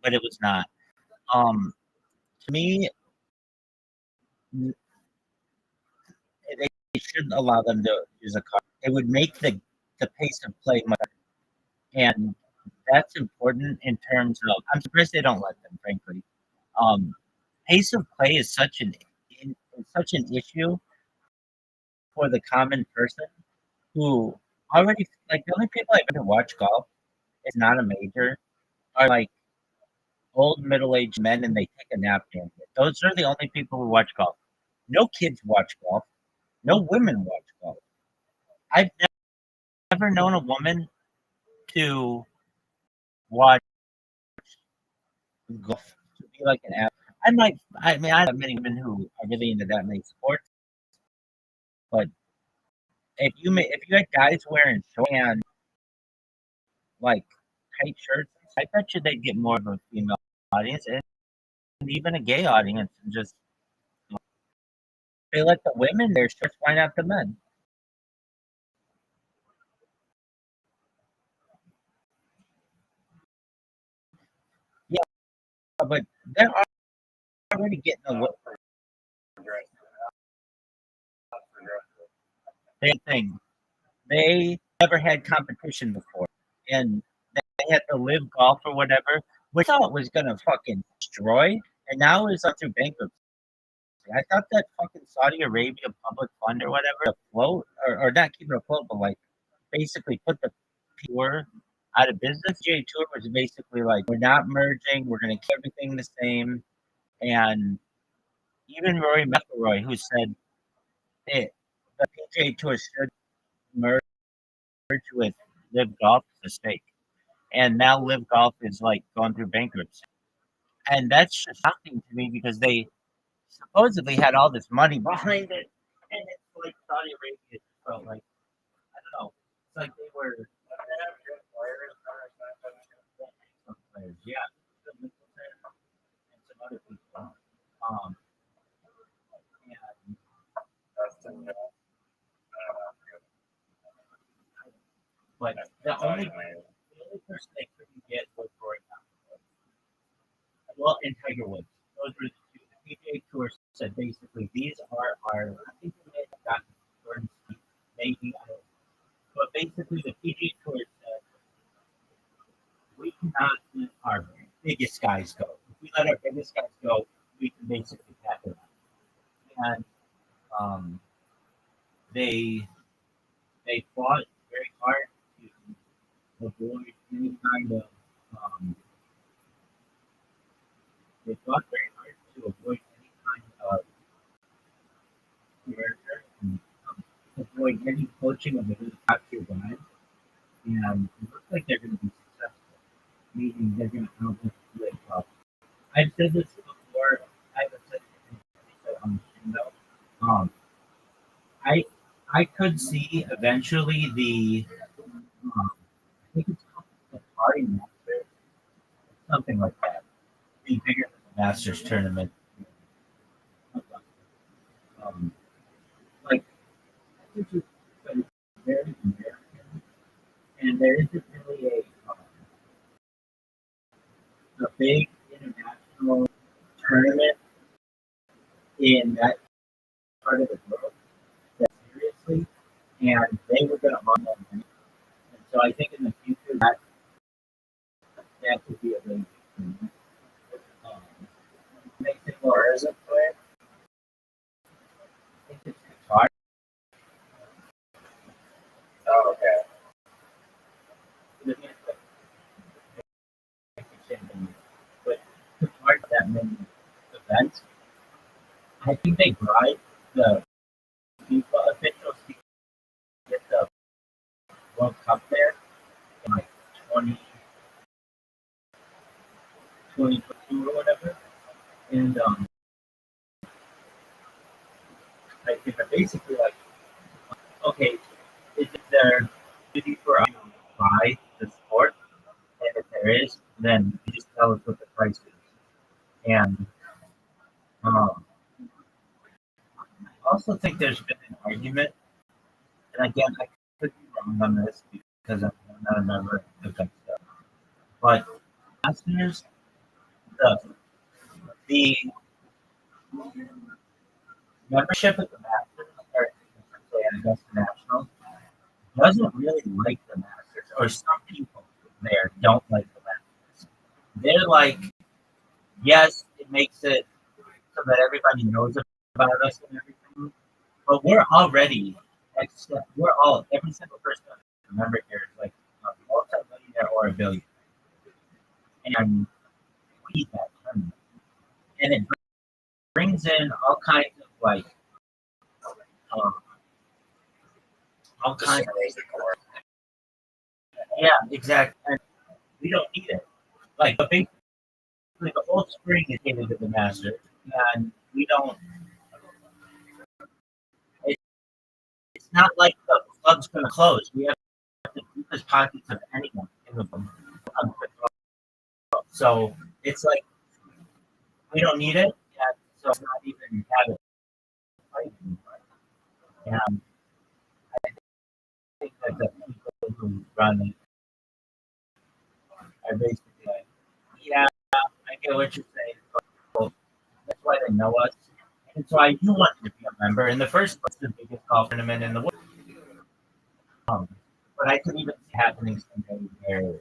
but it was not. Um, to me, they should allow them to use a car. It would make the pace of play much better. And that's important in terms of. I'm surprised they don't let them, frankly. Um, pace of play is such an issue for the common person who already like the only people I ever watch golf is not a major are like old middle aged men and they take a nap during it. Those are the only people who watch golf. No kids watch golf. No women watch golf. I've never known a woman to watch golf to be like an app. I mean, I have many women who are really into that many sports, but if you had guys wearing short and like tight shirts, I bet you they'd get more of a female audience and even a gay audience. And just they let the women wear shirts, why not the men? Yeah, but they're already getting a look for their thing. They never had competition before, and they had to live golf or whatever, which I thought was gonna fucking destroy, and now it's up through bankruptcy. I thought that fucking Saudi Arabia public fund or whatever afloat, or not keep it afloat, but like basically put the tour out of business. J Tour was basically like, we're not merging, we're gonna keep everything the same, and even Rory McIlroy, who said it, the PGA Tour should merge with Live Golf is a mistake. And now Live Golf is like going through bankruptcy. And that's just shocking to me because they supposedly had all this money behind it. And it's like Saudi Arabia just felt like, I don't know, it's like they were some players, yeah, and some other people. Um, and, but the only person they couldn't get was Roy McIlroy. Well, and Tiger Woods. Those were the two. The PGA Tour said basically these are our. I think they may have gotten Jordan Spieth, maybe I don't know. But basically, the PGA Tour said we cannot let our biggest guys go. If we let our biggest guys go, we can basically pack it up. And um, they they fought very hard to avoid any kind of um, they fought very hard to avoid any kind of merger and avoid any poaching of the really top tier guys. And it looks like they're going to be successful, meaning they're going to outlive the Lake Club. I've said this before. I haven't said it on the show. I I could see eventually I think it's called the Party Masters, something like that, be bigger than the Masters tournament. Um, like this is but it's very American, and there isn't really a big international tournament in that part of the world that seriously, and they were going to run them. And so I think in the future that could be a really big thing. Um, makes it more as a player. I think it's Qatar. Oh, okay. But Qatar that many events. I think they bribe the FIFA officials to get the World Cup there in like 2022 or whatever. And I think they're basically like, okay, is it their duty for us to buy the sport? And if there is, then you just tell us what the price is. And um, I also think there's been an argument, and again, I could be wrong on this because I'm not a member of that stuff. But Masters the membership of the Masters, or I guess the National, doesn't really like the Masters, or some people there don't like the Masters. They're like, yes, it makes it so that everybody knows about us and everything, but we're already, every single person that's a member here is like a multi-millionaire or a billionaire, and we need that tournament. And it brings in all kinds of like, um, all kinds of, yeah, exactly. And we don't need it. Like, but basically, the whole spring is catered to the Masters, and we don't. It, it's not like the club's going to close. We have the deepest pockets of anyone in the room. So it's like we don't need it, and so it's not even have it fighting. And I think that the people who run it are basically like, yeah, I get what you're saying, but that's why they know us. And it's why you wanted to be a member in the first place, the biggest golf tournament in the world. But I could even see happening someday where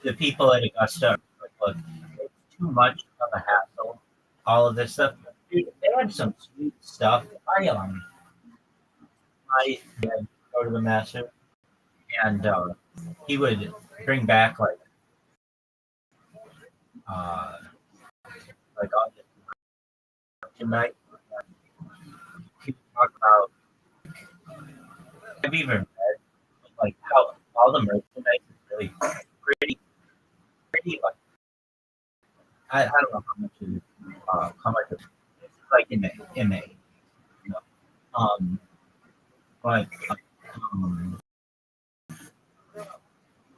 the people at Augusta are like, look, it's too much of a hassle, all of this stuff. Dude, they have some sweet stuff. I go to the master, and he would bring back uh, all this tonight. He would talk about. I've even read like how all the merchandise is really pretty, like I don't know how much it's like in the you know, but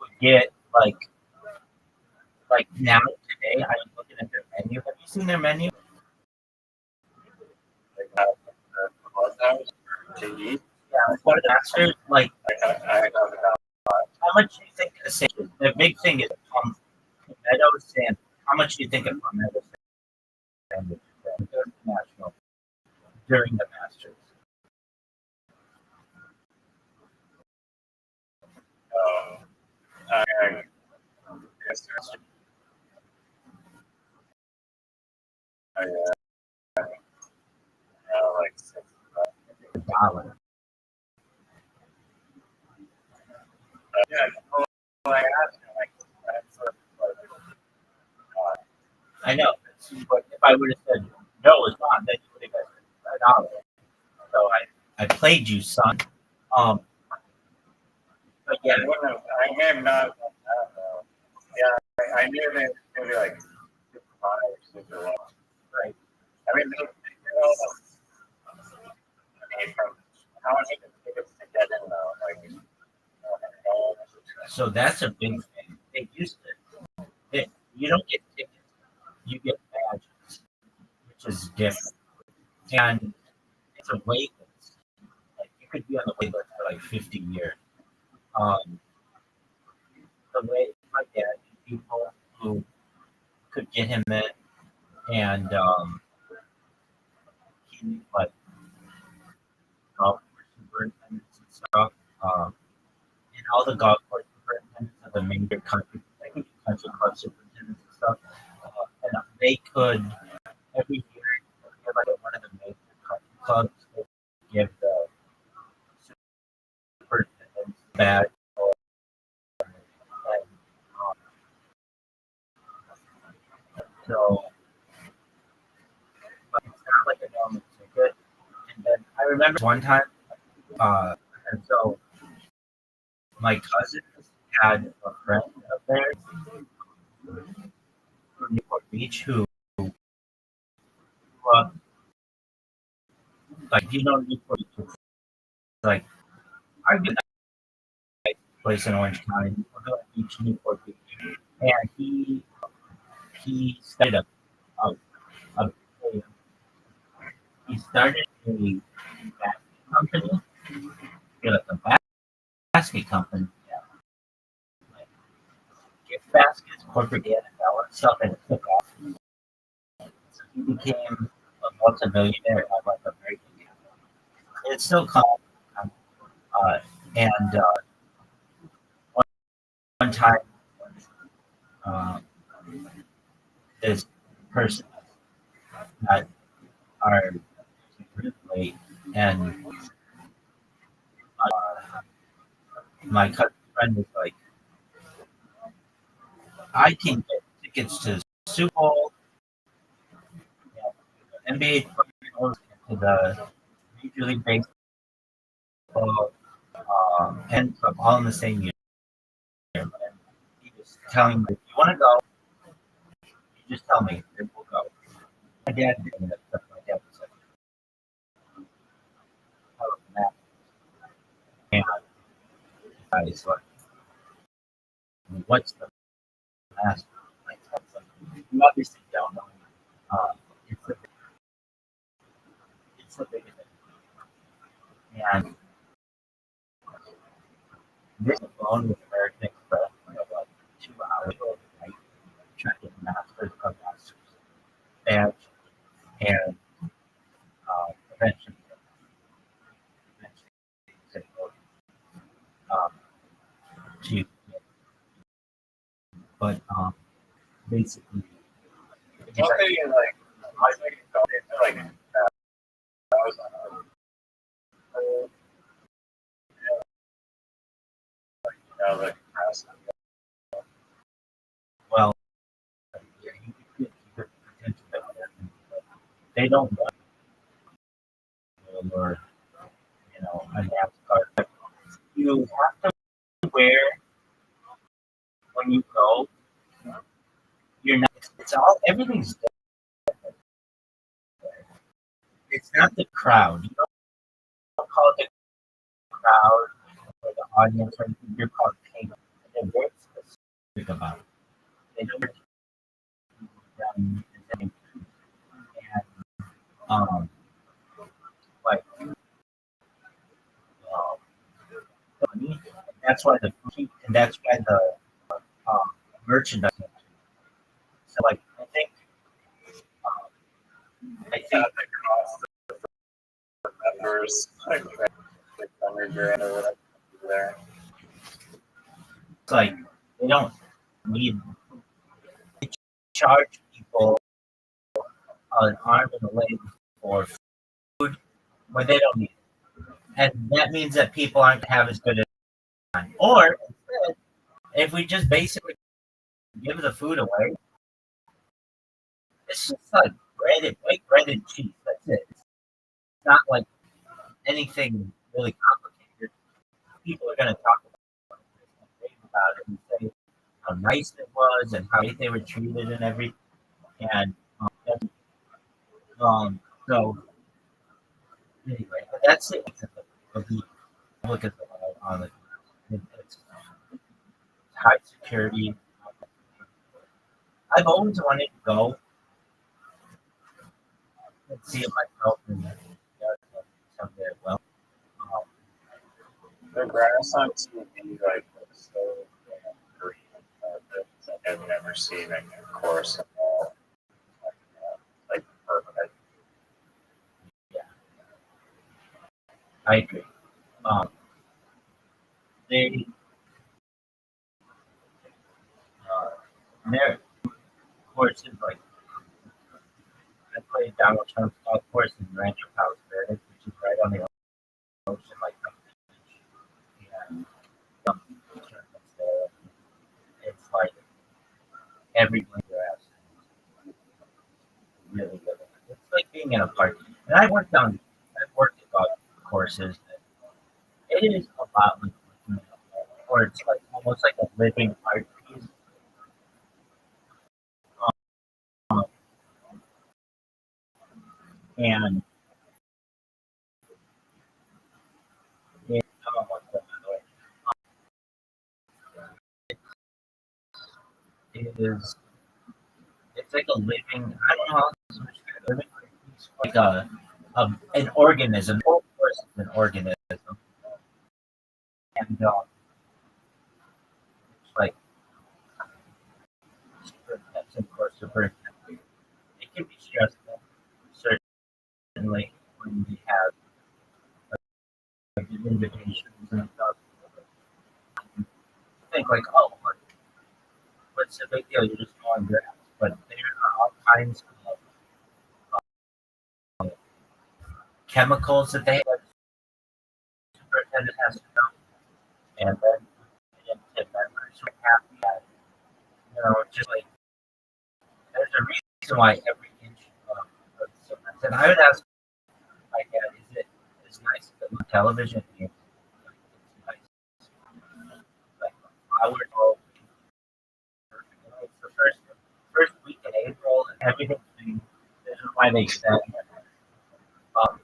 would get like now today I was looking at their menu. Have you seen their menu? Yeah, for the masters, like how much do you think a sandwich? The big thing is palmetto sandwich. How much do you think a palmetto sandwich is national during the masters? I guess like $6. Yeah, well, I asked him, like, I know, but if I would have said no, it's not, then you would have got $1. So I played you, son. Um, but yeah, I may have not. Yeah, I knew that it would be like 5 or right. I mean, from how much tickets to get in though, like. So that's a big thing. They used to. You don't get tickets, you get badges, which is different. And it's a wait list. Like you could be on the wait list for like 50 years. Um, the way my dad knew people who could get him in, and he knew like golf course superintendents and stuff. And all the golf course superintendents of the major country, like country club superintendents and stuff. And they could every year, like at one of the major country clubs, they give the superintendents badge. And, so, but it's not like a normal ticket. And then I remember one time, uh, and so my cousins had a friend of theirs from Newport Beach who uh, like Newport Beach is like arguably the place in Orange County, Beach, Newport Beach, and he started a, a he started a basket company, like a basket company, yeah, like gift baskets, corporate NFL and stuff and it took off. So he became a multimillionaire at like a very young age. It's still common. Uh, and one time, uh, this person that are really late, and my cousin friend was like, I can get tickets to the Super Bowl, NBA finals, to the Major League Baseball, and from all in the same year. And he was telling me, if you want to go, you just tell me, and we'll go. My dad did that stuff. My dad was like, "Hell of a map." And I was like, what's the master? Like, you obviously don't know. It's the biggest thing. And this alone with American Express for about 2 hours overnight, trying to get masters of masters badge, and eventually, eventually um, to, but basically, it's like, well, yeah, you could keep potential that they don't want them or a NASCAR. But you have to wear when you go. You're not. It's all everything's. It's not the crowd. You don't call it the crowd or the audience or anything. You're called payment. They're very specific about it. They don't them and um like um, money. That's why the um, merchandise. So like I think members like $100 or whatever there. It's like they don't need to charge people an arm and a leg for food when they don't need it. And that means that people aren't have as good a time. Or instead, if we just basically give the food away, it's just like bread and cheese. That's it. It's not like anything really complicated. People are going to talk about it and say how nice it was and how they were treated and everything. And um, so anyway, but that's it. Look at the on it. It's high security. I've always wanted to go and see it myself and someday as well. Um, the Renaissance would be like so green. I've never seen a course at all. Like perfect. Yeah, I agree. Um, they their courses like I played Donald Trump's golf course in Rancho Palos Verdes, which is right on the ocean, like the beach, and tournaments there. It's like every grass really good. It's like being in a park. And I've worked at golf courses. It is a lot like, or it's like almost like a living art piece. Um, and it, it is it's like a living. I don't know how to describe it, living art piece, like an organism. Of course, it's an organism, and it's like super intense. super effective. It can be stressful, certainly, when we have like invitations and stuff. You think like, oh, what's the big deal? You're just mowing grass. But there are all kinds of chemicals that they have. Superintendent has to know, and then the members are happy. That, just like there's a reason why every inch of cement. And I would ask my dad, is it as nice as the television? Is it's nice. Like I would go. It's the first week in April, and everything's being. This is why they said. Um,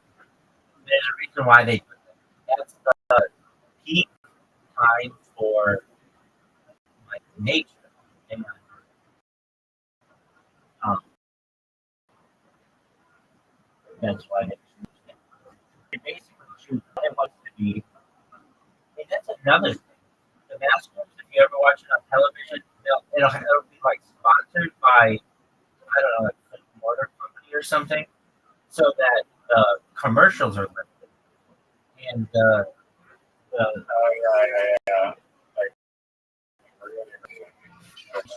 there's a reason why they. That's the peak time for like nature, and um, that's why they choose it. They basically choose what it wants to be. And that's another thing. The Masters, if you ever watch it on television, it'll be like sponsored by I don't know, like a mortar company or something, so that the commercials are limited and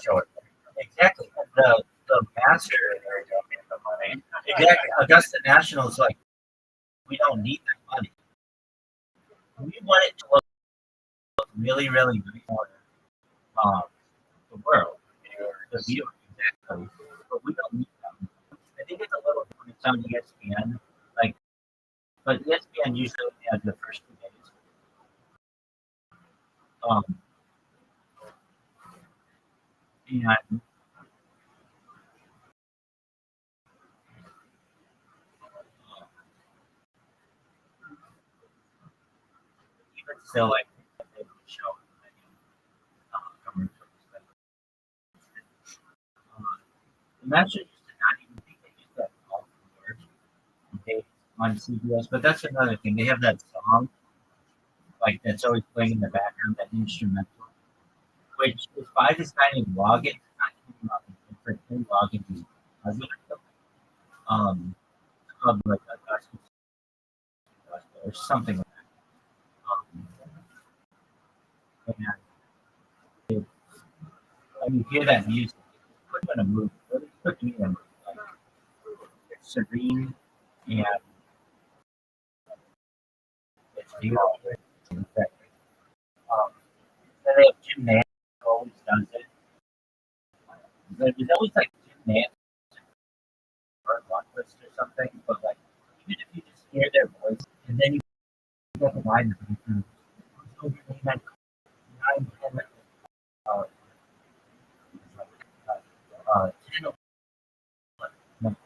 short. Exactly. The master exactly Augusta National is like we don't need that money. We want it to look really, really nice for um, the world, the viewer, exactly. But we don't need them. I think it's a little different. It's on ESPN, like, but ESPN usually has the first 2 days. Um, and even still, like, they would show many commercials. Uh, the Masters used to not even think they used that all they on CBS, but that's another thing. They have that song like that's always playing in the background, that instrumental, which is by this guy named Logan. Not King Logan, it's like King Logan, who's president of it's called like Augusta or something like that. And it, when you hear that music, it's put you in a mood. It put me in a mood. Like, it's serene and it's beautiful. In fact, um, then they have Jim Nance who always does it. There's always like Jim Nance or Rothschild or something, but like even if you just hear their voice and then you get the line of them, so you name that 9, 10, uh, 10, 11,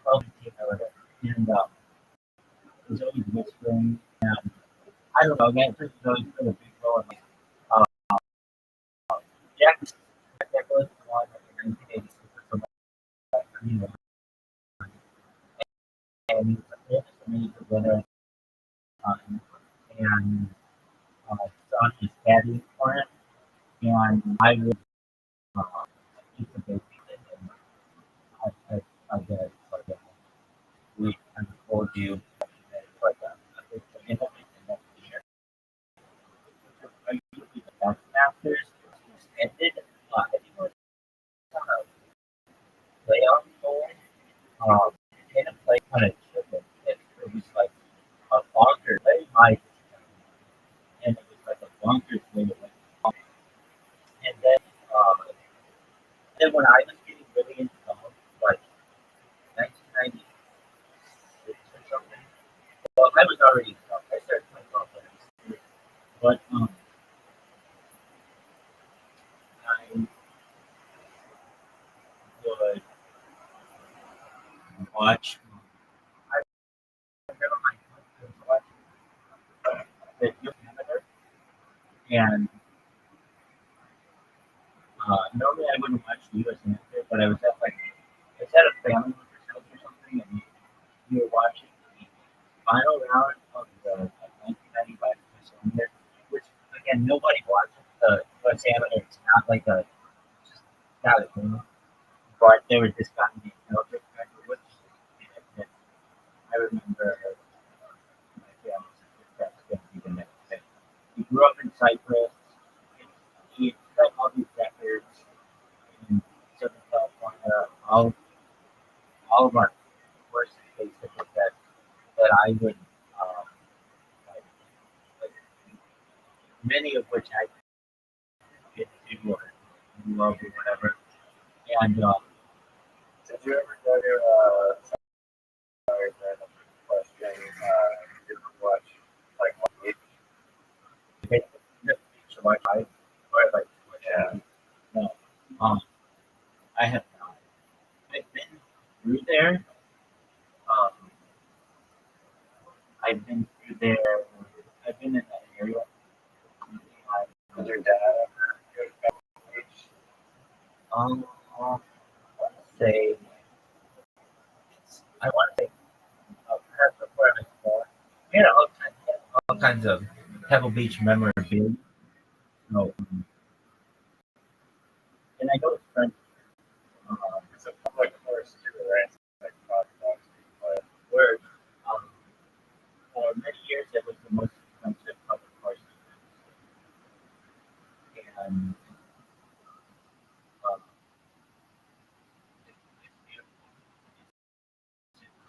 12, 15, or whatever. And there's always whispering. And I don't know, man, this is always been a big role in my Jack Nicklaus won in 1986 from Greenland, and he was a famous American winner. Um, and John was caddying for him, and I was just a baby, and I get it, like we kind of told you that it's like a big thing, and that's the year. Usually the best masters was ended. I think it was on a playoff goal. In a play kind of tripping. It was like a bunker way high, and it was like a bunker way to win. And then when I was getting really into golf, like 1996 or something, well, I was already in golf. I started playing golf when I was 3. But I would watch. I remember my husband watching the U.S. Amateur, and normally I wouldn't watch the U.S. Amateur, but I was at a family member's house or something, and we were watching the final round of the 1995 US Amateur, which again nobody watches the US Amateur. It's not like a just not a thing. But there was this guy named Eldrick Beckerwood, and I remember my family said that's going to be the next thing. He grew up in Cyprus. And he cut all these records in Southern California. All of our worst basically that I would like, like many of which I get to or love or whatever. And Did you ever go to, sorry, random question, did you watch, like, one week? so much or like Yeah. no, I have not. I've been through there. Um, I've been through there. I've been in that area. Did your dad ever go to Pebble Beach? I say I want to say perhaps before I was born. You know, all kinds of Pebble Beach memorabilia. So, and I know it's friends. Um, It's a public course too, right? Like, $5 but where for many years it was the most expensive public course, and it's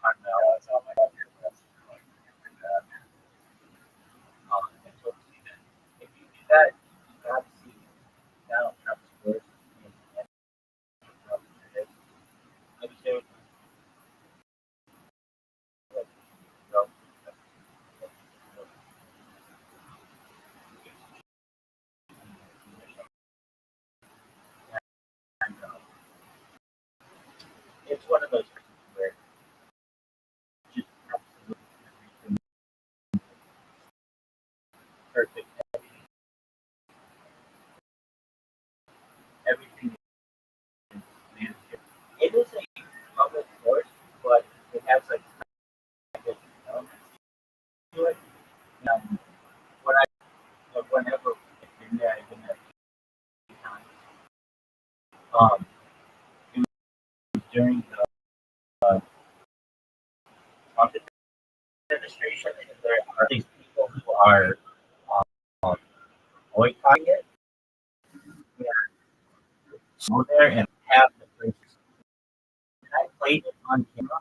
Carmel. yeah, it's on my bucket list. Like, do that. And so if you do that, you have to see Donald Trump's first and Trump today. I was there like, you know, and, it's one of those things where just absolutely everything perfect. Everything is managed. It is a public course, but it has like private elements to it. Um, when whenever I've been there, I've been there a few times. It was during the Trump administration, and there are these people who are um, boycotting it. And go there and have the place. And I played it on camera.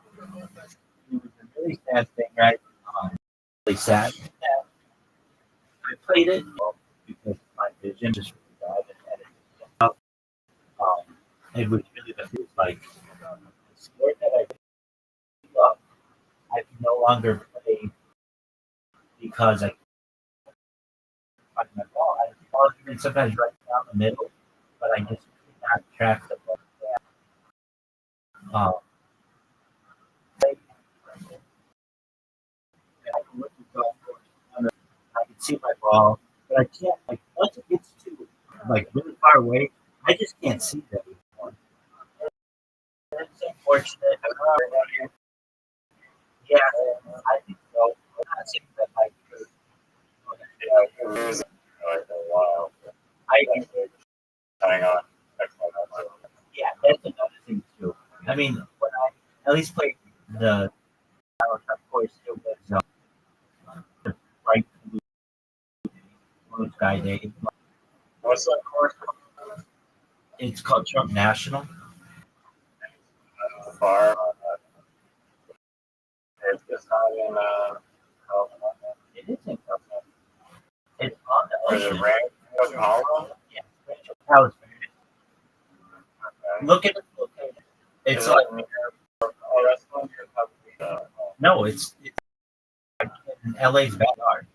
It was a really sad thing, right? Really sad. I played it because my vision just really bad and edited it out. It was really the like the sport that I love. I can no longer play because I find my ball. I ball even sometimes right down the middle, but I just could not track the ball. Um, I, I can look at golf course. I can see my ball, but I can't. Like once it gets to like really far away, I just can't see that anymore. And it's unfortunate. I'm not around here. Yeah, I think so. I'm not saying that like Yeah, you're losing like a while. I Hang on. yeah, that's another thing too. I mean, when I at least played the of course it was the bright blue sky day. What's that course? It's called Trump National. Far. It's not in, It is in California. It's on the is it ocean. rain? Hollow? Yeah, California. Okay. Look at the location. It's Is it like near, oh, that's one you're probably, no, it's like in LA's backyard.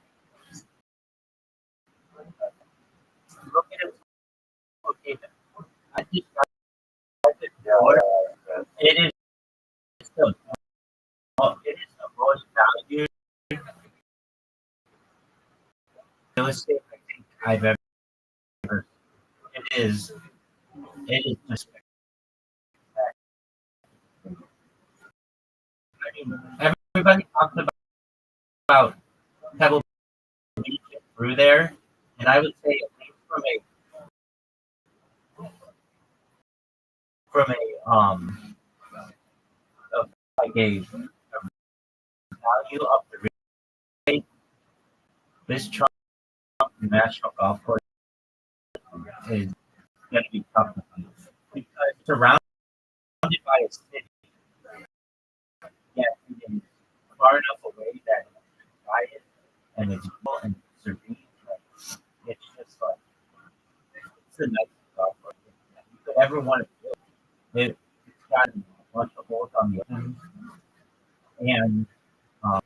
Look at its location. I just got it yeah, before. yeah, It is the it is the most valued real estate I think I've ever. It is just. I mean, everybody talks about Pebble Beach through there, and I would say at least from a um, of like a value of the real estate. This Trump National Golf Course is going to be tough to find because it's surrounded by a city, yet it is far enough away that it's quiet and it's cool and serene. Like, it's just like it's the nicest golf course that you could ever want to do. It's got a bunch of holes on the end, and um,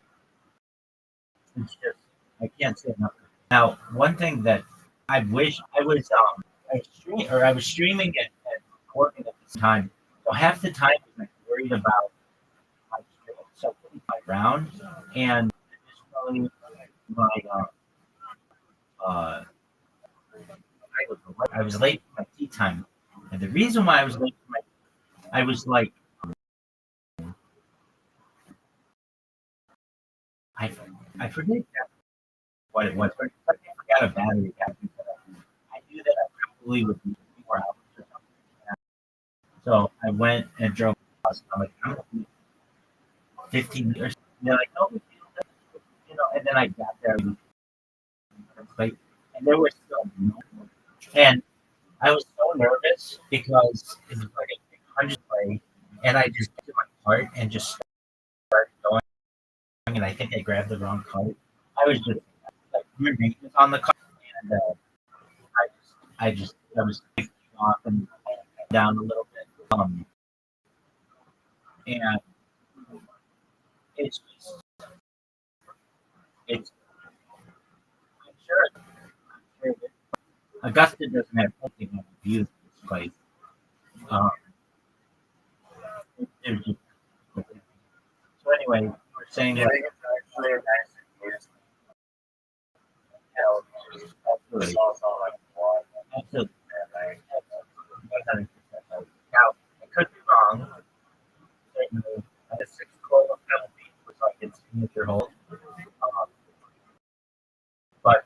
it's just I can't say enough. Now, one thing that I wish I was streaming and recording at the time. So half the time I was like worried about my something my round and additionally my I was late for my tea time. And the reason why I was late for my I was like I I forget what it was, but I forgot a battery pack. I knew that I probably would be 4 hours or something. So I went and drove. I'm like, I'm gonna be 15 years. And they're like, no, and then I got there like, and there was still no, and I was so nervous because it was like a 100 play, and I just did my part and just started going, and I think I grabbed the wrong card. I was just like, your name was on the card, and I was off and down a little bit. And it's just, it's, I'm sure Augusta doesn't have anything on the views of this place. Um, there's just, so anyway, we're saying I that think it's actually a nice excuse. absolutely, It's also like one. absolutely, And 100%. Now, I could be wrong. Certainly, a six-hole penalty was like its signature hole. But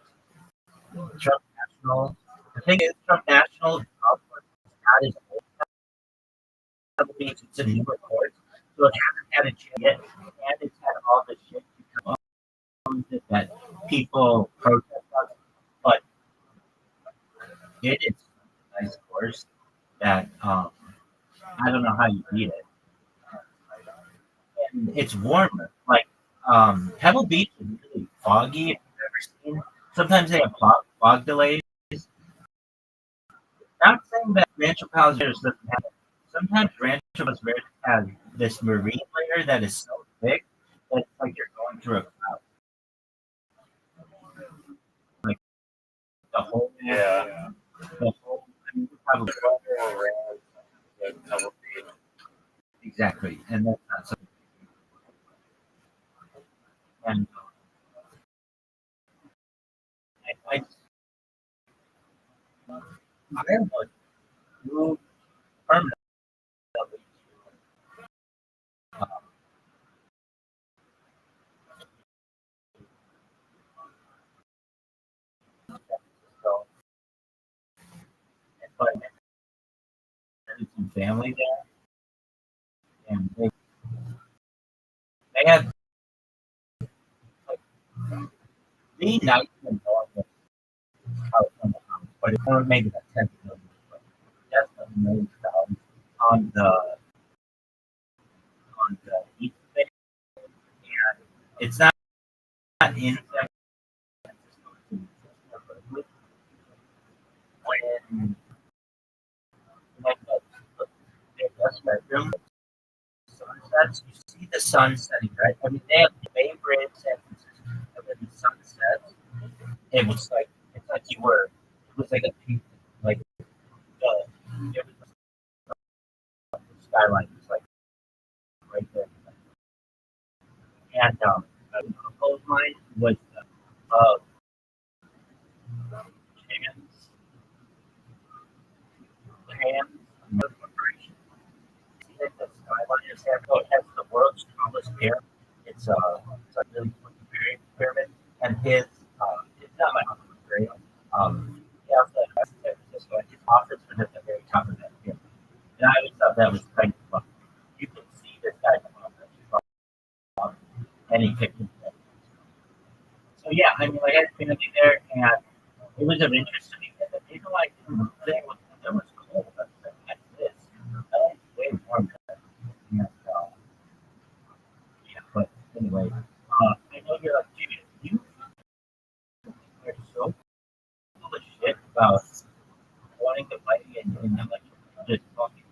Trump National, the thing is, Trump National golf course is not as old as Pebble Beach. It's a newer course, so it hasn't had a chance yet, and it's had all the shit that people protest on. But it is a nice course that I don't know how you beat it. And it's warmer. Like Pebble Beach is really foggy. If you've ever seen, sometimes they have fog delays. Not saying that Rancho Palos Verdes doesn't have it. Sometimes Rancho Palos Verdes has this marine layer that is so thick that it's like you're going through a cloud. Like the whole, yeah. the whole. I mean, probably exactly, and that's not so. And I am like moved permanently to Francisco, but I had some family there, and they had like 3 nights in Northern California, but it only made it a 10 million. But that's $1 million on the east of it, and it's not in San Francisco. It's in San Francisco, when like their guest bedroom sunsets, you see the sun setting, right? I mean, they have the Bay Bridge, San Francisco, and then the sun sets. It was like it's like you were. It was like a pink, like it was the skyline was like right there. And an uncle of mine was uh, Hands Hands Corporation. The skyline in San Francisco has the world's tallest pyramid. It's a really looking pyramid, and it's not my uncle's grave. He also has San Francisco, and his office was at the very top of that pyramid. And I was thought that was kind of fun. You can see this guy from any picture. So yeah, I mean, like I had family there, and it was of interest to me. And the reason why I didn't move there was because it was cold. I was like, "Heck this. I like way warm." And, yeah, but anyway, I know you're like, dude, you are so full of shit about wanting to fight and like just fucking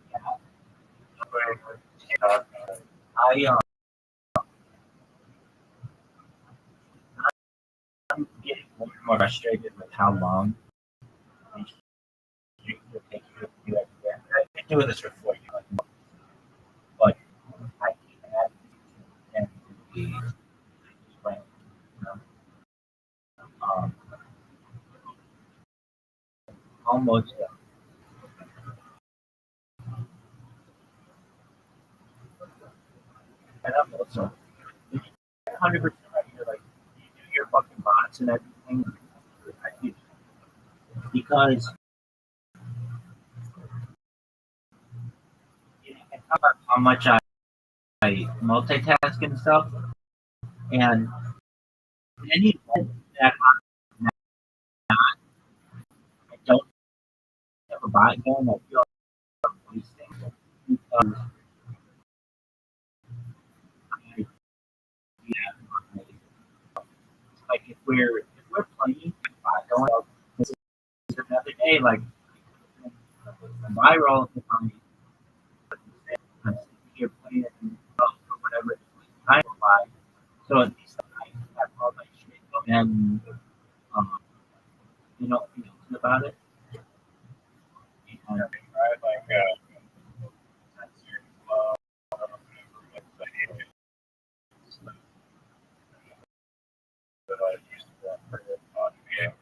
yeah. I I'm getting more and more frustrated with how long these streets will take you to do everything. I've been doing this for 4 years, but I keep adding and the playing, you know, um, almost. And I'm also 100% right here. Like you do your fucking bots and everything. I think because you can talk about how much I multitask and stuff, and any that I don't have a bot going, I feel like I'm wasting because I, yeah, like if we're playing bot going, this is another day. Like viral if I'm here playing or whatever time fly. So at least I have all my shit and um, you know feel good about it. And, Right, like, that's your, that I used to for the game.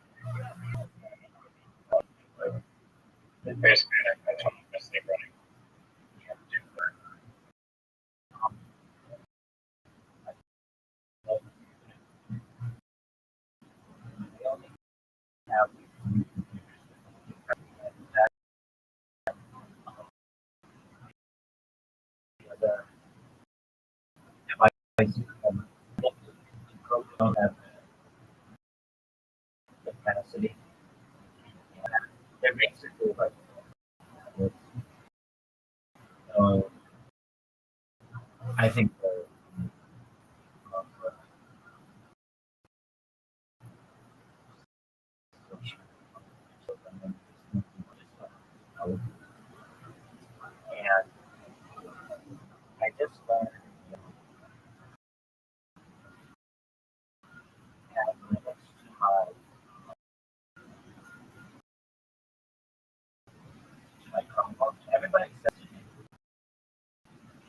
And basically, I told him to stay running. You have to do that. I only have that the device don't have the capacity. And that makes it feel like so I think and I just learned have limits to my Chromebook. Everybody says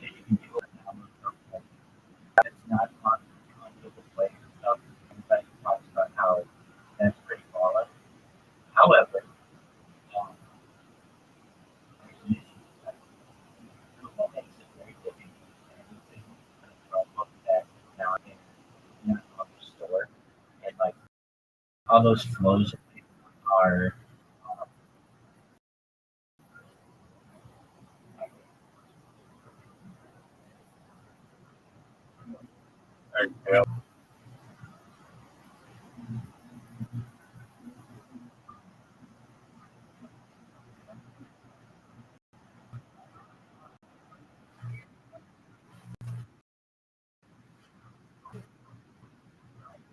that you can do it now. It's not on Google Play and stuff. Everybody talks about how that's pretty flawless. However, um, Google makes it very difficult for anything on a Chromebook that nowadays is not on the store. And like all those flows are um, Yeah.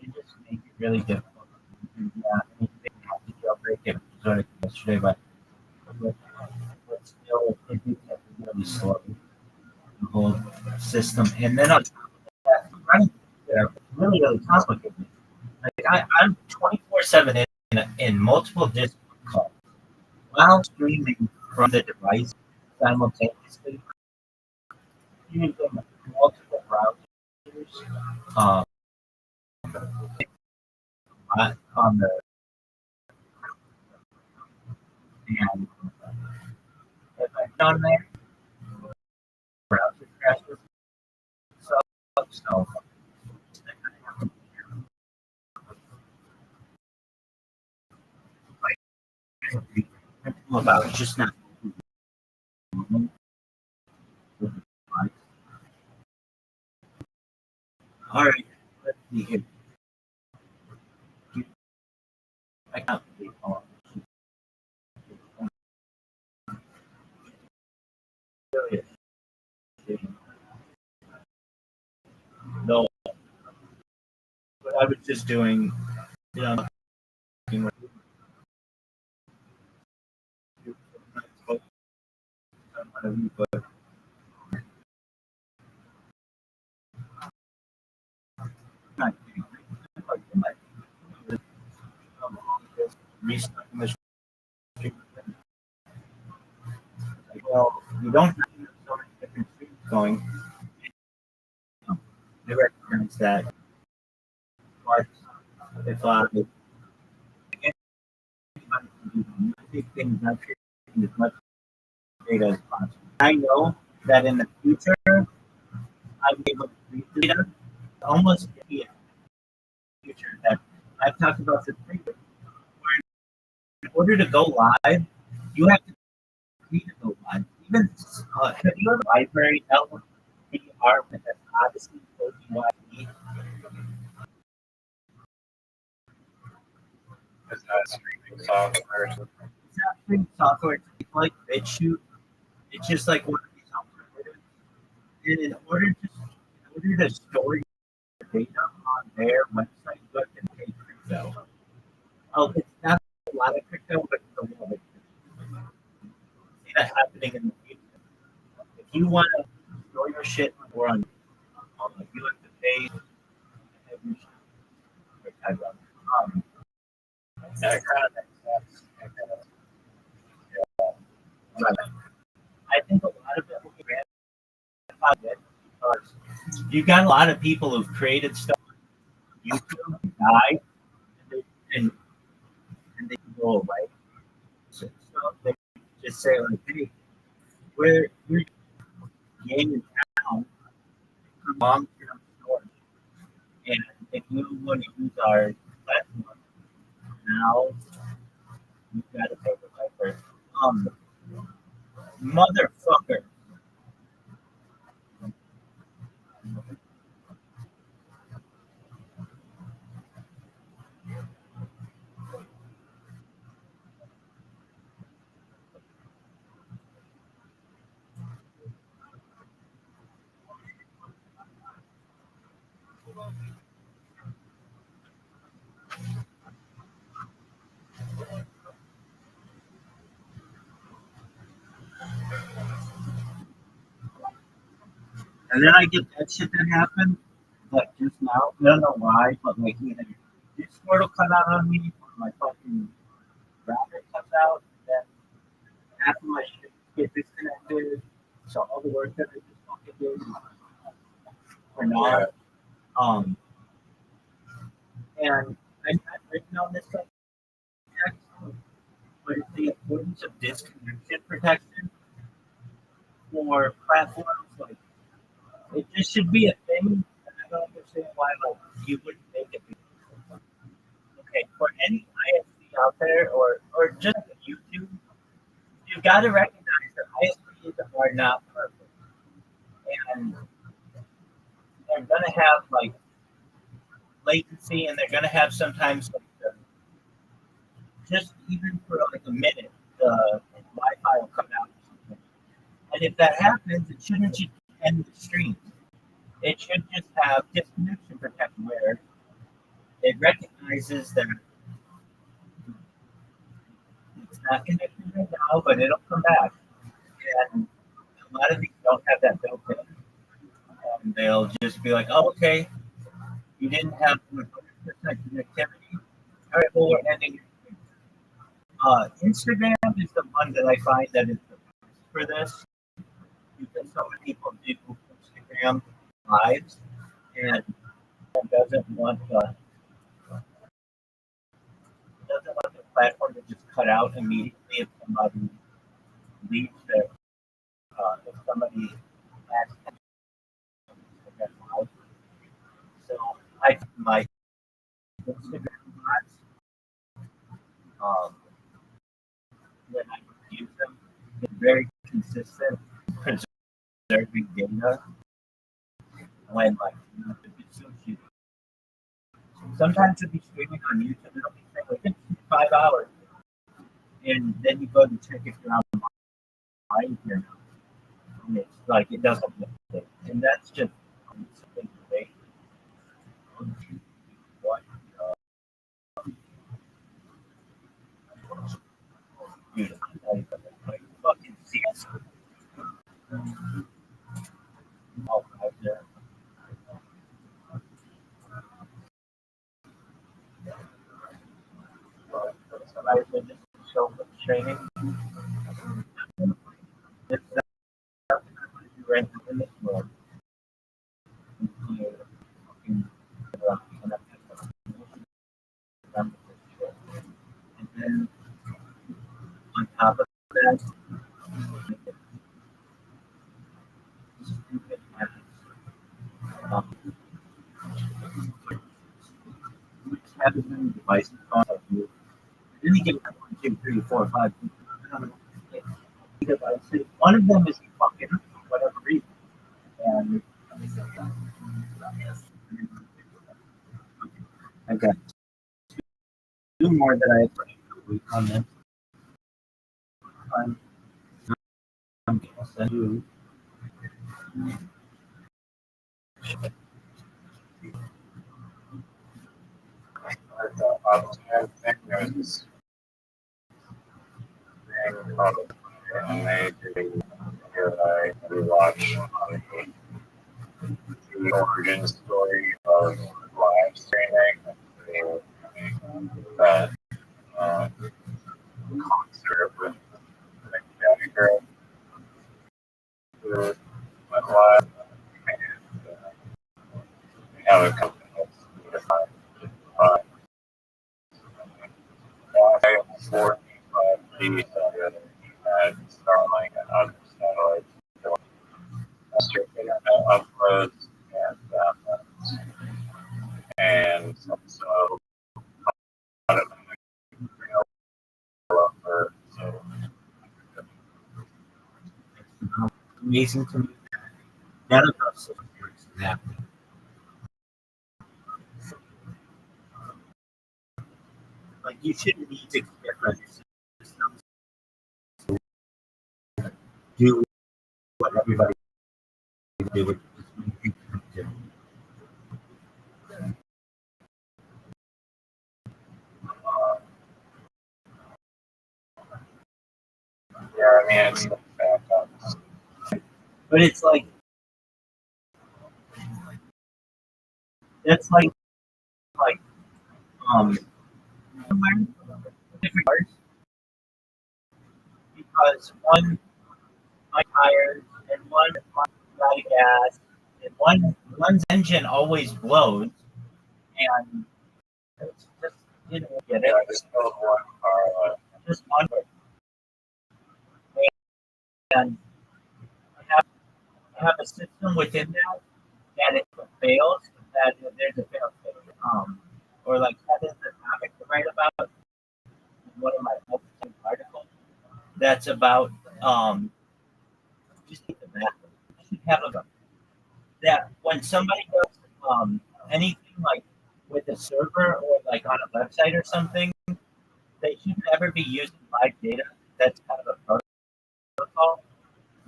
it just makes it really difficult. Yeah, I mean, they have to jailbreak it sort of yesterday, but still, it is really slow the whole system. And then on top of that, running there, really, really complicated. Like I'm 24/7 in multiple Discord calls while streaming from the device simultaneously using multiple browsers on the and if I've done there, browser crashes. So like, about just not All right, let's see here. I can't believe how serious. No, but I was just doing, you know, but not restarting the stream. Well, you don't have so many different streams going. They recognize that. But if anybody can do music things, I'm creating as much data as possible. I know that in the future, I'll be able to read data almost in the future that I've talked about this previously. Where in order to go live, you have to read to go live. Even have you ever library LDR with an Odyssey ODYE? Is that streaming software? It's not free software. It's like BitChute. It's just like one of these alternatives. And in order to store your data on their website, you have to pay crypto. Oh, it's not a lot of crypto, but it's a little bit. See that happening in the future. If you want to store your shit or on you have to pay every shit. That kind of makes sense. I think a lot of it will be gratified because you've got a lot of people who've created stuff on YouTube, die, and, and they can go away. So they just say like, hey, we're game in town for long-term storage, and if you want to use our platform now, you've got to pay the piper. Motherfucker. And then I get that shit that happened, like just now. I don't know why, but like either Discord will cut out on me, or my fucking router cuts out, and then half of my shit get disconnected. So all the work that I just fucking did for now. Um, and I'm not written on this subject, but it's the importance of disconnection protection for platforms. Like it just should be a thing, and I don't understand why like you wouldn't make it. Okay, for any ISP out there, or just YouTube, you've got to recognize that ISPs are not perfect, and they're gonna have like latency, and they're gonna have sometimes like just even for like a minute, the Wi-Fi will come out. And if that happens, it shouldn't just end the stream. It should just have disconnection protection where it recognizes that it's not connected right now, but it'll come back. And a lot of these don't have that built in. And they'll just be like, oh, okay, you didn't have 100% connectivity. All right, well, we're ending. Instagram is the one that I find that is the best for this because so many people do Instagram lives and doesn't want the platform to just cut out immediately if somebody leaves their if somebody asks Instagram live. So I my Instagram lives um, when I use them, they're very consistent, preserving data when like if it's so Sometimes it'll be streaming on YouTube. It'll be saying like 5 hours, and then you go to check if you're online here. And it's like it doesn't look it, and that's just something they what you like fucking CS. All out there. Somebody's been just so much training. It's not you right in this world. You fucking and then on top of that, stupid habits. Um, having many devices on you. Then you get 1, 2, 3, 4, 5 I don't know, devices. One of them is fucking for whatever reason. And I got two more that I have for week on this. I'm gonna send you. I think there's this thing called amazing here that I rewatch on the origin story of live streaming. That concert with the County Girl who went live. And we have a company that's defined by 45G cellular and Starlink and other satellites. So, internet uploads and downloads. And so so Amazing to me. None of those systems happening. Like you shouldn't need to different systems to do what everybody do with do. yeah, I mean it's the backups. But it's like that's like um different cars because my tires and one out of gas and one's engine always blows and it's just you know get Yeah, it I just built one car. just one and I have a system within that if it fails that there's a fail safe or like that is the topic to write about in one of my articles that's about just the map. You should have a that when somebody does anything like with a server or like on a website or something, they shouldn't ever be using live data. That's kind of a protocol,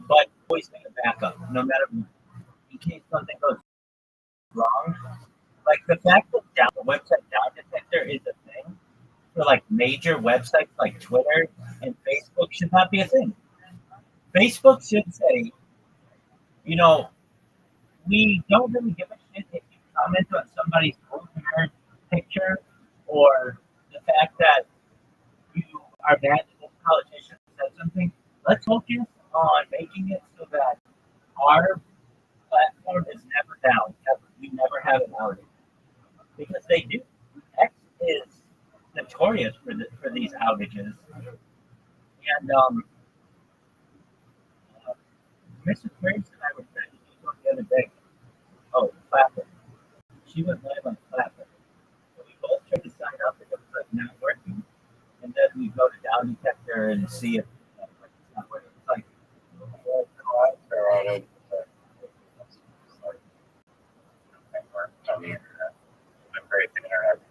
but always make a backup, no matter in case something goes wrong. Like the fact that the website down detector is a thing for like major websites like Twitter and Facebook should not be a thing. Facebook should say, you know, we don't really give a shit if you comment on somebody's hair picture or the fact that you are mad that this politician said something. Let's focus on making it so that our platform is never down. Ever. We never have an outage because they do. X is notorious for these outages, and Mrs. Graves and I were trying to do something the other day. Oh, Clapper. She went live on Clapper. So we both tried to sign up and it was like not working. And then we go to down detector and see if it's not working. It's like On it. Like, on the internet. I'm great the internet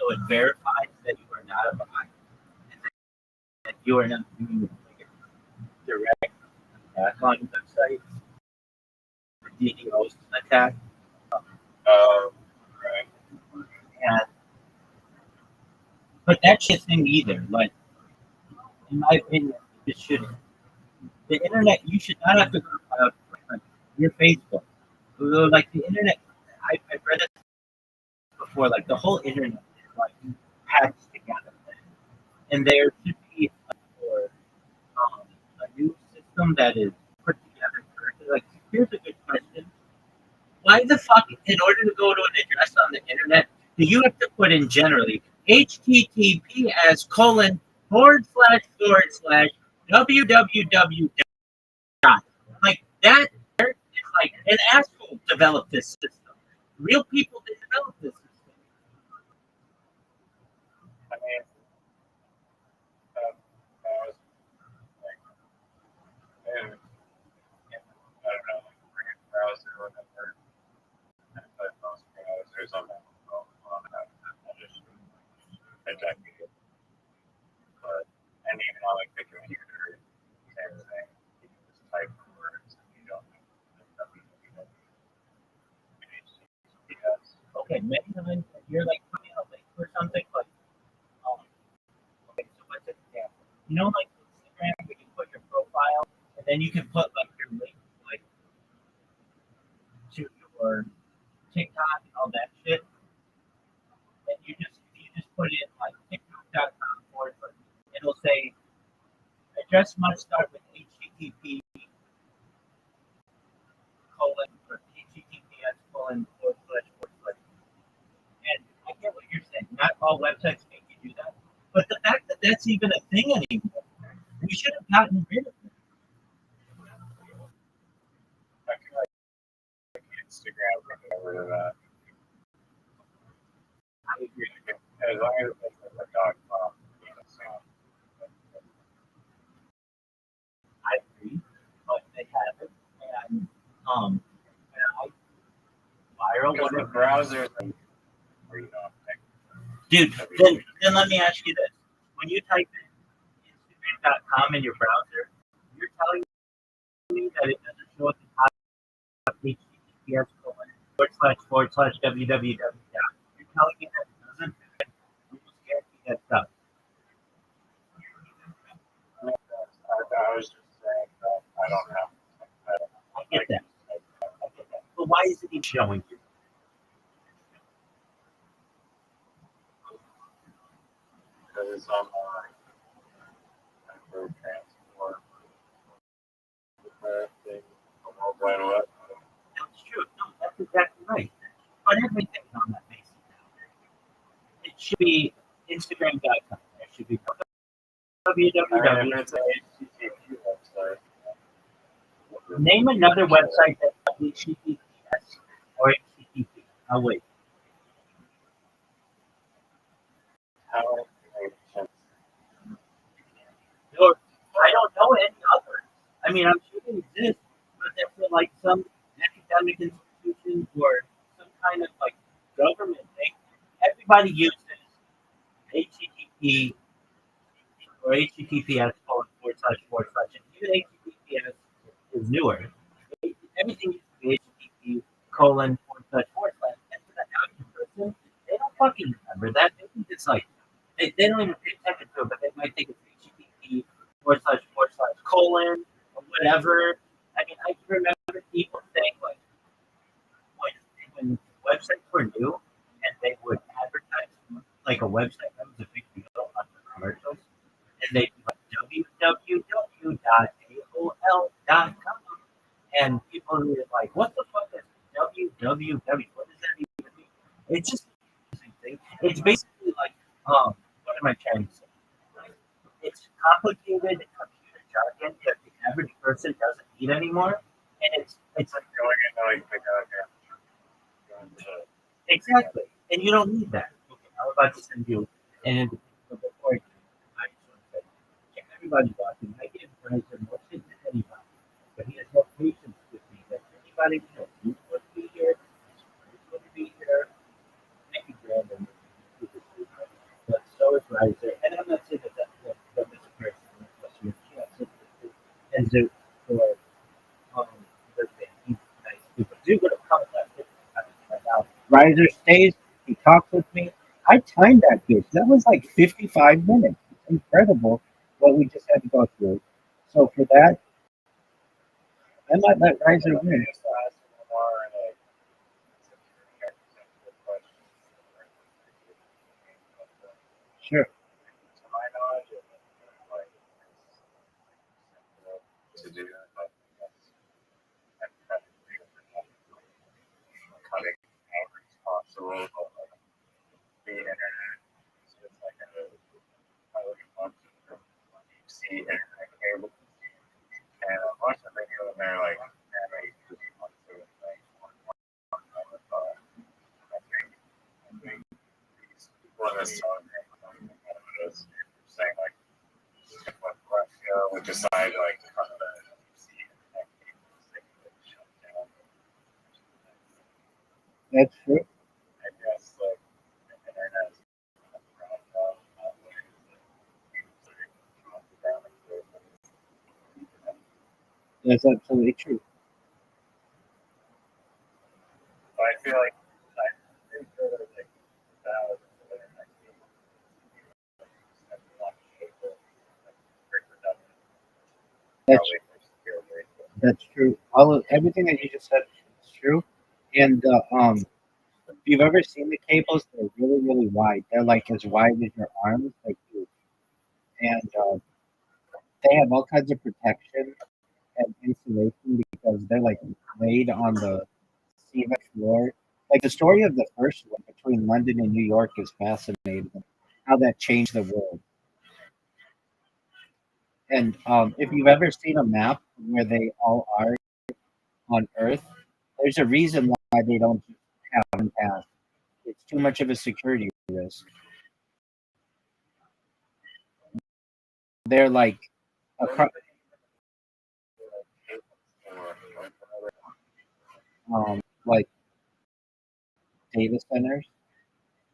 so it verifies that you are not a bot and that you are not doing like a direct attack on the website or DDoS attack. Oh, right. And but that shit thing either. Like in my opinion, it shouldn't. The internet, you should not have to go to cloud for your Facebook. Like the internet, I've read it before. Like the whole internet is like patched together, and there should be for a new system that is put together correctly. Like here's a good question: why the fuck, in order to go to an address on the internet, do you have to put in generally HTTPS colon // www dot? Like that is like an asshole developed this system. Real people didn't develop this system. I mean, that was like, and, I don't know, like bring a browser or whatever. But most browsers on that phone have just attack you. But and even on like the computer, same thing. You can just type words and you don't have HTTPS. Okay, many times if you're like putting a link or something like, okay, so what's an example? You know, like Instagram, where you put your profile and then you can put like your link, like to your TikTok and all that shit, and you just put in like TikTok.com it'll say address must start with HTTP colon or HTTPS colon // And I get what you're saying. Not all websites make you do that. But the fact that that's even a thing anymore, we should have gotten rid of it. I feel like Instagram would get rid of that. I agree. As long as it's a .com, you know, so. I agree. But they haven't. And and viral Because the whatever. browser thing, where you don't think. Dude, then let me ask you this. When you type in Instagram.com in your browser, you're telling me that it doesn't show at the top HTTPS // www. You're telling me that it doesn't? I'm just guarantee that stuff. I was just saying that I don't have. I get that. I get that. But why is it even showing you? Because it's online. For transport. Thing. Mobile web. That's true. No, that's exactly right. But everything's on that basis now. It should be Instagram.com. It should be www. It's an HTTP website. Name another website that's HTTPS or HTTP. Oh, wait. How it makes sense. Or, I don't know any other. I mean, I'm sure they exist, but they're for like some academic institution or some kind of like government thing. Everybody uses HTTP or HTTPS // and even HTTPS is newer. Everything used to be HTTP colon // and for the average person, they don't fucking remember that. They think it's like they don't even pay attention to it, but they might think it's HTTP // colon or whatever. I mean, I can remember people saying like when websites were new and they would advertise like a website that was a big deal on the commercials, and they'd be like www.aol.com, and people were like, "What the fuck is www? What does that even mean?" It's just an interesting thing. It's basically like, what am I trying to say? Like, it's complicated computer jargon that the average person doesn't need anymore, and it's like Going into like the exactly, and you don't need that. Okay, I'm about to send you, and before I just want to say, yeah, everybody watching, I give Bryson more shit than anybody, but he has more patience with me than anybody else. You would be here, Bruce would be here, thank you, Brandon. riser, and I'm not saying that this person and Zoot for birthday. He's nice too. But Zoot would have come with that 50 times right now. Riser stays. He talks with me. I timed that bitch. That was like 55 minutes. It's incredible what we just had to go through. So for that, I might let Riser win. Just to ask more like good questions. Sure. To my knowledge, like to do like I'm trying to do cutting out as possible, but like the internet is just like a bunch of deep sea internet cable, and a bunch of video and they're like, man, I used to be on to it, like I think these people in this talk saying like if like Russia would decide like to cut the sea internet cables, they could shut down. That's true. I guess like the internet is dropped off that way. That's absolutely true. But I feel like I think there's like thousands of internet cables and one cable for production. That's Probably for security. that's true. Everything that you just said is true. And if you've ever seen the cables, they're really, really wide. They're like as wide as your arms, like huge. And they have all kinds of protection and insulation because they're like laid on the cement floor. Like the story of the first one between London and New York is fascinating. How that changed the world. And if you've ever seen a map where they all are on Earth, there's a reason why they don't just have one path. It's too much of a security risk. They're like across, like data centers.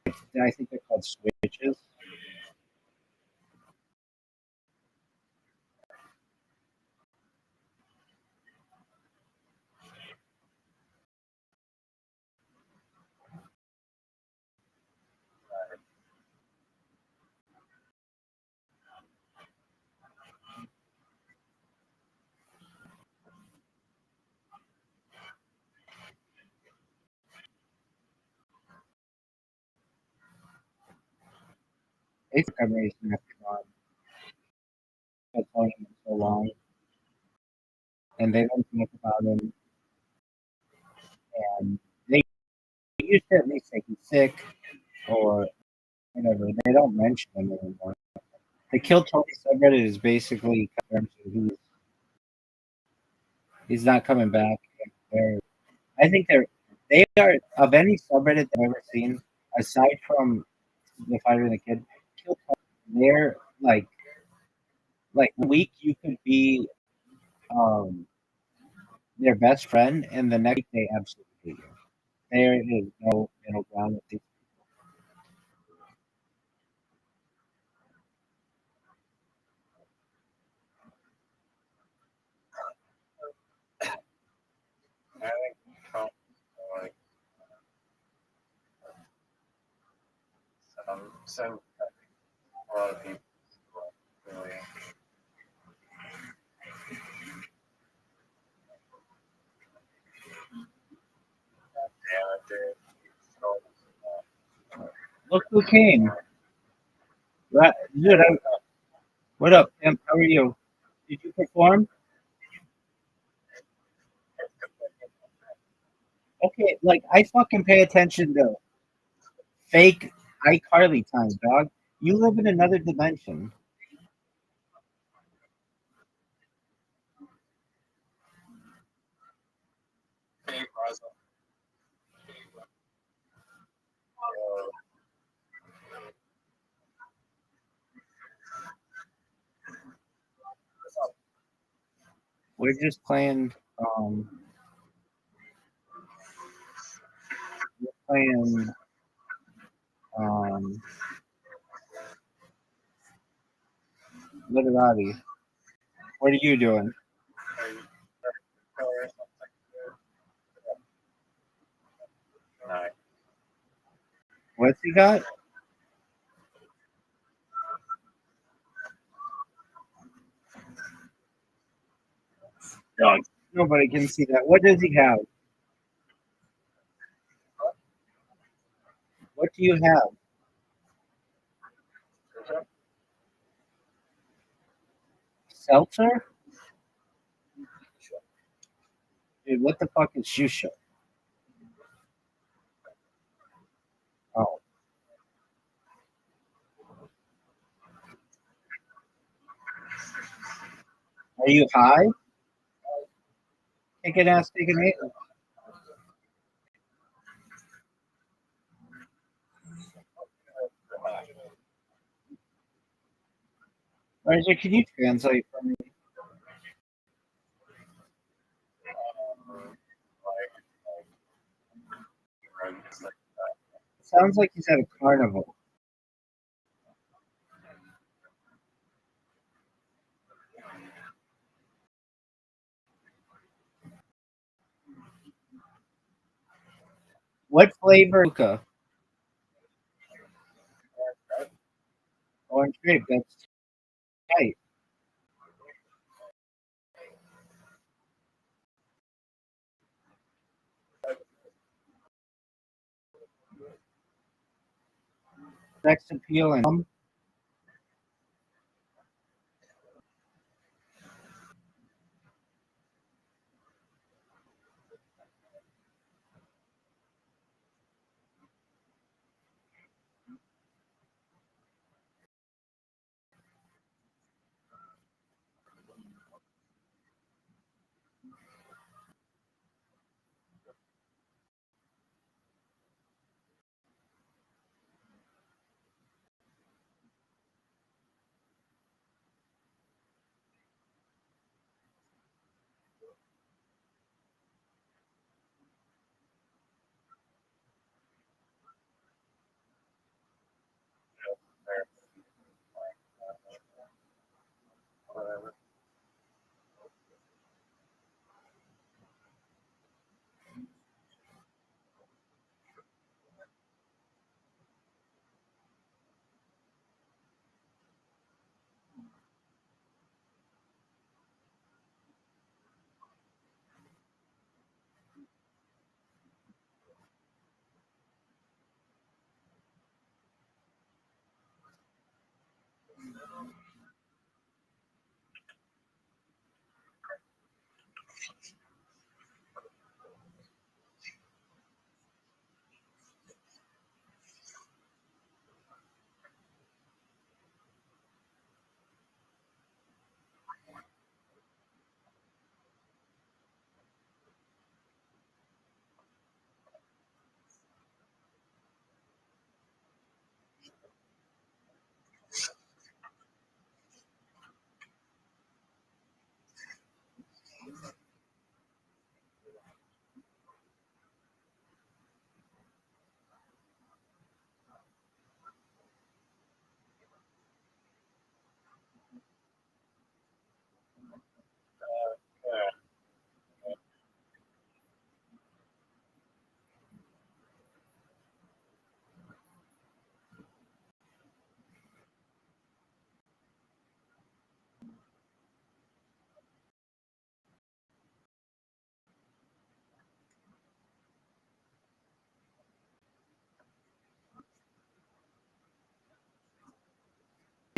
I think they're called switches. They think I'm raising that on been telling them so long, and they don't think about him. And they used to at least say he's sick or whatever. They don't mention him anymore. The kill Tony subreddit is basically confirmed he's not coming back. They're, I think they are of any subreddit I've ever seen, aside from the fighter and the kid. Kill Tony, they're like a week you could be um their best friend, and the next week they absolutely hate you. There is no middle ground with these. I think like some a lot of people really damn it, Look who came. Dude, what up, Pimp? How are you? Did you perform? Okay, like I fucking pay attention to fake iCarly time, dog. You live in another dimension. We're just playing. We're playing. Um, Literati. What are you doing? Or something. Nice. What's he got? Dog. Nobody can see that. What does he have? What do you have? Seltzer? Dude, what the fuck is Shusha? Oh. Are you high? Kick an ass, take an eight. Roger, can you translate for me? Sounds like he's at a carnival. What flavor? Luca. Orange grape. That's tight. Sex appeal and Whatever. Yeah.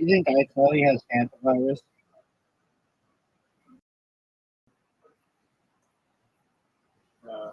you think iCarly has hantavirus? Uh,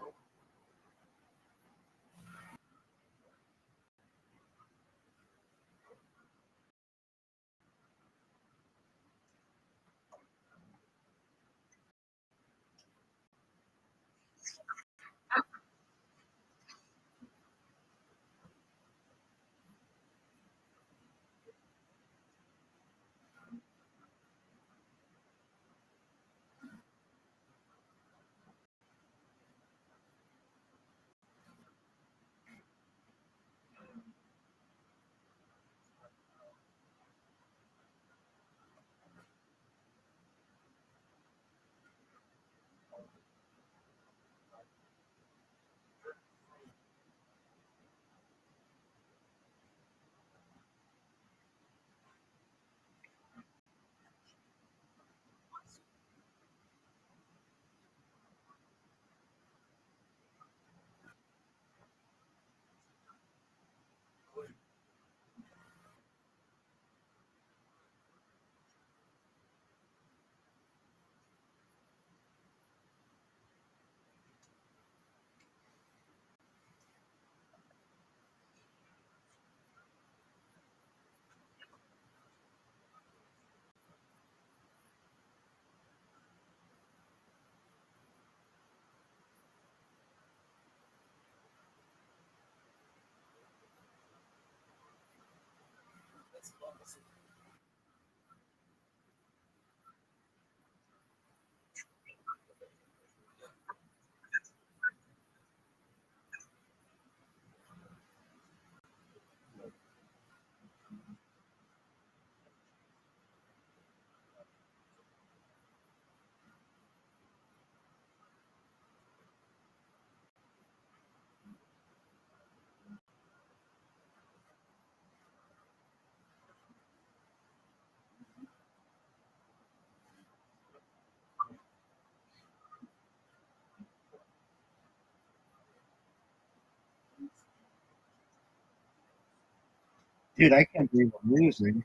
Dude, I can't believe I'm losing.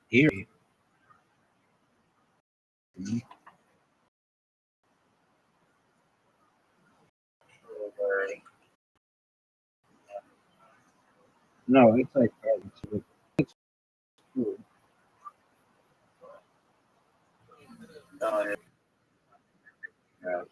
Here. No, it's like that. It's cool. Yeah.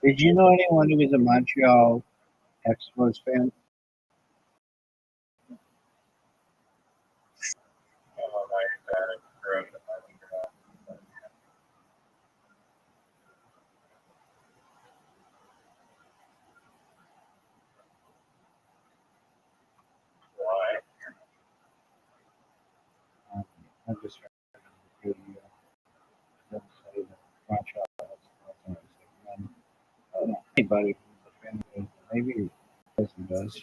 Did you know anyone who was a Montreal Expos fan? I'm just trying to do the website of Montreal Expos. And I was like, man, I don't know anybody who's a fan of it. Maybe person does.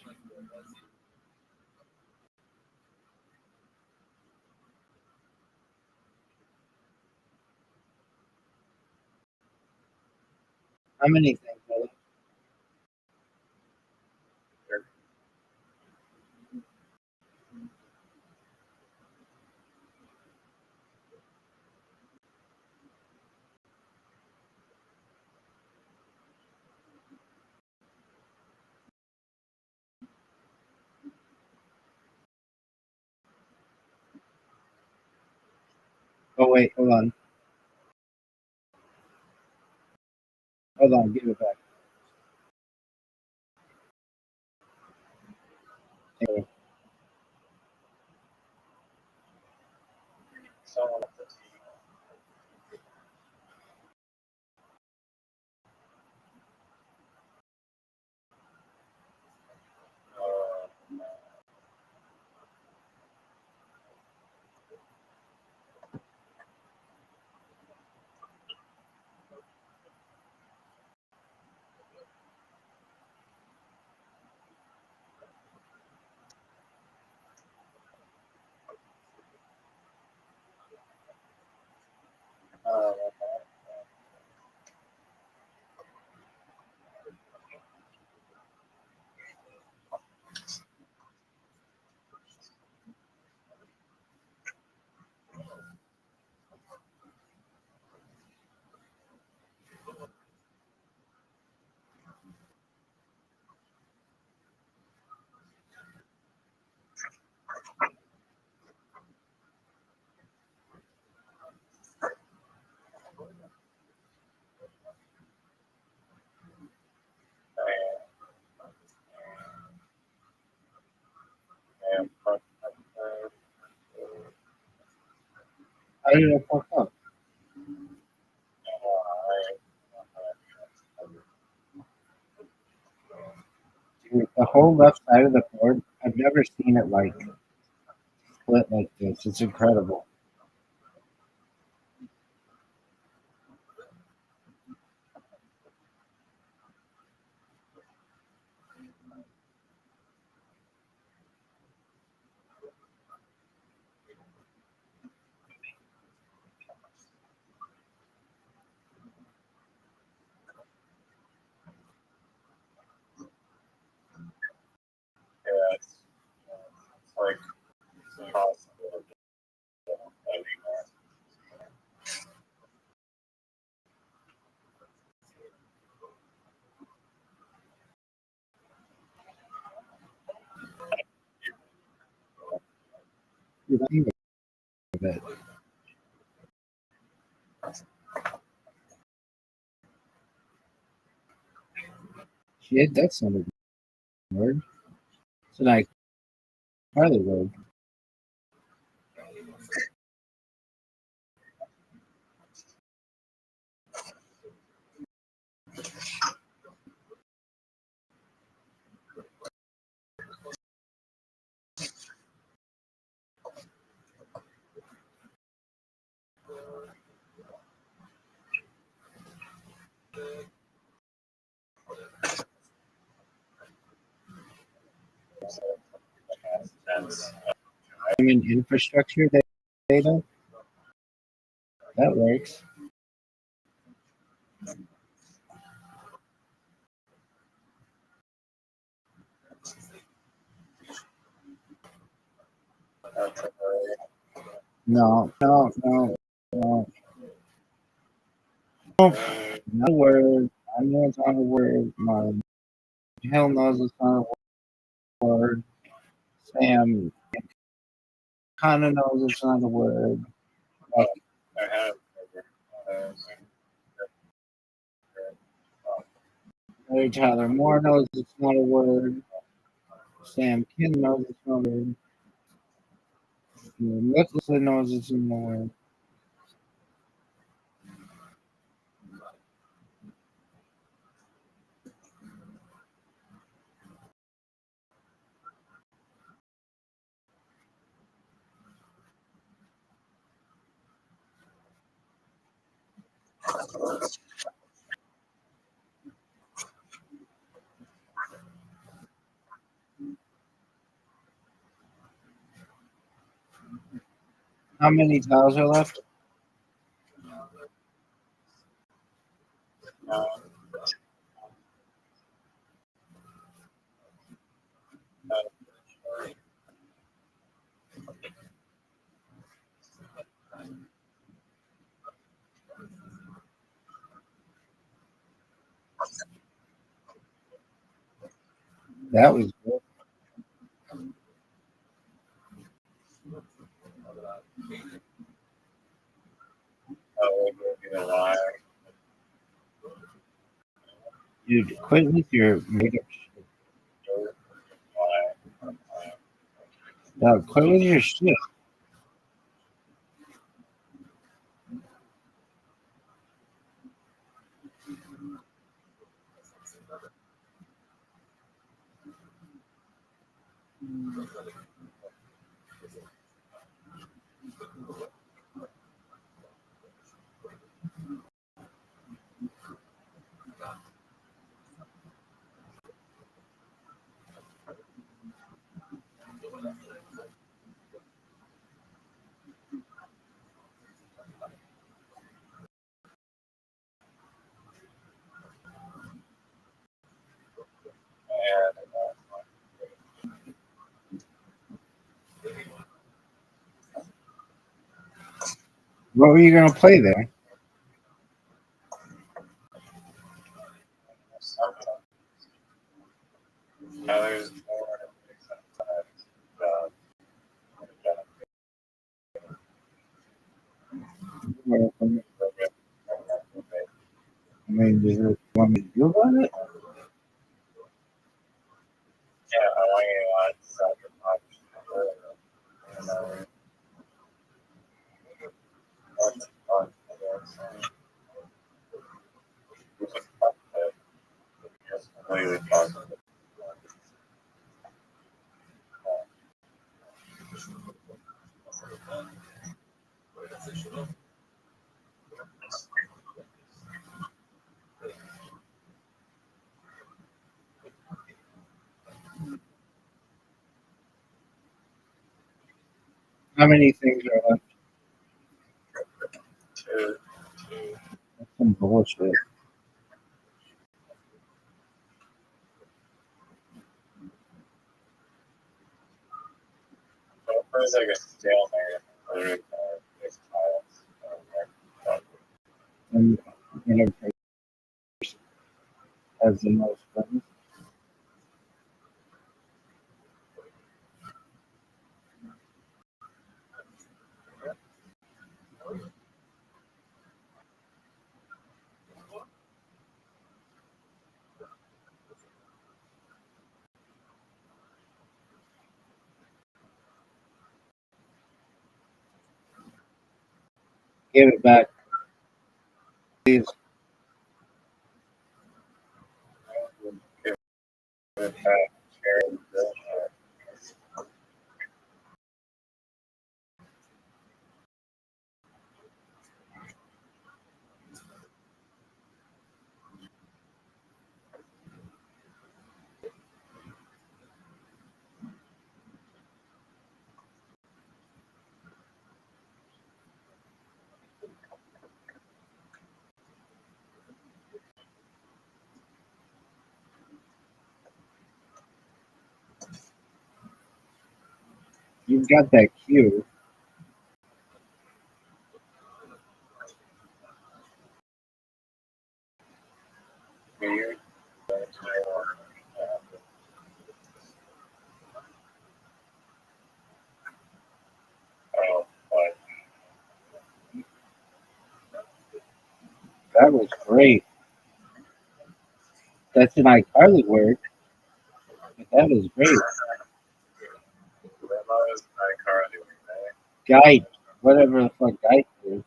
How many things? Oh wait, hold on. Hold on, give it back. Anyway, How did it fuck up? Dude, the whole left side of the board, I've never seen it like split like this. It's incredible. Yeah, it's like it's impossible to get anymore. Dude, I think of it. Shit, that's not a word. It's an Harley word. Sense. I mean, infrastructure data. That works. No, no, no, no. Not a word. I know it's not a word. My hell knows it's not a word. Sam kind of knows it's not a word. Like, I have Larry Tyler Moore knows it's not a word. Sam Kim knows it's not a word. Nicholson knows it's not a word. How many tiles are left? That was good. Dude, quit with your makeup shit. Dog, quit with your shit. What were you gonna play there? Tyler's I mean, does it want me to do about it? yeah, I want you to How many things are left? Two. That's some bullshit. Well, first I get stalemate. It's tiles. And whatever has the most friends. Give it back, please. Give it back. Share the bill. You've got that cue. Weird. Oh, but That was great. That's an iCarly word, but that was great. Limos, iCarly, right? Guide, whatever the fuck guide is.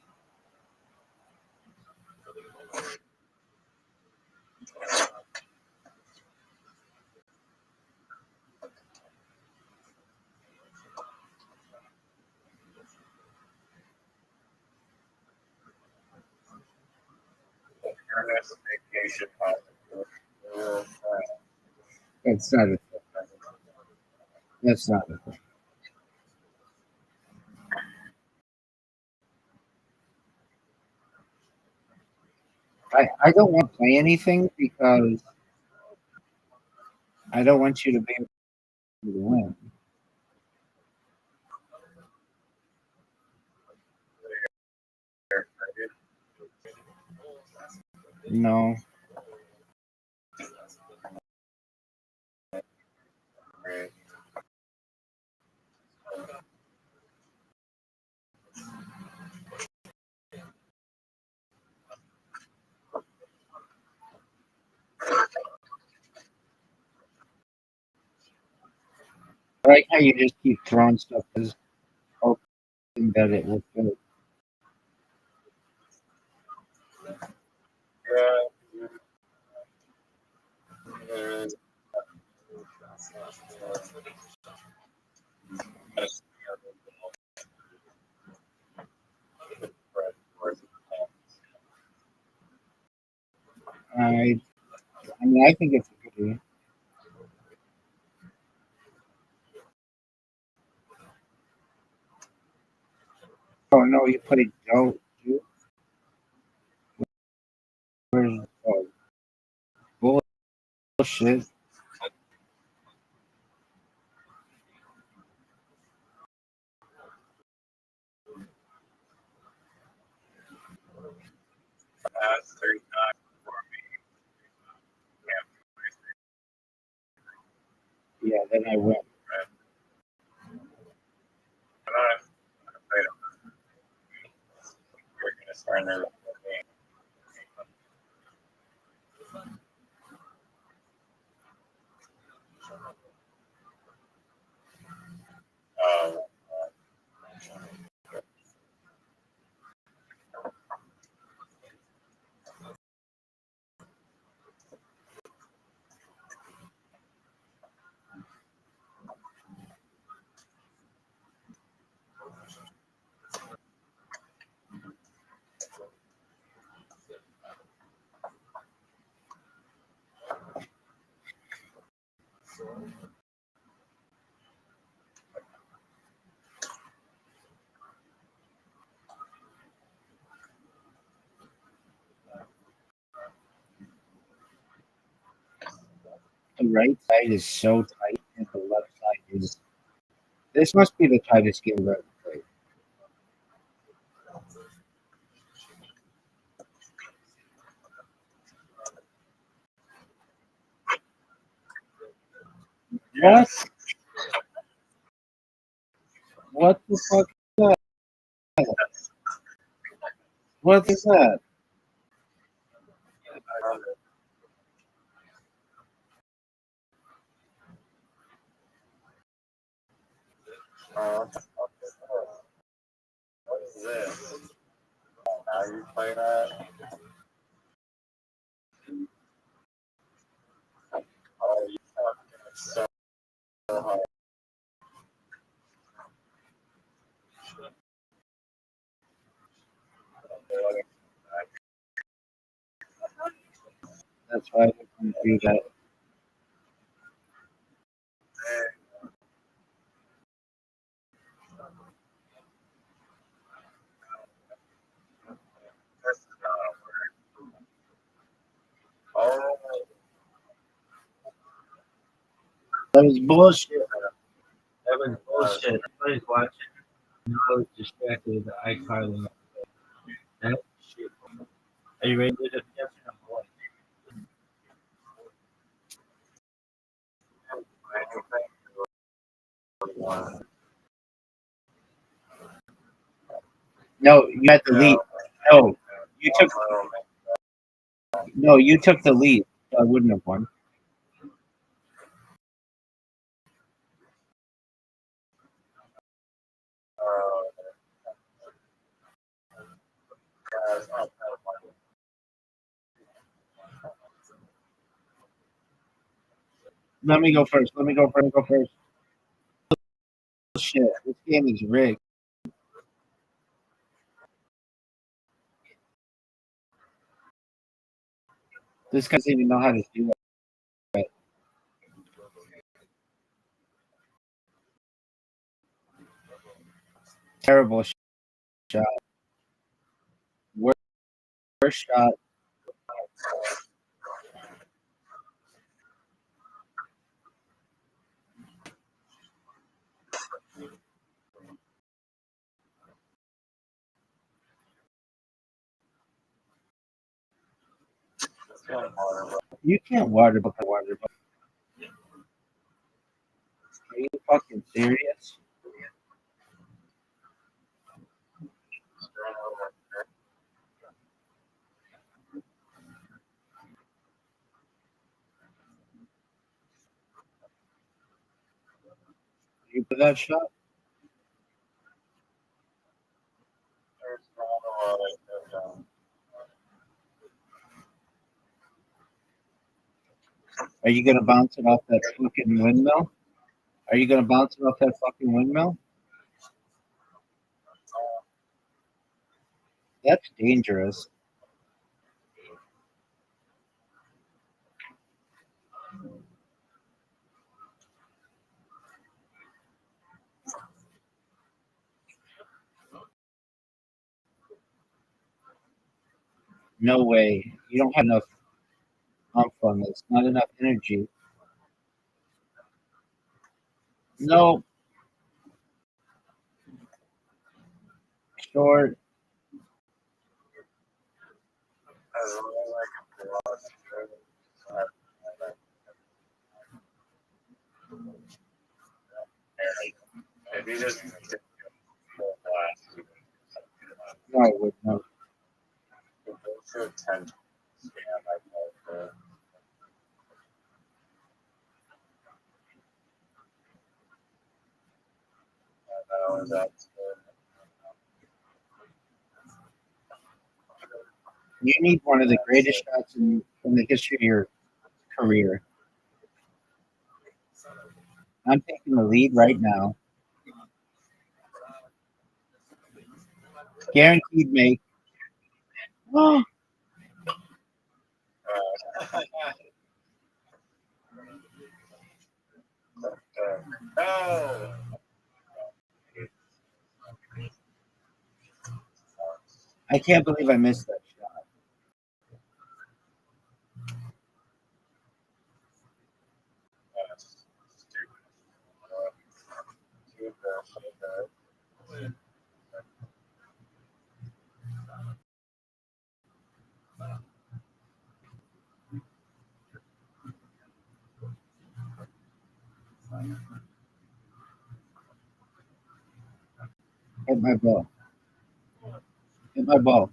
Ernest vacation positive. That's not a thing. That's not a thing. I don't want to play anything because I don't want you to be able to win. No. I like how you just keep throwing stuff as hoping that it will fit. I mean, I think it's a good idea. Oh no, you played Joe. Where's bullshit? Yeah, then I went. right side is so tight, and the left side is. This must be the tightest game I've ever played. What? What the fuck is that? What is that? What is this? Now you play that? Oh, you fucking so hard. That's why I couldn't do that. This is not a word. Oh, That was bullshit. That was bullshit. Everybody's watching. And I was distracted with the iCarly. That shit. Are you ready to do the yes or no? No, you had the lead. No, you took. No, you took the lead. I wouldn't have won. Let me go first. Let me go first. Go first. Shit, this game is rigged. This guy doesn't even know how to do it. Terrible shot. Worst shot. You can't water book the water book. Are you fucking serious? You put that shot? Are you gonna bounce it off that fucking windmill? Are you gonna bounce it off that fucking windmill? That's dangerous. No way. You don't have enough pump on this. Not enough energy. No. Short. Maybe just No, I would not. You need one of the greatest shots in the history of your career. I'm taking the lead right now. Guaranteed make. Oh, No. I can't believe I missed that shot. hit my ball. Hit my ball.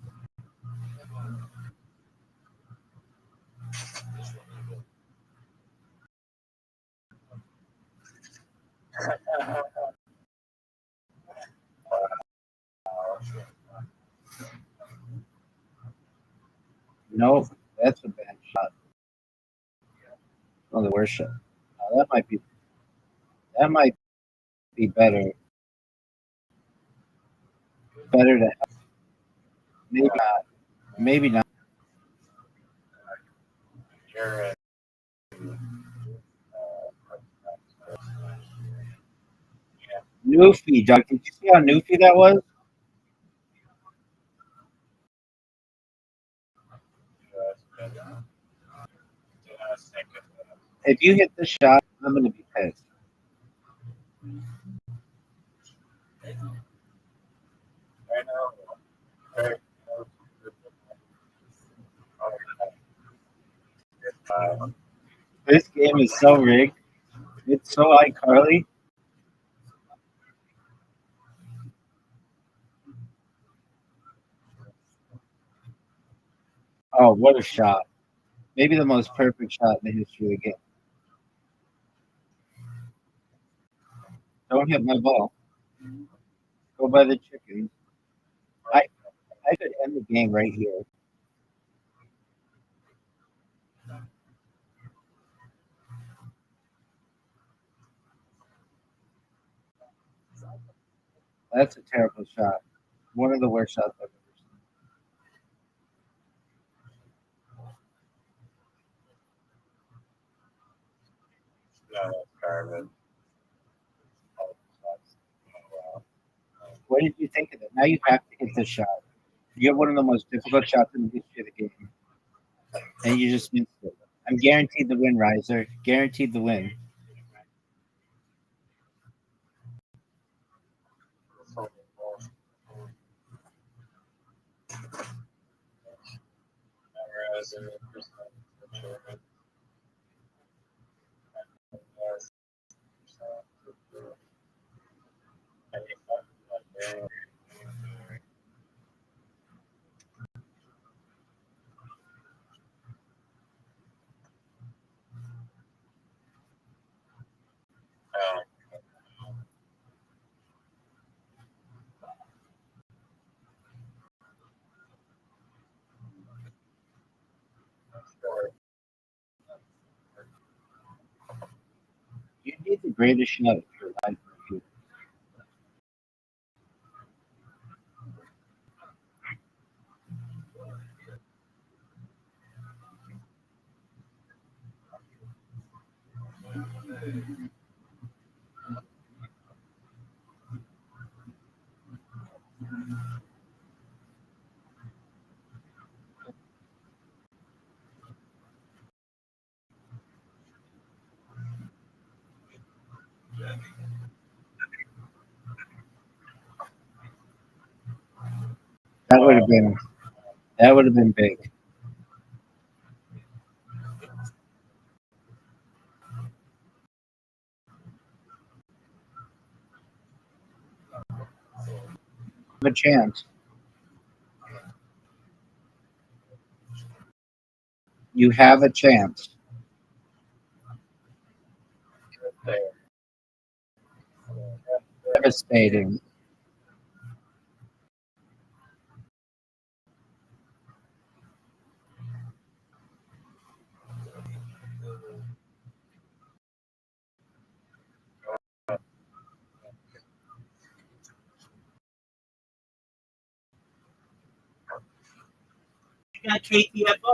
Nope, that's a bad shot. Oh, the worst shot. Now, that might be better. Better to maybe not. Maybe not. You're Newfie, Doug. Did you see how newfie that was? If you hit the shot, I'm gonna be pissed. This game is so rigged. It's so iCarly. Oh, what a shot. Maybe the most perfect shot in the history of the game. Don't hit my ball. Go by the chickens. I could end the game right here. That's a terrible shot. One of the worst shots I've ever seen. What did you think of it? Now you have to hit this shot. You have one of the most difficult shots in the history of the game. And you just missed it. I'm guaranteed the win, Riser. Guaranteed the win. You need the greatest shot of your life. That would have been big. A chance. You have a chance. Devastating. You got KTFO.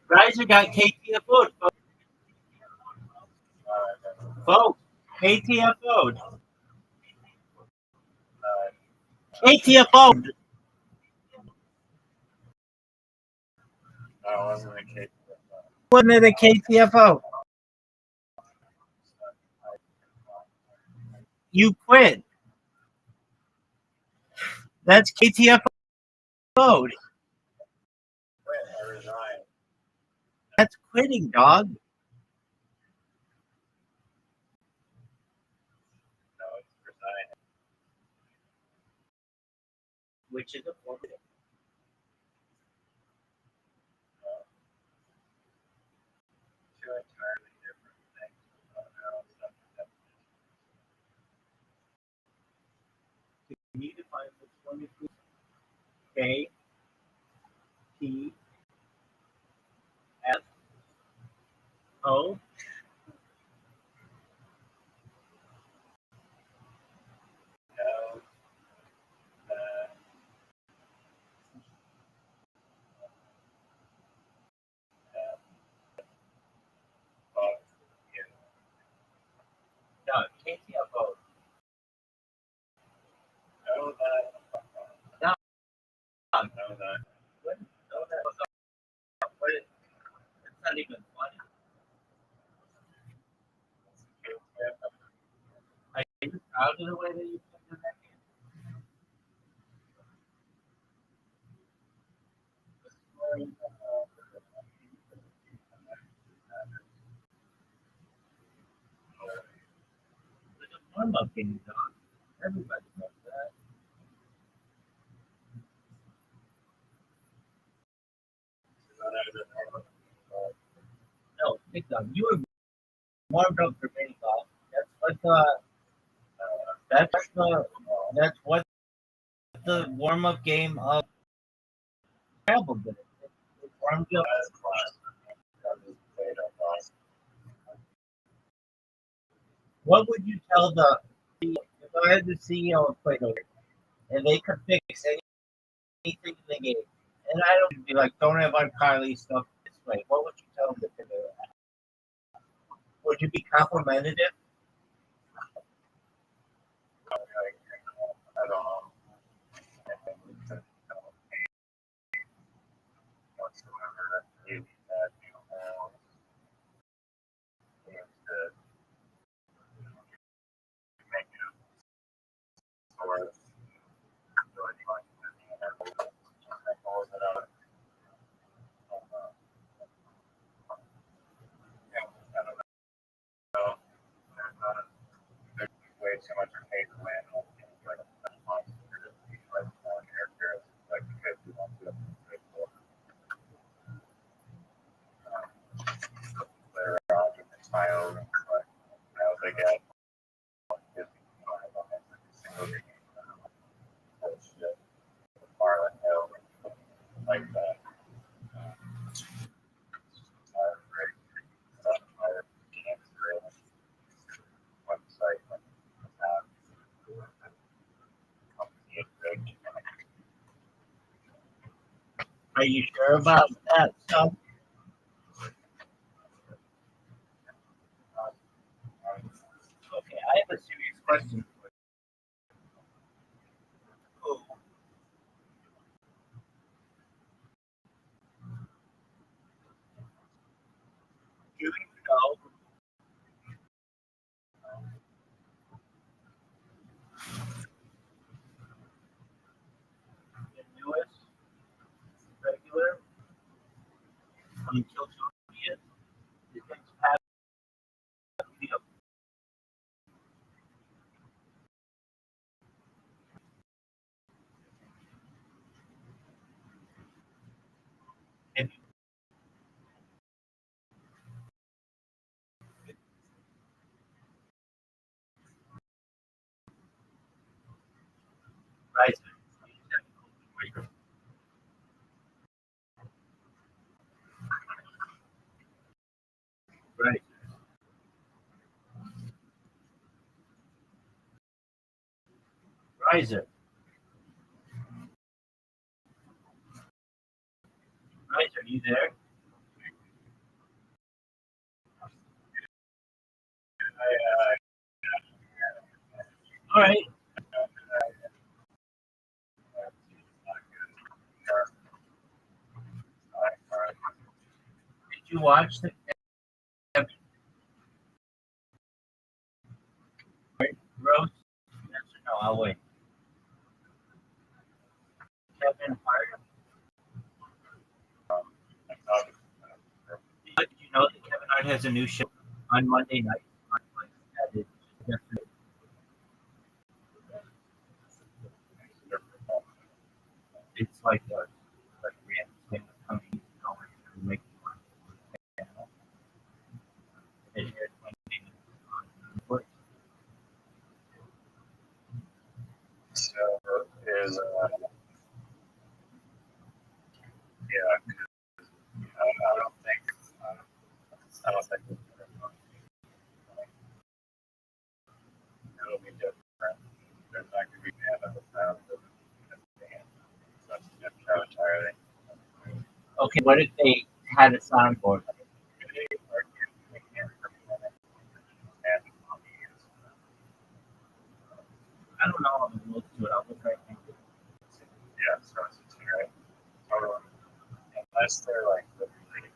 Riser got KTFO. Folks, KTFO. KTFO. Wasn't it a KTFO? You quit. That's KTFO. That's quitting, dog. which is a formative. Two entirely different things. Can you define this for me, please? K T F O. No, No, KTFO. know that. No, Know that. what? No, that was what? It's not even funny. Are you proud of the way that you put in that game? It's a warm-up game, dog. Everybody knows that. No, big dog. You were warmed up for mini golf. That's what the warm-up game of Scrabble did. It warmed you up. What would you tell if I had the CEO of Play-Doh and they could fix anything in the game, and I don't be like, don't have Kylie stuff this way. What would you tell them to do? Would you be complimentary? I don't know. Whatsoever. You need that, to make it or really like I don't know. There's way too much hate and land on things like that. Like more characters, like because you want to play around with the child, but now they get bullshit. Marlon Hill, like that. Website. Are you sure about that stuff? Okay, I have a serious question for you. Do you know the newest regular on social media? His name's Pat. And Riser. Right. Riser. Riser, are you there? All right. Did you watch the roast? Yes or no? I'll wait. Kevin Hart. Did you know that Kevin Hart has a new show on Monday night? That is yesterday. it's like a random thing coming going and making one channel. And here's one thing on So is yeah. I don't think I don't think it'll be different. There's not going to be band of the sound of the band. So that's a different show entirely. Okay, what if they had a soundboard? I don't know. I'm gonna look to it. I'll look right now. Yeah, so it's right. Unless they're like literally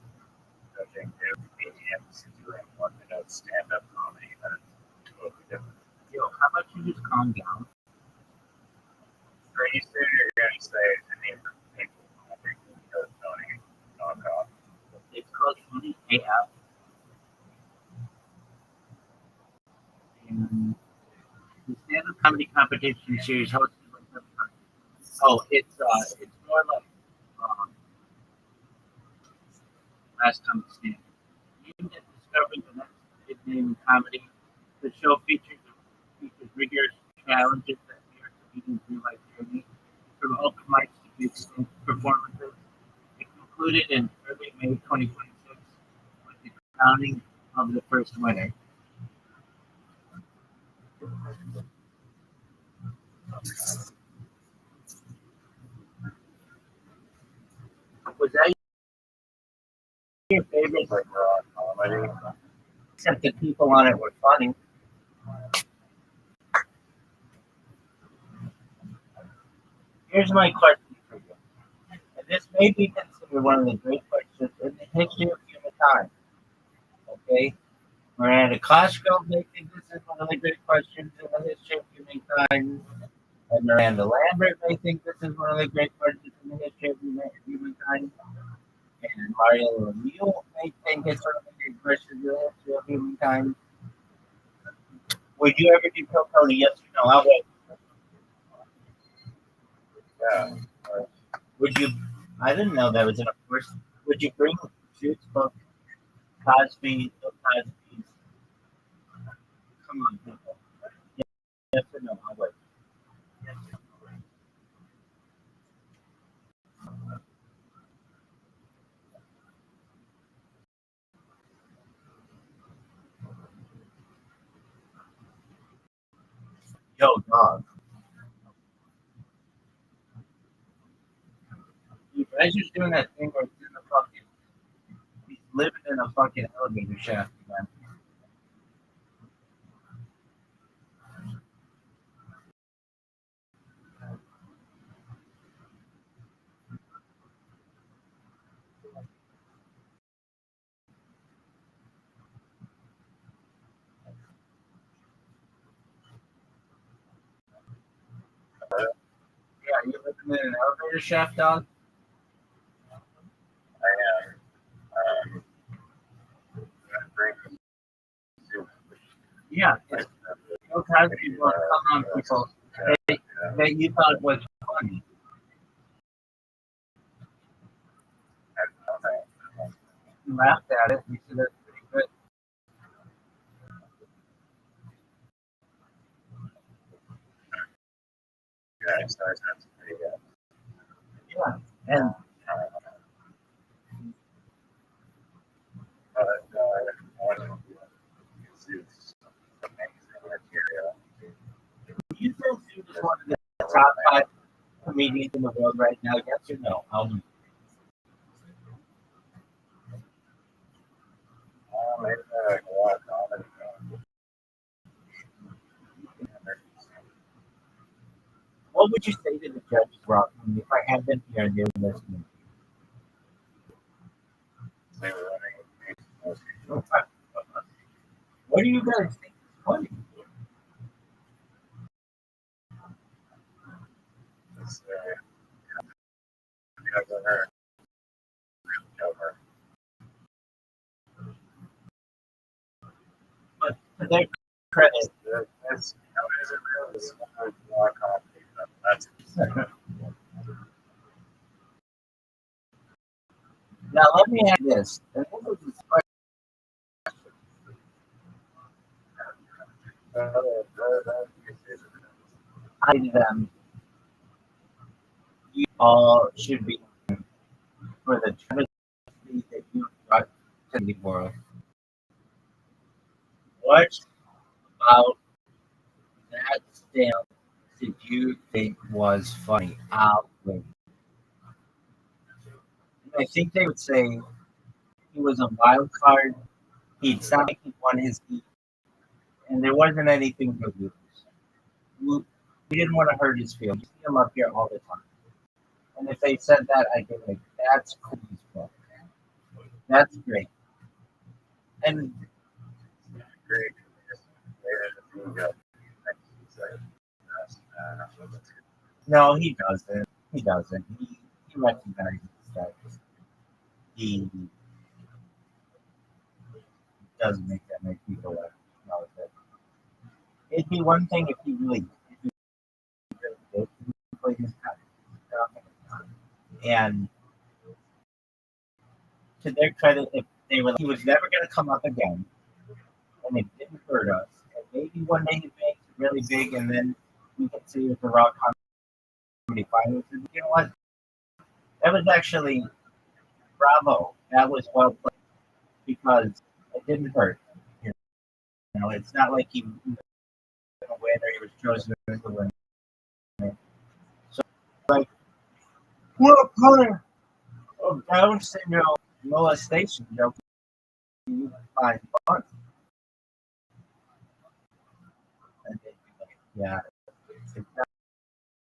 judging new mediums doing 1 minute stand up comedy, then it's totally different. Yo, how about you just calm down? Pretty soon you're going to say the name of people because Tony knockoff. It's called Funny AF. And the stand-up comedy competition series hosted by it's more like um, Last Time Standing. Aimed at discovering the next big name in comedy, the show features rigorous challenges that mirror comedians' real-life journey, from open mics to big stage performances. It concluded in early May 2026 with the crowning of the first winner. Was that your favorite? Like raw comedy. Except the people on it were funny. Here's my question for you. And this may be considered one of the great questions in the history of humankind. Okay? Miranda Costco may think this is one of the great questions in the history of humankind. And Miranda Lambert may think this is one of the great questions in the history of humankind. And Mario Lemieux may think it's one of the great questions in the history of humankind. Would you ever do Kill Tony? Yes or no? I'll wait. Yeah. Would you? I didn't know that was in a first. Would you bring shoots both Cosby, Bill Cosby's? Come on, people. Yes or no? I'll wait. Yo, dog. You guys just doing that thing where it's in the fucking. He's living in a fucking elevator shaft, man. Yeah, you living in an elevator shaft, dog? I am. Bring Yeah. Bill Cosby will come on, people. That you thought was funny. You laughed at it. You said that's pretty good. Yeah, so that's pretty good. Yeah. And But one of it's amazing material. you think you just one of the top 5 comedians in the world right now? Yes or no? Maybe like a lot of comedy. What would you say to the judges, Rob? If I had them here and they were listening. They were running. What do you guys think is funny? It's, because of her. Over. But to their credit, That's how is it real? It's not comedy. That's Now let me ask this. And this is a question I to them. You all should be for the travesty that you brought to the world. What about that stamp did you think was funny? Outright. I think they would say he was a wild card. He'd sound like he won his beat, and there wasn't anything to lose. We didn't want to hurt his feelings. We see him up here all the time. And if they said that, I'd be like, that's cool as fuck. That's great. And Great. no, he doesn't. He doesn't. He recognizes that he doesn't make that many people acknowledge it. It'd be one thing if he really did play his time. And to their credit, if they were, he was never going to come up again, and it didn't hurt us. And maybe one day he makes it really big, and then we can see if the Raw Comedy Finals. And you know what? That was actually bravo. That was well played because it didn't hurt. You know, it's not like he was a winner. He was chosen as the winner. So, like, what a part of Down syndrome molestation, you know, you find fun. And they'd be like, yeah, it's not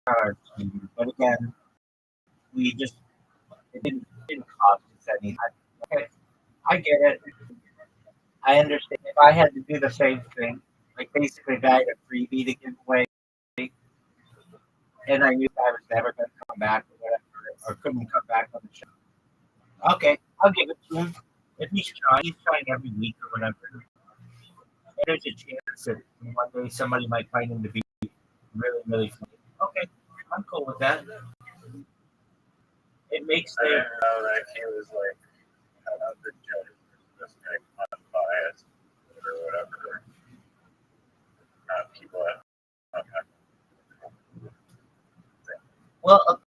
our team. But again, we just, it didn't cost us anything. Okay, I get it. I understand. If I had to do the same thing, like basically if I had a freebie to give away, and I knew I was never going to come back or whatever, or couldn't come back on the show, okay, I'll give it to him. If he's trying every week or whatever. And there's a chance that one day somebody might find him to be really, really funny. Okay, I'm cool with that. It makes I their didn't know that he was like the judge, just like unbiased or whatever. People that well.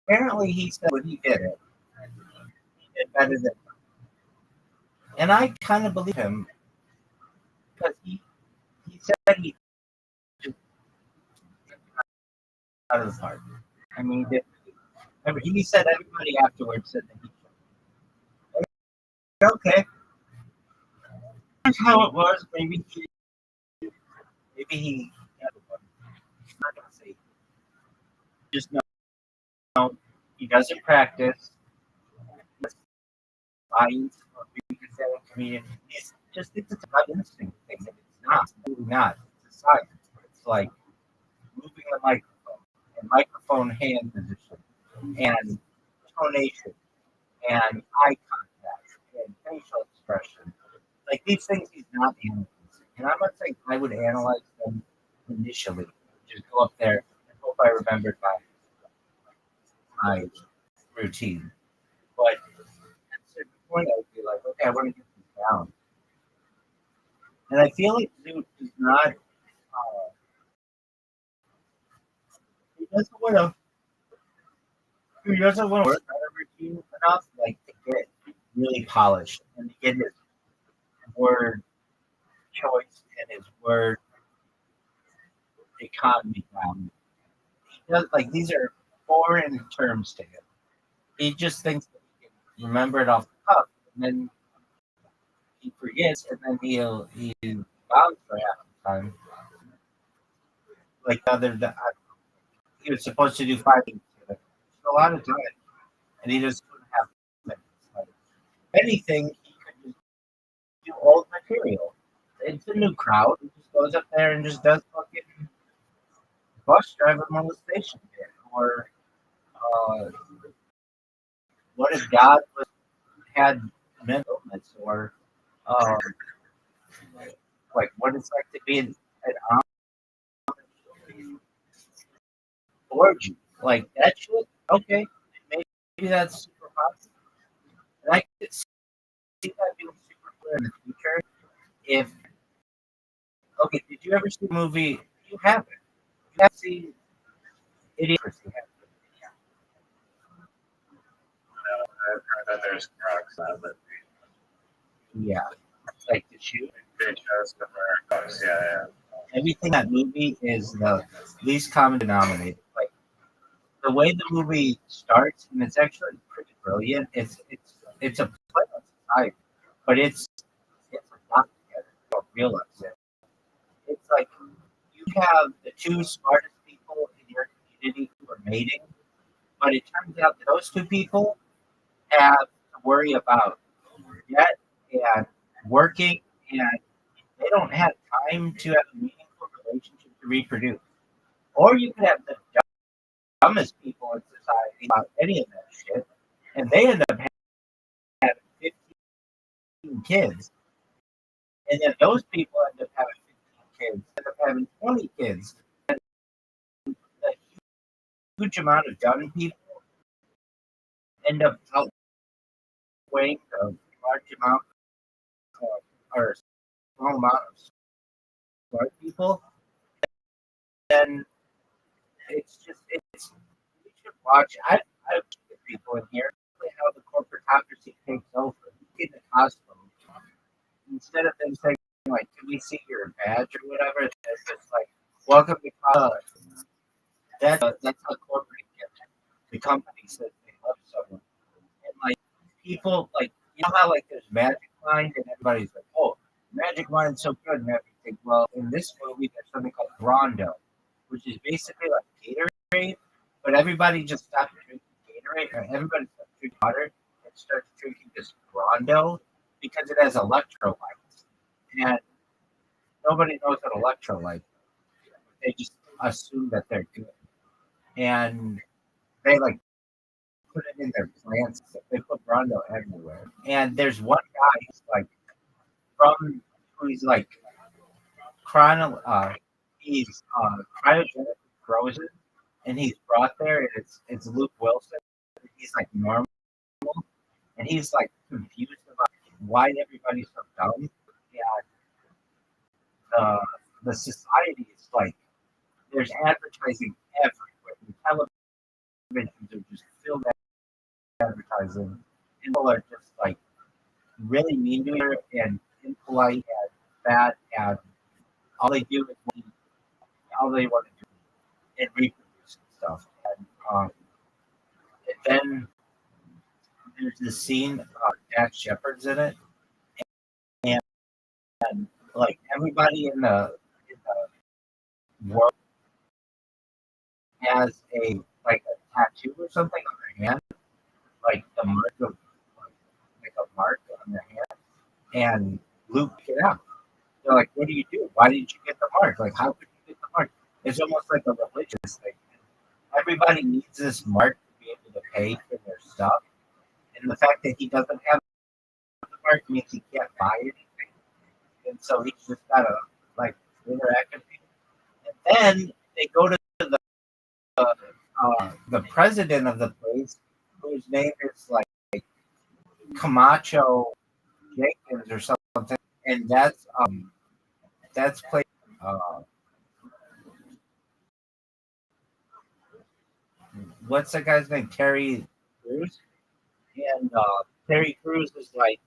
Apparently, he said when he did it, he did better than. And I kind of believe him because he said he just out of his heart. I mean, he said everybody afterwards said that he should. Okay, that's how it was. Maybe he. I'm not gonna say. Just know he doesn't practice. Science, or we could say a comedian. It's a gut instinct thing. And it's not. It's really not. It's a science. It's like moving the microphone and microphone hand position and tonation and eye contact and facial expression. Like these things he's not analyzing. And I'm not saying I would analyze them initially. Just go up there and hope I remembered my routine. But at a certain point I would be like, okay, I want to get this down. And I feel like Zoot does not he doesn't want to work on a routine enough like to get it really polished and to get his word choice and his word economy down. He does like these are foreign terms to him. He just thinks that he can remember it off the cuff, and then he forgets, and then he bounce for half the time. Like the other, he was supposed to do 5 things, a lot of time, and he just couldn't have minutes. Like anything, he could just do old material. It's a new crowd. He just goes up there and just does fucking bus driver molestation bit, or what if God had mental illness, or uh, like what it's like to be an orgy, like that shit. Okay, maybe that's super possible. And I could see that being super clear in the future. If okay, did you ever see the movie? You haven't. You have seen Idiocracy. I've heard that there's drugs on the Yeah, like the shoe. beach house of Americas. Yeah. Everything in that movie is the least common denominator. Like the way the movie starts, and it's actually pretty brilliant. It's a play on society, but it's not together. You don't realize it. It's like you have the two smartest people in your community who are mating, but it turns out that those two people have to worry about debt and working, and they don't have time to have a meaningful relationship to reproduce. Or you could have the dumbest people in society about any of that shit, and they end up having 15 kids, and then those people end up having 15 kids, end up having 20 kids. A huge amount of dumb people end up outweighing the large amount of, or small amount of smart people. And it's you should watch. I've people in here like how the corporatocracy takes over. In the hospital, instead of them saying like, "Can we see your badge or whatever?" It's just like, "Welcome to college." That's how corporate gets it. The company says they love someone, and like people like you know how like there's Magic Mind and everybody's like, "Oh, Magic Mind's so good and everything." Well, in this movie, there's something called Rondo, which is basically like Gatorade, but everybody just stopped drinking Gatorade, or everybody stopped drinking water and starts drinking this Rondo because it has electrolytes, and nobody knows what electrolytes. They just assume that they're good, and they like put it in their plants. They put Rondo everywhere, and there's one guy who's like from who's like he's cryogenically frozen, and he's brought there, and it's Luke Wilson. He's like normal, and he's like confused about why everybody's so dumb. Yeah, the society is like there's advertising everywhere. The televisions are just filled with advertising. People are just like really mean to her and impolite and bad, and all they do is all they want to do and reproduce and stuff. And then there's this scene, Dax Shepard's in it, and like everybody in the world has a like a tattoo or something on their hand, like the mark of like a mark on their hand, and Luke picked it out. They're like, "What do you do? Why didn't you get the mark? Like, how could you get the mark?" It's almost like a religious thing. Everybody needs this mark to be able to pay for their stuff, and the fact that he doesn't have the mark means he can't buy anything, and so he's just gotta like interact with people. And then they go to the president of the place, whose name is like Camacho Jenkins or something, and that's played. Uh, what's that guy's name? Terry Crews, and Terry Crews is like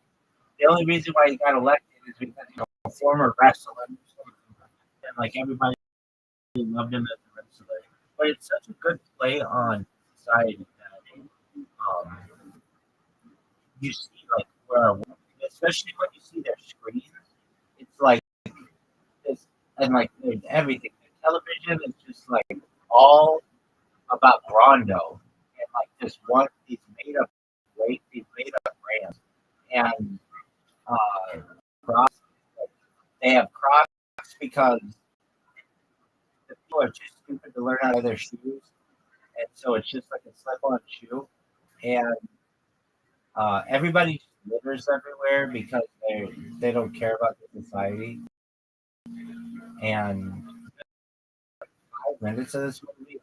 the only reason why he got elected is because he's a former wrestler, and like everybody loved him as a wrestler. But it's such a good play on society that um, you see like where, especially when you see their screens, it's like this, and like there's everything. The television is just like all about Rondo and like this one these made up brands and Crocs. Like, they have Crocs because the people are too stupid to learn how to wear their shoes, and so it's just like a slip-on shoe, and everybody just litters everywhere because they don't care about the society. And 5 minutes of this movie,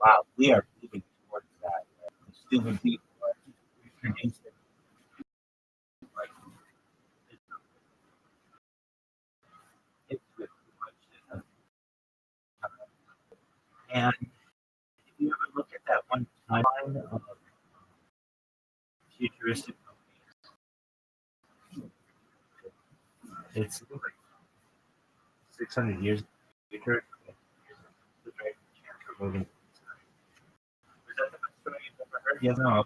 wow, we are moving towards that. The stupid people are instant, like it's with too much. And if you ever look at that one timeline of futuristic movies, it's like 600 years in the future. The right chance for moving. Is that the best story you've ever heard? Yeah, no.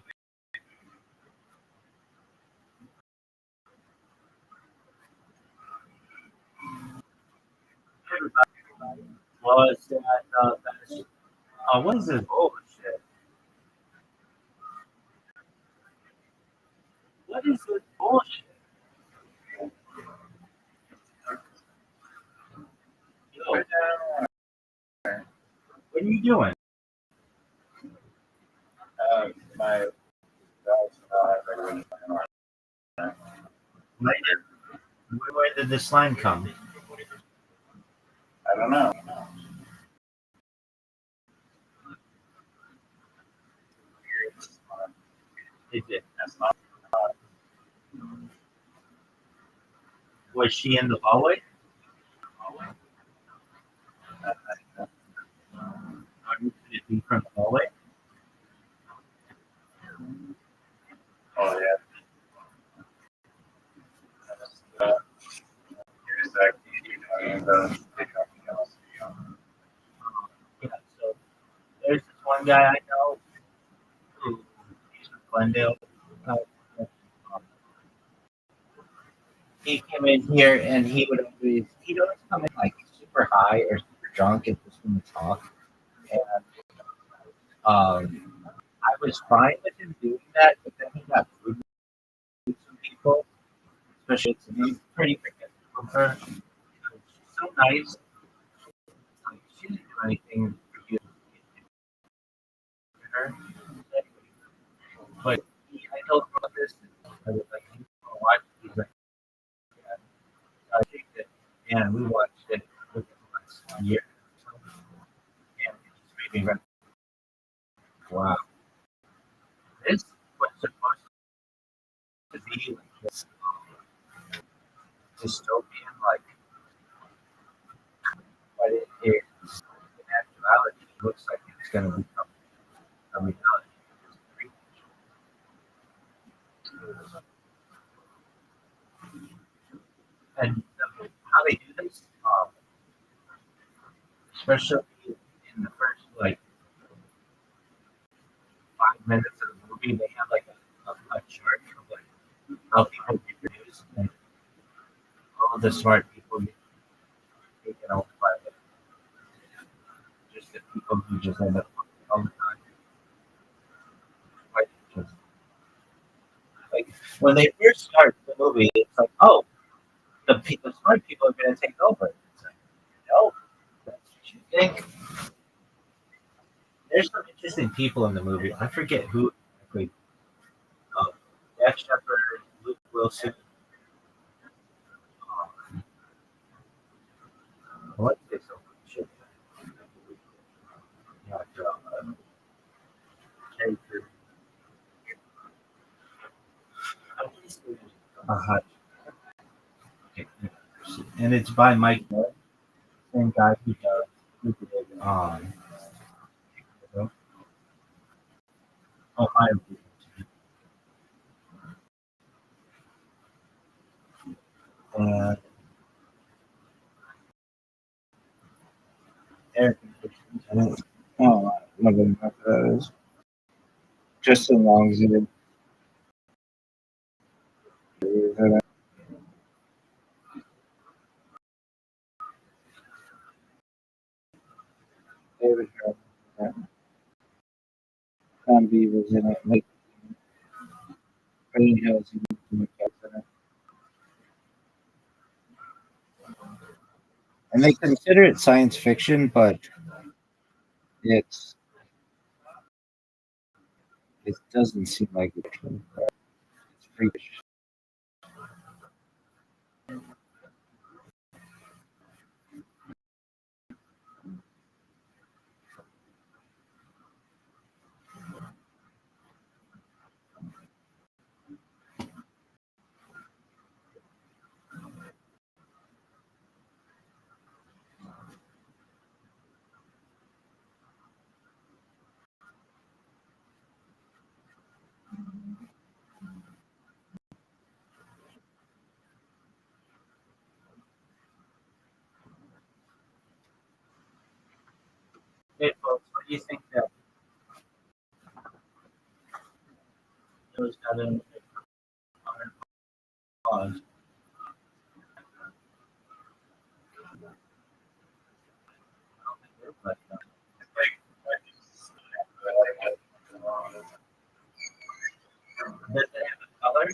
Was that best? What is this bullshit? What is this bullshit? Yo, what are you doing? My dad's not Where did this line come? I don't know. Is it? That's not. Was she in the hallway? Could it be from the hallway? Oh yeah. Here's that and Yeah. So there's this one guy I know who he's from Glendale. Uh, um, he came in here and he'd always come in like super high or super drunk and just want to talk. And I was fine with him doing that, but then he got rude with some people, especially to me. Pretty forgetful of her. She's so nice. Like, she didn't do anything for you to her. But I told him about this. I was like, you want to watch? He's like, yeah. So I think that, and we watched it within the last year. And it just made me realize, wow, this was supposed to be like this dystopian, like, but it is in actuality, it looks like it's going to become a reality. And how they do this, especially in the first like 5 minutes of the movie, they have like a chart of like how people reproduce, and all of the smart people get taken over by like, just the people who just end up fucking all the time. Like, just, like when they first start the movie, it's like, oh, the smart people are going to take over. It's like, no, that's what you think. There's some interesting people in the movie. I forget who exactly. Um, Jack Shepard, Luke Wilson. What is so shit? Yeah, character. Uh-huh. Okay. And it's by Mike Miller, same guy who does who did Ohio. And Eric. I don't know what that is. Just as long as it is. David Harbour, Tom Beaver's in it, like Green Hills, in it. And they consider it science fiction, but it's it doesn't seem like it. It's freakish. do you think that those got a common cause? But, does it have a color?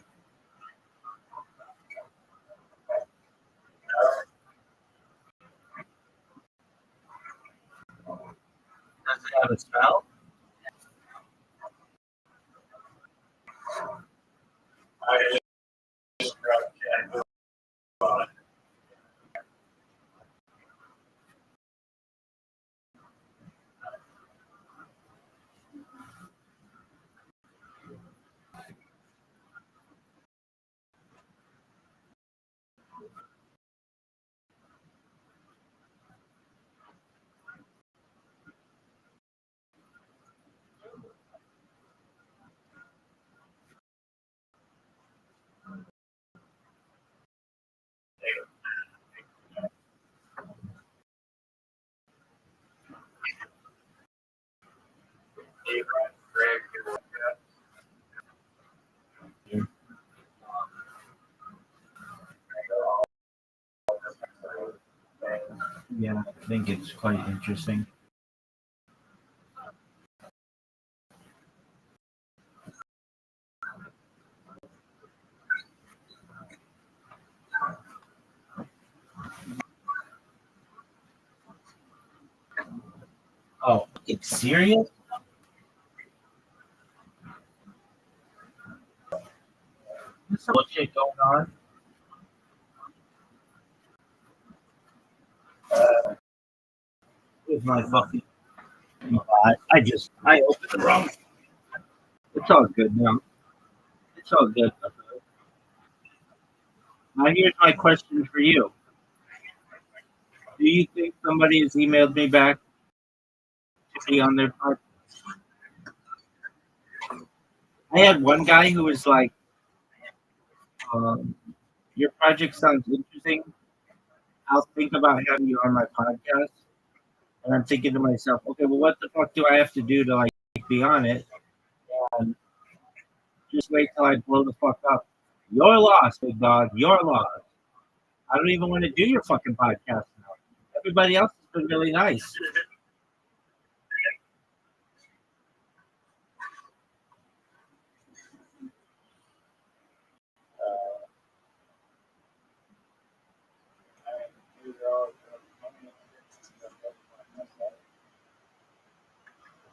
Does it have a smell? I just grabbed a can. Yeah, I think it's quite interesting. Oh, it's serious? There's some bullshit going on. With my fucking. I opened the wrong. It's all good now. It's all good. Now here's my question for you. Do you think somebody has emailed me back to be on their podcast? I had one guy who was like, your project sounds interesting. I'll think about having you on my podcast. And I'm thinking to myself, okay, well, what the fuck do I have to do to like be on it? And just wait till I blow the fuck up. Your loss, big dog. Your loss. I don't even want to do your fucking podcast now. Everybody else has been really nice.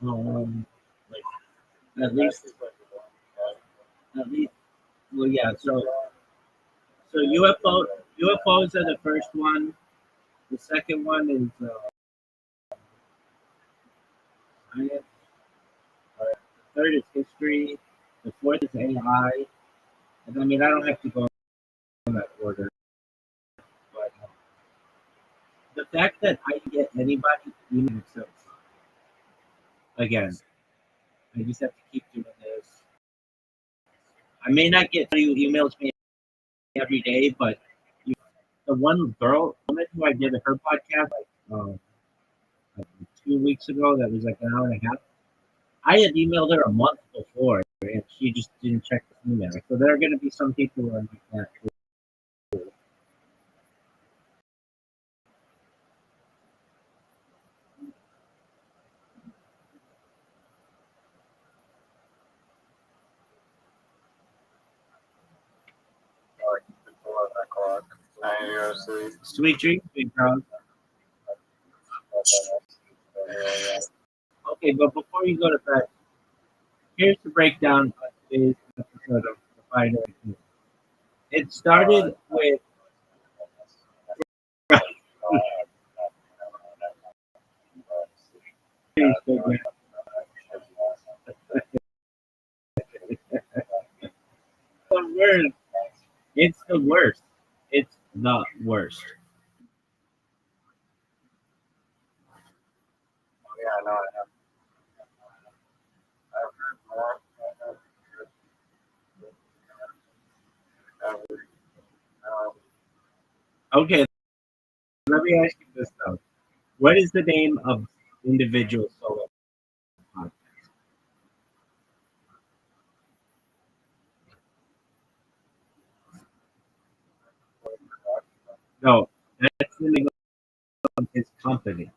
Like, at least, well, yeah. So UFOs are the first one. The second one is science. The third is history. The fourth is AI. And I mean, I don't have to go in that order, but the fact that I can get anybody even accepts. Again, I just have to keep doing this. I may not get anybody who emails me every day, but the woman who I did her podcast like 2 weeks ago, that was like an hour and a half. I had emailed her a month before, and she just didn't check the email. So there are going to be some people who are like that. Sweet dreams, big dog. Okay, but before you go to bed, here's the breakdown of today's episode of the Final. It started with the worst. It's the worst. It's the worst. Yeah, no, I have. I've heard more. Okay, let me ask you this though. What is the name of individual solo? No, that's the name of his company.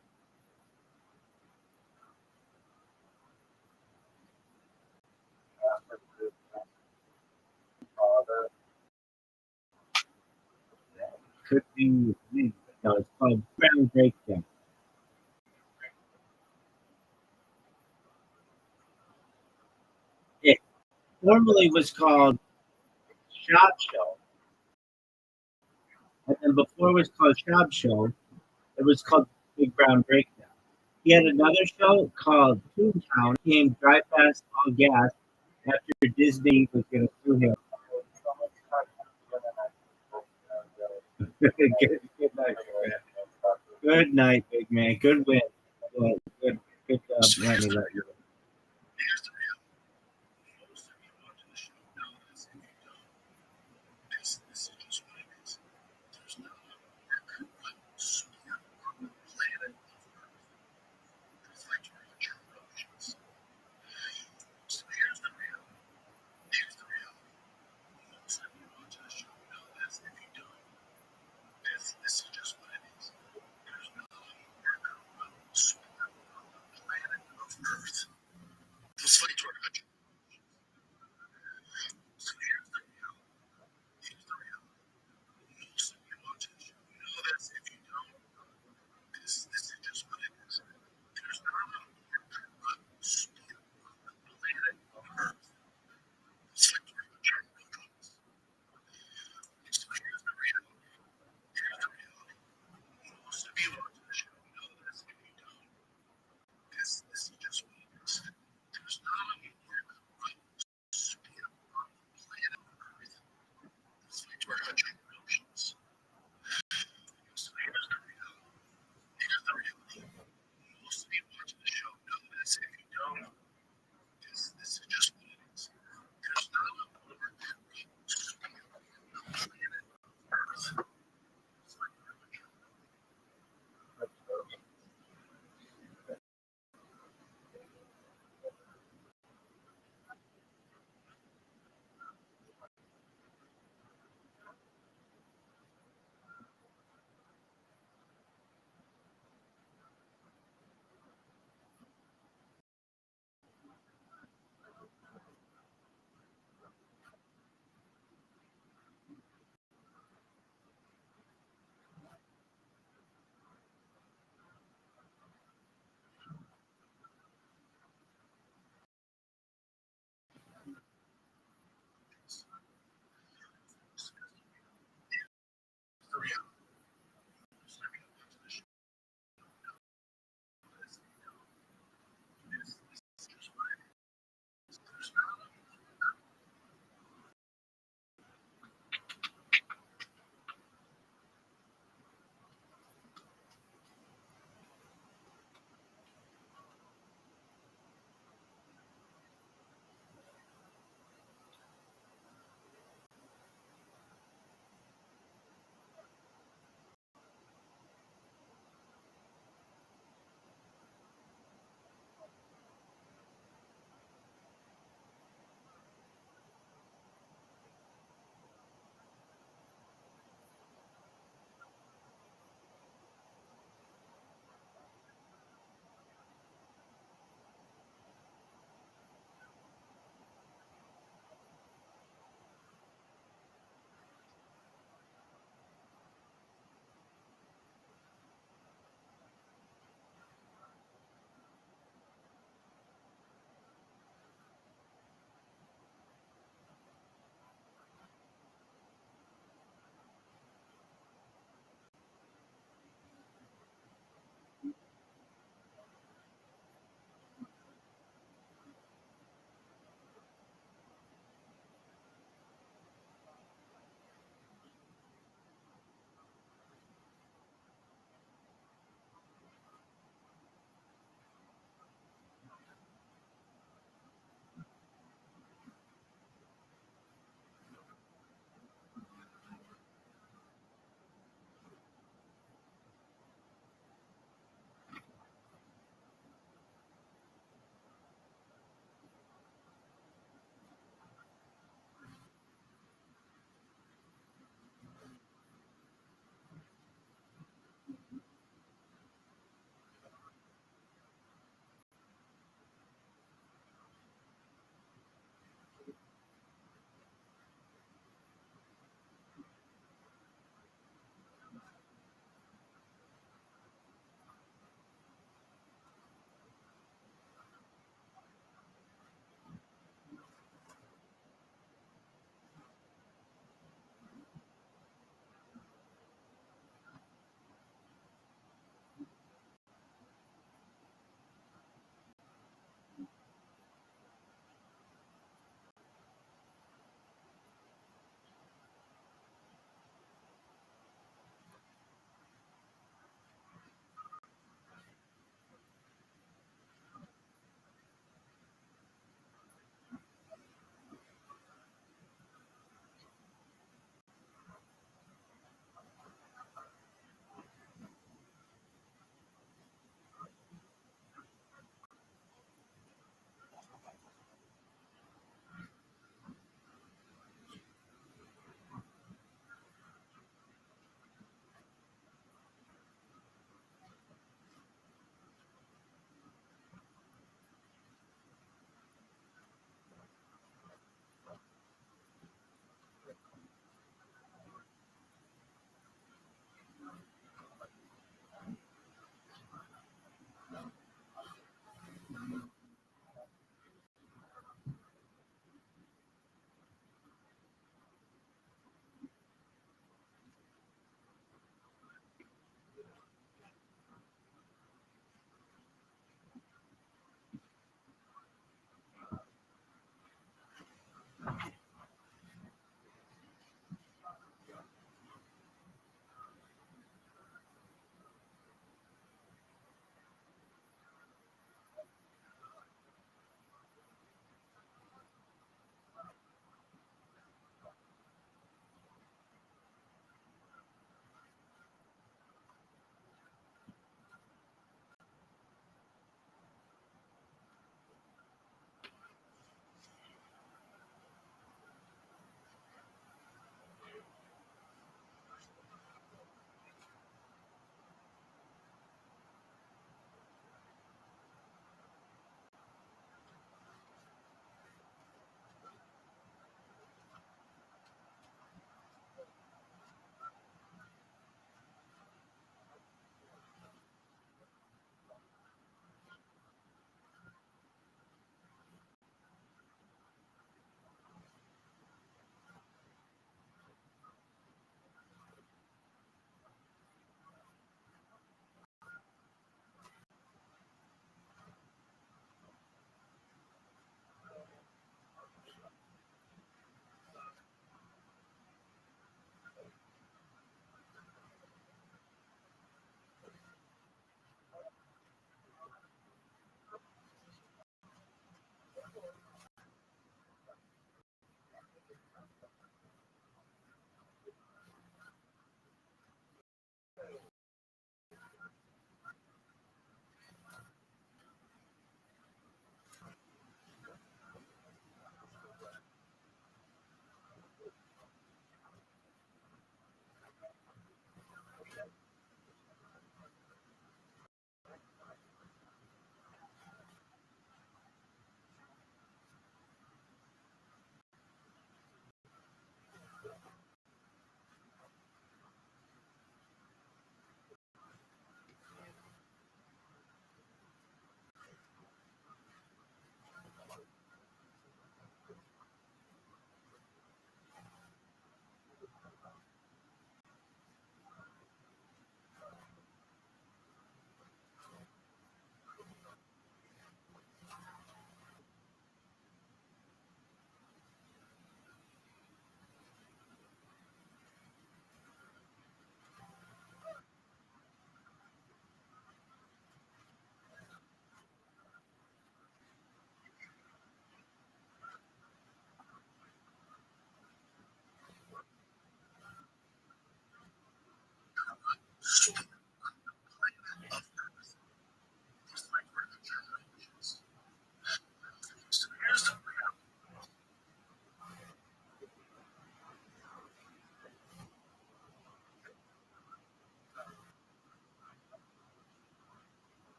Could be, no, it's called Ground Breakdown. It formerly was called Shop Show, and then before it was called Shop Show, it was called Big Brown Breakdown. He had another show called Toontown. He came Drive Fast All Gas after Disney was going to sue him. Good night, man. Good night, big man. Good win. Good job. Let me let you.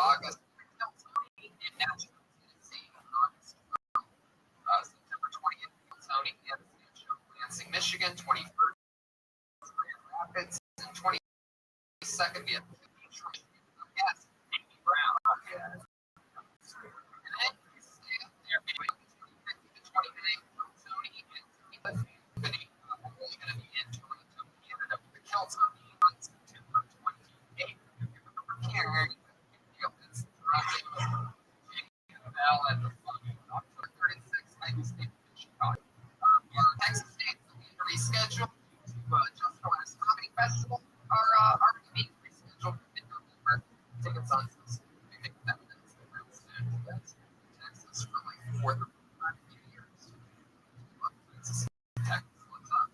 August, September 20th, Tony, Lansing, Michigan, 21st, Grand Rapids, and 22nd, we have yes, Amy Brown. And then they're between the 29th, Tony and Tiffany, only going to be in Canada with the Celts on September 28th. Karen, and October 3rd and 6th, I will stay in Chicago. Our Texas dates will be rescheduled to Just Notice Comedy Festival. Our meeting rescheduled in November. Tickets on Texas for like 4 to 5 years. Texas, what's up?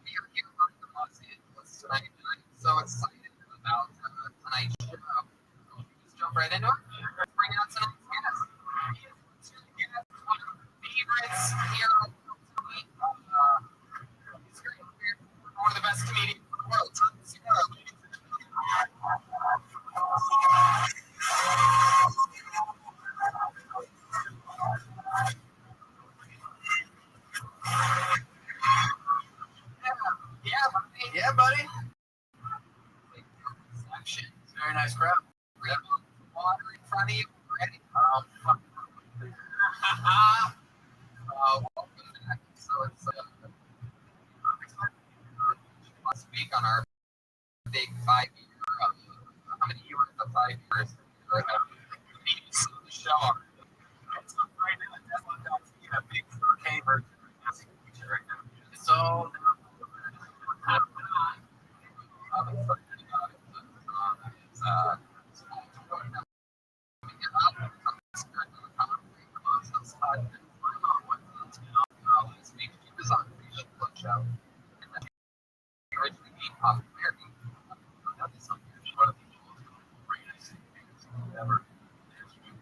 We are here in Los Angeles tonight, and I'm so excited about tonight's show. Just jump right into it. Bring out tonight's guest. Favorites here on one of the best comedians in the world. Yeah, buddy. Very nice crowd. Water in front of you. Ready? Welcome back. So it's last week on our big 5-year. How many years? The 5 years. The show. It's up right now. That's a big 4K version right now. So. I'm excited about it. It's last week he was on the show. Originally being popularity. That is something one of the greatest things ever.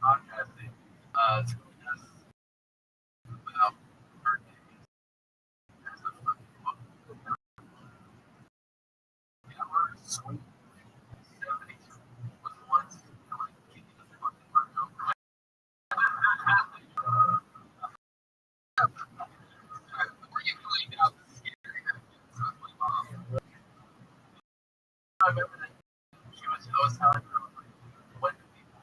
Podcasting. It's really nice. Without birthdays. There's a fucking book. Sweet. 72 was once she was telling me what people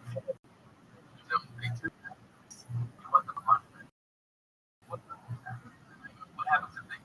what happens if they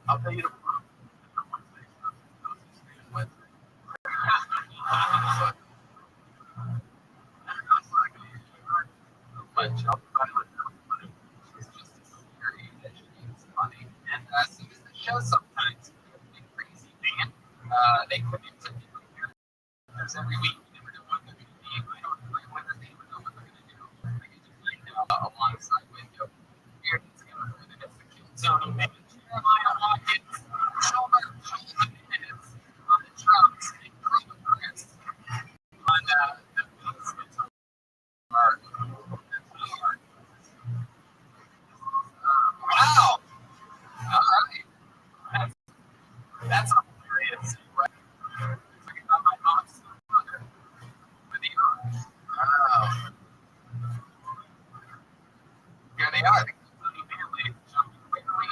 I'll tell you funny. And as soon as the show sometimes crazy band, they put it to different characters every week. You never know what they're going to be. I don't know whether they even know what they're going to do. I get to find out alongside with you. Here it's going to be the kill zone. Jeremiah Watkins, shoulder hits on the drums, and Colin Chris on the bass guitar. Wow! All right. That's hilarious. Right? Talking about my mom's mother with the wow. Here they are. The family jumping quickly.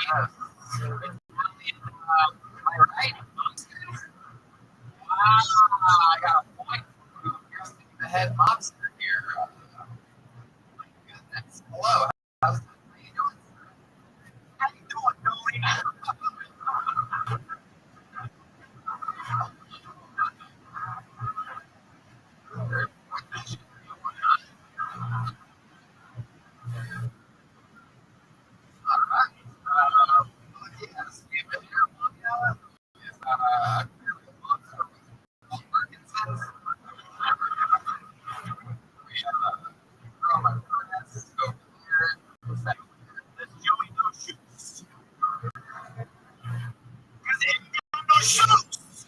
right? I got a point. Here's the head monster here. My goodness. Hello. How you doing, sir? How you doing, Dolly? All right. Yes, we've been here long now. Parkinson's. We throw my friends over here. Let's Joey no shoes. Because it no shoes.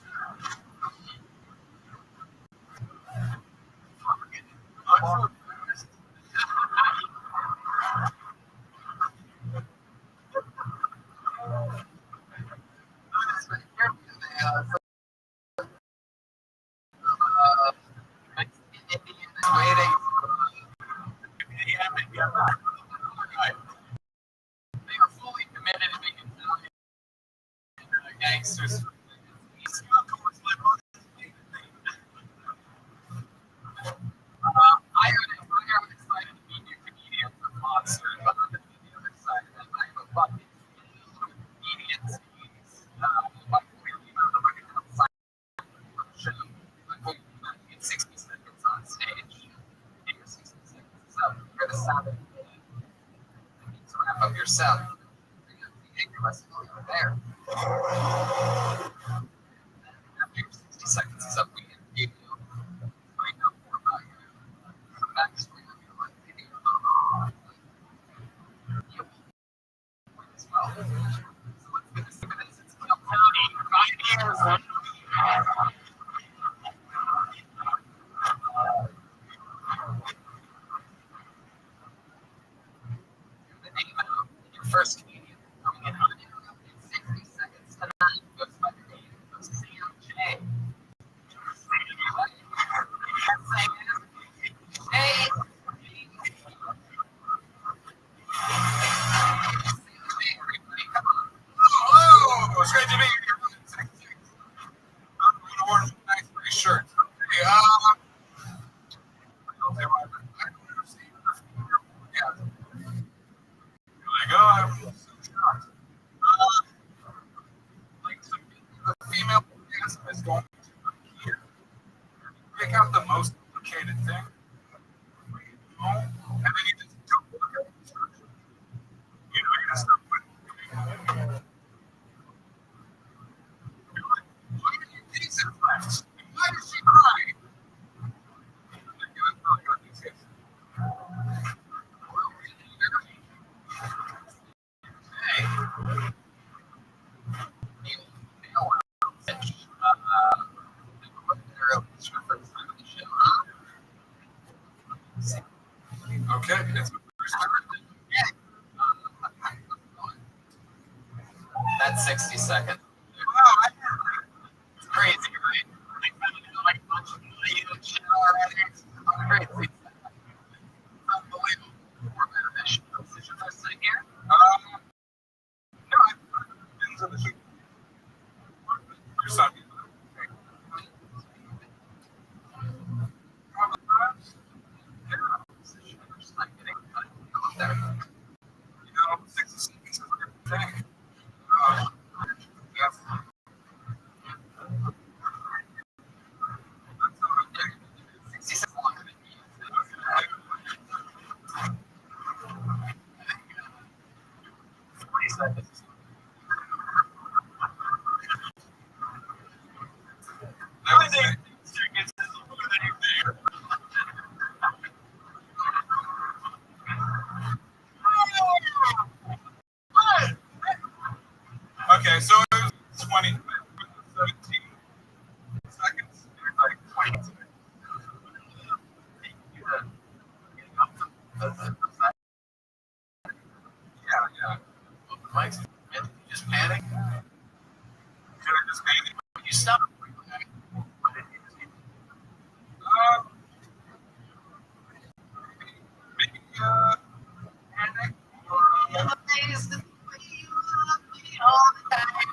Waiting. They are fully committed to being gangsters. I am excited to be new comedian for Monster, but on the other side of that, I am a fucking comedian. Like, really, the outside show. I'm going to get 60 seconds on stage. Take your 60 seconds. So, you're the sound of it. You need to wrap up your sound. Take your rest of it there. After your 60 seconds is up, we can give you find out more about your backstory of your life, maybe you as well. So let's get this. It's County, 5 years. The name of your first comedian coming in on in 60 seconds tonight goes by the name of Sam J. Hey. Hello, it's great to meet you. I'm going to order a nice pretty shirt. Hey, I'm so shocked. Like the female orgasm is going to here. Pick out the most complicated thing. And then you just don't look at the instructions. You know, you just start putting. Why did you tease her left? Why did she cry? Okay, that's my first time. That's 60 seconds. Wow, it's crazy, right? Like much shit already. Crazy. Unbelievable. Should I sit here? No, I'm the shoot. Your son. You know, 60 seconds is a good thing. Yes. Okay, so it was 20, 17 seconds. Like 20 seconds. Yeah. Mike's just panic. Could I just panic? You stop. Maybe panic or amazed the way you love me all the time.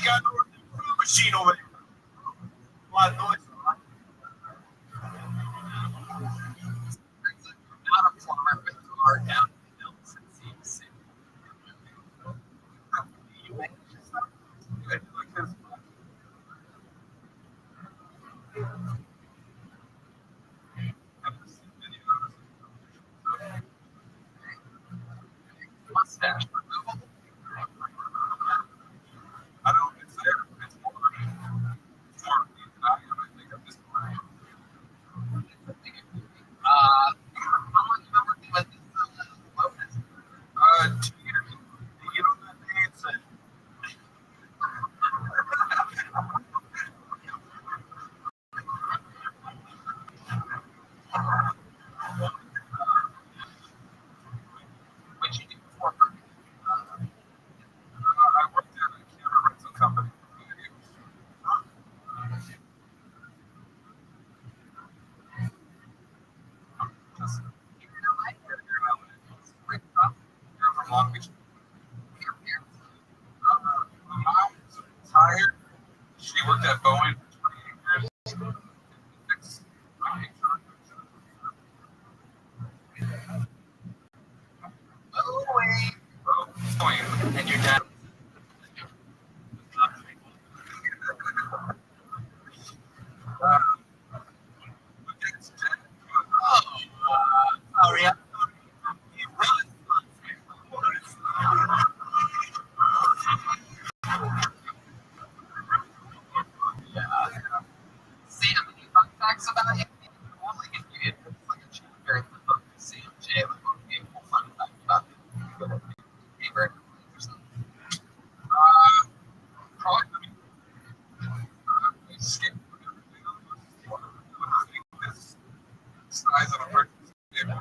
got no machine over there. A lot of noise. Not a plumber, but you are down in the hills and seeing sick. You make stuff. Good. Look this. Mustache removal. I don't know if it's there. It's more than I think of this one. How long you been working with this Lotus? 2 years. You know that thing? It's what you do before. I worked at a camera rental company. Just from Long Beach. Mom's retired. She worked at Boeing for 20 years. Boeing. And your dad. Oh, yeah. See how many fun facts about him? Only if you get like a chapter in the book, CMJ, like a beautiful fun fact about him. Favorite or something. Probably skip this size of a person's table.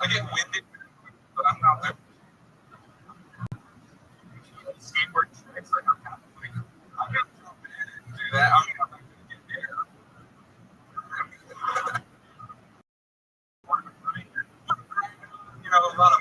I get winded, but I'm not there. Skateboard tricks, like I'm kind of like, I'm gonna jump in and do that. I'm not gonna get there. You know, a lot of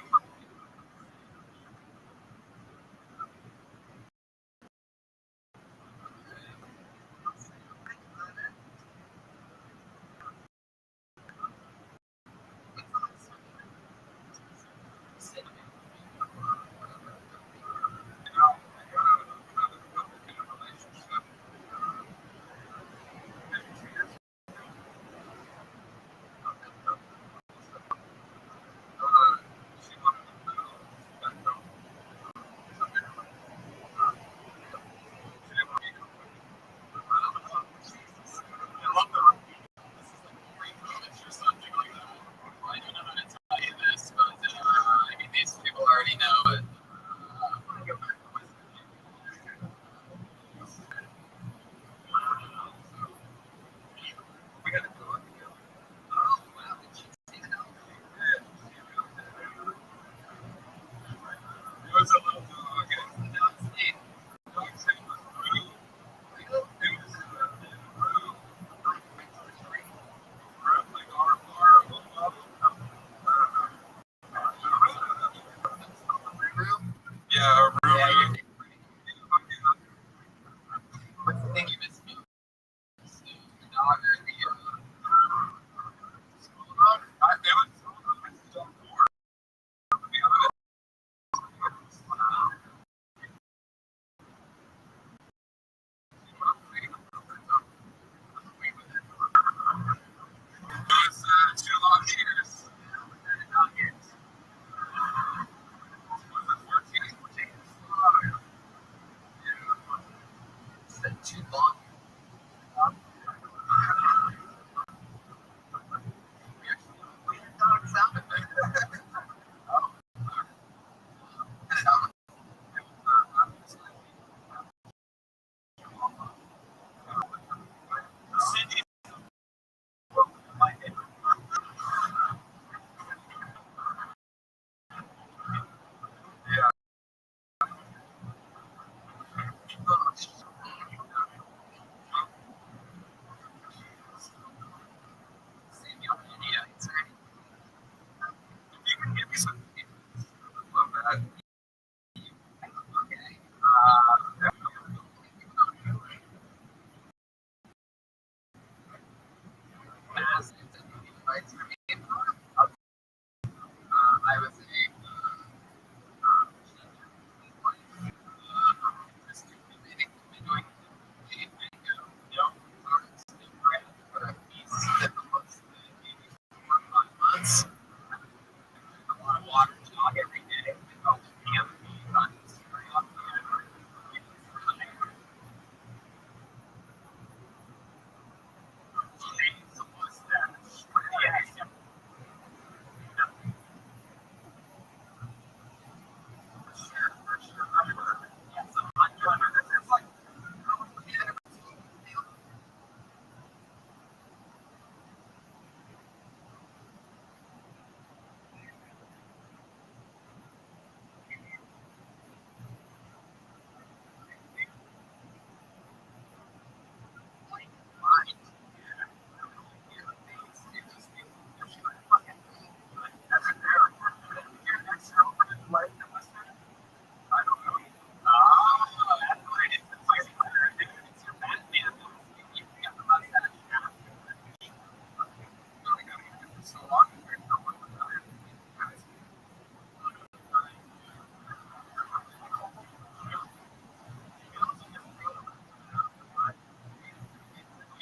I was a lot of water jog every day. Oh, yeah.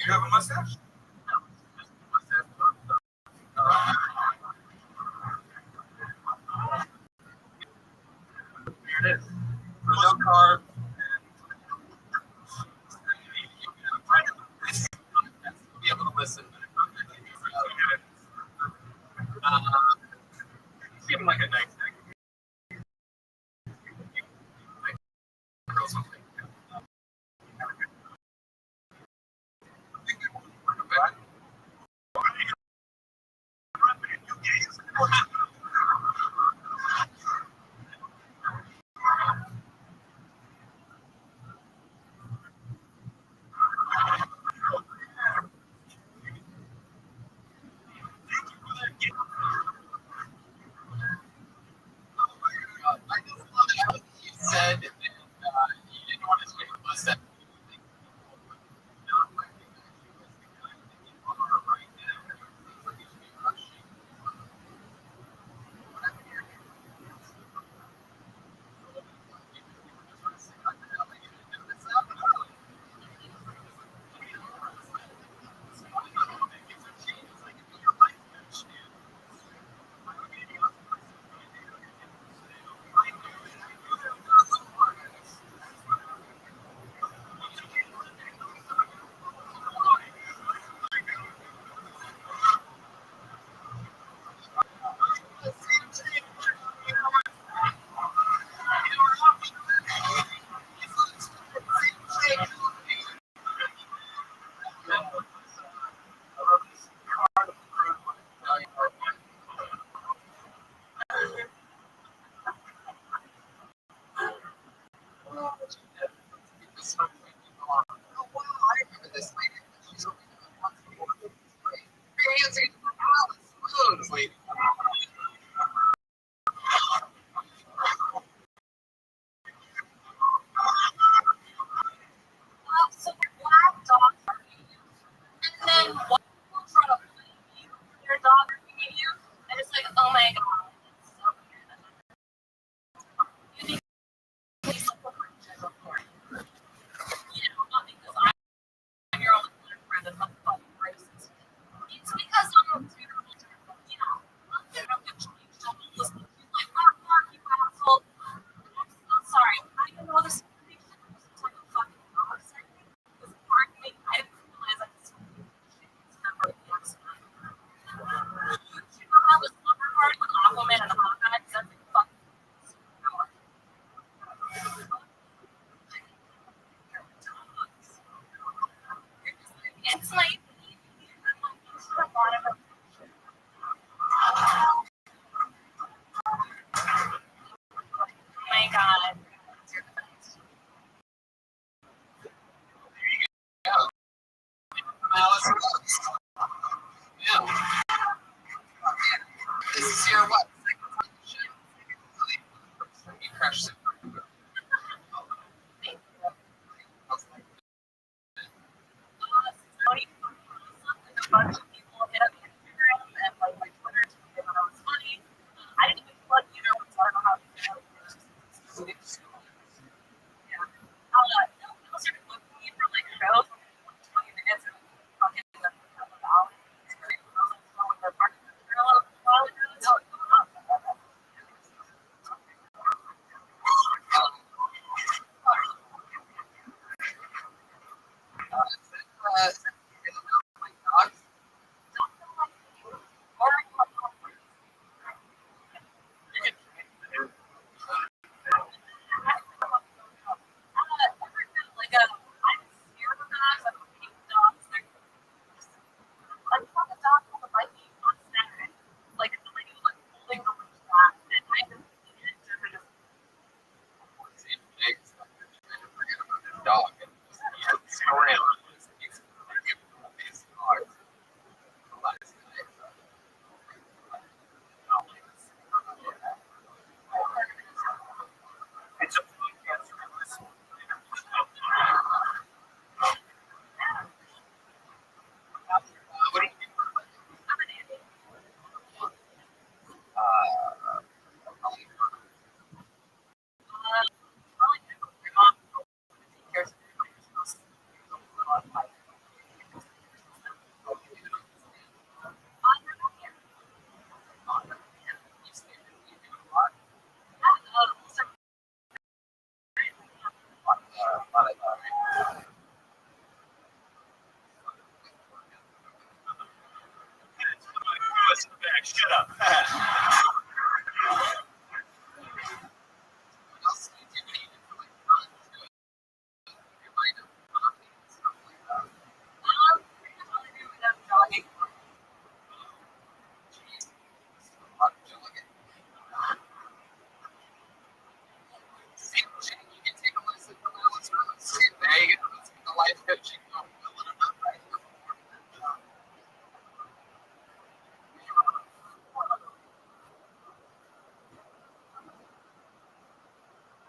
You have a mustache? Here it is. No carb. Be able to listen. Give him like a nice thing. Something.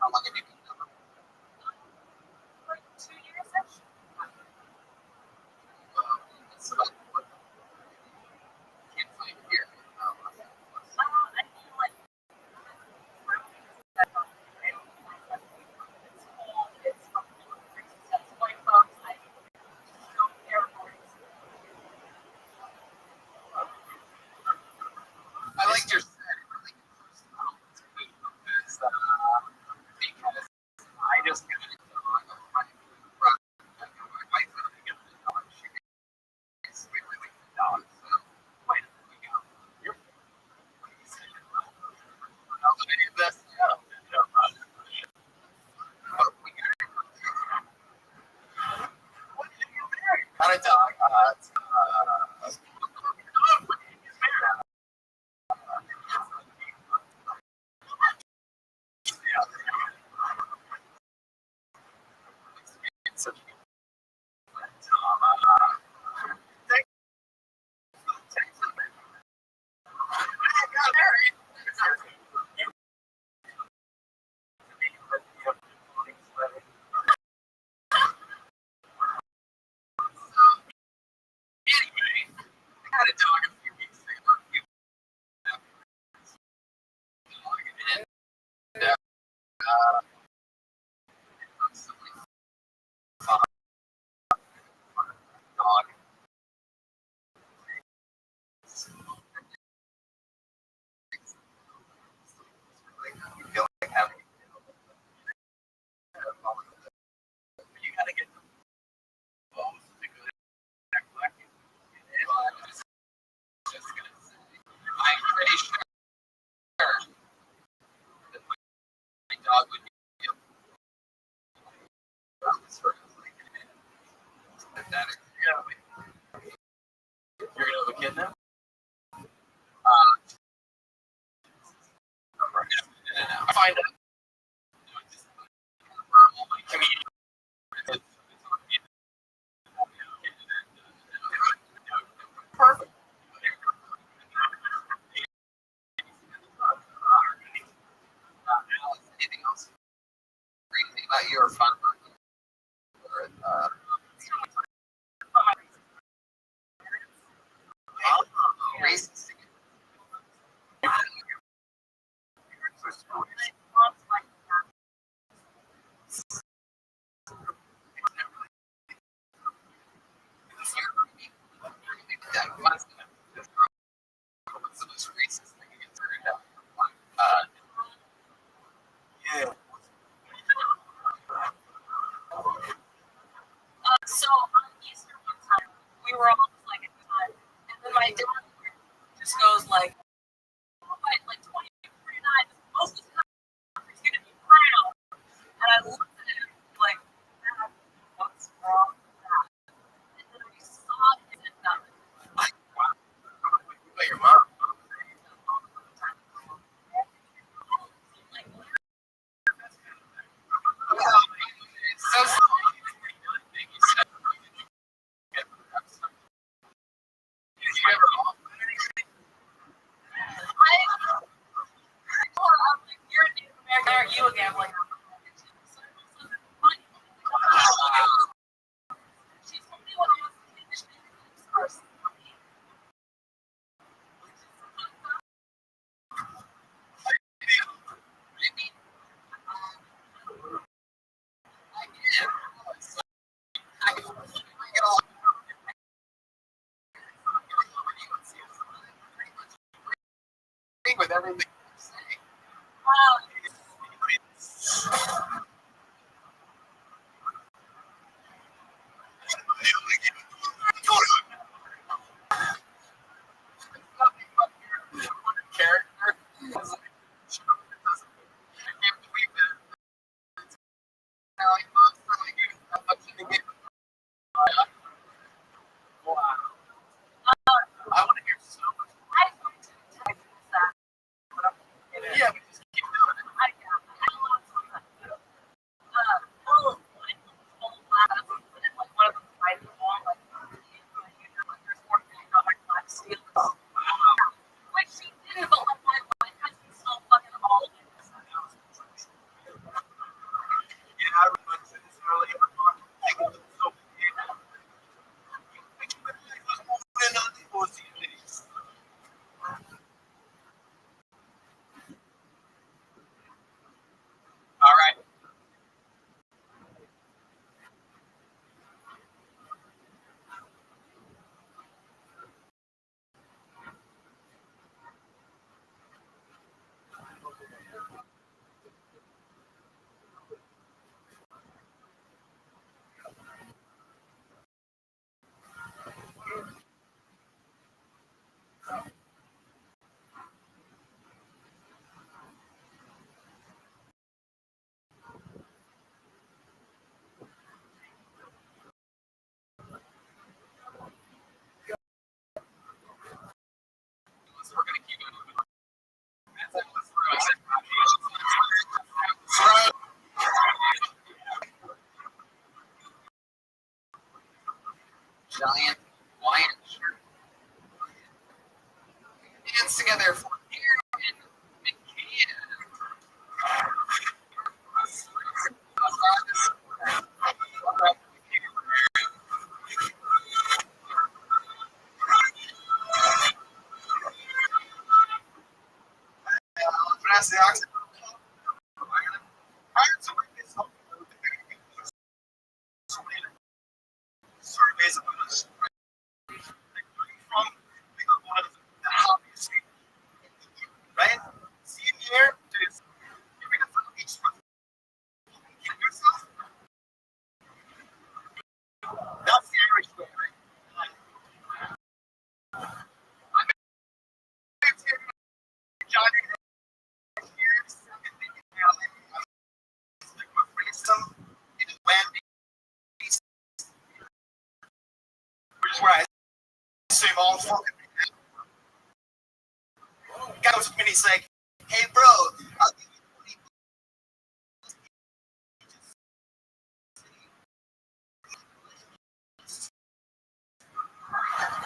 How long have you been doing it? Like 2 years-ish. So like, what? Can't find it here. I feel like I liked your set. I liked your first album because I just got into my wife and I got the dog. We really like the dog, so why don't we go? Yep. How can I do this? Yeah. Not a dog. Such a had a dog a few weeks ago. And, dog. You feel like having you gotta get them both to go back black. Just gonna say, I'm pretty sure that my dog would be sort of like that. You're gonna have a kid now? I find out. Comedian. Perfect. Alex, anything else crazy about you or fun about you? Or, reasons to get yeah. So on Easter one time, we were all like at the time, and then my dad just goes like, "Oh, wait, like 2049, most of the country's gonna be brown," and I looked at him like, "Dad, what's wrong with that?" And then I saw him and nothing. Like, wow, but your mom. It's so you're a Native American, aren't you again? Like, she's only one of us. With everything you're saying. Wow. Character. I can't believe that. Wow. I want to hear so much. I want to text that. Yeah, we just keep doing it. I love pass the oxygen. Surveys about us. From the hobbies, right? See here, you're gonna find each one. Yourself. That's the Irish way, right? I'm Johnny years in Wendy, which is where I save all fucking guy was when he's like, hey bro, I'll give you 20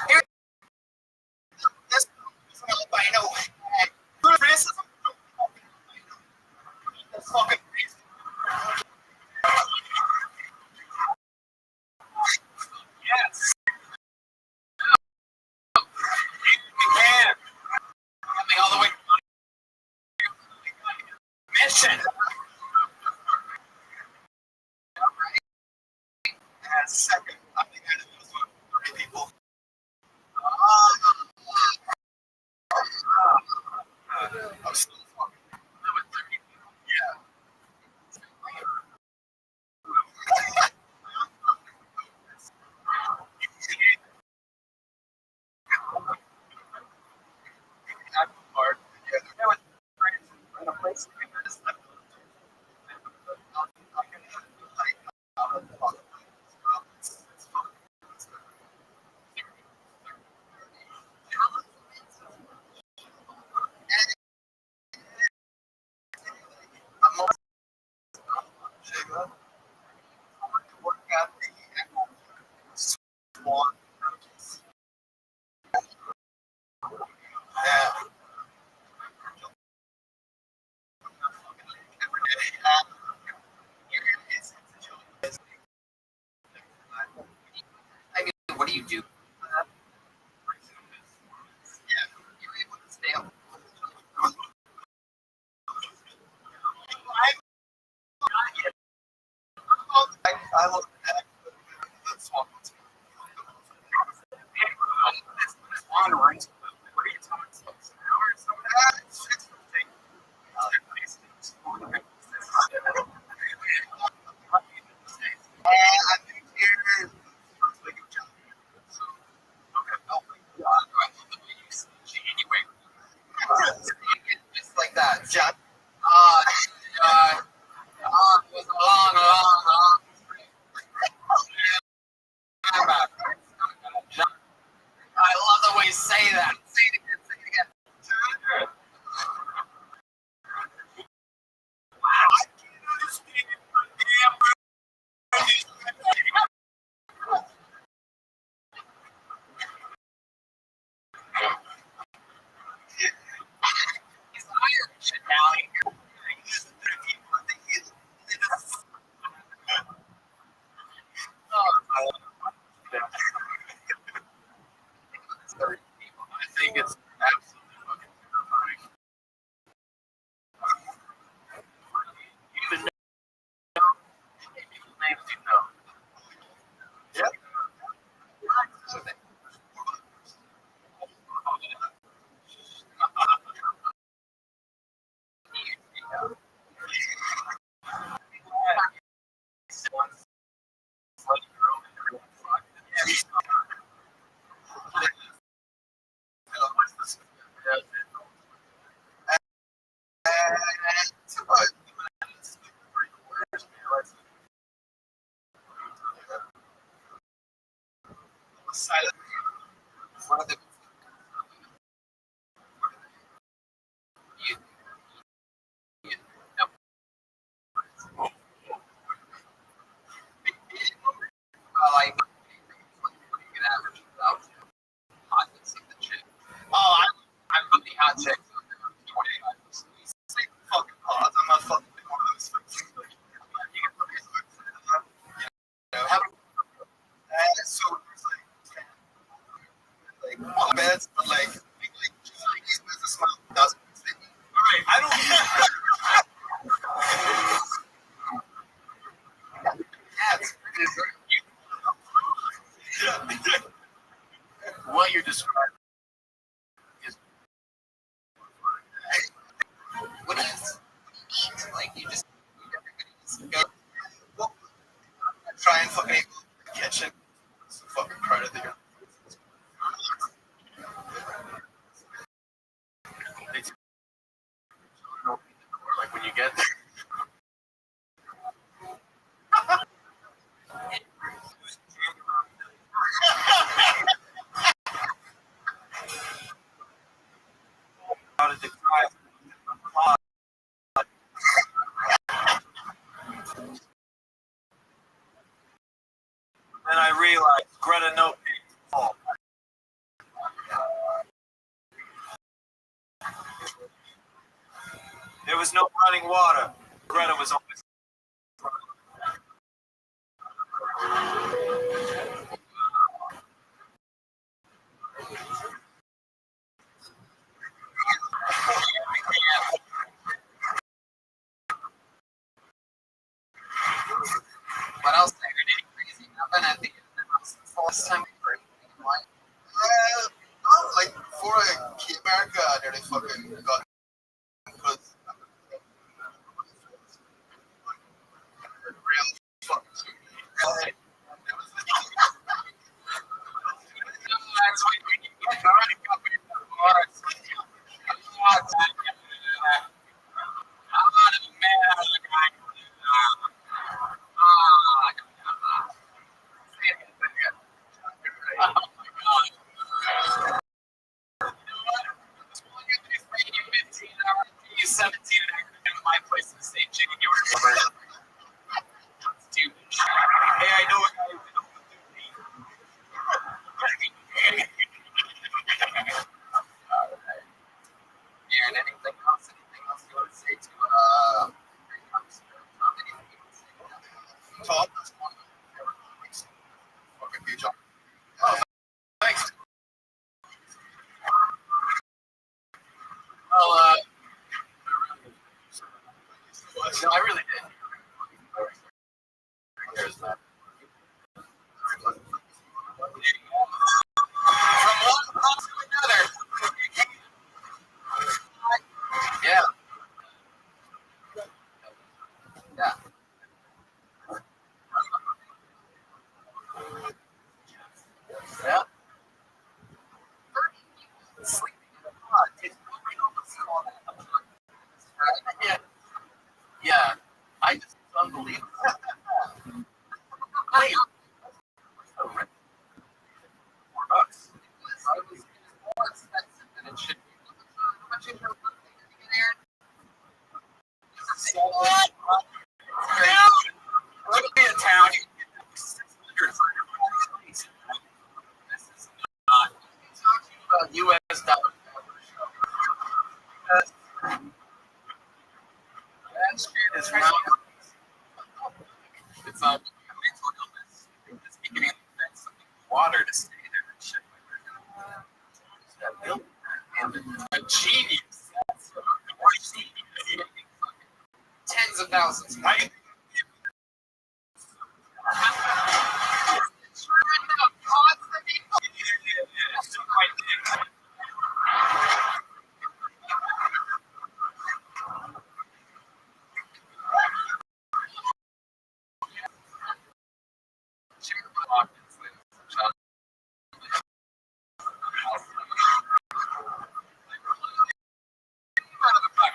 here. This albino criticism. That's fucking crazy. Yes. Man. Coming all the way mission. And second, I think I just want 30 people. I'm still fucking with 30 people. Yeah. Part. Yeah, there was in a place work out the swan. Yeah. I mean, what do you do? Yeah, you're able to stay up. I look at the swamp. On right. What are you talking about? Hours? It's I'm here. Just like that, John. It was a long. I love the way you say that. Say it again. Say it again. Wow. I can't understand it. He's Irish Italian. I think it's absolutely fucking terrifying. Even people's names you know. Yeah. Silent. One of the well, I get average without hot mixing the chick. Oh, I'm from the hot chick. 25. Fucking get there. How did the cry? Then I realized Greta no fault. There was no running water. Greta was always. What else? Anything crazy happen at the end of the last time? Like before I came to America, I nearly fucking got because real fucking stupid. That's when you get the running company for bars. I'm not a man. Oh my god. 15 hours, 17 and my place in the same chicken yard. Dude. Hey, I know a guy who can open and anything else you want to say to Tom, fucking good job. Oh, thanks. well, no, I really did. There's that. From one pub to another. Yeah. Yeah. Yeah. Sleeping in a pod. It's nobody else call that a pod. Yeah. Yeah. I just, it's unbelievable. Wait. $4. It was more expensive than it should be. How much is your birthday to get here? What? Look at a town. You get 600 for your place. This is not talking about U.S. dollars. That shit is not. It's a mental illness. It's beginning to invent something water to stay there and shit. That building. And a genius. Or genius. Tens of thousands. Right?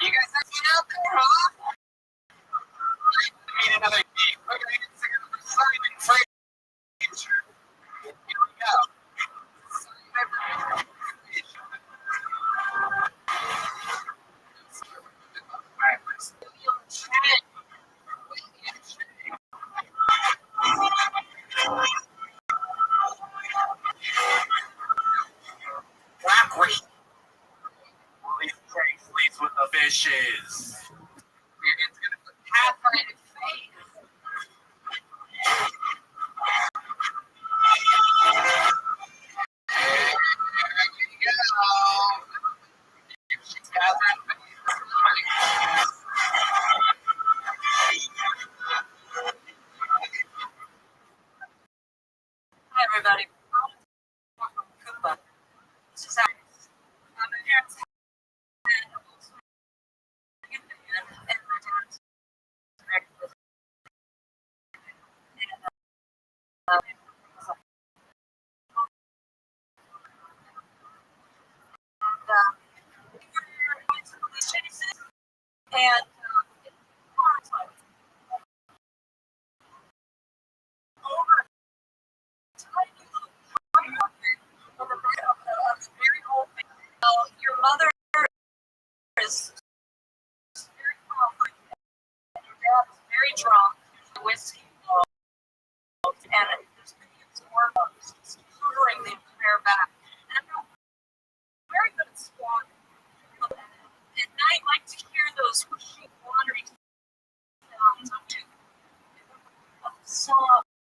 You guys have been out there, huh? Meet another game. We're going to sing another Simon Fraser. Here we go. Black Reef. These crazy fleets with the fishes. It's going to put half right in face. Hi, everybody. This is Alex. I'm a parent's and also a youth man, and my dad's director. And we're going to police chases, and very drunk, whiskey involved, and there's millions more bugs covering the entire back. And I'm not very good at squatting. At night, I like to hear those whooshing, watery sounds of soft.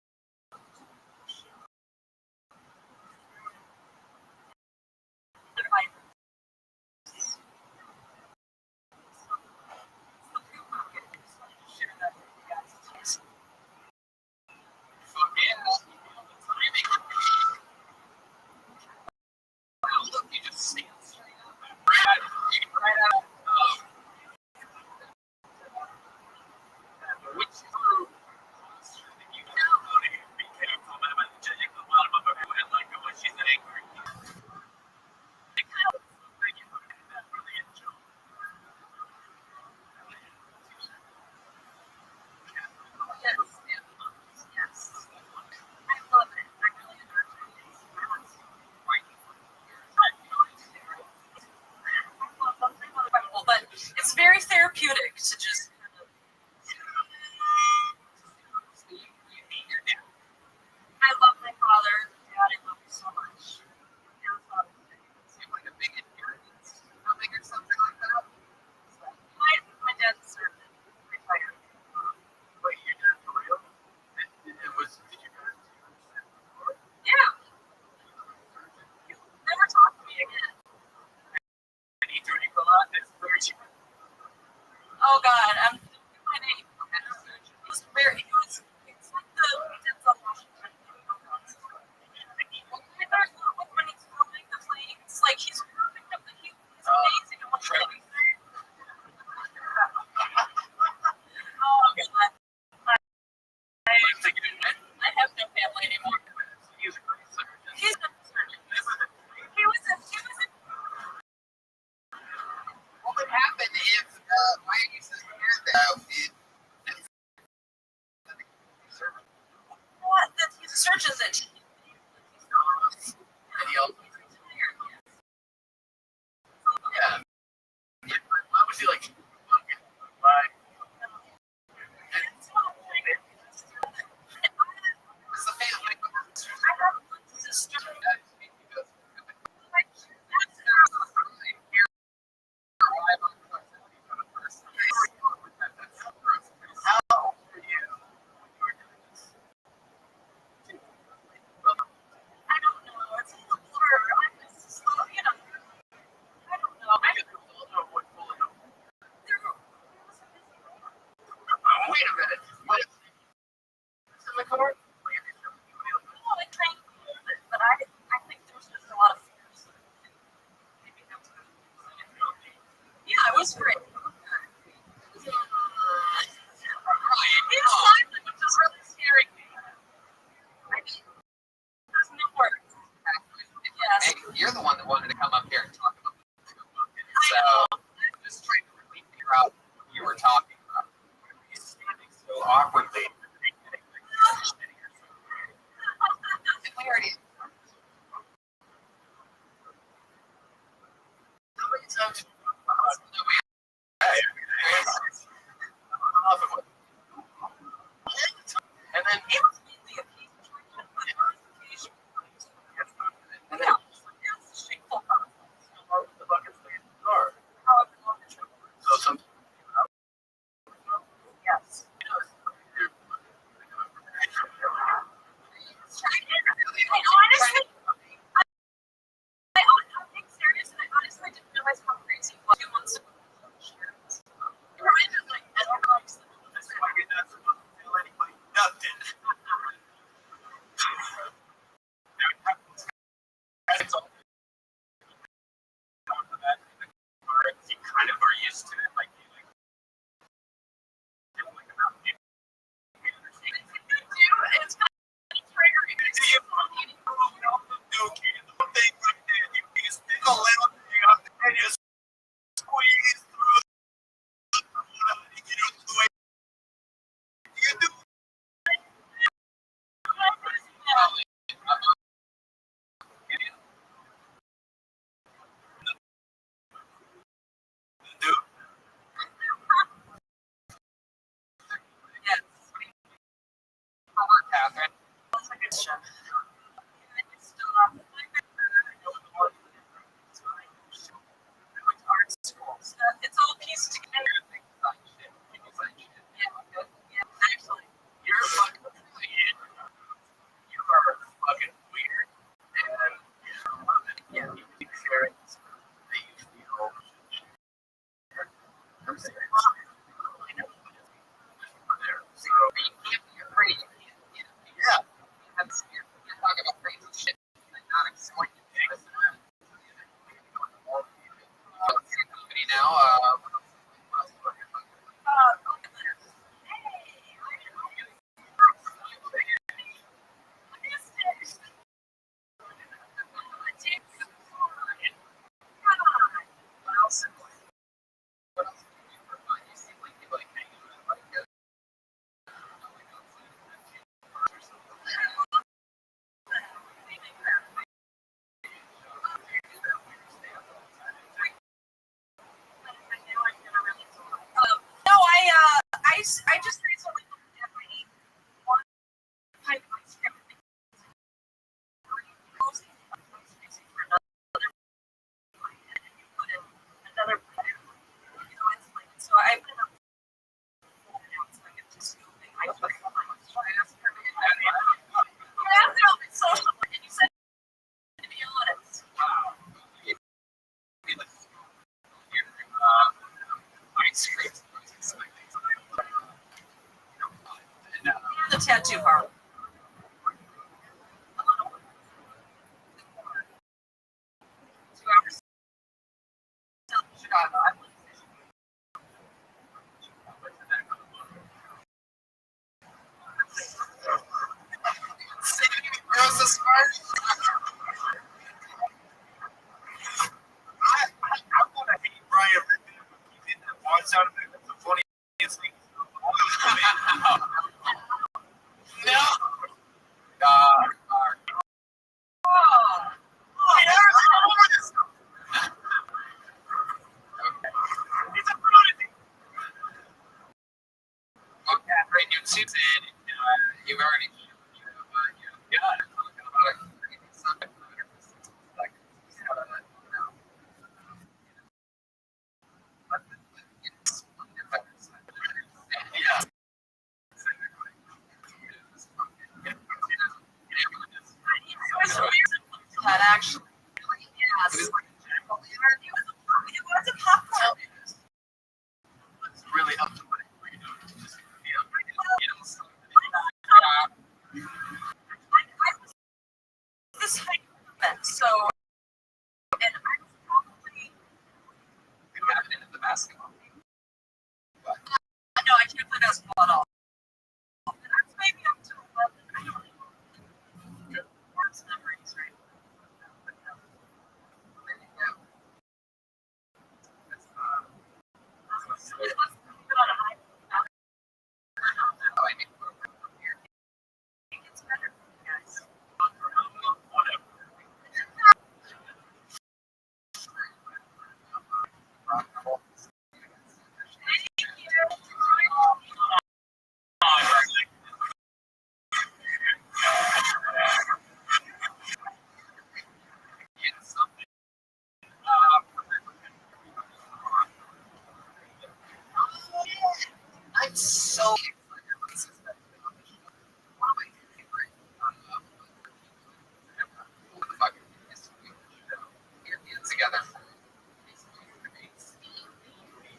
You just stand straight up. Right out. Which group you downloaded became comment about the judging the bottom of everyone like when she's angry. I kind of think you put that really enjoy. Yes. I love it. I really enjoy it. But it's very therapeutic to just kind of. I love my father. Dad, I love you so much. Seemed like a big inheritance coming or something like that. My dad's a surgeon, retired. But your dad for real? It was. Did you guys understand before? Yeah. Never talk to me again. And he told you a lot. It's very. Oh God, I'm my name. It was very. It's like the Denzel Washington. When he's filming the plane, it's like he's perfect. He's amazing at what he's doing. Oh God. I have no family anymore. He's a great surgeon. He's a surgeon. He was a. What would happen if my nieces heard that What? That he's a surgeon that. and he also yeah. Why was he like why? It's the family. I have a sister. How old were you when you were doing this? I don't know. It's a little blur. I'm just slow, you know. I don't know. Wait a minute. What? It's in the car? I trained it, but I think there's just a lot of fears. Maybe that's good. Yeah, it was great. He was silent, which is really scary. I mean, there's no words. Yes. Hey, you're the one that wanted to come up here and talk about the book. So I'm just trying to really figure out what you were talking about. He's standing so awkwardly. And we already. How many times? And then It was mainly a piece of church, but there was occasion. and then Yeah, it was a shameful process. the buckets stay in the car. However long the trip was. So some Yes. I'm being serious, and I honestly didn't realize how crazy it was 2 months ago. You're right, like, I don't know. That's why you're not supposed to tell anybody nothing. just recently looked at my one type of script for another so I've been up so I get to scooping. I just social and you said to be honest. The tattoo part. Chicago. Girls are smart. I want to hate Brian Redman, but he did that watch out of it. That's the funniest thing. No. It's a prodigy. Okay, right, you see it. You've already got it. That actually, yes. It was a popcorn. It's really up to what you're doing. I was this height event, so, and I was probably, We haven't been at the basketball game. no, I can't play basketball at all. And I was maybe up to 11, I don't know. Worst memories, right? But no. It was good on a high. It gets better, guys. I'm so together.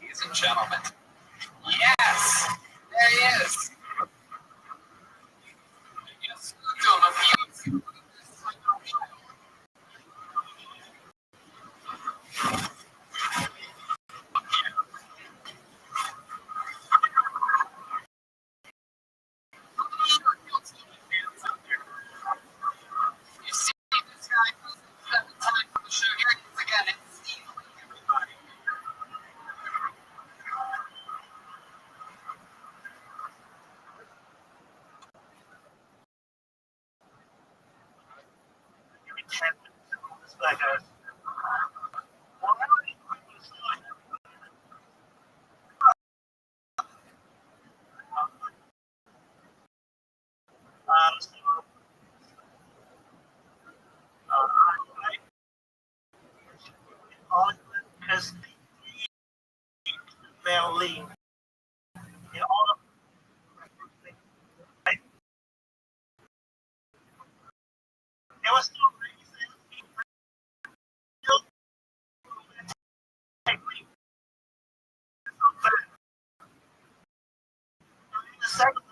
Ladies and gentlemen. Yes! There he is. Yes. You see this guy who's at the time of the show here again. It's Steve. Everybody. This black guy. Because family and all of right? It was still the second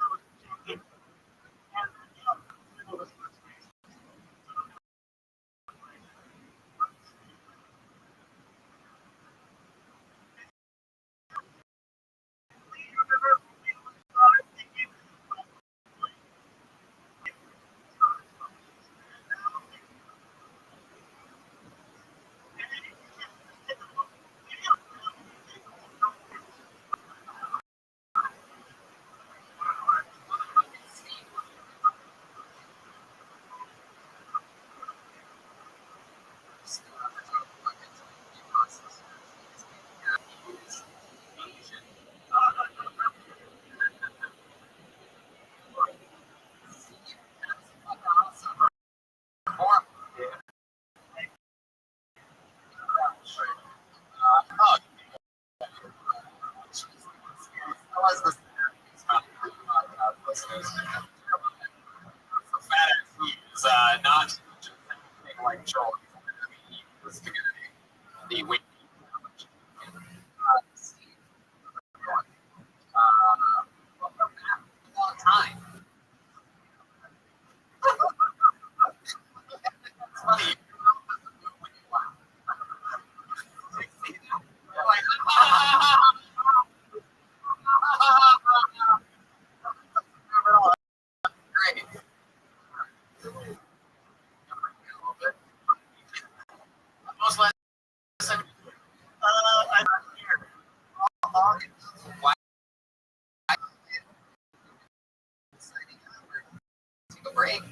was this? Listeners. So fat ass food is not just like Joel. It's going to be the weight. Long time. It's funny. Great. Most last time, I'm here. Why? Take a break.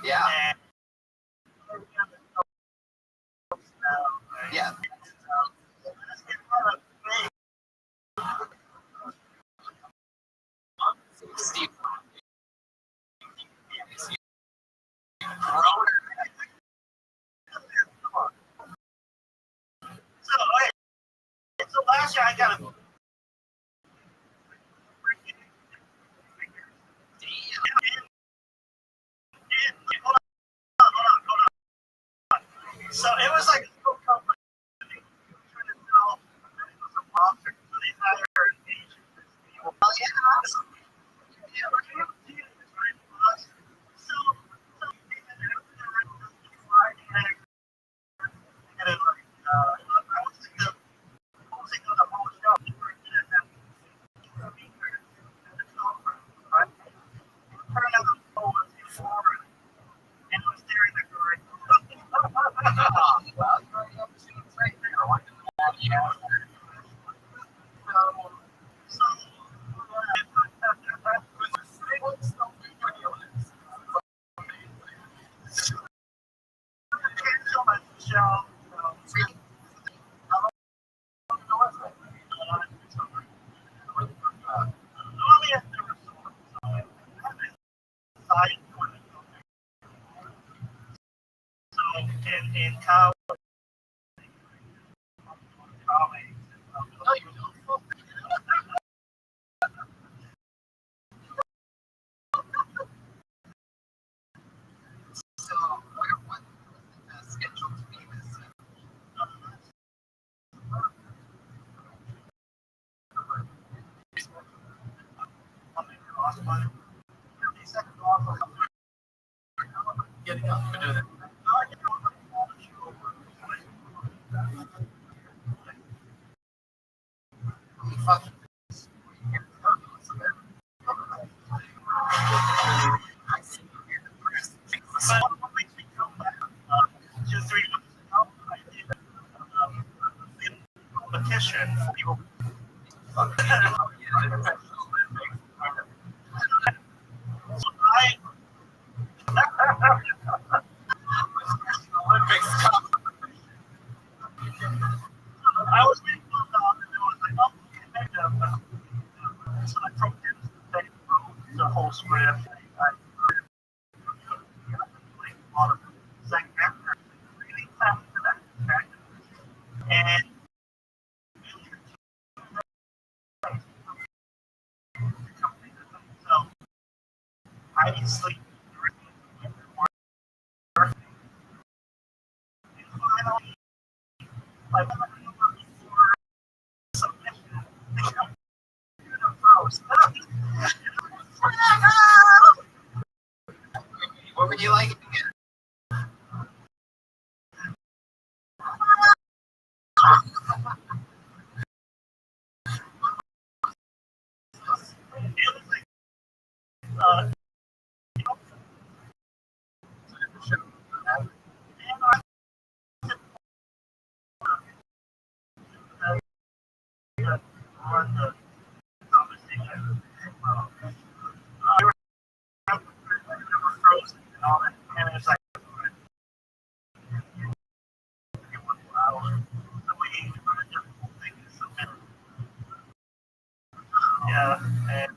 Yeah. Yeah. Steve. So last year I got a so it was like a little company trying to sell some monster. So they hired agents. Oh yeah. In college, so what scheduled to be this? Getting up to do that. Fuck. Just 3 months ago, I did a competition for people. So I was being closed off, and it was like, oh, so I took the whole script. Really tough for that. And so I didn't sleep. Finally, like, what would you like to get? Run the conversation. Frozen and all that. And it's like, yeah, and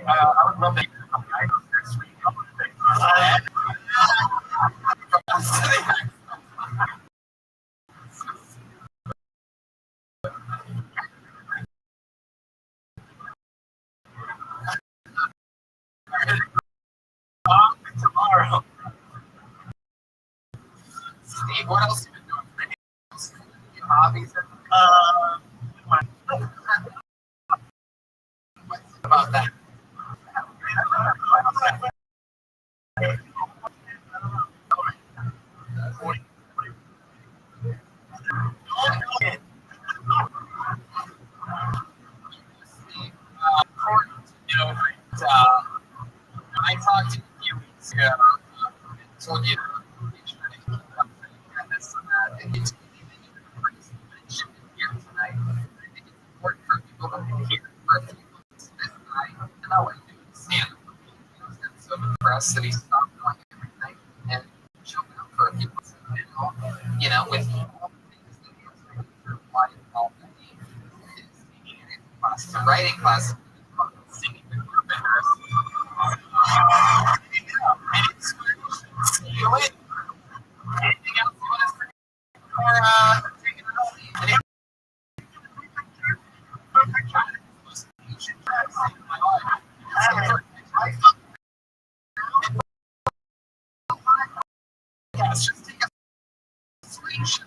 I would love that. Tomorrow. Steve, what else have you been doing? Your hobbies? About that. You know, I talked to you a few weeks ago. Told you this and that, and you told me that you were mentioned here tonight. I think it's important for people to hear for people this tonight, and I want to stand up for people. He was so depressed that he stopped going every night and showed up for a few months. You know, with all the things that he has to go through, why all the class, the writing class, singing the group in anything else you want us to take it out? Just take a screenshot.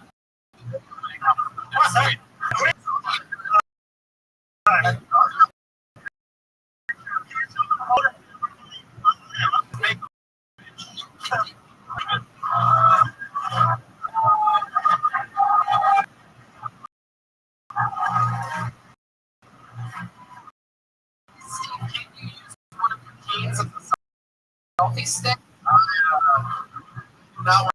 Selfie stick. Now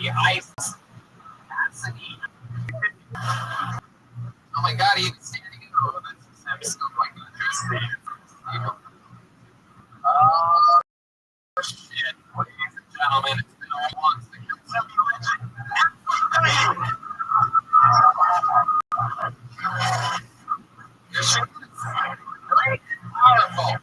the ice. Oh my god, he's standing in the road. I'm still going to oh shit, ladies and gentlemen, it's been a long Wonderful.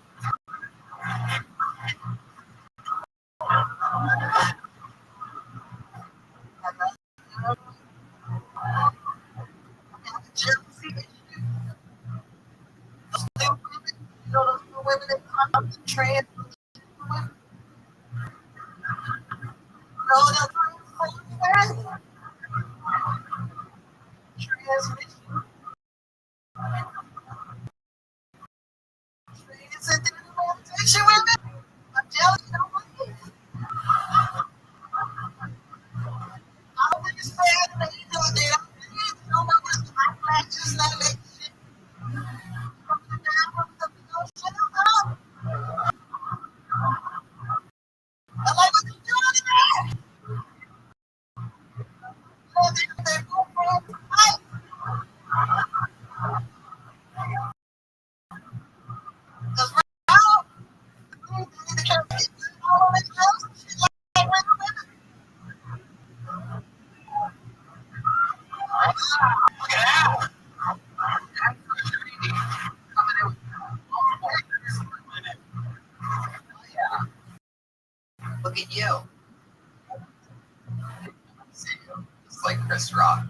Just like Chris Rock.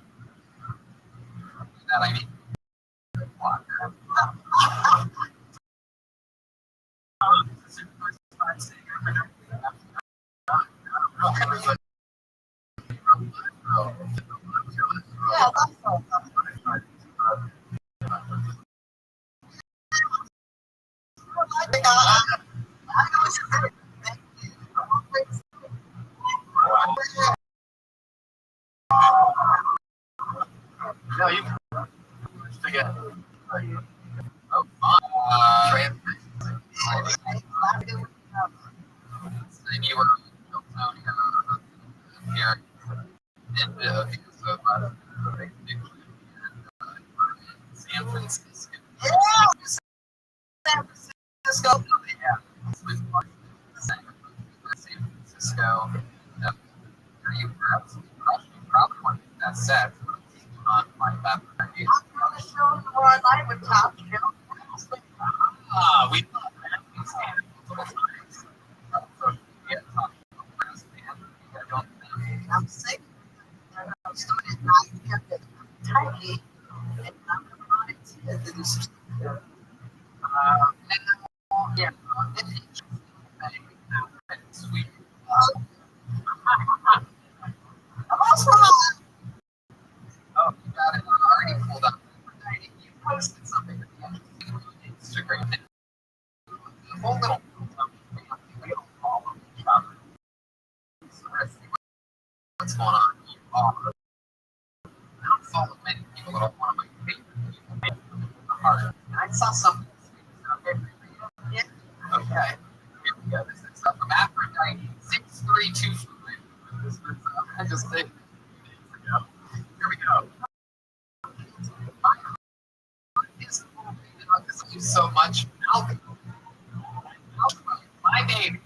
That I mean. Yeah, that's all. No, you forget. And you were here in San Francisco. San Francisco. Yeah. San Francisco. You probably want to get that set on my map. Or I would talk, you know. We love that. We stand multiple times. Yeah, talking about brass band. I'm sick. And I'm starting at night, kept it tiny. And I'm going to do some Yeah. Sweet. I'm also Oh, you got it. I already pulled up. You posted something on Instagram. The whole little we don't follow each other. So let's see what's going on. You are. I don't follow many people that are one of my favorite people. The heart. And I saw something. Yeah. Okay. Here we go. This is from Aphrodite 6325. I just think. Here we go. So much Malcolm. My baby.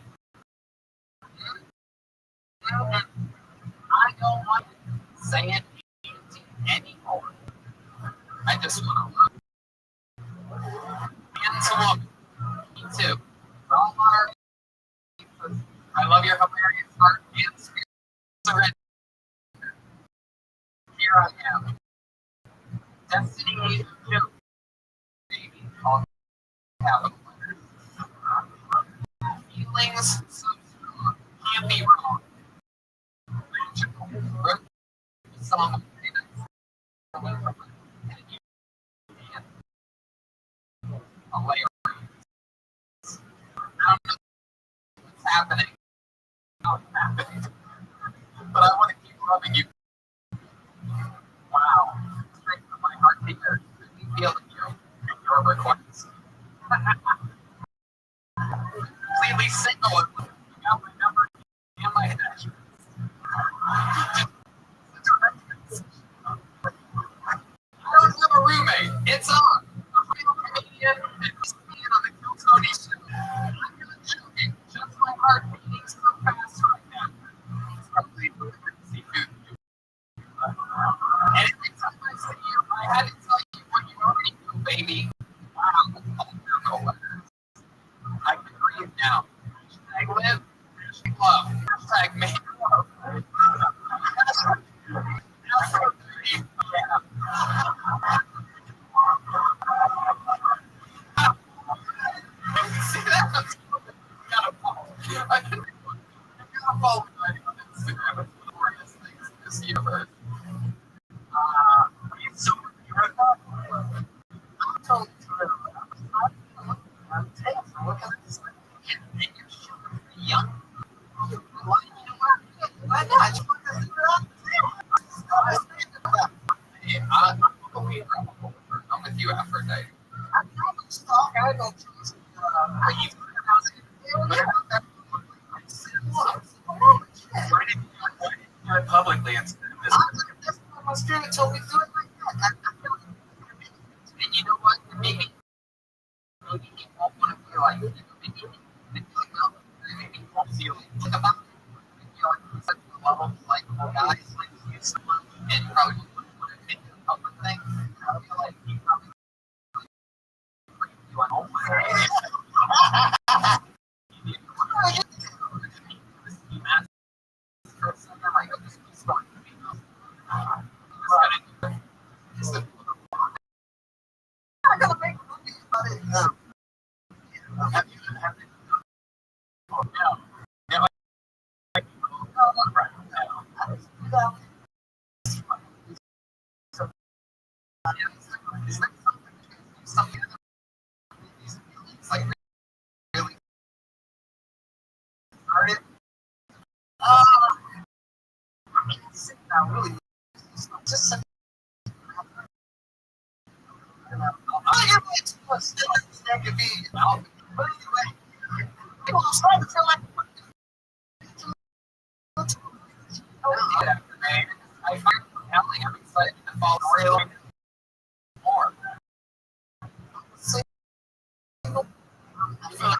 I don't want to say it anymore. I just want to love. And to woman. Me too. All our I love your hilarious heart and spirit. Surrender. Here I am. Destiny joke. Baby. All capital letters. Feelings so strong. Can't be wrong. Magical. Wrote the song. And you can. A layer. I don't know what's happening. Not happening. But I want to keep loving you. Wow. Straight from my heart to yours. Let me feel you and your request. Completely single. You got my number and my attachments. I don't have a roommate. It's on. A real comedian and this man on the Kill Tony show. I'm not joking. Just my heart beating so fast right now. It's probably seafood. And every time I see you, I had to tell you what you already know, baby. Wow, no letters. I can breathe now. Hashtag live. Hashtag love. Hashtag make love. See that? Gotta follow. I gotta follow on Instagram. It's one of the greatest things in this universe. So you're a I'm totally thrilled. I'm taking look at this. And you're showing me young. Why why not? You want to Hey, I'm a believer. I'm with you, Aphrodite. I'm not a stalker. I don't choose. Are you? Why didn't you do it publicly instead of this? My spirit told me to do it like that. And you know what? Maybe you won't want to feel like maybe you won't feel like about it. You know, like such a level likable guys like you, someone, and you probably wouldn't want to make it a public thing. I feel like you probably you want Like really started. Really just that could be out. But anyway, people are starting to feel like I find compelling. I'm excited to follow real more. I feel like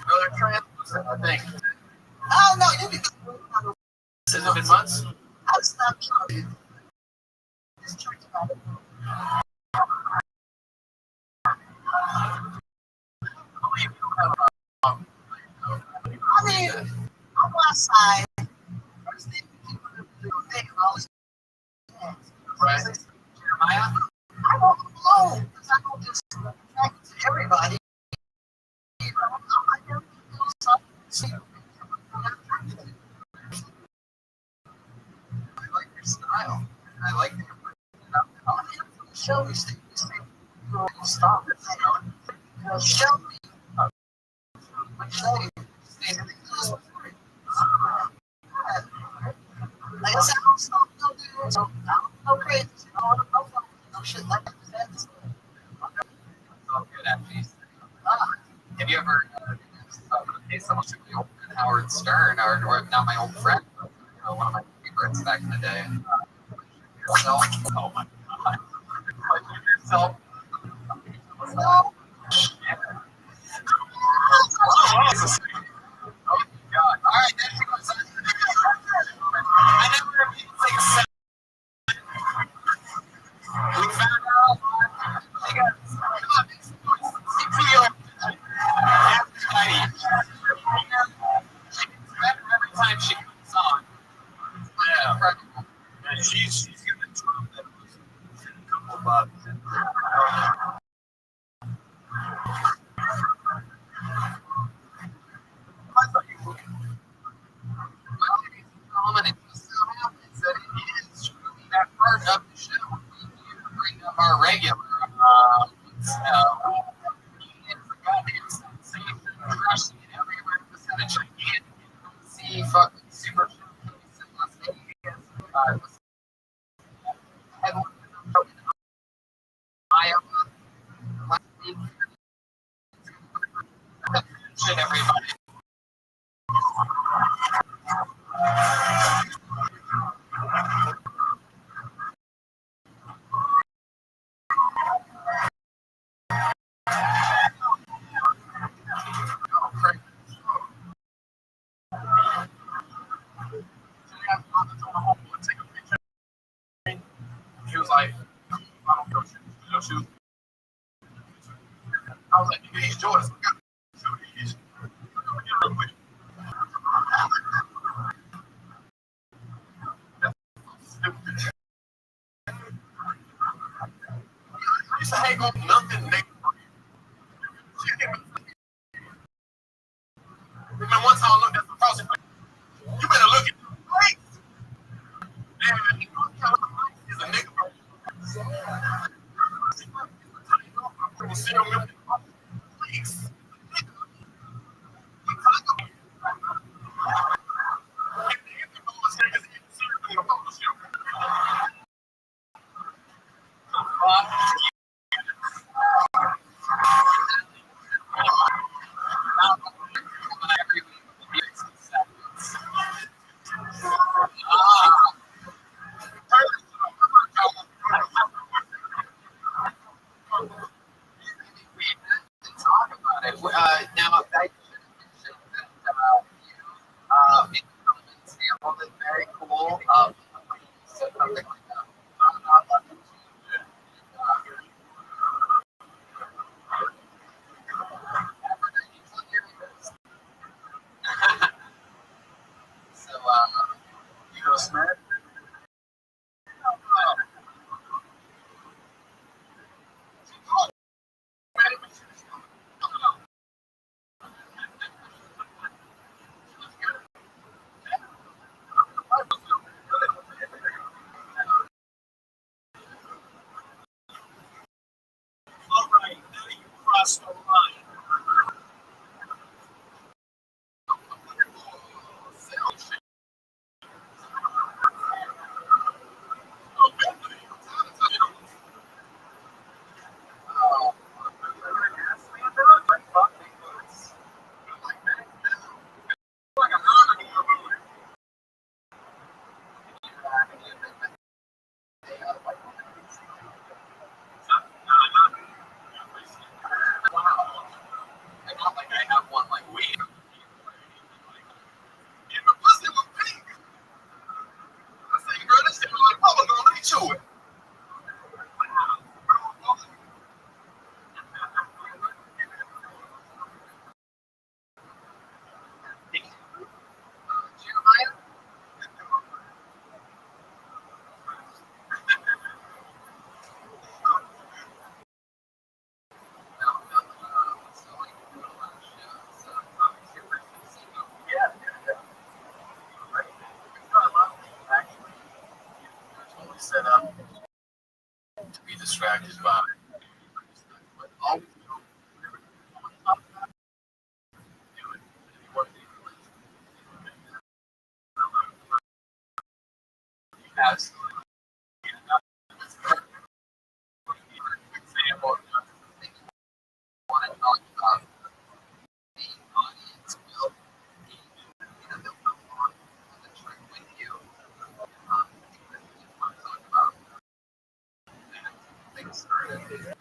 another trend. I think. Oh no, you can. Has it been months? I stopped trying. This church about it. I mean, on my side, first thing people do, they always right. Jeremiah, I don't know because I don't just connect to everybody. I like your style. I like your show me stop it. Show me. Show me. Like I said, I don't stop no dudes. No crazy. No shit like that. So good at least. Have you ever hey, someone should be old Howard Stern or now my old friend, one of my favorites back in the day. Yourself? Oh my god. Yourself? No. Oh my god. Alright, I never like said we found out I got CPO every time she comes on. Yeah. And she's gonna drop that a couple of bucks. I thought you would. Well, it is common. It just so happens that it is truly that part of the show. We bring up our regular, crushing it everywhere percentage I can. See fucking super showcase in Las Vegas. Iowa last week. Shit, everybody. He was like, I don't go shoot. Go shoot. I was like, he's Jordan. He's I used to hang on nothing. Remember one time I looked at the cross and you better look at the place. Man, he is a nigga. Please. Now, I example that's very cool. Something like that. to be distracted by. But always know do it. What they absolutely. Example, want to talk about the audience will they'll come on the trip with you. Want to talk about that. Things started.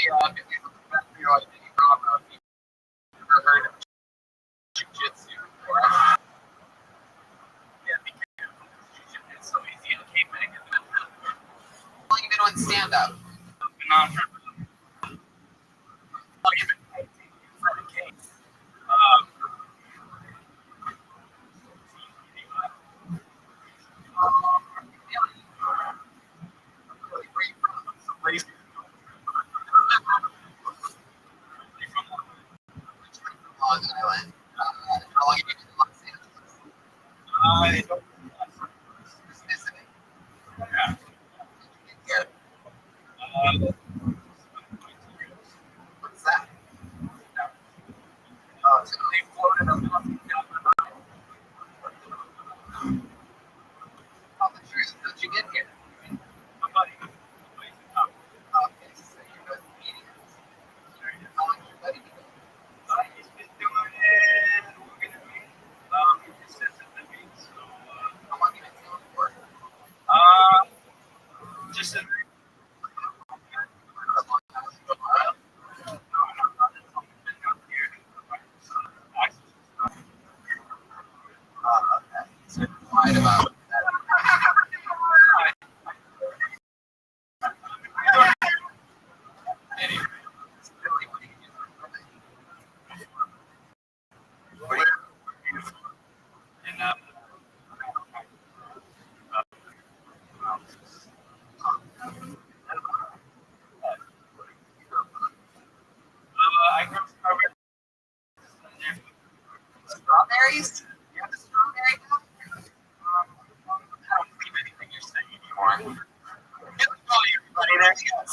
if you look back to your identity drama, if you've ever heard of jiu-jitsu before. Yeah, be careful. Jiu-jitsu is so easy to keep it. How long you been on stand-up? Been on for you've been painting inside a case. Long Island. How long have you been in Los Angeles? I don't know. Just visiting. Yeah. Here. What's that? Oh, so they floated up down the line. How much did you get here? My buddy. Okay, so you're both comedians. How long has your buddy been doing? He's been doing it. We're gonna be consistently. So, how long have you been doing it for? Just a lied about that. Anyway, it's really what you do for a living. And I grew up strawberries. You have the strawberry now? I don't believe anything you're saying anymore. Oh, everybody there? Yes.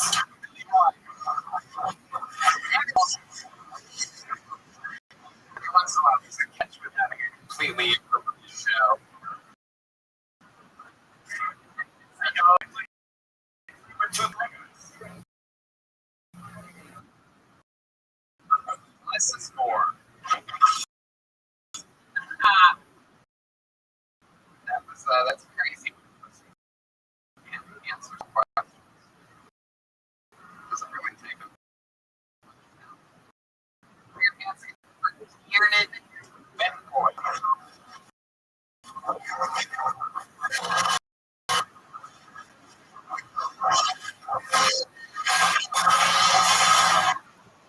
Every once in a while, there's a catch with having a completely inappropriate show. I know, we're too good. Less is more. That's crazy. Answers questions. Doesn't really take a weird answer. Tiernan McCoy.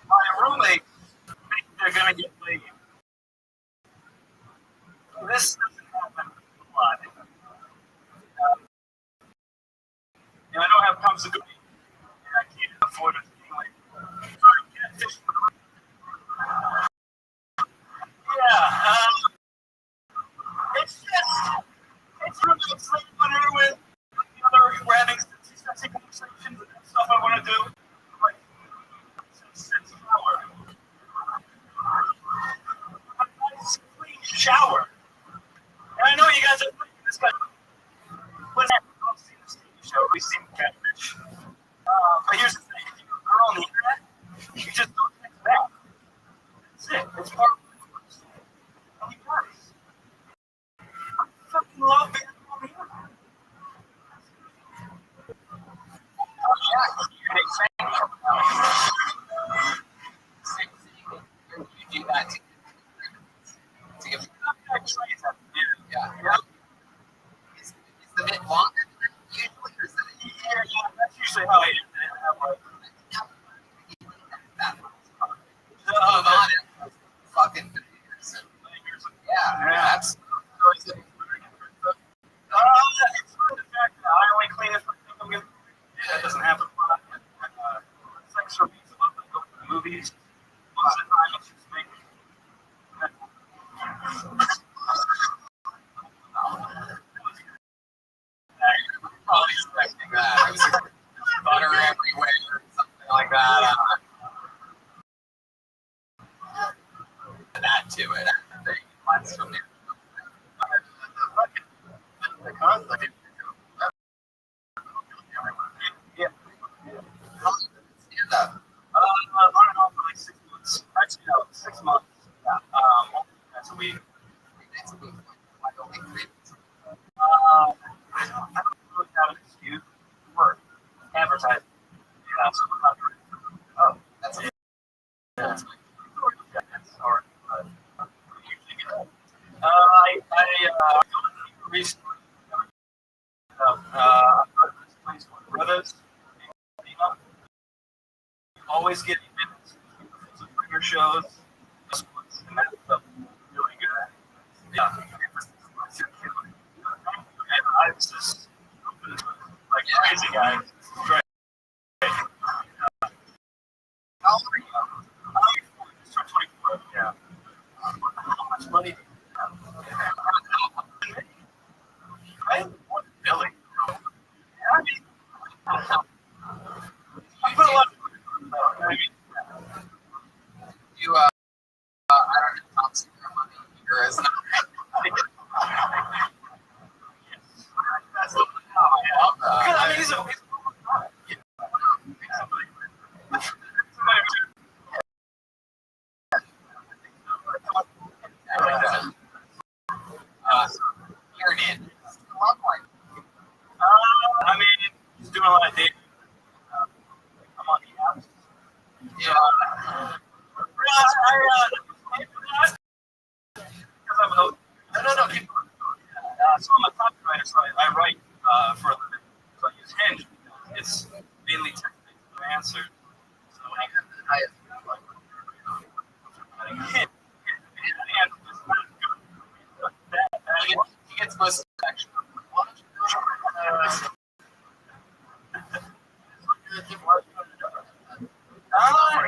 My roommate thinks they're gonna get laid. This doesn't happen a lot. And I don't have possibility. And I can't afford it anyway. Yeah, it's just, it's really exciting with other we're having sexy conversations and stuff I want to do. Like, since shower. A nice clean shower. And I know you guys are thinking this guy. What's that? We've seen this TV show. We've seen Catfish. But here's the thing: if you're a girl on the internet, you just don't text back. That's it. It's part of the course. And you guys, I fucking love being on the internet. Yeah, same thing. You do that to give yeah. Is the bit longer than usually, or is it? Yeah, that's usually how I end it. Move on and fucking yeah, that's it's really the fact that I only clean it for that doesn't happen a lot. Sex for me is about to go to the movies. Most of the time it's just me. Probably expecting that. I was butter everywhere, something like that. That to it. Mine's from there. Yeah. Stand up. On and off for like 6 months. Actually, no, 6 months. Yeah. That's a week. 3 days a week. Like only 3 days. I don't really have an excuse for advertising. Yeah, so I'm not. Oh. always getting minutes. Some bigger shows, and that's really good. Yeah. And I was just like crazy guy. Right. How old are you? I'm just turned 24. Yeah. How much money do you have? Right? Billy. I mean, I put a lot of I mean, You, I don't know, Thompson, your money here is not. That's the I mean, he's a Here it is. I mean, he's doing a lot of dating. I'm on the apps. Yeah. No. So I'm a copywriter, so I write for a living. So I use Hinge. It's mainly texting and answers. So when I get to the highest, Hinge. He gets most action.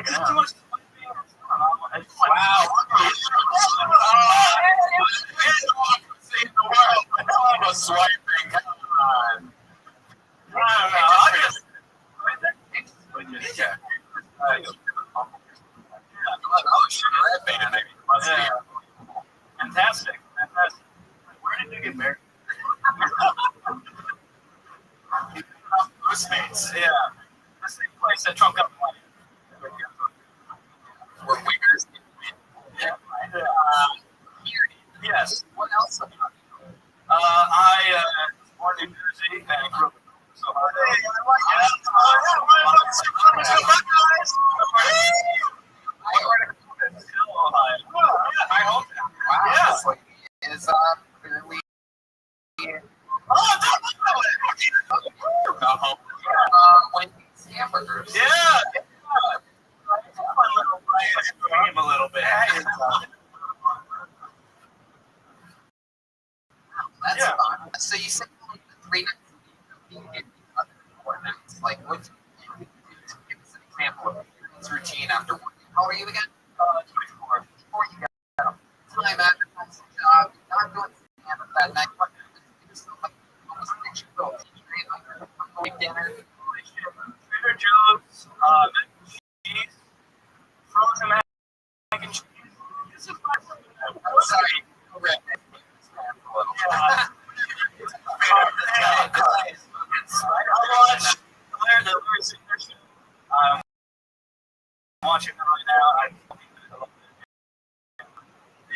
It's too much. Wow. I'm swiping. Come on. Fantastic. Where did you get married? Postmates. Yeah. The same place that Trump got money. We're winners. Yeah. Yes. What else? I was born in New Jersey and I grew up so hard. My hometown. Wow. Yeah. Is clearly. About home. Wendy's hamburgers. Yeah. A little bit. That's Yeah. fun. So you said like 3 nights a week, you get 4 nights. Like, what? Give us an example of his routine after work. How old are you again? 24. Before you got time advertising job, not doing stand-up that night. What? Like, almost picture go dinner. Trader Joe's, mac and cheese, frozen mac and cheese. This is my Sorry. I'm watching it right now.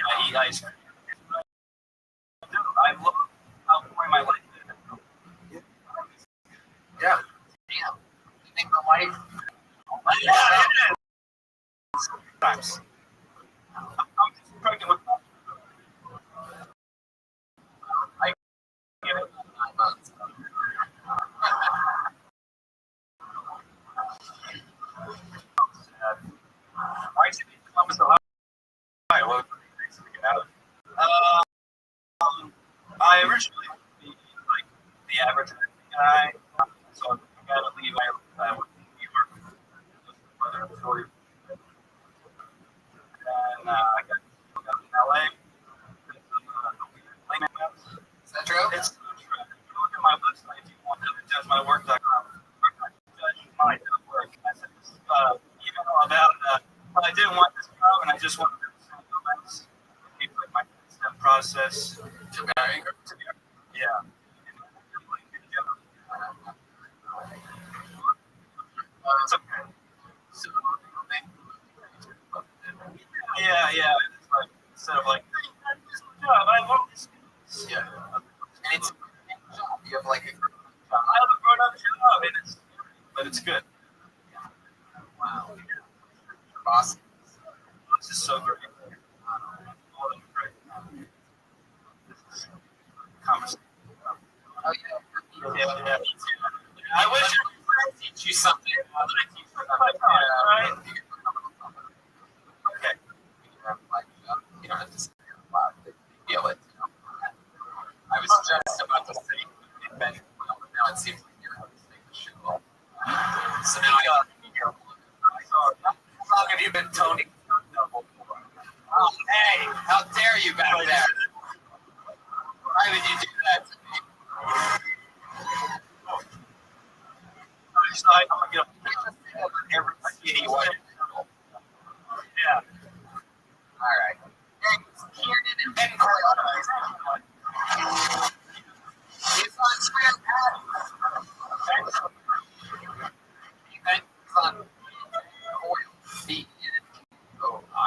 I eat ice cream. I love how boring my life is. Yeah. Damn. You think the life? Yeah, it is. Sometimes. I'm just pregnant with I get it. 9 months. Why is it Columbus, Ohio? What makes me get out? I originally wanted to be like the advertising guy, so I got to leave. I went to New York with my brother and story, and I got in LA. Is that true? It's true. If you look at my website, if you want to judgemywork.com, judge my work. I sent this email about I didn't want this job, and I just wanted to send the links. Like my step process To marry. yeah. It's okay. So, Yeah. It's like instead of like, hey, this job, I love this. yeah. And it's a job. You have like a I have a grown-up job, but it's good. wow. Awesome. This is so great. Conversation. Oh yeah. Yeah. I wish I could teach you something. Right? Okay. You don't have to say it loud. They feel it. You know? I was just about to say it, but now it seems like you're having to take the shoe off. So now I got to be careful. How long have you been toning? Oh, hey, how dare you back there? Why would you do that to me? I'm gonna get Everybody anyway. Yeah. All right. Thanks, Kieran and Ben Corleone. He's on Square Patty. He's on Coil B. Oh, I.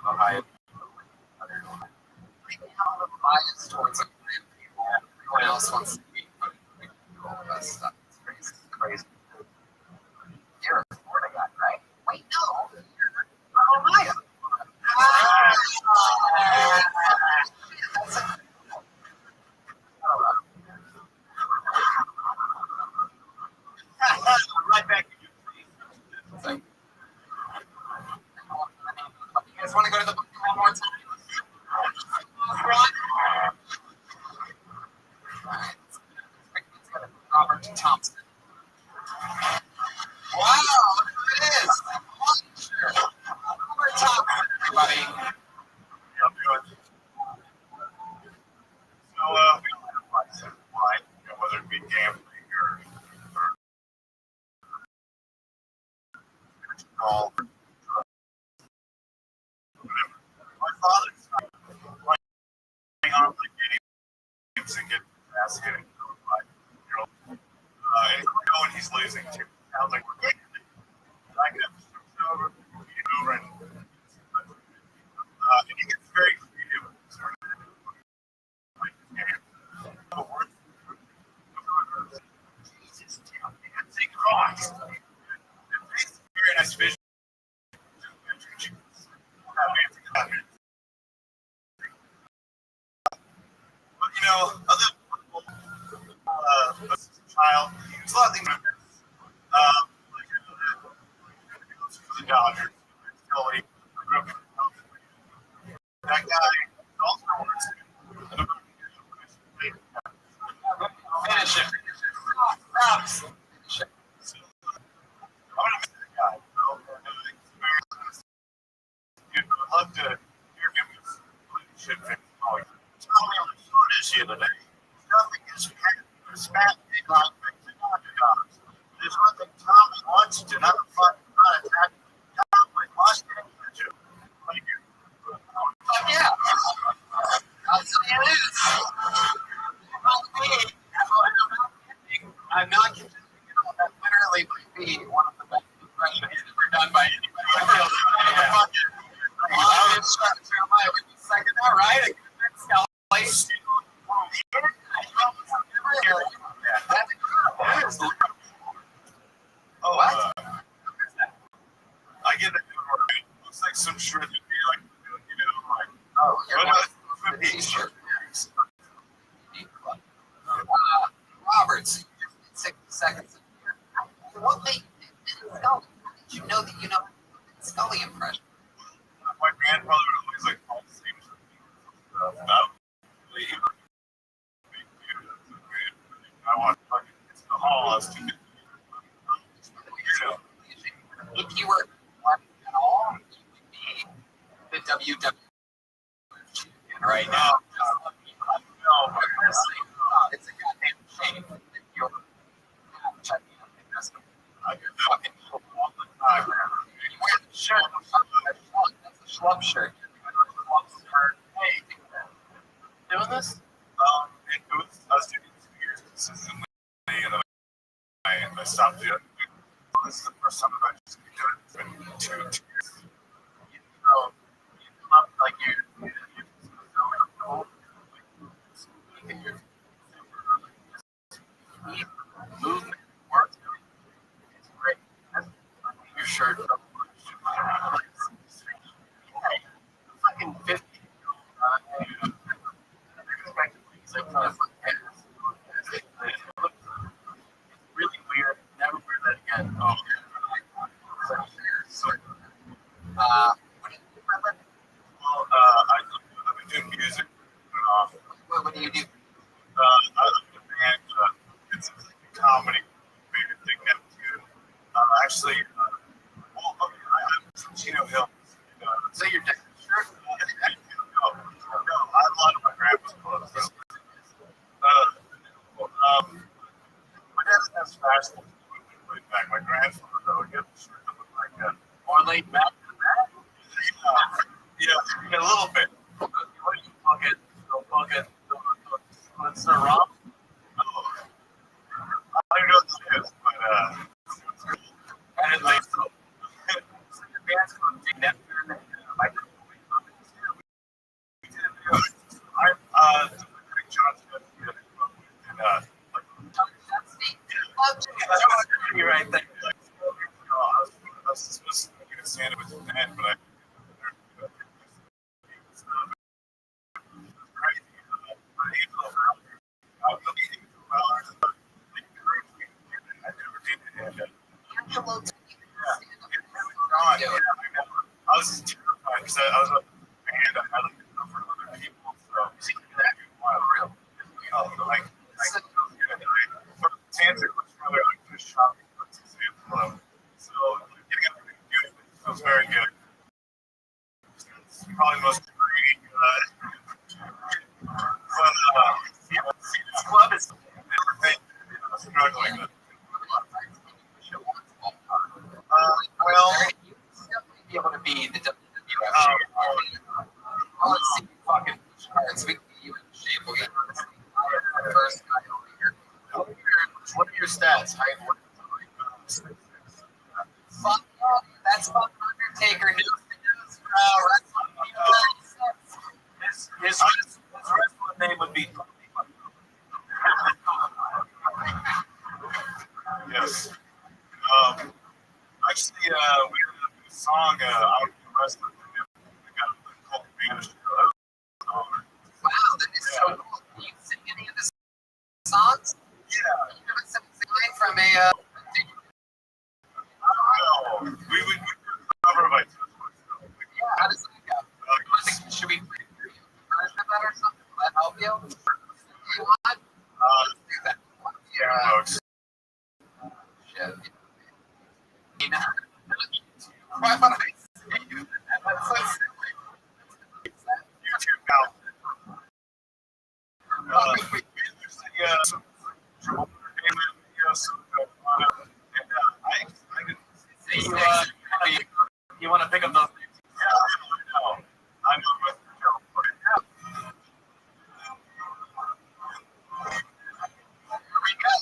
Ohio. I'm biased towards people. Everyone else wants to be all that stuff. It's crazy. It's crazy. You're a Florida guy, right? Wait, no. You're Ohio. right back to you. So, you guys want to go to the book one more time? Robert Thompson. Wow, look who it is. Robert Thompson, everybody. Yeah, I'm good. So, we don't have price and why, whether it be gambling or all. My father's playing on the games and getting ass hitting. And he's going, he's losing too. I was like, we're getting it. I get over, and he gets very creative. Jesus, damn, man, take Christ. Very nice vision. But you know, other as a child, he was a lot of things. Like the Dodgers, Philly. I grew up in that guy also works. Finish it. So, I'm gonna miss that guy. I'd love to hear him shit fix. Tommy on the phone is here today. Nothing is spat big like fixing underdogs. There's one thing Tommy wants to not fight, not attack. Tommy must get you. Thank you. Yeah. I'll tell you this. I'm not kidding. That literally might be one of the best impressions ever done by anybody. I was trying to tell my second that right. Oh, what? I get that. It looks like some shred would be like, you know, like, Oh, you're what right. T-shirt. Roberts, 60 seconds. What made Scully? How did you know that you know Scully impression? my grandfather would always like call the same stuff. I want to fucking it's the hall. If you were at all, you would be the WWE champion right now. No, but it's a goddamn shame that you're checking out the investment. I get fucking all the time. You wear the shirt. That's a schlub shirt. Hey, doing this? It was us doing 2 years consistently, and then I stopped doing it. This is the first time I've actually done it. It's been two years. You know, you come up like you movement works. It's great. Your shirt. Fucking 50. Really weird. Never wear that again. hello to God, yeah, I was just terrified because I was a band. I had like a number of other people. So see that wild, real. Like but Tanzer was really like the shopping example. So getting up and doing it was very good. It's probably the most intriguing. Fun. This club is struggling. Well, you definitely be able to be the WWF champion. Let's see fucking charts. We can get you in shape. We'll get the first guy over here. What are your stats? Height, what? Fuck, that's fucking Undertaker news to news. His wrestling name would be. Yes. Actually, we had a song out in the wrestling. We got a cult band. Wow, that is so cool. Can you sing any of the songs? Yeah. Give us something from a. No, we would cover by Yeah, how does that go? Should we play a version of that or something? Will that help you? You want? Let's do that. yeah, folks. Shit. You know, why would I say you? That's so silly. YouTube now. There's some Triple Entertainment videos. And I can You want to pick up those names? yeah, I know. I'm in Western California. Here we go.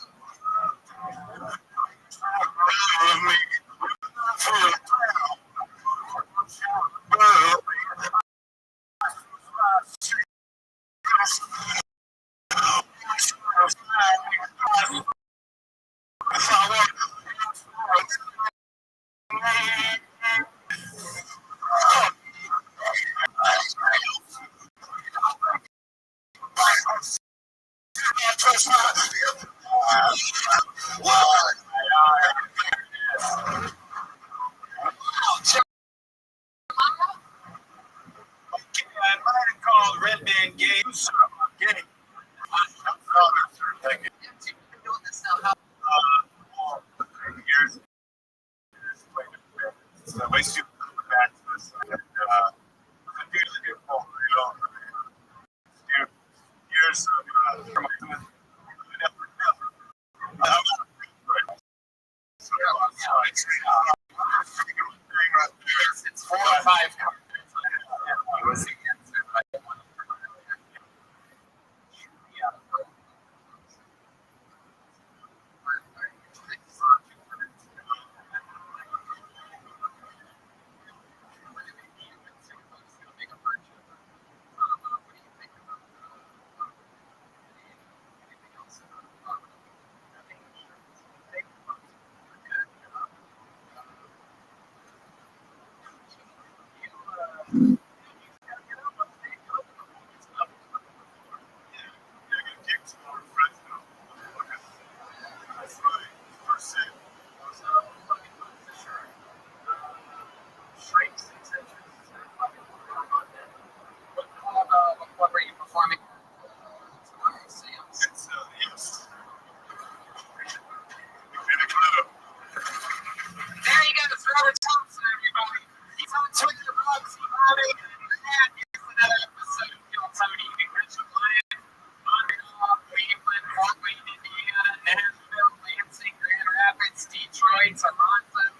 I might have called Red Band gay. Gay. Thank you. You've been doing this now how Years. So way too back to this. I usually get full real. Years of it's 4 or 5 cards. What were you performing? There you go, it's Robert Thompson, everybody. He's on Twitter, Roxy, Robin, and here's another episode of Kill Tony, Richard Lyon, Montreal, Cleveland, Fort Wayne, Indiana, Nashville, Lansing, Grand Rapids, Detroit, Toronto.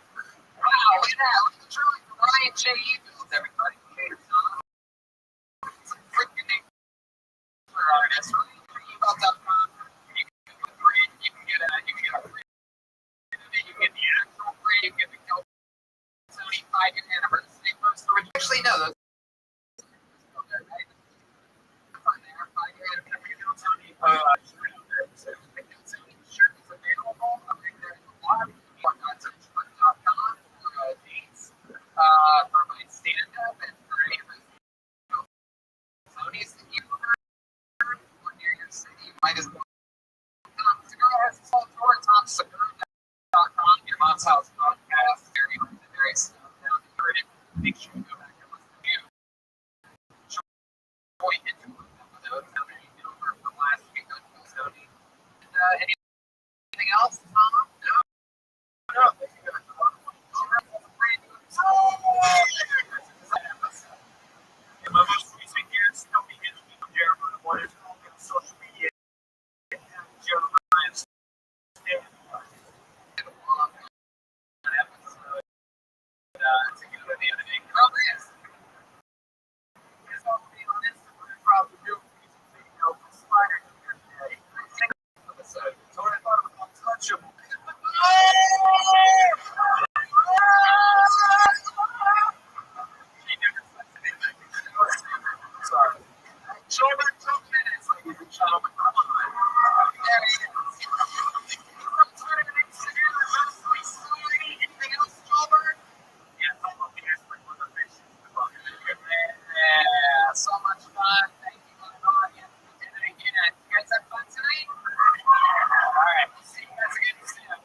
Wow, look at that. Look at the drawing for Ryan J. Eagles, everybody. It's a freaking name for artists. Email.com. You can get a free, you can get a free. You get the actual free, you get the Kill Tony 5-year anniversary poster. Actually, no, those. Right? On there, 5-year anniversary Kill Tony. The Kill Tony shirt is available. I think there's a lot. On touchwood.com for dates. For my make sure you go back and listen to Troy into one episode. So that you know for last week on Tony. Anything else, Tom? No. Thank you guys. My most recent guest, I'll be getting Jeremiah Waters on social media. Jeremiah's so I thought it was untouchable. Sorry. Show back 2 minutes, ladies and gentlemen. Come on. There he is. Anything else, Strawberry? Yeah, so much fun. Thank you, audience. We did it again. You guys have fun tonight? All right. We'll see you guys again soon.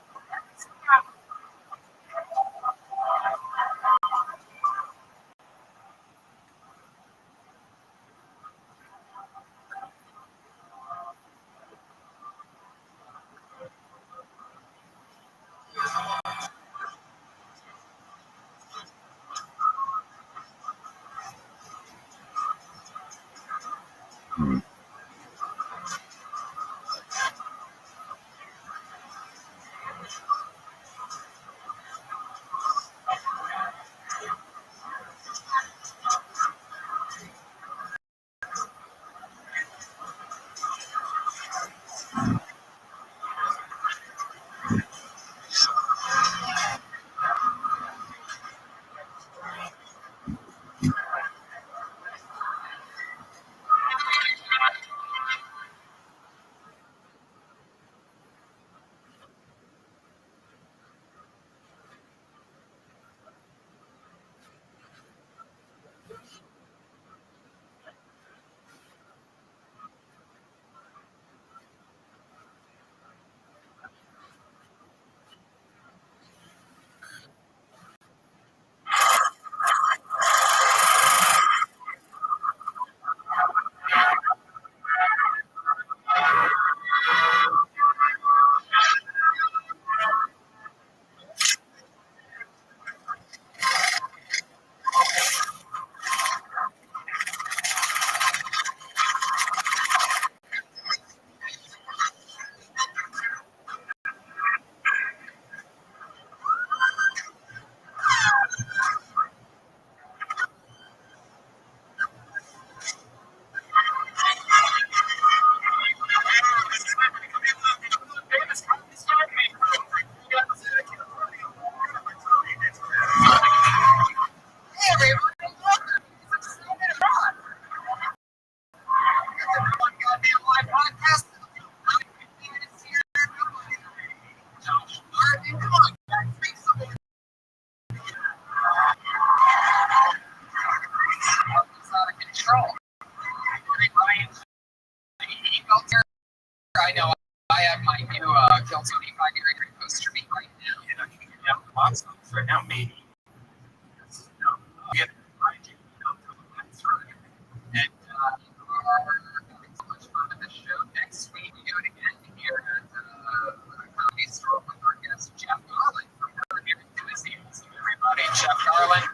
I know I have my new Kill Tony 5-year poster beat right now. Yeah, lots of those right now, maybe. Get it right. That's right. And having so much fun with this show. Next week, we do it again here at the Comedy Store with our guest, Jeff Garland from Urban here in Tennessee. So everybody, Jeff Garland.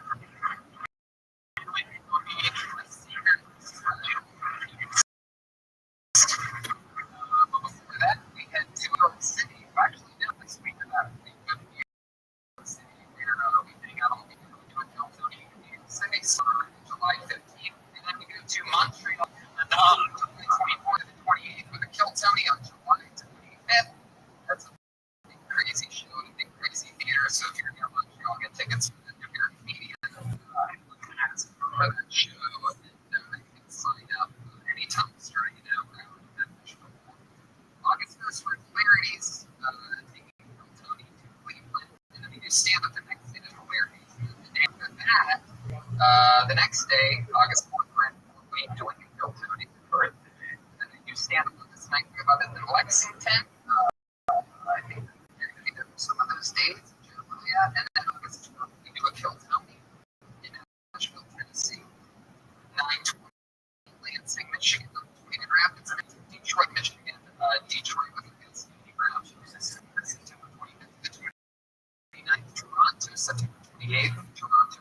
Before that, we had New York City. Actually, now this week, New York City, where we hang out all weekend. We do a Kill Tony in New York City, July 15th. And then we go to Montreal on July 24th and 28th with a Kill Tony on July 25th. That's a big, crazy show and a big, crazy theater. So if you're near Montreal, get tickets for the New York Media. Ask for that show, and you can sign up anytime starting now. August 1st for Clarities, taking Tony to Cleveland, and then we do stand up the next day to Clarities. The day after that, the next day, August 4th, we're doing Kill Tony's birthday, and then you stand up this night about it in Lexington. I think you're going to be there for some of those days, Jeremiah, and then August 12th, we do a Kill Tony. 1978, Toronto,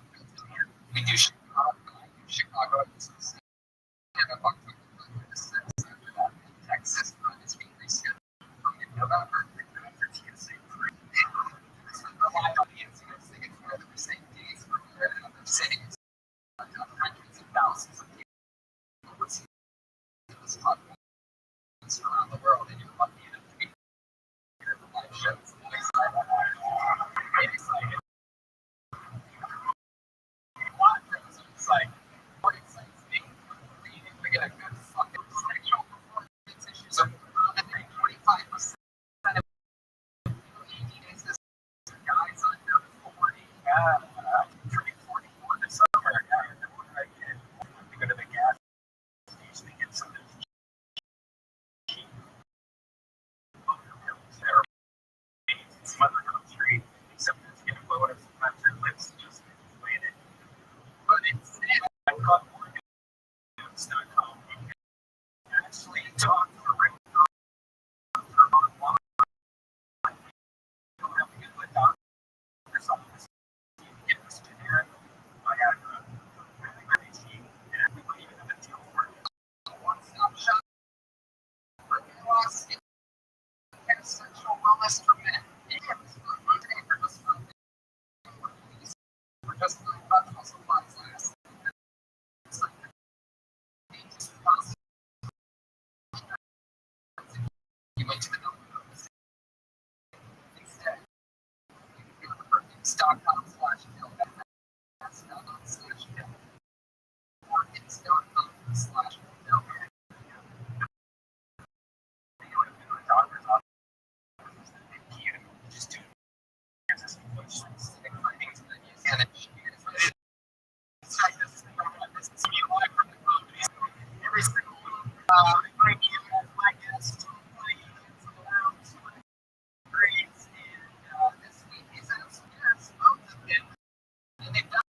we do Chicago. Chicago. Texas is being rescheduled in November. Rely on the incidents. They get together the same days for other cities. Hundreds of thousands of people listen to this podcast around the world, and you're lucky enough to be here for live shows. I'm excited. A lot of things are exciting. What excites me? We get a good fucking sexual performance issues. So, 25% of teenagers, guys under 40, 44 this summer. What do I get? We go to the gas station to get some cheap some other country, except it's getting lower. Sometimes your lips just inflated. But instead, I got Morgan's.com. Actually, talk to a regular online. You don't have to get the doctor's office. You can get this generic Viagra, really, really cheap, and everybody even have a deal for it. One-stop shop for hair loss and sexual wellness for men. For just $9 supplies last. You went to the doctor. Instead, you can go to Morgans.com/pill. That's .com/pill. Morgans.com/pill. You don't have to go to a doctor's office. You just do every single my guest and this week he's asked both of them, and they've done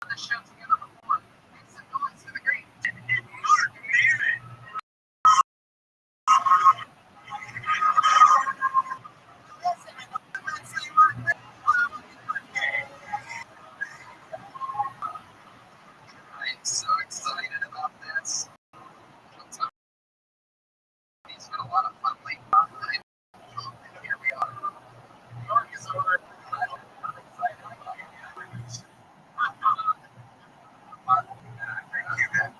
the show together before. Make some noise for the great I'm so excited about this. He's got a lot of fun late night. Here we are. New York is over. I'm excited about it. Thank you, man.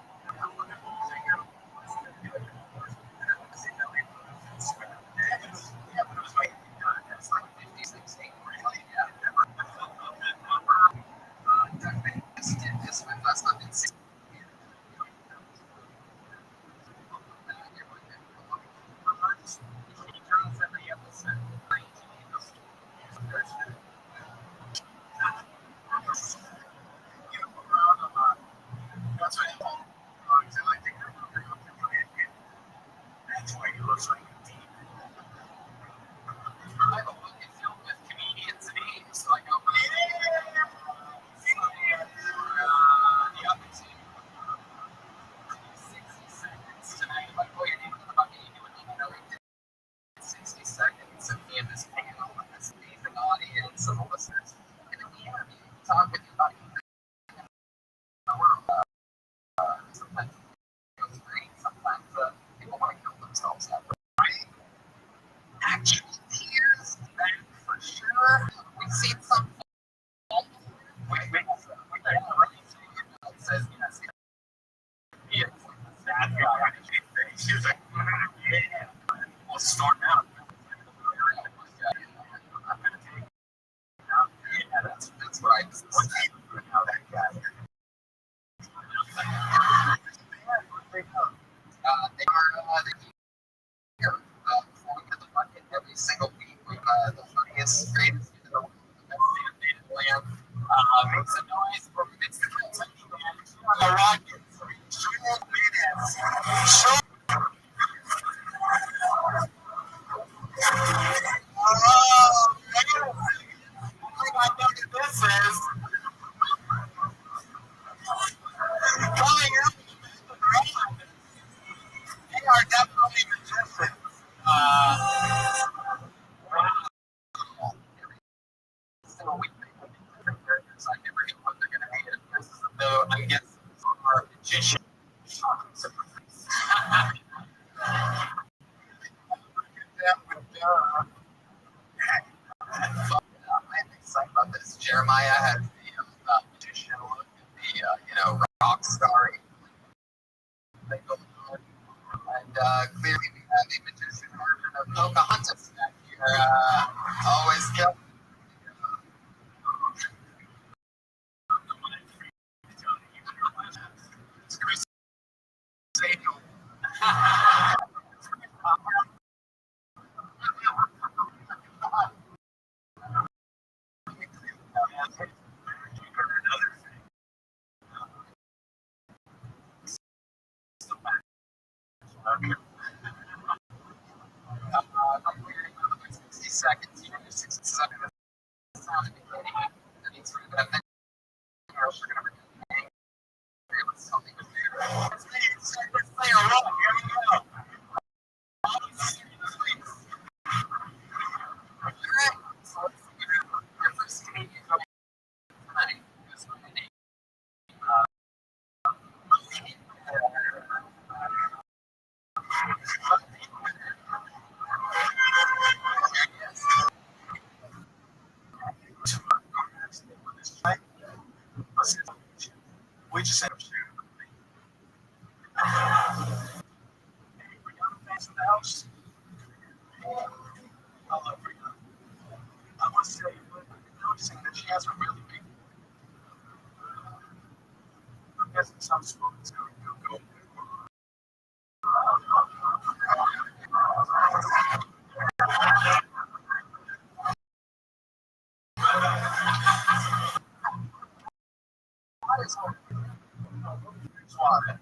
It's like 50, 60. This with us. I've been seeing. Every episode. That's what I think that's why he looks like a demon. I have a book filled with comedians' names, so I go, the other two. 60 seconds tonight. Like, oh, you're doing the fucking, you doing another 60 seconds of me in this panel with this amazing audience and listeners. And then we interview, talk with you about sometimes it goes great, sometimes people want to kill themselves after. Actual tears, that for sure. We've seen some. It says yes. It's that guy. She was like, yeah. We'll start out. I'm going to take it out. Yeah, that's right. How that guy. They are here before we get the bucket every single week. We've the funniest, greatest, the best animated land. Make some noise for Mix the Kentucky Band on the Rockets. Show I know what this is. Coming up, they are definitely magicians. So we I'm guessing our magician. I'm excited about this. Jeremiah has the magician look, the rock-star thing going on. And clearly we have a magician version of Pocahontas back here. Always kept. I'm wearing 60 seconds, 60 seconds. That means we're going to or else we're going to be angry with something with there. Let's play a role. Here we go. All right. So let's see your first comedian coming tonight. Who's my name? We just had in the house. I love Brianna. I must say, I'm noticing that she has a really big. I guess in some schools it's going to go.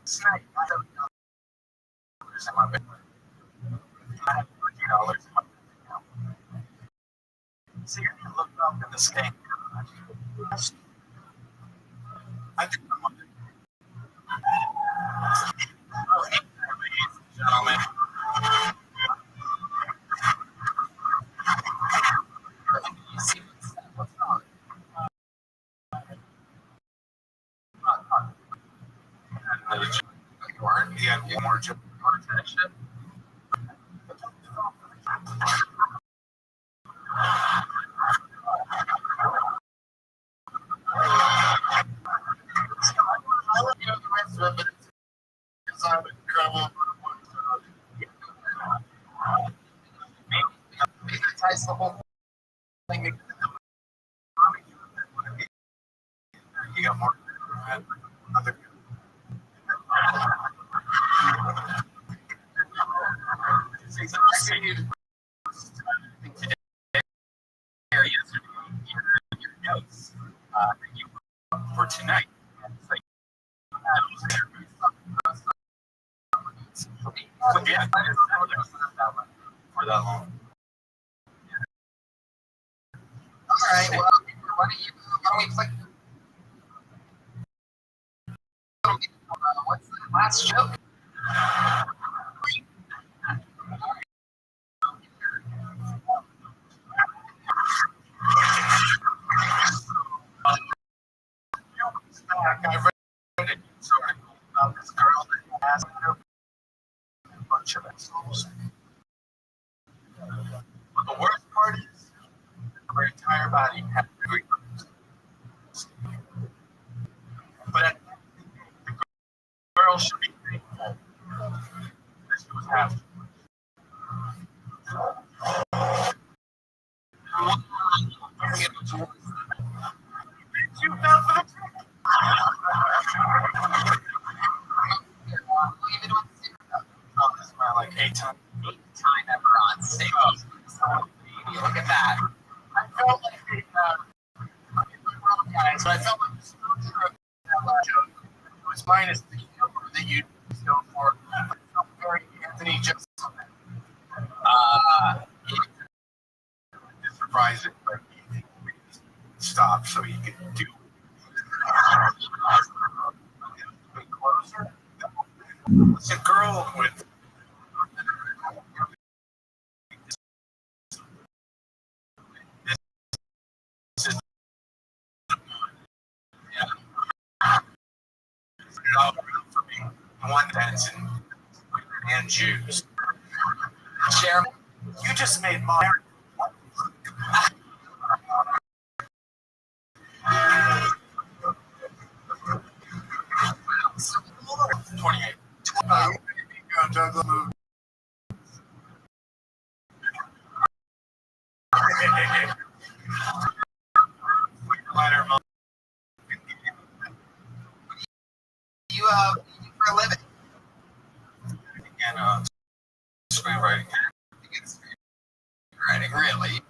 Tonight, I have $100 in my bed. I have $30 in my bed now. So you're going to look up in the sky. I think I'm on it. Ladies and gentlemen. What's wrong? You weren't? You had one more joke. You want to finish it? I love you know the rest of it, because I'm incredible. Maybe ties the whole thing. You got more. Another. Your notes for tonight. Yeah, for that long. All right. Well, why don't we play? What's the last joke? I read it about this girl that asked her a bunch of assholes. But the worst part is her entire body had to but the girl should be thankful that she was half. You fell for the like 8 times. 8th time ever on stage. Look at that. I felt like guys, but I felt like the structure of that joke was minus the humor that you go for. I felt very Anthony just it's surprising, but he stopped so he could do closer. It's a girl with all around for me. One that's and Jews. Chairman, you just made my 28. You for a living? And screenwriting. Screenwriting, really?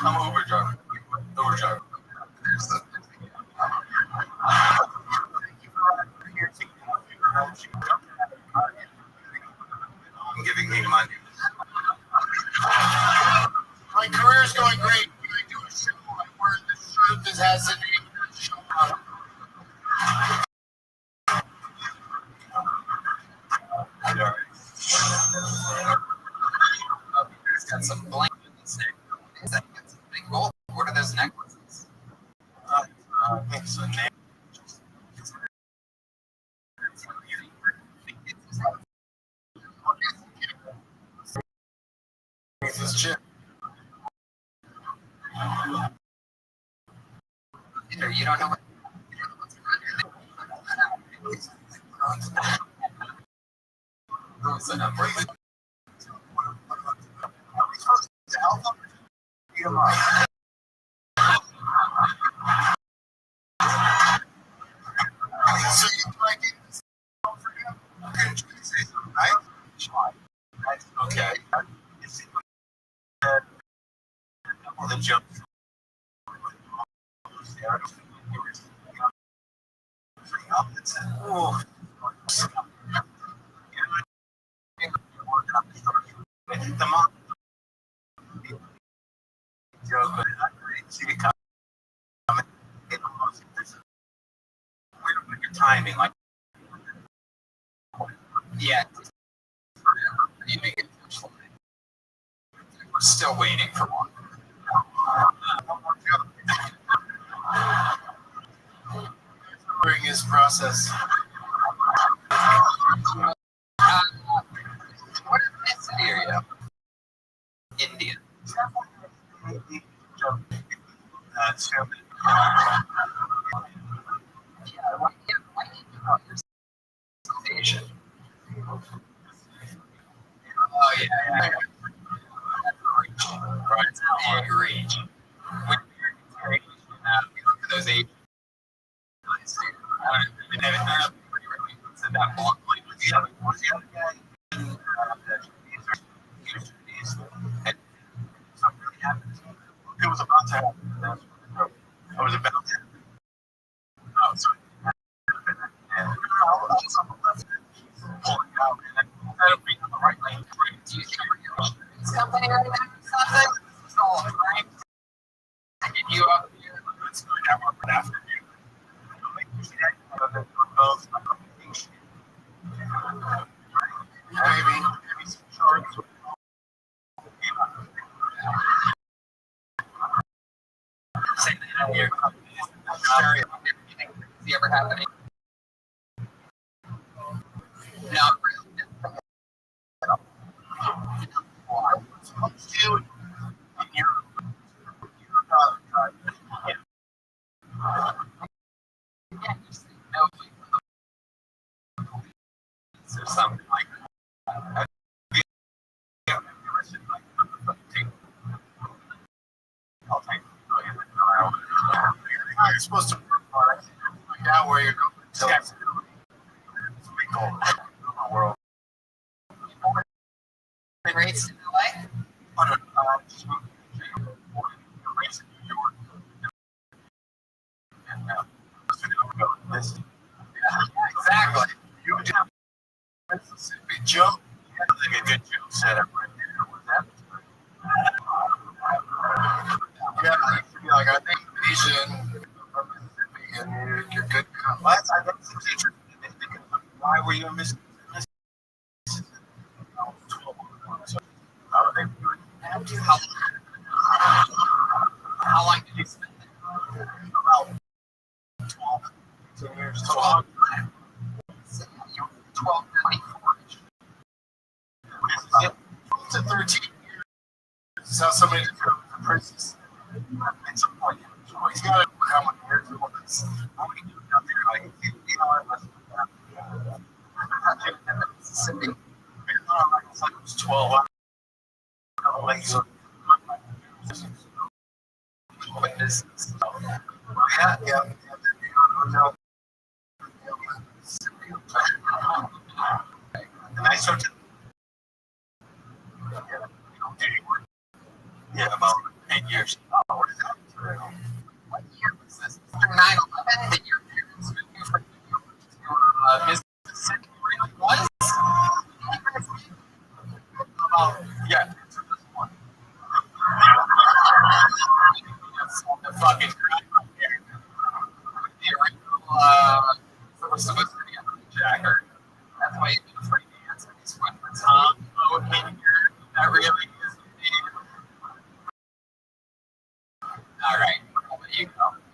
I'm an Uber driver. Uber driver. Giving me money. My career's going great. When I do a show, I wear the shirt that has the name of the show on it. It's got some blank in this neck. It's got some big gold. What are those necklaces? It's a name. This chip. You don't know what. So you like it for him? Right? Okay. The jump. Oh. The mom. Your timing, like, yeah. We're still waiting for one. During his process. What ethnicity are you? Indian. Asian. Oh yeah. Right. It's a big reach. When we look at those Asian. That block like the other guy. It was about to happen. I was about to. Oh, sorry. And pulling out, and then instead of being on the right lane, Do you think you're company right now or something? It's all right. Get you up here. it's going to happen after you. Both maybe some charts. Say that here. Has he ever happened? Not really. Dude, Or something like that. I'll take you're supposed to find out where you're going to tell us. It's a big goal in the world. Rates in LA? Just moved to race in New York. And this Exactly. you would have Mississippi Joe. Like a good Joe setup right there. Was that? Yeah, I used to be like, I think Asian from Mississippi, and you're good. Last time I was a teacher, why were you in Mississippi? 12 to 24. 12 to 13 years is how somebody goes to prison. At some point, he's got to know how many years it was. How many years out there? Like, you know what? Mississippi. It was 12. Like, so, witnesses. Yeah. And I started. Yeah, about 10 years. What is that? What year was this? After 9/11, the year parents moved from New York to Mississippi really was? Yeah. The fucking the original, so we're supposed to be a jacker. That's why you do the free dance and he's with the Tom. Oh, that really is. All right, I'll let you go.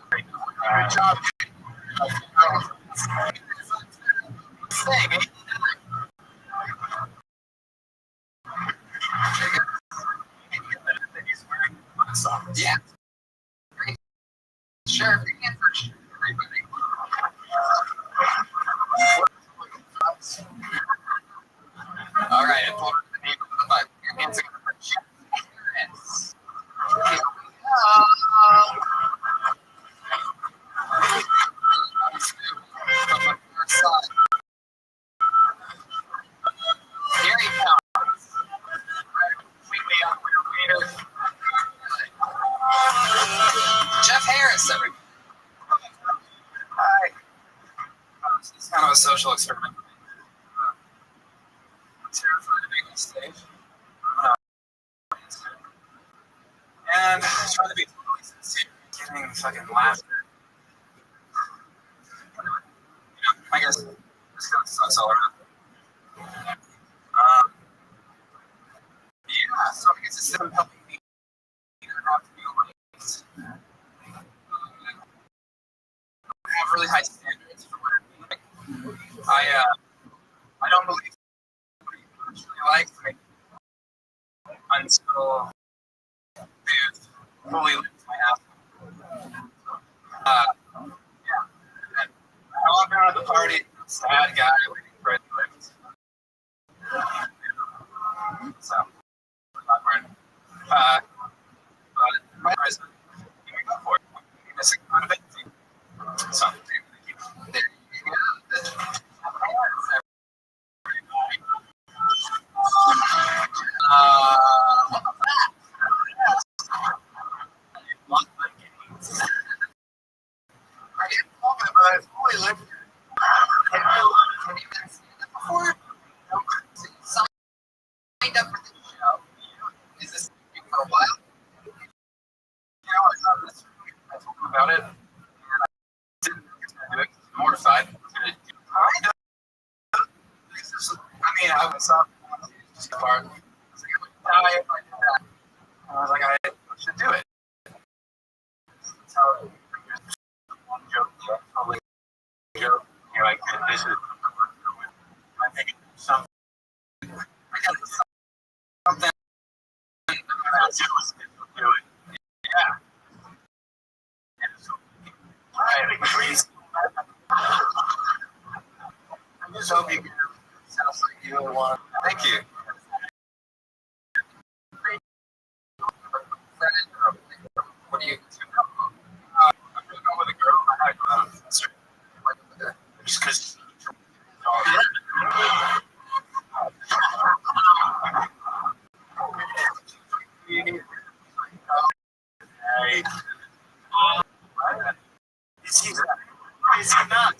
Good job. Yeah. Sure. Everybody. All right, I told her the name of the bug. Your hands are going to check. Here he comes. Weekly operator. Jeff Harris, everybody. Hi. It's kind of a social experiment. I'm terrified to be on stage. And trying to be totally sincere, getting fucking laughter. I guess this kind of sucks all around. Yeah, so I guess it's them helping me not to be like, I have really high standards for what I I don't believe somebody actually likes me until they've fully licked my ass. Yeah. And I walk around at the party, sad guy waiting for it to lift. So, awkward. But my president, here we go for it. We're missing quite a bit. So, there you go. Signed up for the show. Is this for a while? You know, I thought this week I told him about it, and I didn't think it's going to do it because I'm mortified. I mean, I was up just part. I was like, I would die if I did that. And I was like, I should do it. That's how one joke, totally joke. You're like, this is I think it's something. I got something. Do it. Yeah. I agree. I just hope you can. Sounds like you really want. Thank you. What do you? I'm gonna go with a girl. I had just because. Is he not?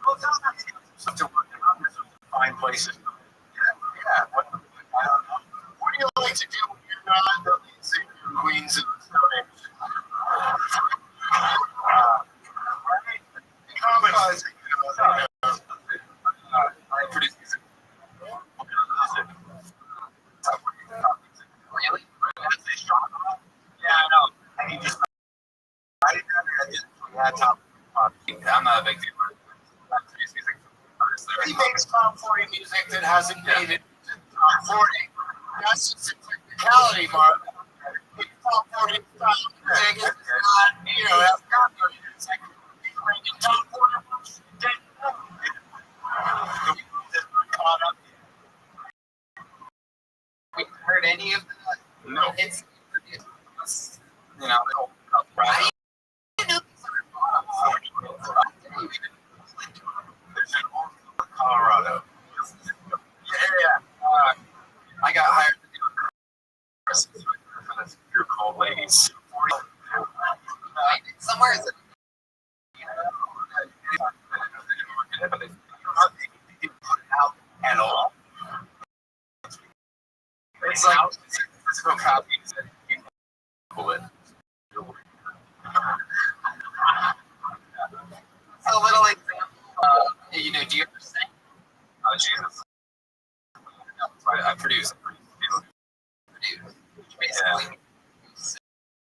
Well, such a fine place Nobody makes top 40 music that hasn't made it to top 40. That's just a technicality, Mark. Top 40 music is not, that's not music. Ranking top 40 We heard any of that? No. It's right? Colorado. Yeah. I got hired to do a for this group called Ladies. Somewhere is it? But they didn't put it out at all. It's like physical copies that people pull it. So a little example, do you ever sing? Oh, Jesus. I produce. Basically,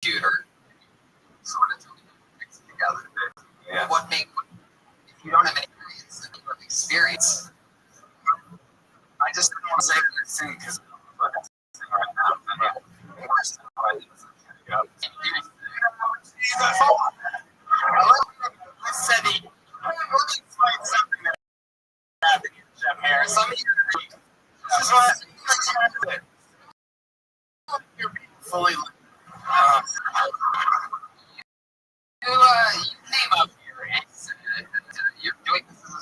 computer sort of mix it together. Yeah. If you don't have any experience, I just don't want to say that I sing because I can sing right now. Worse than what I do. I said let me explain something that happened here, Jeff Harris. Let me this is what you're being fully you came up here and you're doing this as a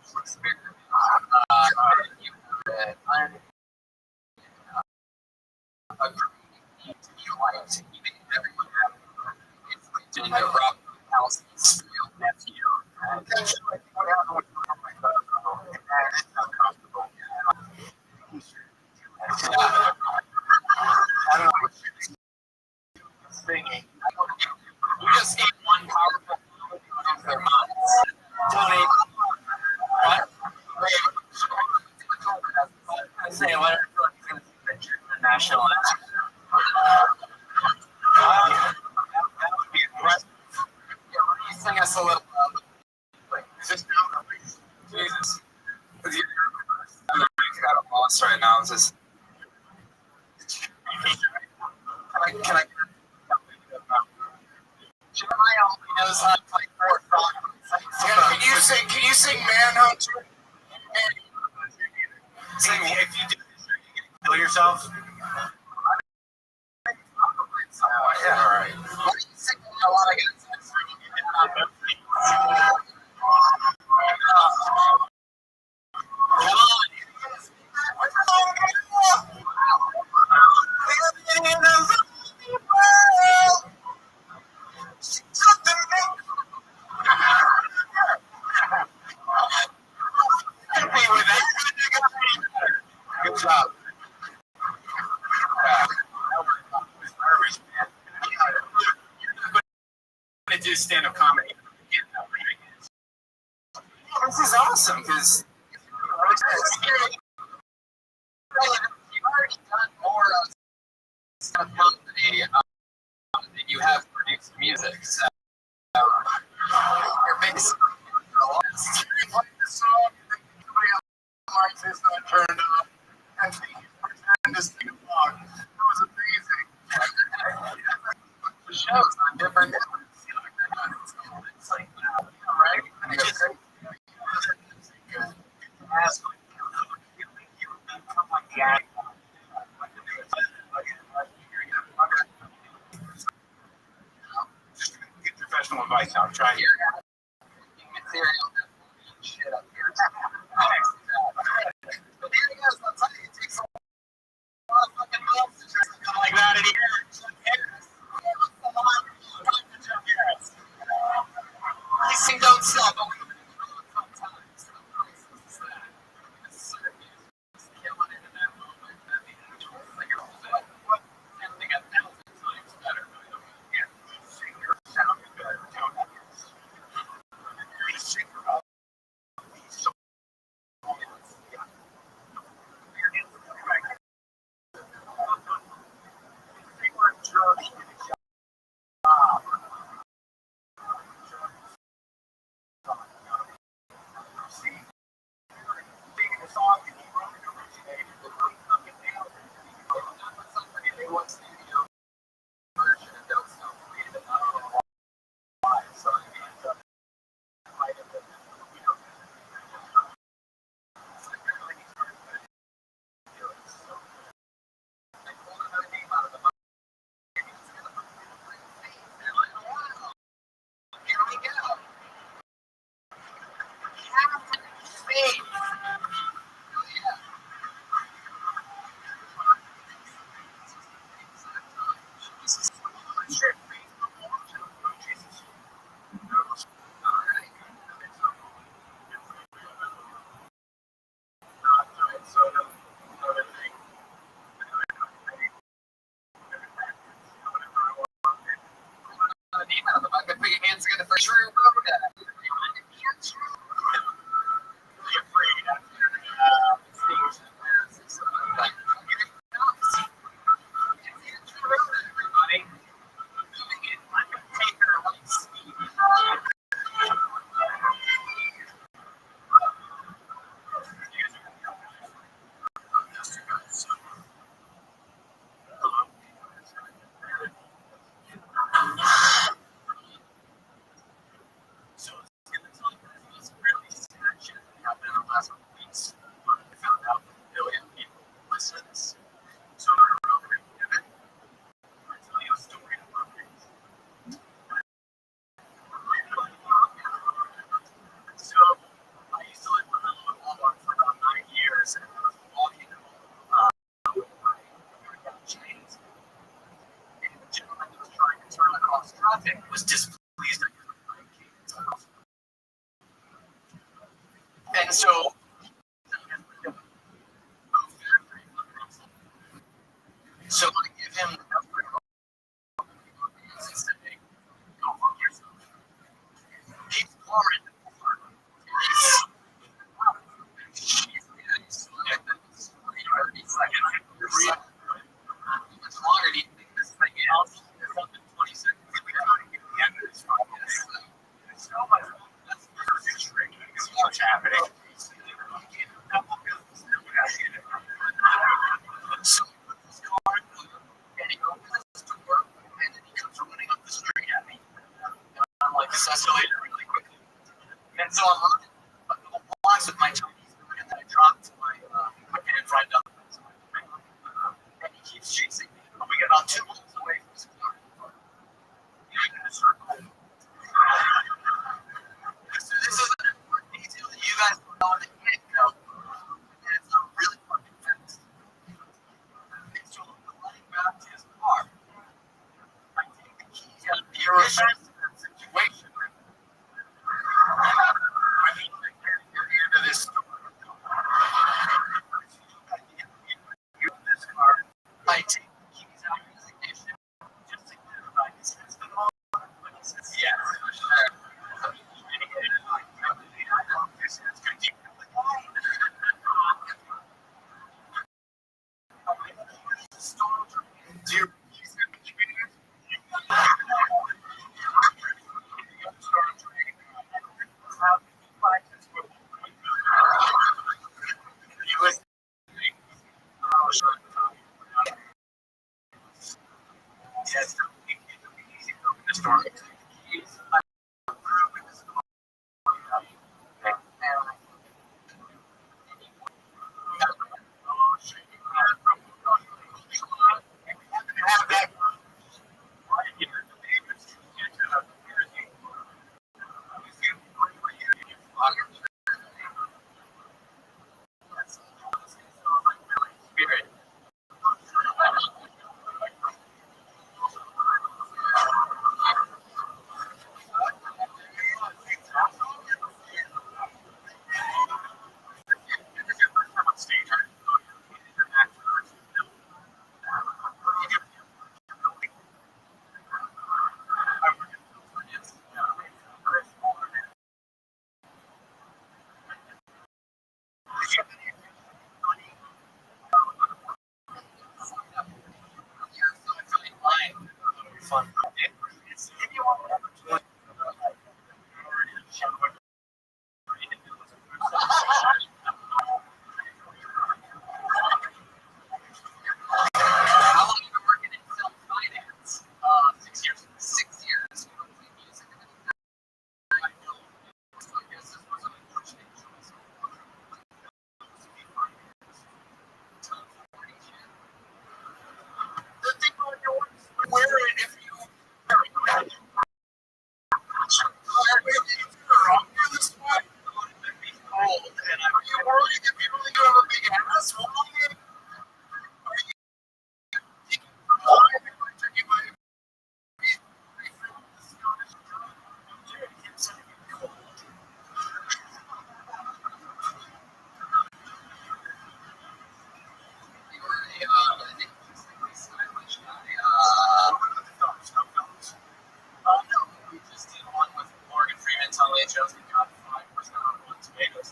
social experiment. You agree to be liked, even if everyone it's like doing a Rob house real nephew. That's what happened with it's uncomfortable. I don't know what you're singing. You just need one powerful of their minds. Tony, what? I say what the national anthem. That would be impressive. Yeah, why don't you sing us a little? Just Jesus. I'm got a loss right now. It's just. Can I Jim only knows how to play 4 songs. Can you sing Manhunter? Sing me if you do this, are you gonna kill yourself? Yeah, all right. Why do you sing a lot of good Good job. I do stand-up comedy. This is awesome because you've already done more of stand-up comedy than you have produced music. So you're basically Played the song, and somebody else likes this not turned up, and he pretend to sing along. It was amazing. the shows on different networks. It's like, right? I just ask Just get professional advice now. Try here. material shit up here. But there he goes. I'll tell you, it takes a lot of fucking months to try something like that in here. Racing don't stop. me. I've been putting your hands together for true road. Really afraid after stage. Everybody. Take her light speed. So it's going to tell you this really sad shit that happened in the last couple of weeks. I found out that a billion people listen to this. So I'm going to give it. I'm tell you a story about it. So I used to live in Walmart for about 9 years, and I was walking home with my chains. And the gentleman who was trying to turn across traffic was displeased that I couldn't keep his house. And so I give him the number and said, hey, go fuck yourself. He's foreign. This escalated really quickly. And so I'm running a couple blocks with my Chinese food, and then I dropped my pan fried dumplings. And he keeps chasing me. But we get about 2 blocks away from his car. In a circle. So this is an important detail that you guys don't know that you can't know. And it's really fucking fast. And so I'm running back to his car. I take the keys out of the situation. I take the keys out of his ignition just to clarify his system. But he says, yes, for sure. Yes, easy to open the store. Spirit. Fun. How long have you been working in self-finance? 6 years. 6 years. I guess this was an unfortunate choice.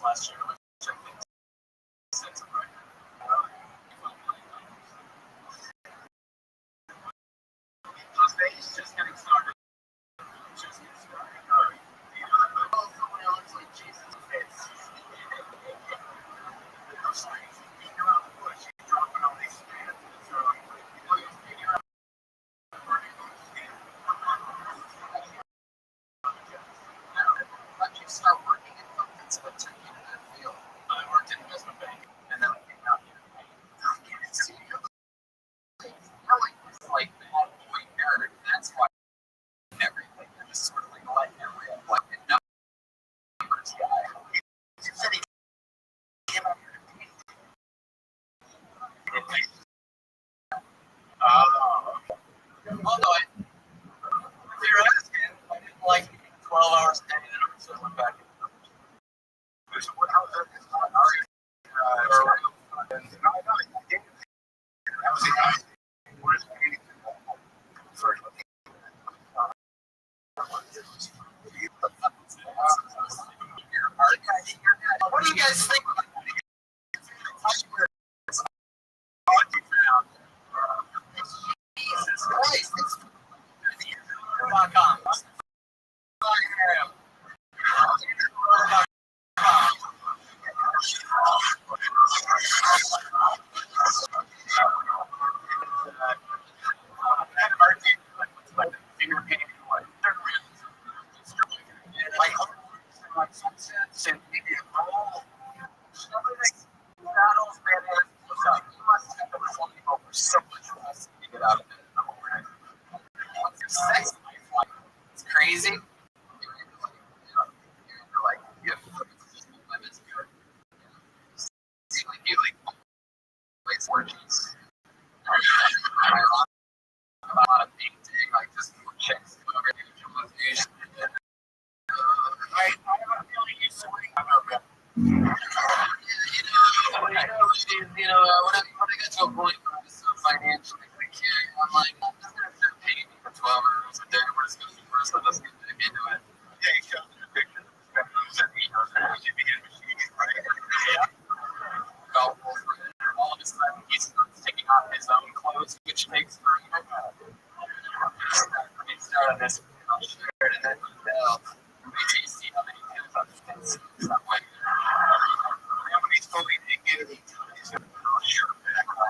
last year, which I think sets a record. Las Vegas just getting started. Just getting started. Someone else like Jesus fits. Beating around the bush, dropping all these fans. Let you start working in something so it took you to that field. I worked in investment bank, and then I came out here. Like bad boy nerd. That's why everything. You're just sort of like letting your way up, like a numbers guy. He said he came out here to paint. Although if you're asking, I didn't like 12 hours a day, and so I went back and what do you guys think? Jesus Christ. .com. It's crazy. Orgies. A lot of painting, like just chicks. I have a feeling you swing about that. You know, when I got to a point where I was so financially secure, I'm like, I'm just going to start paying me for 12 hours a day. We're just going to do first, let's get into it. Yeah, he showed me a picture. You'd be in a machine, right? Yeah. Golf balls, all of a sudden, he starts taking off his own clothes, which makes for, you know, start on this shirt, and then you see how many kids on this stuff like that. When he's fully naked, he's going to throw a shirt back on.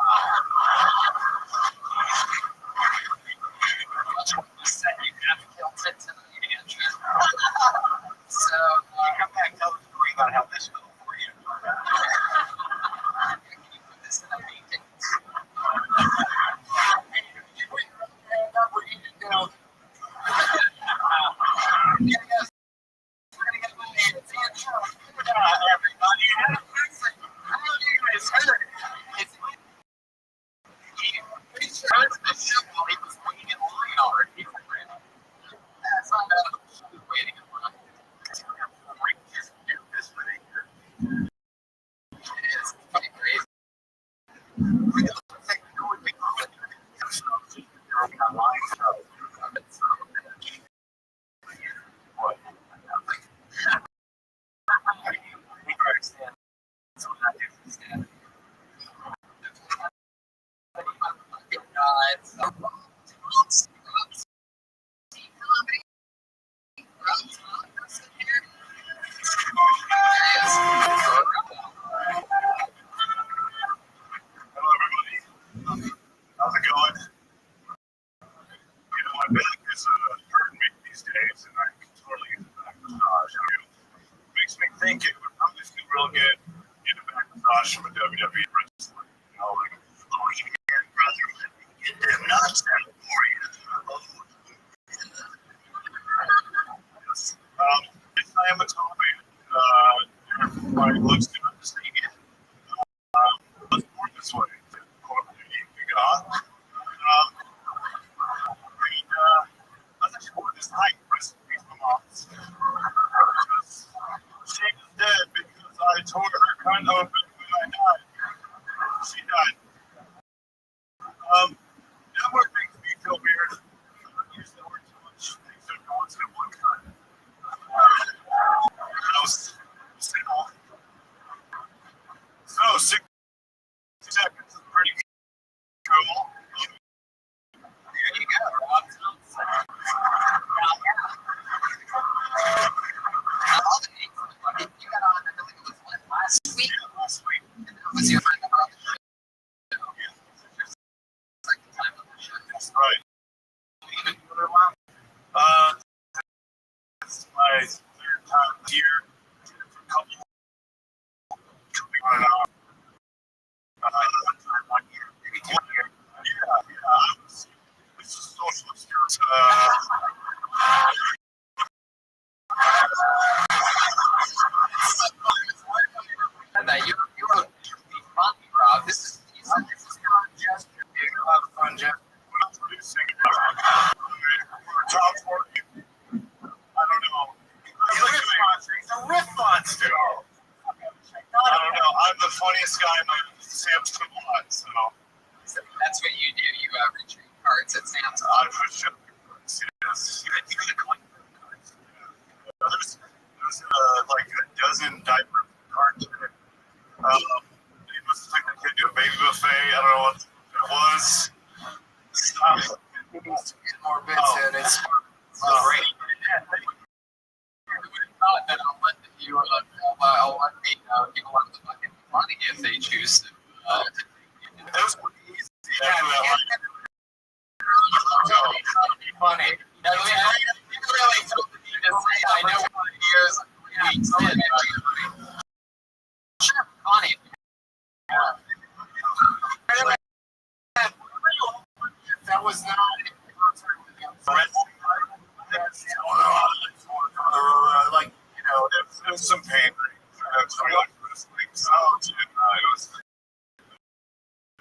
You have to kill tits in the media. So, you come back and tell the story about how this felt for you. Can you put this in a painting? How's it going? You know, my back is hurting me these days, and I can totally use a back massage. Makes me think it would probably feel real good get a back massage from a WWE wrestler. You know, like, lower your hand, brother, get them nuts out for you. Yes. I am a tall man. My looks do not stay in. Let's born this way. God. I was actually born this night, rest in peace, my mom. She is dead because I tore her cunt open when I died. She died. That word makes me feel weird. I don't use that word too much. Things are going to one time. I was single. don't know. I'm the funniest guy in my Sam's lot, so That's what you do. You retrieve cards at Sam's. I push up. Yes. There's like a dozen diaper cards. They must have taken a kid to a baby buffet. I don't know what it was. He needs to get more bits in. It's Great. I would have thought that I'll let you, I'll let the people out of the bucket money if they choose to. That was pretty easy. Funny. You really told me to say, I know what years, weeks in. Sure, funny. that was not like, you know, there was some pain.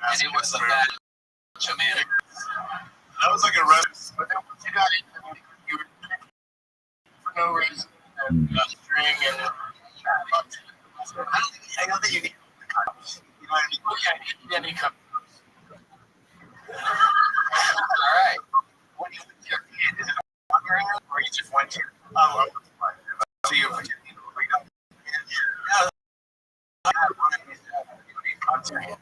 And it was a bad shamanic. That was like a rest. But then once you got into it, you were for no reason and string and I don't think you need cups. You know what I mean? Okay, you need any cups. All right. What do you think your kid is it a wandering or you just went here? So you're pretending to read up? Yeah.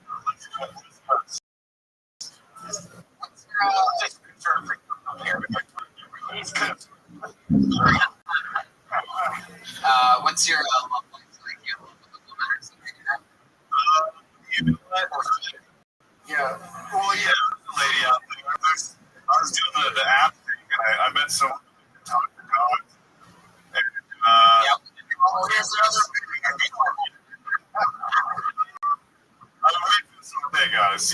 Just concern for here. What's your love life like? You have a woman or something like that? You know what? Yeah. Well, yeah, lady out there. I was doing the app thing, and I met someone who talked to God. And, here's the other hey guys.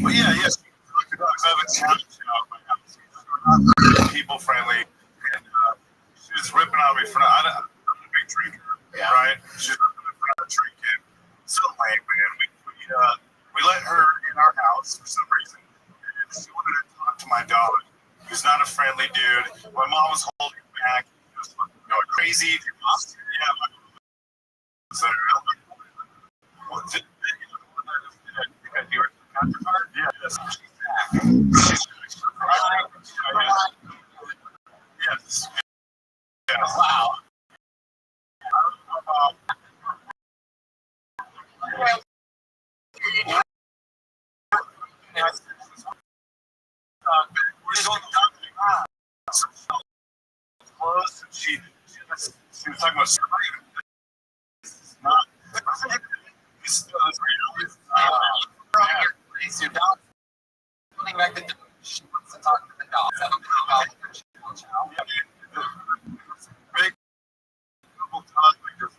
Well, yeah, yes. I have a challenge out my house. People friendly, and she was ripping on me for I'm a big drinker, right? She's ripping me for not drinking. So lame, man. We let her in our house for some reason, and she wanted to talk to my dog, who's not a friendly dude. My mom was holding back. She was going crazy. Yeah. So, what's it? Because you were counterpart? Yeah. Yes. Yes. Yes. Wow. We're just on the close. She was talking about not. Your dog putting back the dog. She wants to talk to the dog. I don't know about Big double tongue, like your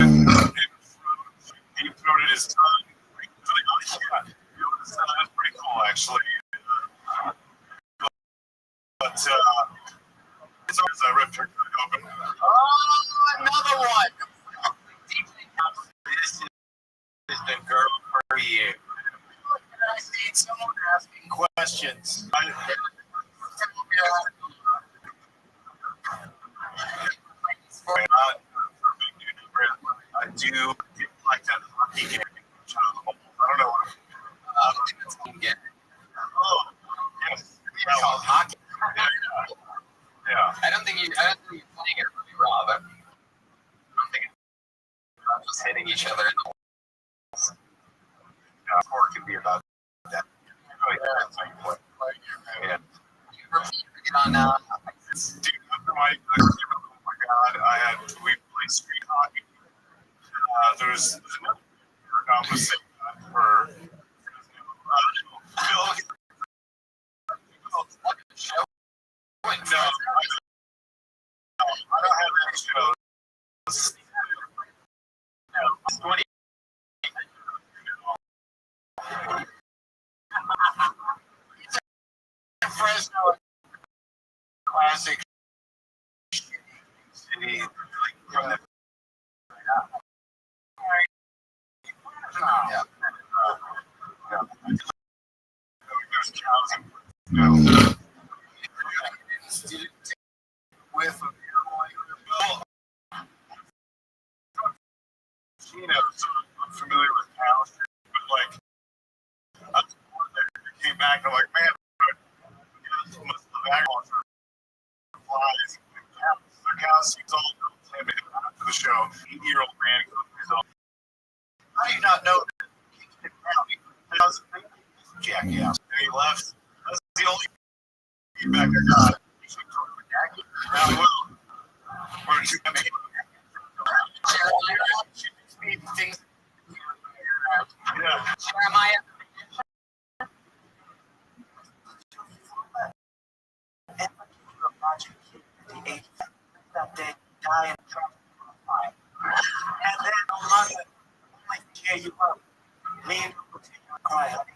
he throated his tongue. Yeah, that's pretty cool, actually. But it's always I ripped her tongue open. Oh, another one. This is the girl for you. I need someone asking questions. I do like that hockey game. I don't know. I don't think that's going to get. Oh, yes. It's called hockey. Yeah. I don't think you're playing it really, Rob. I don't think it's just hitting each other in the walls. Or it could be about that. Yeah. On, Dude, after oh my God, we played street hockey. There's another on the same for Phil. No, I don't have any shows. No, 20. Fresno classic City, like from the there's cows with seems all after the show. 8-year-old man goes to his own. I do not know that Kingston County does jackass. And he left. That's the only feedback I got. Now, well, where did you come in? Things. Yeah. Jeremiah. That day, die in traffic. And then on Monday, I tear you up. Lean up to your cry, honey.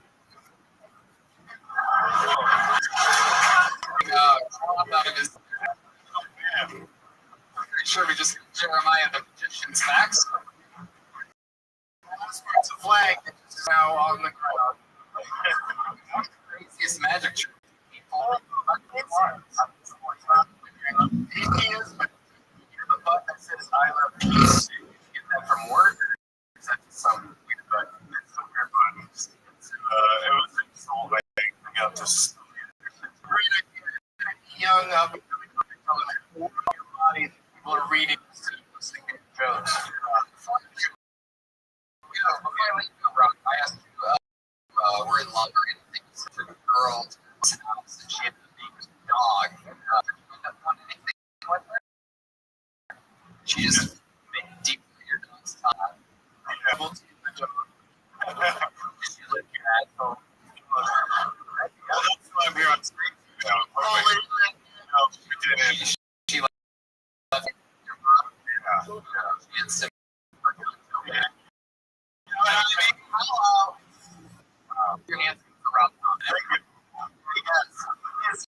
Out of his. I'm pretty sure we just got Jeremiah the magician's facts. It's a flag that is now on the ground. Craziest magic trick. The button that says I love peace. You get that from work, or is that just some weird button? It's some weird button. It was installed, I think. I got this. Great idea. Young up, your body, people are reading, listening to jokes. Before we go, Rob, I asked you, we're in lumber and things for the girl to house and she had to name his dog. Did you end up on anything with her? She just made deep in your dog's tongue. We'll do the dog. She licked your asshole. Well, that's why I'm here on screen. She left your mom. She had some. Hello. Your hands are around yes.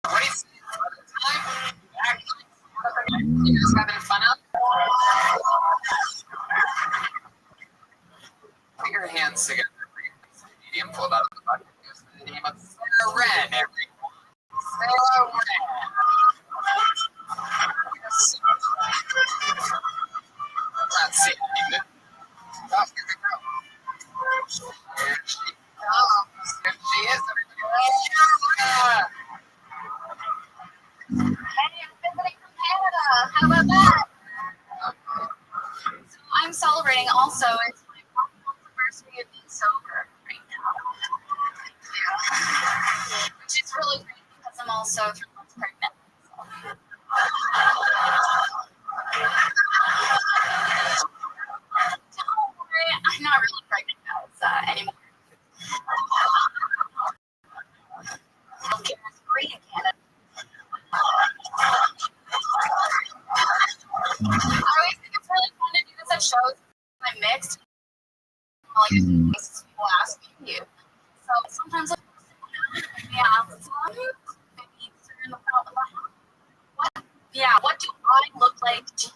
What is time? Actually, you guys having fun up? Put your hands together for your medium pulled out of the bucket. Use the name of Sarah Wren, everyone. Sarah Wren. Let's see. Here we go. Here she comes. Here she is. Yeah. Hey, I'm visiting from Canada. How about that? So I'm celebrating also. It's my 1st anniversary of being sober right now. Which is really great because I'm also 3 months pregnant. Don't worry, I'm not really pregnant anymore. Healthcare is great in Canada. I always think it's really fun to do this at shows. I'm mixed. Like, people ask you. So sometimes, yeah, maybe in the what? Yeah, what do I look like to you?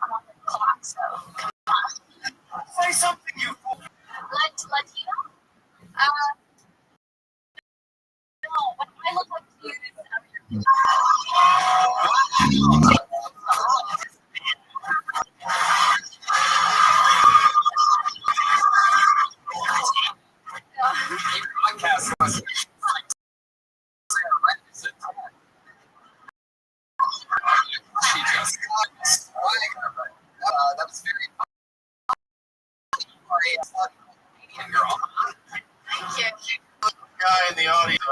I'm on the clock, so come on. Say something, you fool. Latino? No, what do I look like to you? Podcast listeners. She just that was very Canadian girl. Thank you. Guy in the audience.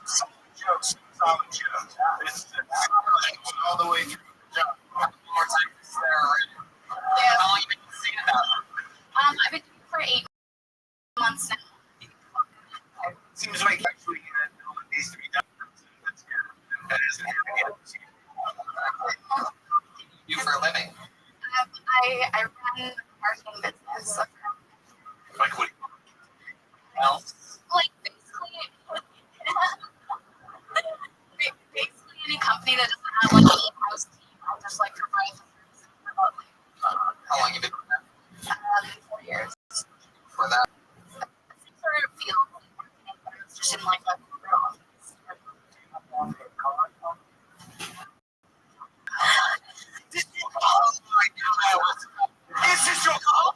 Some jokes, solid jokes. It's all the way through the job. One more time for Sarah. Yeah. How long have you been singing about her? I've been doing it for 8 months now. Seems like actually it needs to be done. That's good. That is You for a living? I run a marketing business. like what? Well, Like basically any company that doesn't have like an in-house team, I just like provide services remotely. how long have you been doing that? 4 years. For that? Sort of feel like it's just in like a office. Oh my God! Is this your call?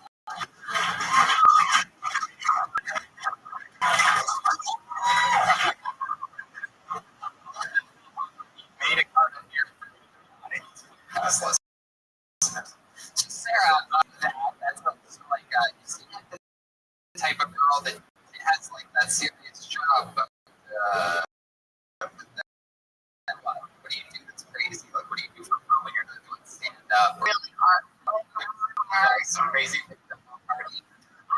job, but what do you do that's crazy? Like, what do you do for fun when you're not doing stand-up? Really hard. Some crazy things at the party.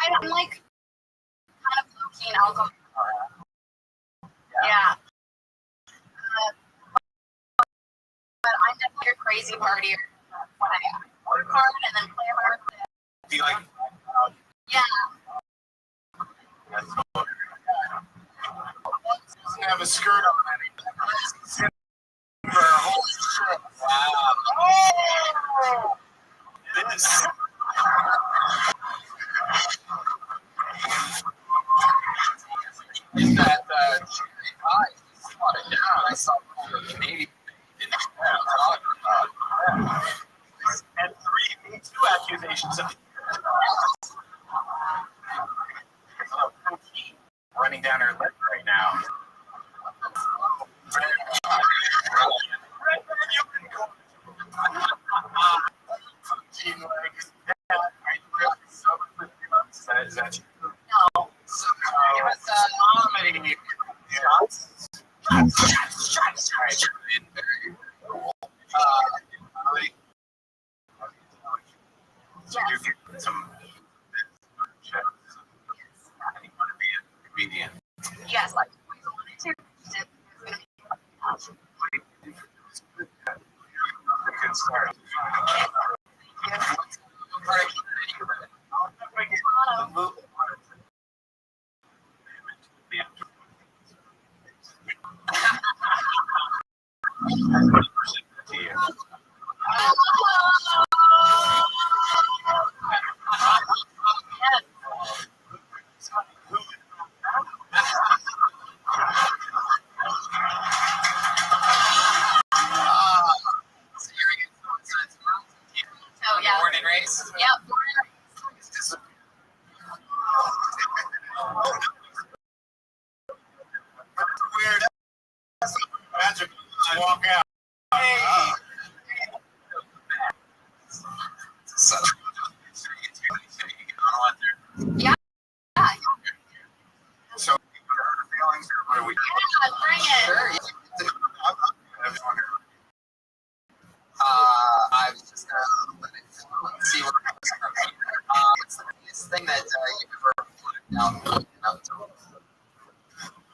I'm like kind of low-key an alcohol. Yeah. But I'm definitely a crazy partier when I work hard and then play hard. Do you like? Yeah. That's so Doesn't have a skirt on. Holy shit! Wow. Oh! this. Is that cherry pie? Just watered down. I saw the Canadian didn't talk about. And 3 Me Too accusations of cocaine running down her lip right now. Is that true? No. It was comedy. Shots? Shots. You get some. You want to be a comedian. Yes, like we wanted to. Good start. Oh yeah. Born and raised. Yep. Weird. Magic. Walk out. So, Yeah. So, feelings or we Yeah, bring it. sure. I was just gonna see what comes from here. What's the biggest thing that you ever put down to?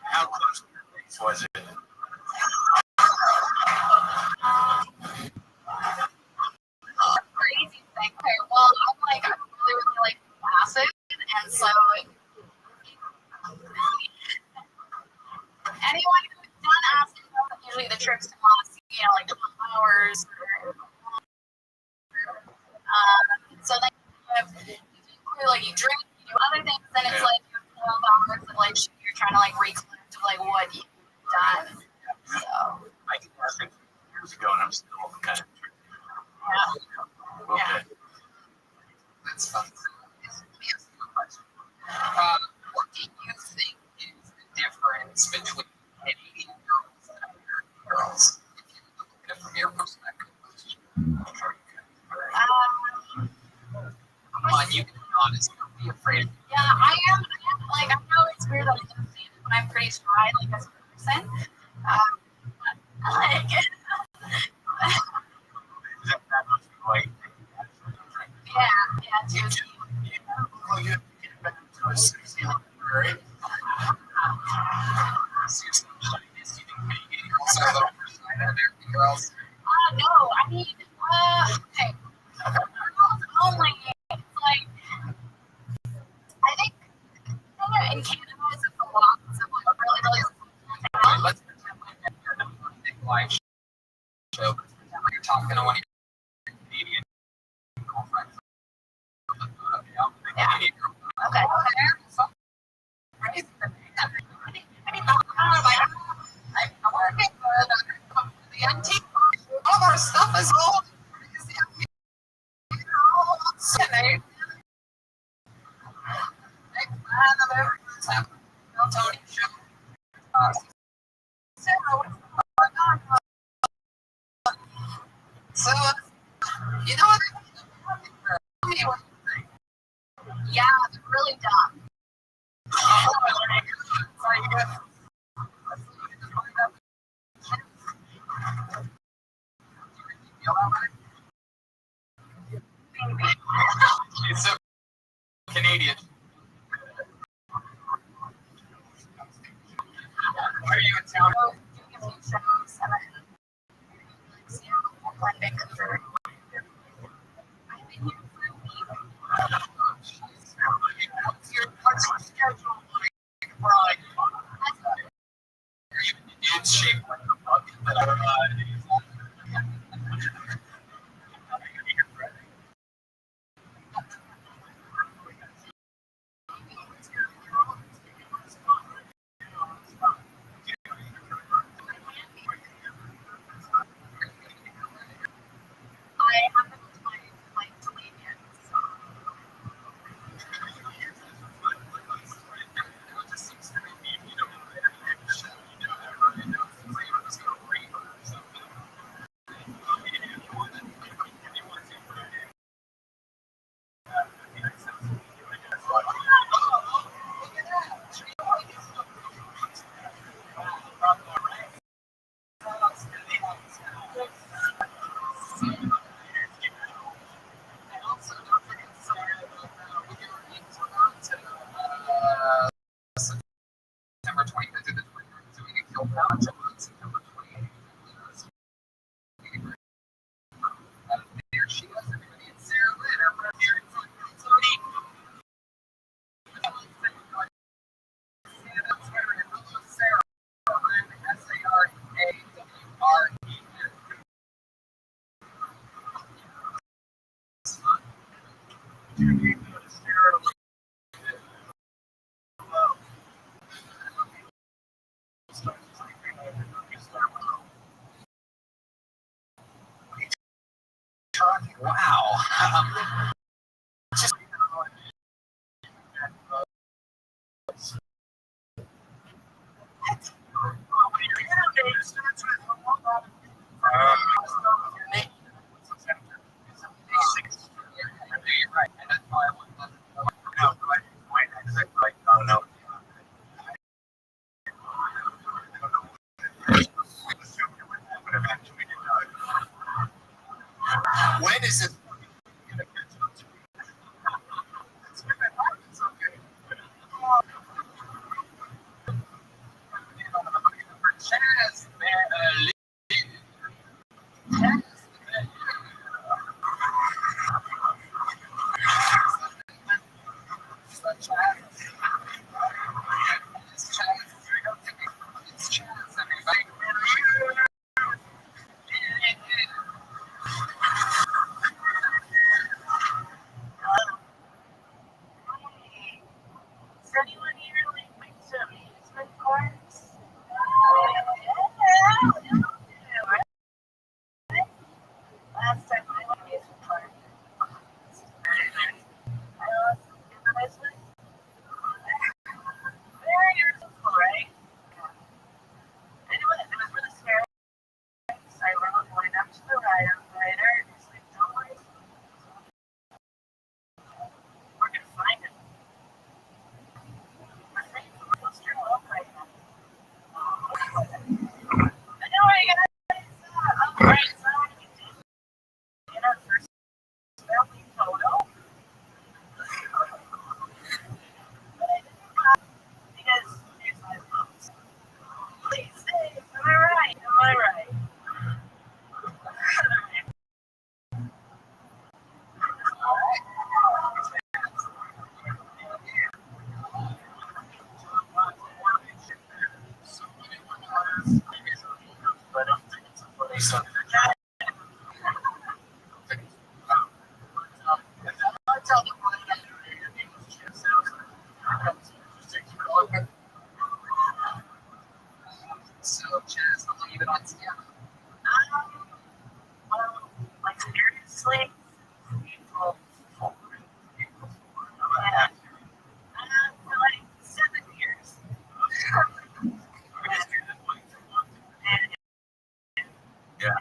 how close to your face was it? Crazy thing. Okay, well, I'm really like acid, and so anyone who's done acid knows usually the trips to last, like 12 hours. So then like you drink, you do other things, then it's like 12 hours of like you're trying to like recollect of like what you've done. So I did that years ago, and I'm still kind of. yeah. Okay. That's fun. Let me ask you a question. What do you think is the difference between Canadian girls and American girls? If you look at it from your perspective. Come on, you can be honest. Don't be afraid. Yeah, I am like, I know it's weird that I don't see it, but I'm pretty shy, like, as a person. Like, yeah, too. Girls. No, I mean, okay. Only, it's like, I think in Canada it's a lot of like really Let's pretend like you're in a big live show. Pretend like you're talking to one of your Canadian girlfriends. Canadian girlfriend. Okay. I'm working for the antique. All of our stuff is all crazy. Tony show. So, you know what? Yeah, they're really dumb. So you It's so Canadian. Why are you in town? Vancouver. What's your schedule like, Brian? Are you in shape like the bucket that I haven't like delayed yet. So. September 25th to the 29th, so we can kill that September 28th. There she goes, everybody. It's Sarah Lynn, our here in Tony. Sarah Lynn, SARAWRE. Wow. Just when is it? Chaz, Is anyone here like some amusement parks? Last time I went to amusement park. Very useful, right? I know it was really scary. I went up to the ride operator and he's like, don't worry. We're gonna find him. I think we're still up right now. I know where you guys up right side. In our first family photo. But I didn't because here's my folks. Please say, am I right? Am I right? So, Chaz, how long have you been on scale? Well, like seriously, April 4th. Yeah. For like 7 years. Yeah.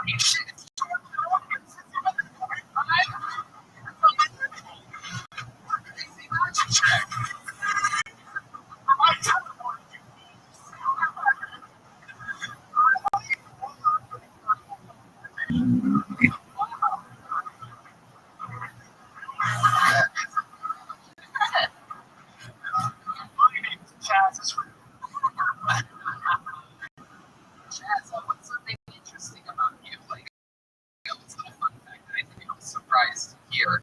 talking shit. Chaz, what's something interesting about you? Like, what's a little fun fact that I think I'm surprised to hear?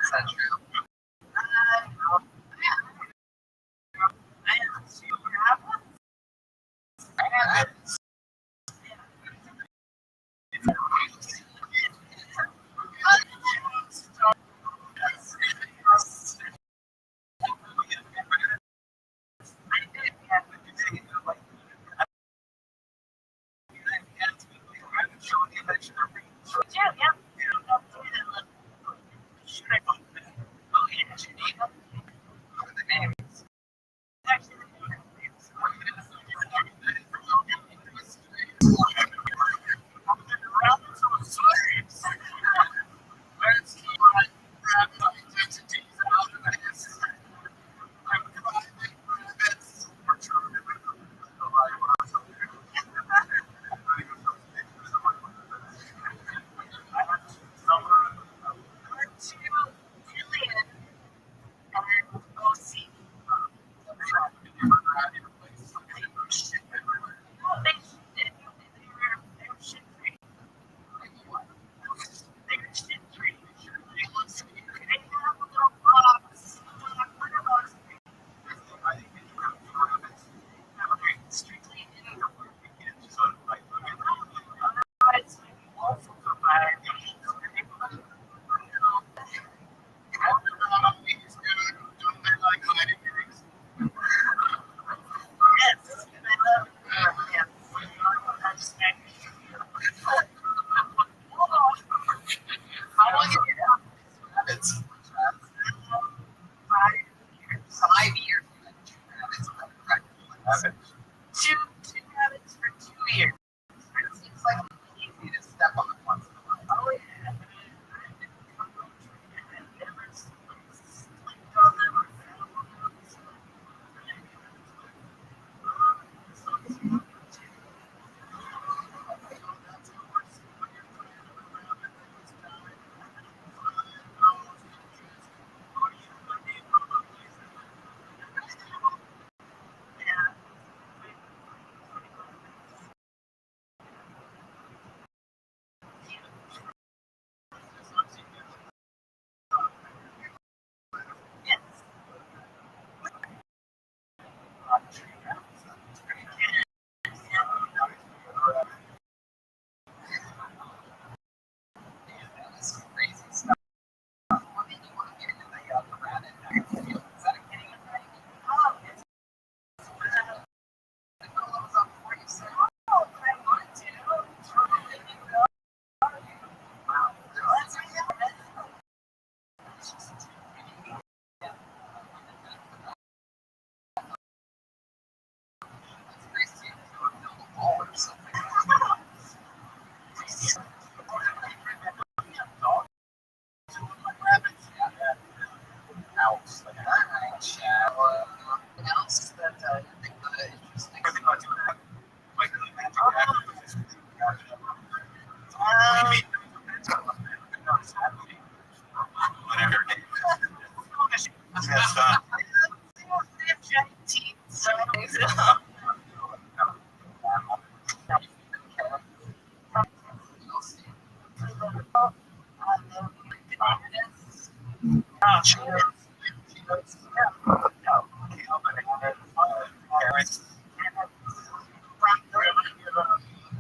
Is that true? It's 5 years. Two rabbits for 2 years. It seems like easy to step on the once in a while. Oh, yeah.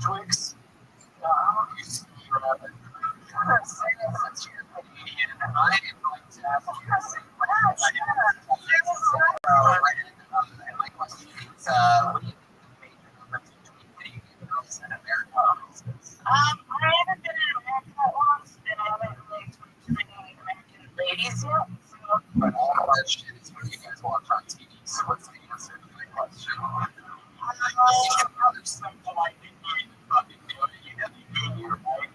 Twix. I haven't been in America that long, and I haven't really talked to many American ladies yet. So. But all that shit is what you guys watch on TV. So what's the answer to my question? There's some polite people in the fucking doing it. You have to do it, right?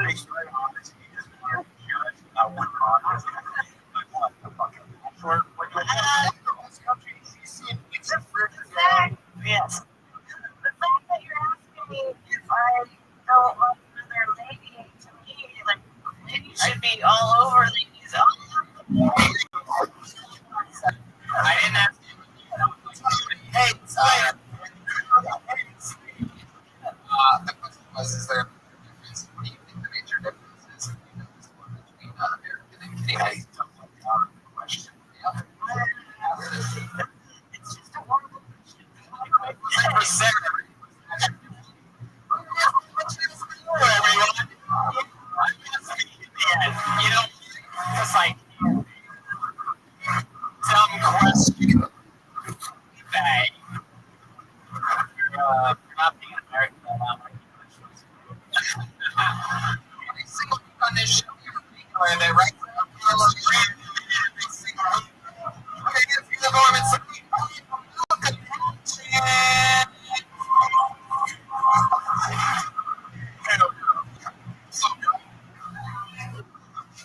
It's very honest. You just hear it. I would not. What the fucking short? What do this country? It's a freaking thing. Yes. The fact that you're asking me if I don't want another lady, to me, like, you should be all over ladies. I didn't ask you. Hey, the question was, is there a difference? What do you think the major difference is between American and Canadian? Question. It's just a horrible question. You know, it's like dumb question. Bag. You're not being American. Every single week on this show, where they write every single week. Okay, if you're the government, look at that. So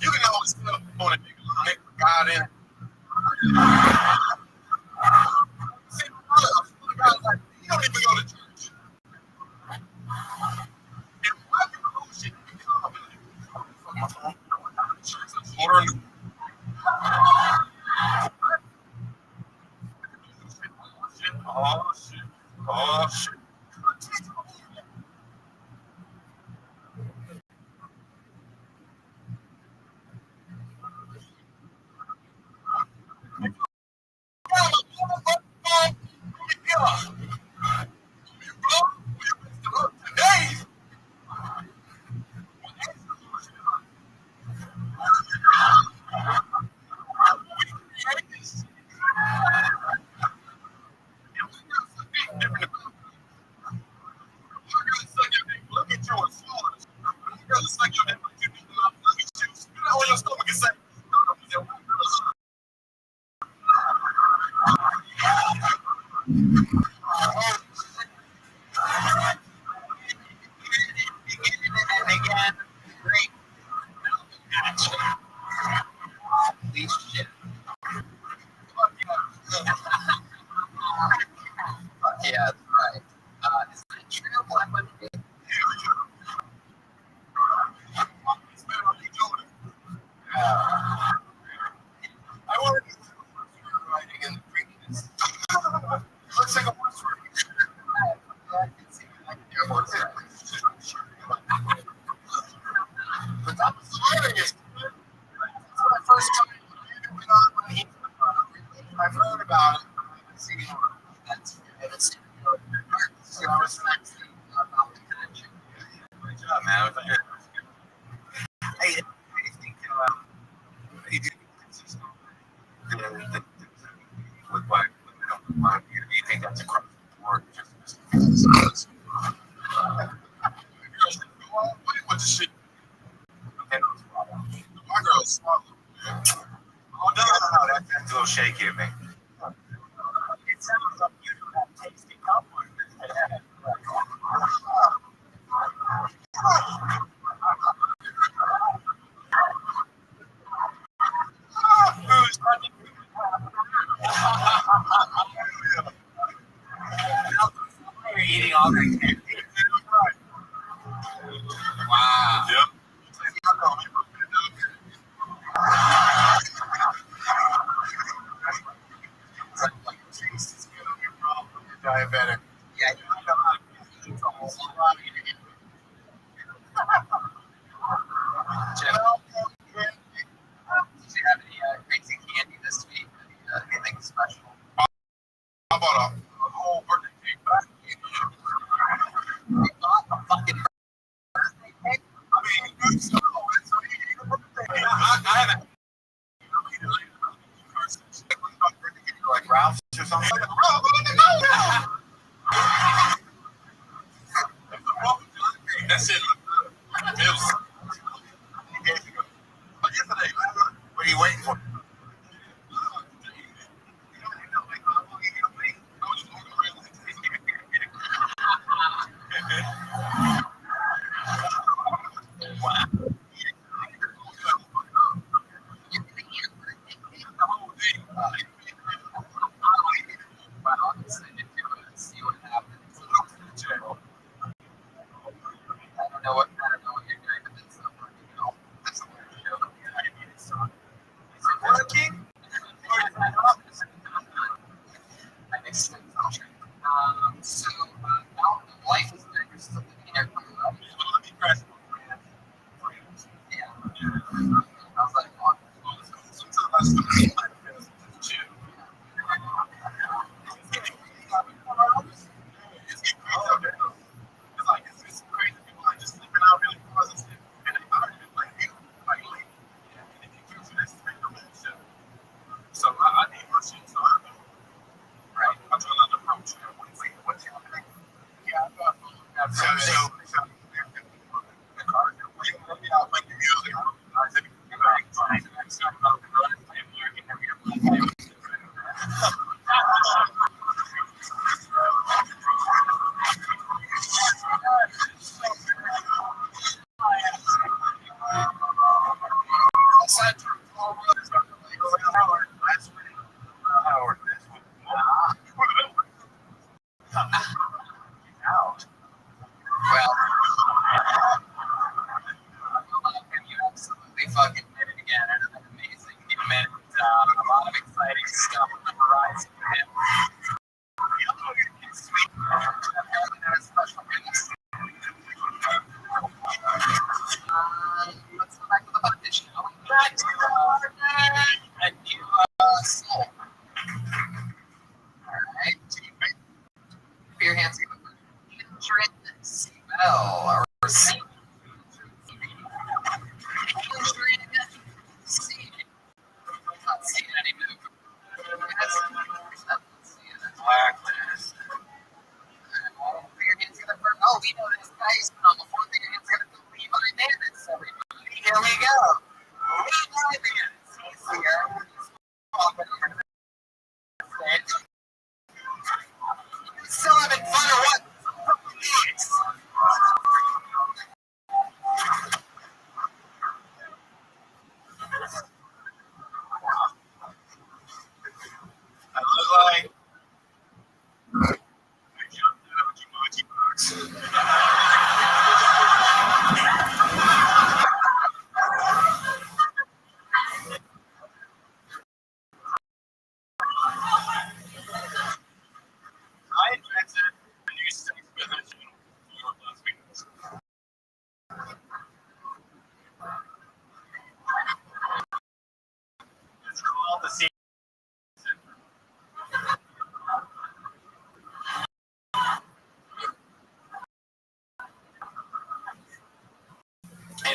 you can always tell on a nigga like God in. See, like, you don't even go to church. And why do bullshit become my phone? Oh shit. Oh shit. Yeah, that's right. Is that true? Black women do? I wanted to writing in the previous. Looks like a horse but that was hilarious. That's when I first time I've heard about it. I've seen it. It's so I respect about the connection. Great job, man. Hey, I think you do consistent. With black women, do you think that's across the board? Just what the shit? Okay, my girl's smart. Oh no, that's a little shaky of me. It sounds like you don't have tasty compliments. Who's you're eating all that candy. Wow. Yep. Diabetic. Yeah, you know how to eat a whole lot of it. Jim, did you have any crazy candy this week? Anything special? How about a whole birthday cake back? You bought a fucking birthday cake? I mean, it's I haven't. Like Ralph's or something. That's it. Yesterday, what are you waiting for?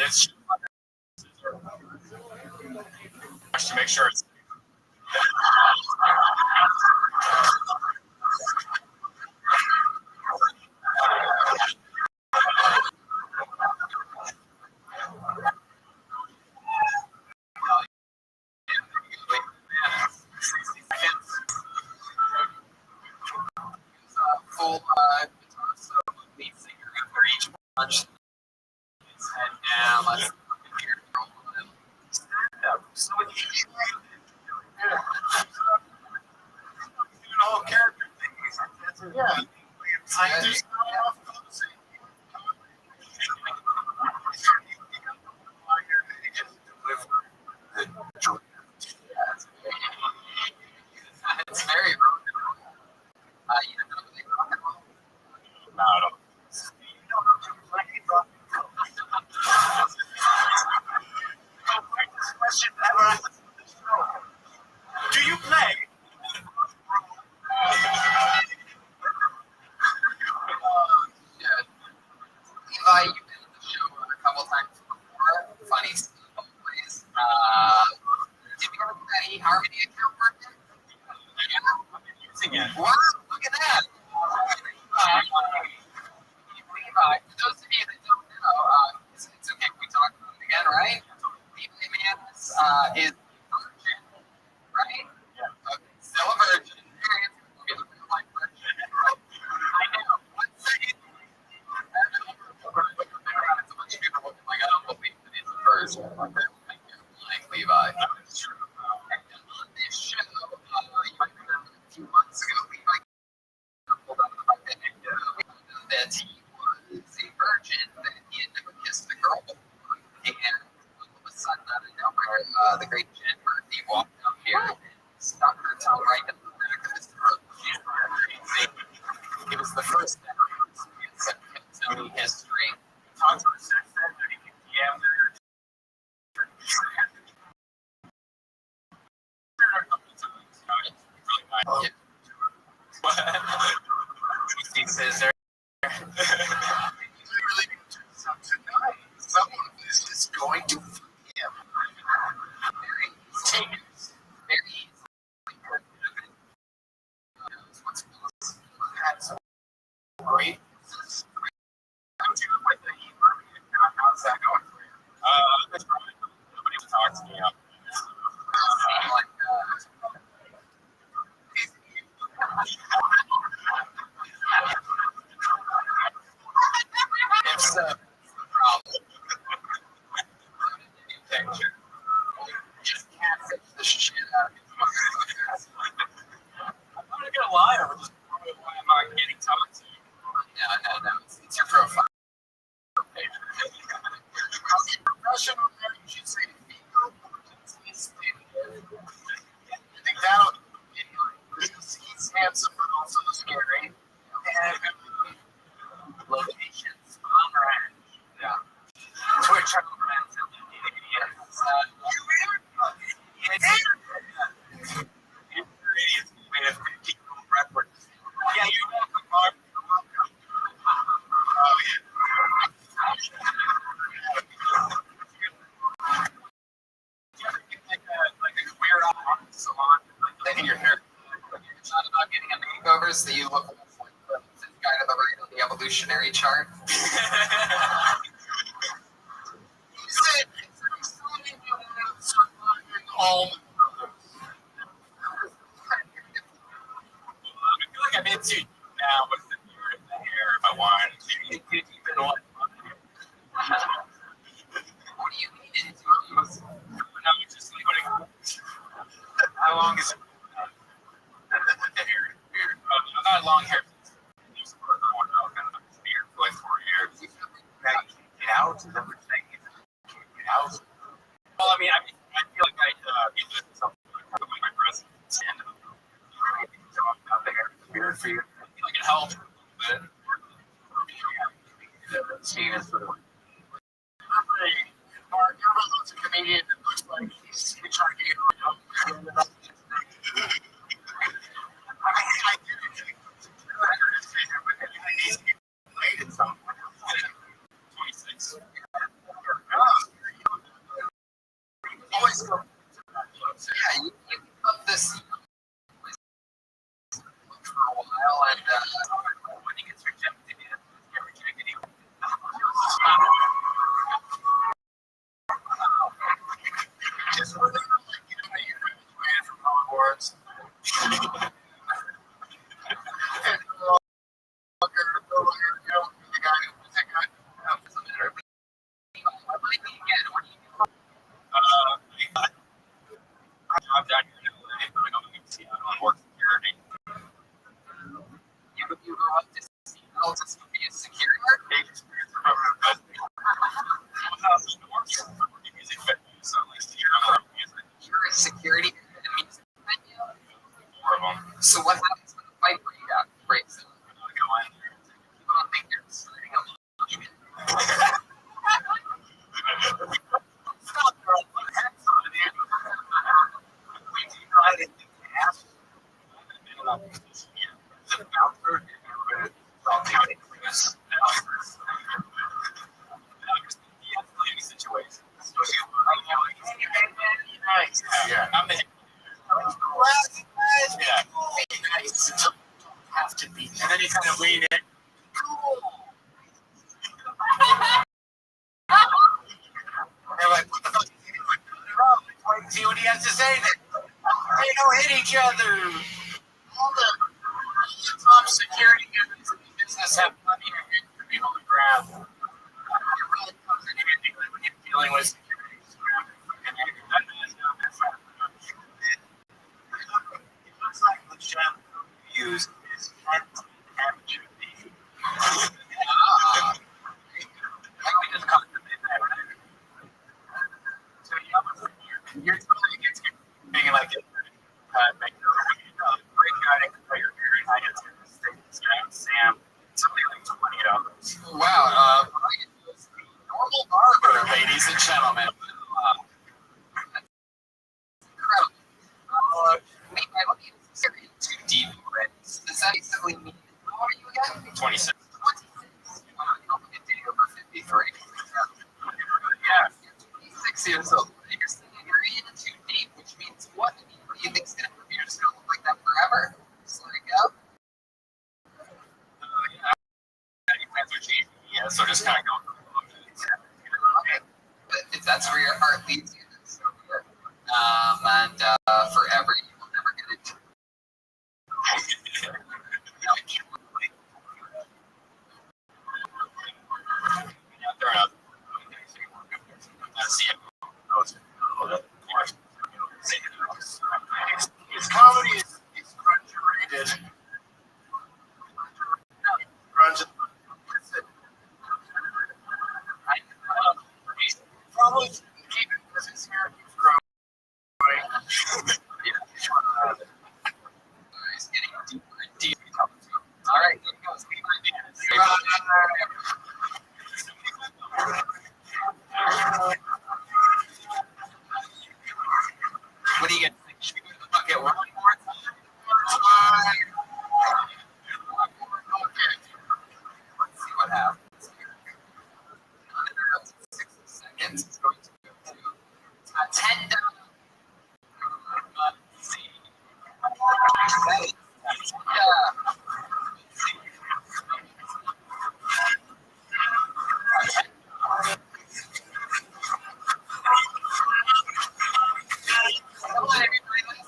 gets to make sure it's. Full lead singer after each punch. His head down, let's hear so with each doing a whole character thing. Yeah. There's not enough closing. It's very rock and roll. You don't really rock and roll. No, I don't. Question ever asked on the show. Do you play? Yeah. Levi, you've been on the show a couple times before. Funny stuff always. Did we ever get that eHarmony account working? Yeah. I've been using it. Wow, look at that. Levi, for those of you that don't know, it's okay if we talk about it again, right? Levi Manus is virgin, right? Yeah. Okay, still a virgin. We'll get a real life virgin. I know. 1 second. A bunch of people looking like, I don't believe that he's a virgin. Like Levi. That's true. And on this show, you might remember a few months ago, Levi pulled out of the bucket and that he was a virgin, that he had never kissed a girl before. And all of a sudden, out of nowhere, the great Jen Murphy walked up here and stuck her tongue right in the back of his throat. It was the first ever experience in Tony history. Talked to her since then, that he can DM her. He says there. Literally, tonight, someone is going to fuck him. Very easy. Very easy. What's That's great. How'd you with the eHarmony account? How's that going for you? It's probably nobody talks to me up. like it's a problem. Picture. Just catfish the shit out of it. I'm not gonna lie, I was just wondering why I'm not getting talked to. No. It's your profile. Professional man, you should say fecal potency standard. I think that'll he's handsome but also scary. And Locations on ranch. yeah. Twitch friends and idiots. Idiots made us keep going backwards. Yeah, you're welcome, Mark. You're welcome. Oh yeah. Like a queer salon, Then your hair. It's not about getting a makeover, so you look like the fifth guy to the right on the evolutionary chart. I feel like I'm into now with the beard and the hair if I want. Too deep in one. What do you mean? No, it's just like how long is it? The hair, beard. I've had long hair. Just for a kind of beard for like 4 years. Now you can't get out. Is that what you're saying? You can't get out. Well, I feel like I get this something like my presence and about the hair, the beard for you. I feel like it helps a little bit. Seeing it sort of. Mark, you're one of those comedian that looks like he's trying to get around. I did it. He's late at some point. 26. while, and when he gets rejected, he doesn't get rejected. Just for the, you graduated from Hogwarts. I'm down here in LA, but I don't even see out on work security. You grew up to see to be a security guard? Experience from music venue, so like here I'm music. You're a security guard at a music venue? 4 of them. So what happens when the fight breaks out? I go in there. You don't think they're starting a monument? Stop, girl. Put heads on it. Wait, do you know how to do half? The bouncer, situations. Yeah. I'm the yeah. Nice. Have to be. And then you kind of lean in. Cool. They're like, what the fuck is he doing? See what he has to say. They don't hit each other. All the top security guys in the business have money for people to grab. It really comes in handy when you're dealing with security. It looks like the chef use is amateur beef. We just caught the midnight. So you're telling me it's being like it. Make great guy to play your very high end Sam. It's only like $20. Wow, normal barber, ladies and gentlemen. That's incredible. Wait, I look at this area too deep already. Does that basically mean how old are you again? 26. 26. You don't get dating over 53. Yeah, you're 26 years old. You're saying you're in too deep, which means what? What do you think's gonna happen? You're just gonna look like that forever? Just let it go? Yeah, so just kind of go. Okay, but if that's where your heart leads you, then so good. And forever, you will never get it. His comedy is grunge-rated. Grunge. Probably keep it because his hair keeps growing. He's getting deeper and deeper. All right, here goes. What do you get? Should we go to the bucket one more time? Okay. Let's see what happens here. Under 60 seconds, it's going to go to 10 down. Let's see. Come on, everybody. Let's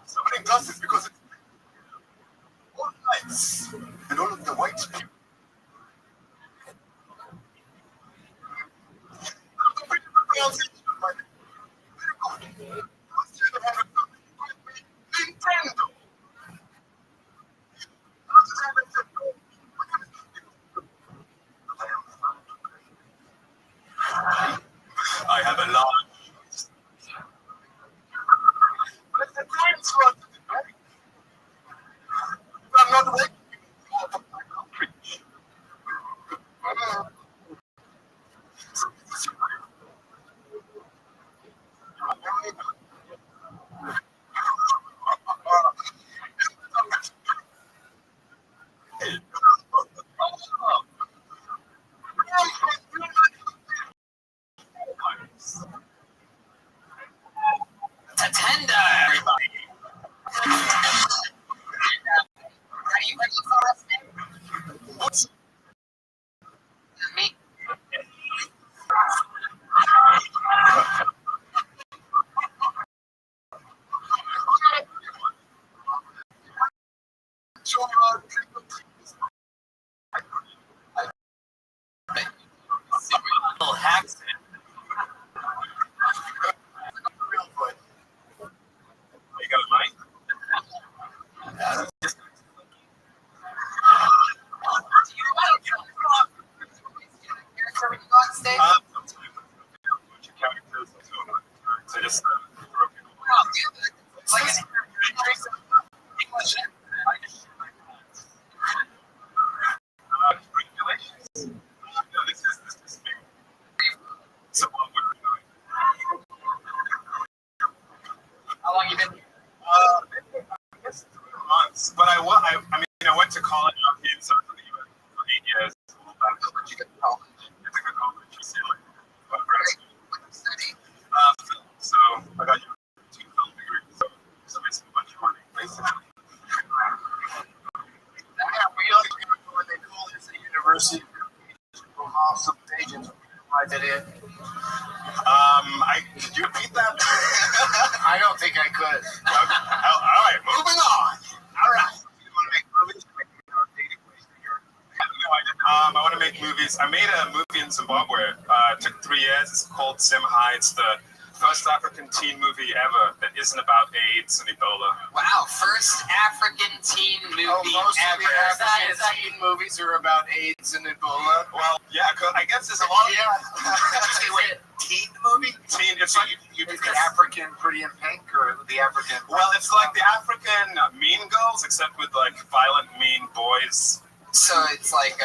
somebody does this because it's all lights and all of the white people. I have a large. But it's the time slot. I'm not waiting. on stage? Sometimes a bunch of characters. So just throw people. Wow, dude, it's like an English accent. Regulations. No, this is big. So what we're doing. How long you been? I guess 3 months. But I mean, I went to college out here in South Africa for 8 years. Where'd you go to college? I took a college in UCLA. Grad school. What did you study? Film. So I got your 2 film degrees. So basically a bunch of money, basically. We like to go when they call this a university. Go off some pages. Why did it? Could you repeat that? I don't think I could. All right, moving on. All right. You want to make movies? I want to make movies. I made a movie in Zimbabwe. It took 3 years. It's called Sim High. It's the first African teen movie ever that isn't about AIDS and Ebola. Wow, first African teen movie Most of ever. the African teen movies are about AIDS and Ebola. Well, yeah, 'cause I guess there's a lot of Wait, teen movie? teen. It's like You did the African Pretty in Pink or the African? well, it's like the African Mean Girls, except with like violent, mean boys. So it's like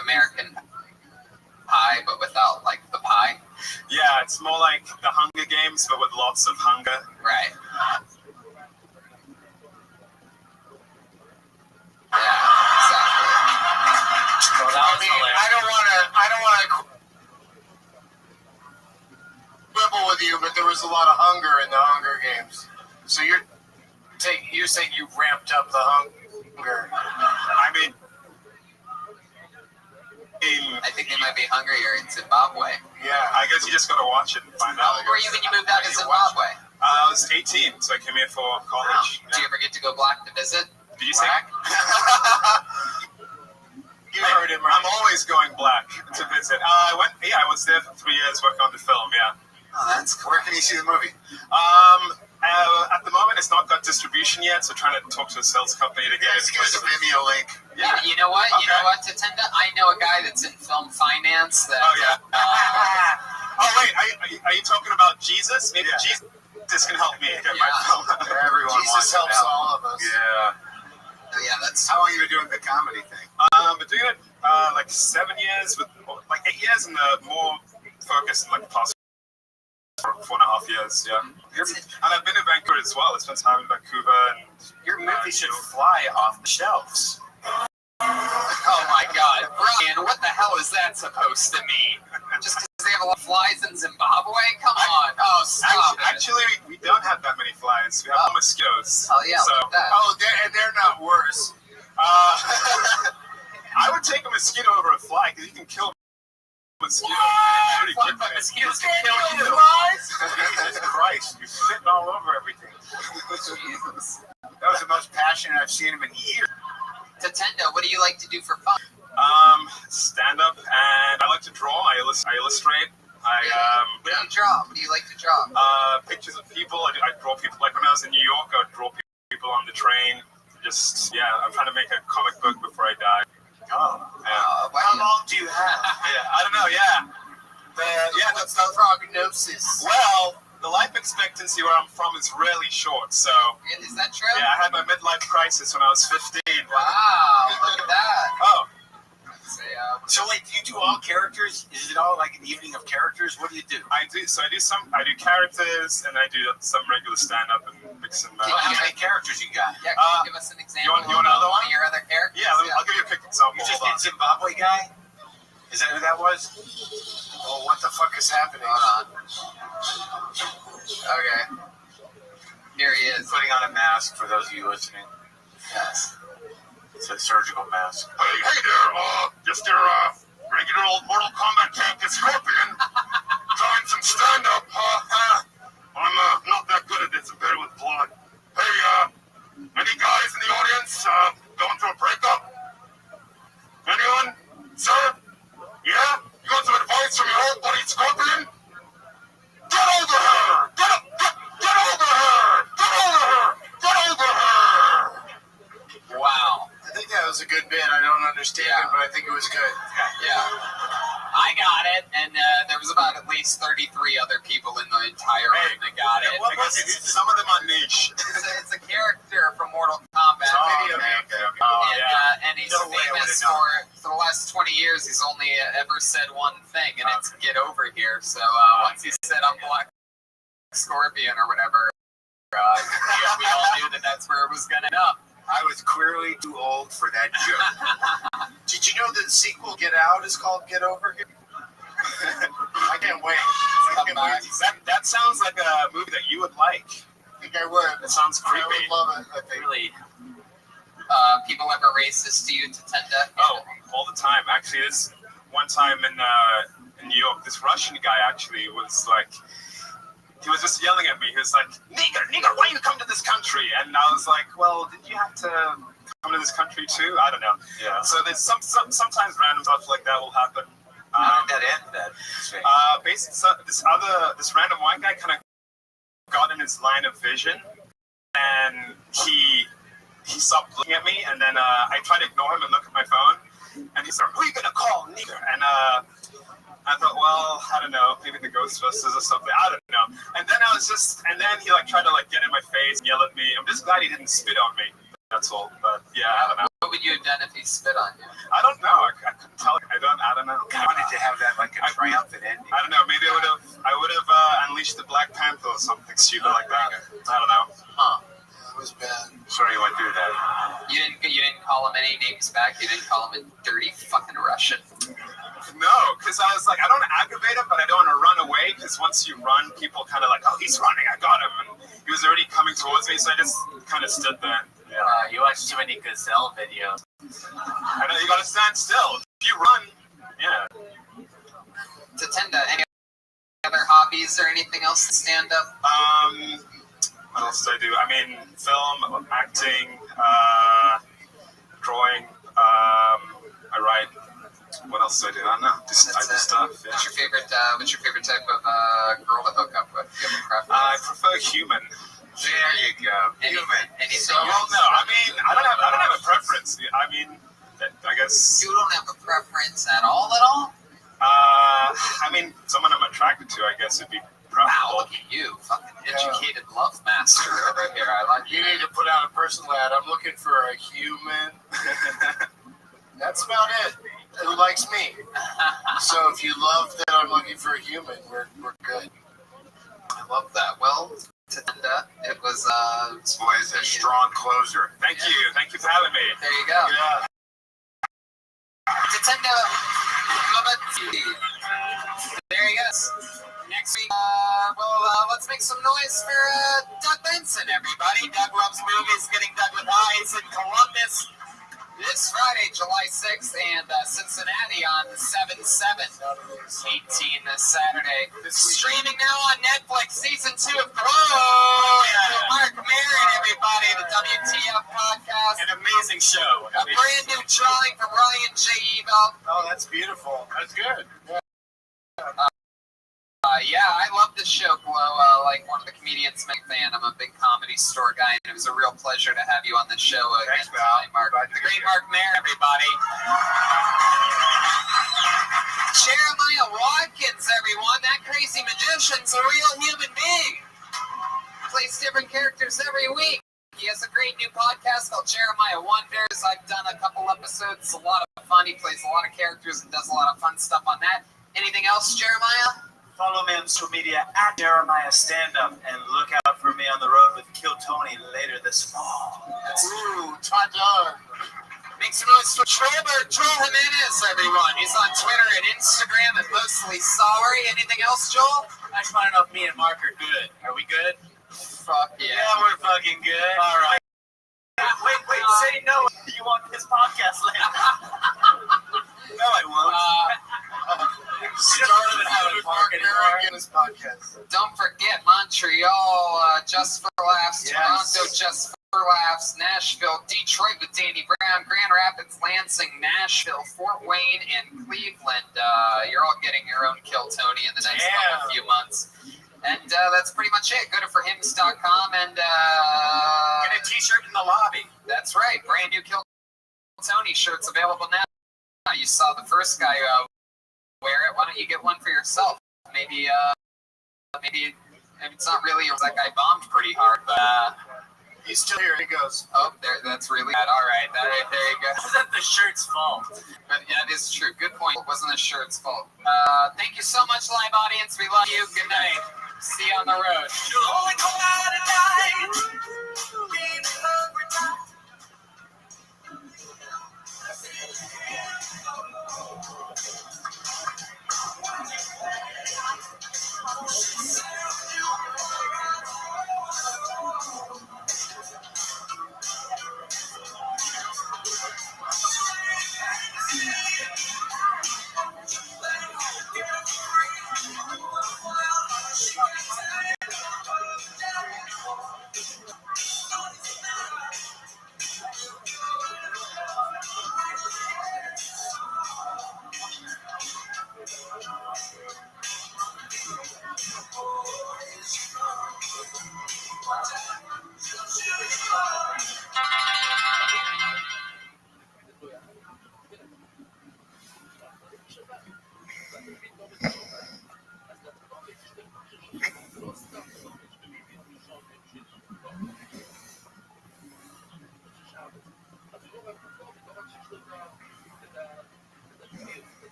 American Pie, but without like the pie. Yeah, it's more like the Hunger Games, but with lots of hunger. Right. Yeah, exactly. I don't want to quibble with you, but there was a lot of hunger in the Hunger Games. So you're saying you ramped up the hunger. I mean, I think they might be hungrier in Zimbabwe. Yeah. I guess you just gotta watch it and find How out. old were you when you moved out to Zimbabwe? I was 18, so I came here for college. Did you ever get to go black to visit? Did you say? You heard him right. I'm always going black to visit. I was there for 3 years working on the film. Yeah. Oh, that's cool. Where can you see the movie? At the moment, it's not got distribution yet, so trying to talk to a sales company to get it. Let's give us a Vimeo link. Yeah. You know what? You Okay. know what, Tatenda? I know a guy that's in film finance that. Oh yeah. Oh wait, are you talking about Jesus? Maybe Jesus can help me get my film. Everyone Jesus wants helps helps all all of us. Yeah. Yeah, that's. How long have you been doing the comedy thing? Been doing it like 7 years, with like 8 years, and the more focused in like the past 4.5 years. Yeah. And I've been to Vancouver as well. I spent time in Vancouver, and Your movie should fly off the shelves. Oh my God, Brian! What the hell is that supposed to mean? Just because they have a lot of flies in Zimbabwe? Come on! Oh, stop it! Actually, we don't have that many flies. We have more mosquitoes. Hell yeah! So, Look at that. Oh, they're not worse. I would take a mosquito over a fly because you can kill a mosquito pretty Fuck, quickly. but mosquitoes can kill you. Jesus Christ, you're sitting all over everything. Jesus. That was the most passionate I've seen him in years. Tatenda, what do you like to do for fun? Stand up, and I like to draw. I illustrate. What do you draw? What do you like to draw? Pictures of people. I draw people. Like when I was in New York, I would draw people on the train. Just I'm trying to make a comic book before I die. Oh. Yeah. How long do you have? Yeah, I don't know. Yeah. What's the prognosis? Well, the life expectancy where I'm from is really short. So Is that true? yeah, I had my midlife crisis when I was 15. Wow, look at that. Oh. Say, So wait, do you do all characters? Is it all like an evening of characters? What do you do? I do characters, and I do some regular stand-up and mix and match. How many characters you got? yeah, can you give us an example you want another of one? of your other characters? Yeah, I'll give you a quick example. You just Hold did Zimbabwe guy? Is that who that was? Oh, what the fuck is happening? Hold on. Okay. Here he is. Putting on a mask for those of you listening. Yes. It's a surgical mask. Hey there, just your regular old Mortal Kombat tank, the Scorpion. Trying some stand-up, I'm not that good at this, I'm better with blood. Hey, any guys in the audience going through a breakup? Anyone? Sir? Yeah? You want some advice from your old buddy Scorpion? Get over her! Get over her! Get over her! Get over her! Wow. I think that was a good bit. I don't understand it, but I think it was good. Yeah. I got it. And get over here. So once he said I'm Black Scorpion or whatever, we all knew that that's where it was going to end up. I was clearly too old for that joke. Did you know that the sequel Get Out is called Get Over Here? I can't wait. That sounds like a movie that you would like. I think I would. It sounds creepy. I would love it. I think. Really? People ever racist to you, Tatenda? Oh, all the time. Actually, this one time in New York, this Russian guy actually was like, he was just yelling at me. He was like, "Nigger, why you come to this country?" And I was like, "Well, did you have to come to this country too?" I don't know. Yeah. So there's sometimes random stuff like that will happen. How did that end then? Basically, so this random white guy kind of got in his line of vision, and he stopped looking at me, and then I tried to ignore him and look at my phone, and he's like, "Who are you gonna call, nigger?" And I thought, well, I don't know, maybe the Ghostbusters or something. I don't know. And then he like tried to like get in my face and yell at me. I'm just glad he didn't spit on me. That's all. But yeah, I don't know. What would you have done if he spit on you? I don't know. I couldn't tell. I don't know. I wanted to have that like a triumphant ending. I don't know. Maybe I would have unleashed the Black Panther or something stupid like that. I don't know. Huh. It was bad. Sorry you went through that. You didn't call him any names back. You didn't call him a dirty fucking Russian. No, because I was like, I don't want to aggravate him, but I don't want to run away, because once you run, people kind of like, oh, he's running, I got him. And he was already coming towards me, so I just kind of stood there. Yeah. You watch too many gazelle videos. I know, you got to stand still. If you run, yeah. Tatenda, any other hobbies or anything else to stand up? What else do I do? I mean, film, acting, drawing, I write. What else do I do? I don't know. This type of stuff. Yeah. What's your favorite type of girl to hook up with? Do you have a preference? I prefer human. There you go. Human. Anything Well, else? no. I mean, I don't have a preference. I mean, I guess. You don't have a preference at all? I mean, someone I'm attracted to, I guess, would be preferable. Wow, look at you, fucking educated love master over here. I like You need to put out a personal ad. I'm looking for a human. That's about it. Who likes me? So if you love that I'm looking for a human, we're good. I love that. Well, Tatenda, it was Boy, is a strong closer. Thank you for having me. There you go. Yeah. Tatenda, there he is. Next week, let's make some noise for Doug Benson, everybody. Doug Loves Movies, Getting Doug with Eyes in Columbus this Friday, July 6th, and Cincinnati on 7/7, 18 this Saturday. Streaming now on Netflix, Season 2 of Glow. Mark Maron, everybody, the WTF podcast. An amazing show. A brand new drawing from Ryan J. Ebel. Oh, that's beautiful. That's good. Yeah, I love this show, Glow. Like one of the comedians, I'm a fan. I'm a big Comedy Store guy, and it was a real pleasure to have you on this show again tonight, Mark. The great Mark Mayer, everybody. Jeremiah Watkins, everyone. That crazy magician's a real human being. Plays different characters every week. He has a great new podcast called Jeremiah Wonders. I've done a couple episodes. It's a lot of fun. He plays a lot of characters and does a lot of fun stuff on that. Anything else, Jeremiah? Follow me on social media at Jeremiah Standup, and look out for me on the road with Kill Tony later this fall. Ooh, ta-da. Make some noise for Joel Jimenez, everyone. He's on Twitter and Instagram and mostly sorry. Anything else, Joel? I just want to know if me and Mark are good. Are we good? Fuck yeah. Yeah, we're fucking good. All right. Wait, say no. You want this podcast later? No, I won't. Started having Mark in this podcast. Don't forget Montreal, Just for Laughs, Yes. Toronto, Just for Laughs, Nashville, Detroit with Danny Brown, Grand Rapids, Lansing, Nashville, Fort Wayne, and Cleveland. You're all getting your own Kill Tony in the next few months. And that's pretty much it. Go to forhims.com and Get a t-shirt in the lobby. that's right. Brand new Kill Tony shirts available now. You saw the first guy wear it. Why don't you get one for yourself? Maybe it's not really. That guy bombed pretty hard, but He's still here. He goes. Oh, there. That's really bad. All right, there you go. It wasn't the shirt's fault. But yeah, it is true. Good point. It wasn't the shirt's fault. Thank you so much, live audience. We love you. Good night. See you on the road. You'll only come out at night.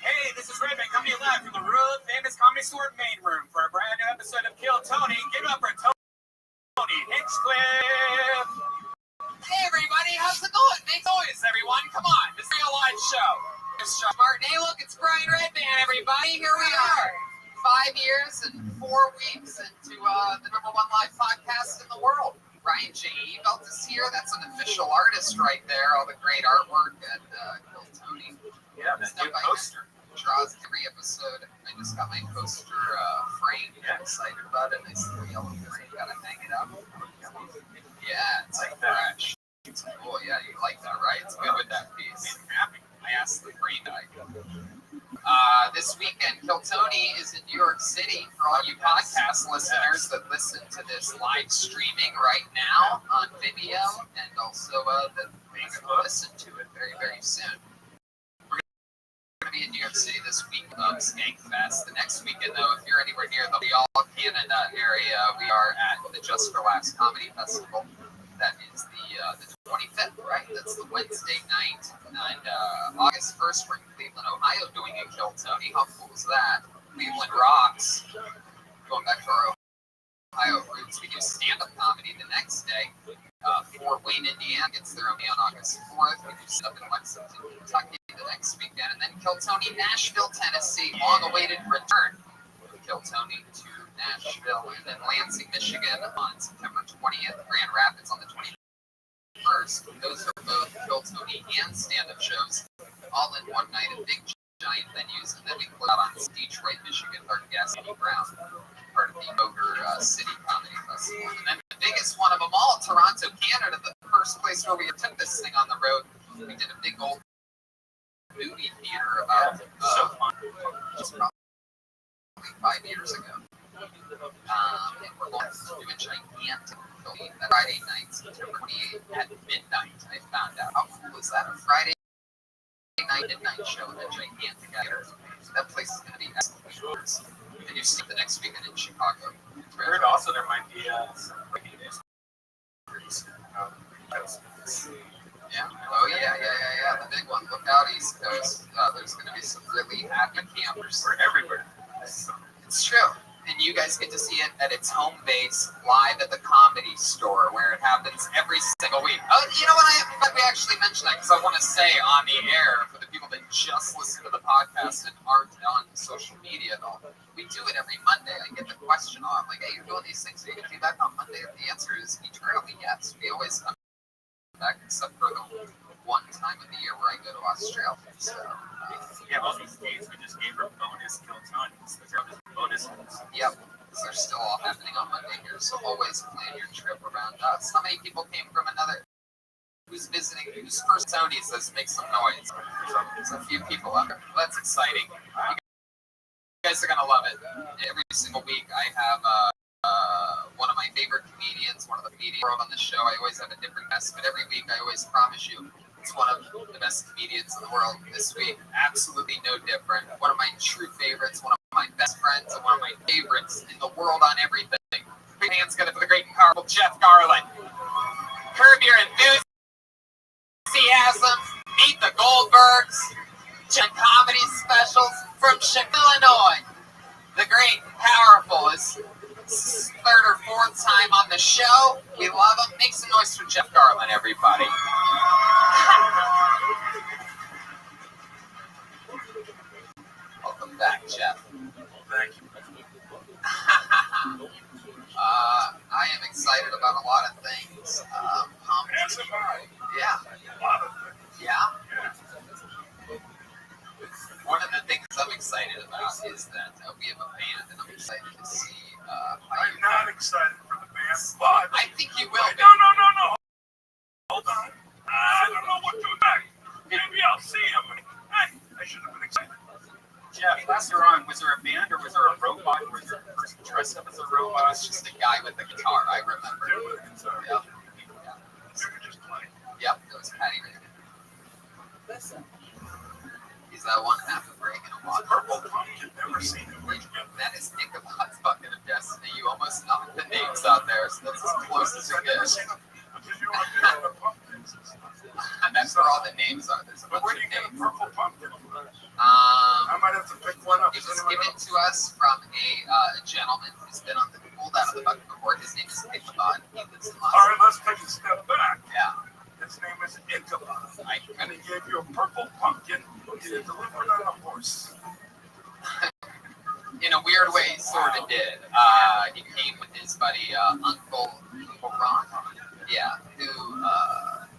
Hey, this is Rabbi coming live from the world famous Comedy Store main room for a brand new episode of Kill Tony. Give it up for Tony Hinchcliffe. Hey everybody, how's it going? Make noise, everyone. Come on, this is a real live show. It's Martin. Hey, look, it's Brian Redband, everybody. Here we are. 5 years and 4 weeks into the #1 live podcast in the world. Ryan J. Ebelt is here. That's an official artist right there. All the great artwork and Kill Tony. Yeah, that new poster. Draws every episode. I just got my poster framed. I'm excited about it. Nice little yellow frame. Gotta hang it up. Yeah, it's like fresh. It's cool. Yeah, you like that, right? It's good with that piece. I asked the green guy. This weekend, Kill Tony is in New York City. For all you podcast listeners that listen to this live streaming right now on video, and also that are going to listen to it very, very soon. We're going to be in New York City this week of Skankfest. The next weekend, though, if you're anywhere near the All Canada area, we are at the Just for Laughs Comedy Festival. That is the 25th, right? That's the Wednesday night. And August 1st, we're in Cleveland, Ohio, doing a Kill Tony. How cool is that? Cleveland rocks. Going back to our Ohio roots, we do stand-up comedy the next day. Fort Wayne, Indiana gets there only on August 4th. We do stuff in Lexington, Kentucky the next weekend. And then Kill Tony, Nashville, Tennessee. Long-awaited return. Kill Tony to Nashville, and then Lansing, Michigan on September 20th, Grand Rapids on the 21st. Those are both Kill Tony and stand-up shows, all in one night at big giant venues, and then we close out on Detroit, Michigan, our guest Andy Brown, part of the Ogre City Comedy Festival. And then the biggest one of them all, Toronto, Canada, the first place where we took this thing on the road. We did a big old movie theater about So fun. just probably 5 years ago. And we're going to do a gigantic film that Friday night, September 28th at midnight. I found out. How cool is that? A Friday night midnight show in a gigantic theater. That place is going to be excellent. And you see the next weekend in Chicago. I heard also there might be some breaking news. Yeah. Oh, yeah. The big one. Look out, East Coast. There's going to be some really happy campers. We're everywhere. It's true. And you guys get to see it at its home base, live at the Comedy Store, where it happens every single week. Oh, you know what? We actually mentioned that because I want to say on the air for the people that just listen to the podcast and aren't on social media at all, we do it every Monday. I get the question on, like, hey, you're doing these things, are you going to be back on Monday? And the answer is eternally yes. We always come back, except for the one time of the year where I go to Australia. So, Yeah, all these days we just gave her bonus Kill Tony's. Those are bonuses. yep, they're still all happening on Monday here. So always plan your trip around us. How many people came from another? Who's visiting? Who's first Tony says make some noise? There's a few people out there. That's exciting. You guys are gonna love it. Every single week I have one of my favorite comedians, one of the comedians on the show. I always have a different guest, but every week I always promise you it's one of the best comedians in the world. This week, absolutely no different. One of my true favorites, one of my best friends, and one of my favorites in the world on everything. Big hands together for the great and powerful Jeff Garland. Curb your enthusiasm. Meet the Goldbergs. Comedy specials from Illinois. The great and powerful is third or fourth time on the show. We love him. Make some noise for Jeff Garland, everybody. Welcome back, Jeff. Thank you. I am excited about a lot of things. As am I. Yeah. A lot of things. Yeah. Yeah. One of the things I'm excited about is that we have a band, and I'm excited to see how I'm you. not excited for the band, but I think you will be. no. Hold on. I don't know what to expect. Maybe I'll see him. Hey, I should have been excited. Jeff, last year on, was there a band or was there a robot? Or was there a person dressed up as a It robot? was just a guy with a guitar, I remember. They were concerned. Yep. They were just playing. Yep, it was Patty Regan. He's that one half of Reagan and Watson. Purple Pumpkin. Never seen him. Where'd you get That is Ichabod's Bucket of Destiny. You almost knocked the names out there, so that's as close as it I've never gets. seen him. Because you were doing the pumpkins and stuff. And that's where all the names are. There's a But bunch where do of you get a names. purple pumpkin from? I might have to pick one up. It Does was anyone given know? to us from a gentleman who's been on the pulled out of the bucket before. His name is Ichabod. He lives in Los All right, Angeles. let's take a step back. Yeah, His name is Ichabod. I And he couldn't. gave you a purple pumpkin. He delivered on a horse. In a weird way, he sort of did. He came with his buddy Uncle Ron. Yeah, who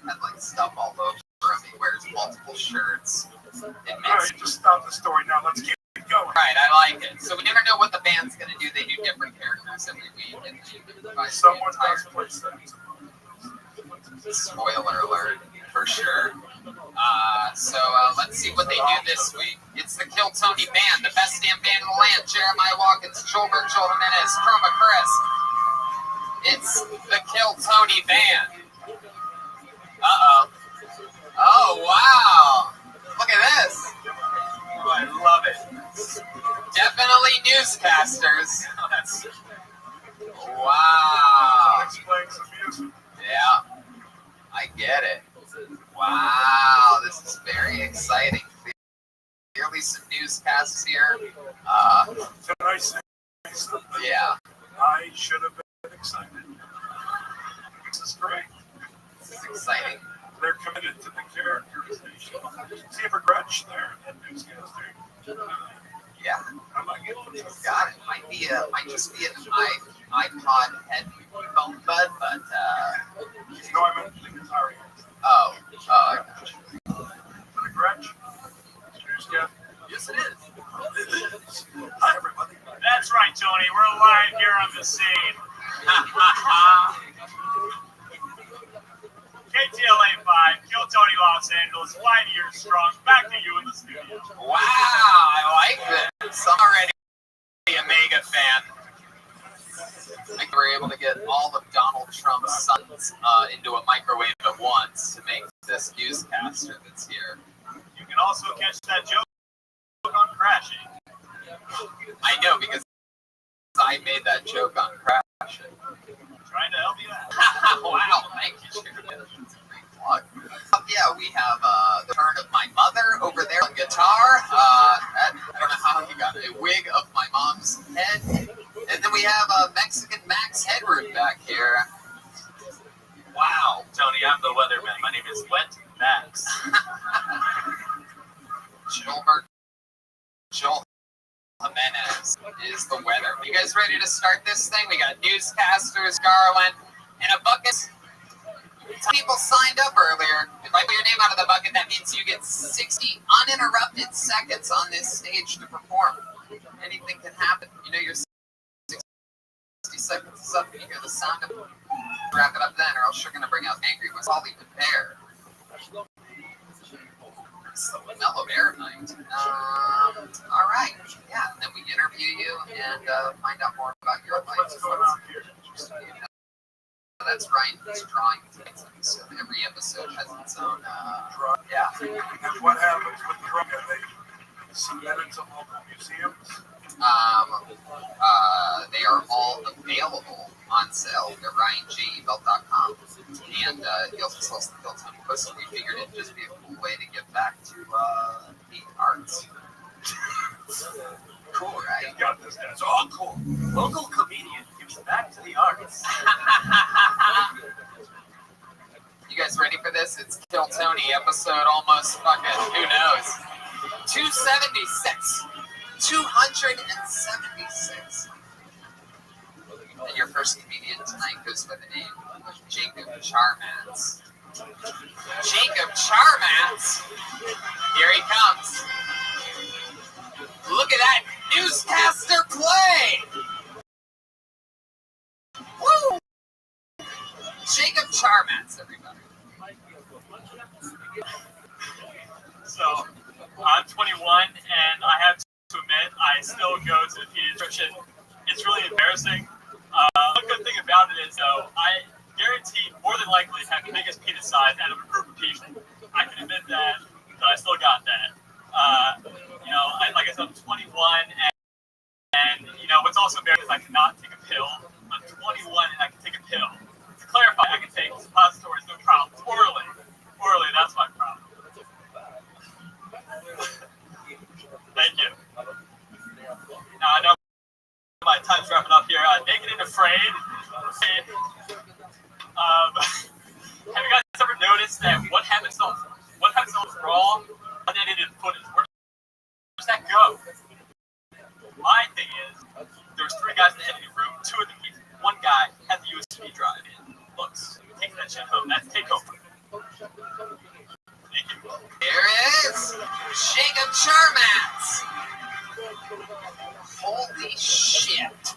had like stuff all over him. He wears multiple shirts. It All makes right, just stop the story now. Let's keep it going. right. I like it. So we never know what the band's gonna do. They do different characters every week, and by Someone entire does play sex. spoiler alert for sure. So let's see what they do this week. It's the Kill Tony Band, the best damn band in the land. Jeremiah Watkins, Joelberg, Joel Jimenez, Chroma Chris. It's the Kill Tony Band. Oh, wow. Look at this. Oh, I love it. Definitely newscasters. Wow. Playing some music. Yeah, I get it. Wow, this is very exciting. Clearly some newscasts here. Can I say something? Yeah, I should have been excited. This is great. this is exciting. They're committed to the characterization. See if a Gretsch there, that newscaster. Yeah, I might get one. got it. Might just be an iPod headphone bud, but No, I meant the guitar. I got you. For the Gretsch? Newscaster? Yes, it is. It is. Hi, everybody. That's right, Tony. We're live here on the scene. KTLA 5, Kill Tony Los Angeles, 5 years strong. Back to you in the studio. Wow, I like this. I'm already a mega fan. I think we're able to get all of Donald Trump's sons into a microwave at once to make this newscaster that's here. You can also catch that joke on crashing. I know because I made that joke on crashing. Trying to help you out. Wow, thank you, Jared. That's a great plug. Yeah, we have the turn of my mother over there on guitar. I don't know how he got a wig of my mom's head. And then we have Mexican Max Headroom back here. Wow, Tony, I'm the weatherman. My name is Wet Max. Joel Jimenez is the weather. You guys ready to start this thing? We got newscasters, Garland, and a bucket. People signed up earlier. If I put your name out of the bucket, that means you get 60 uninterrupted seconds on this stage to perform. Anything can happen. You know your 60 seconds is up. You hear the sound of it. Wrap it up then, or else you're going to bring out Angry with Solly the Bear. It's the mellow bear night. All right. Yeah, and then we interview you and find out more about your life. What's going on here? That's right. It's drawing. So every episode has its own drawing. Yeah. And what happens with drawing? Are they submitted to local museums? They are all available on sale at RyanJebelt.com. And he'll Tony Post. We figured it'd just be a cool way to give back to the arts. Cool, right? You got this. That's all cool. Local comedian gives back to the arts. You guys ready for this? It's Kill Tony episode almost fucking, who knows? 276. 276. And your first comedian tonight goes by the name of Jacob Charmats. Jacob Charmats? Here he comes. Look at that newscaster play! Woo! Jacob Charmats, everybody. So, I'm 21, and I have to admit, I still go to the pediatrician. It's really embarrassing. One good thing about it is, though, I guarantee more than likely have the biggest penis size out of a group of people. I can admit that, but I still got that. Like I said, I'm 21, and what's also embarrassing is I cannot take a pill. I'm 21 and I can take a pill. To clarify, I can take suppositories, no problem. Orally, that's my problem. Thank you. Now I know my time's wrapping up here. Naked and Afraid. Have you guys ever noticed that what happens on Raw? Unedited footage. Where does that go? My thing is, there was 3 guys in the editing room. 2 of them, one guy had the USB drive in. Looks, take that shit home. That's take home. Thank you. There it is. Jacob Charmats. Holy shit.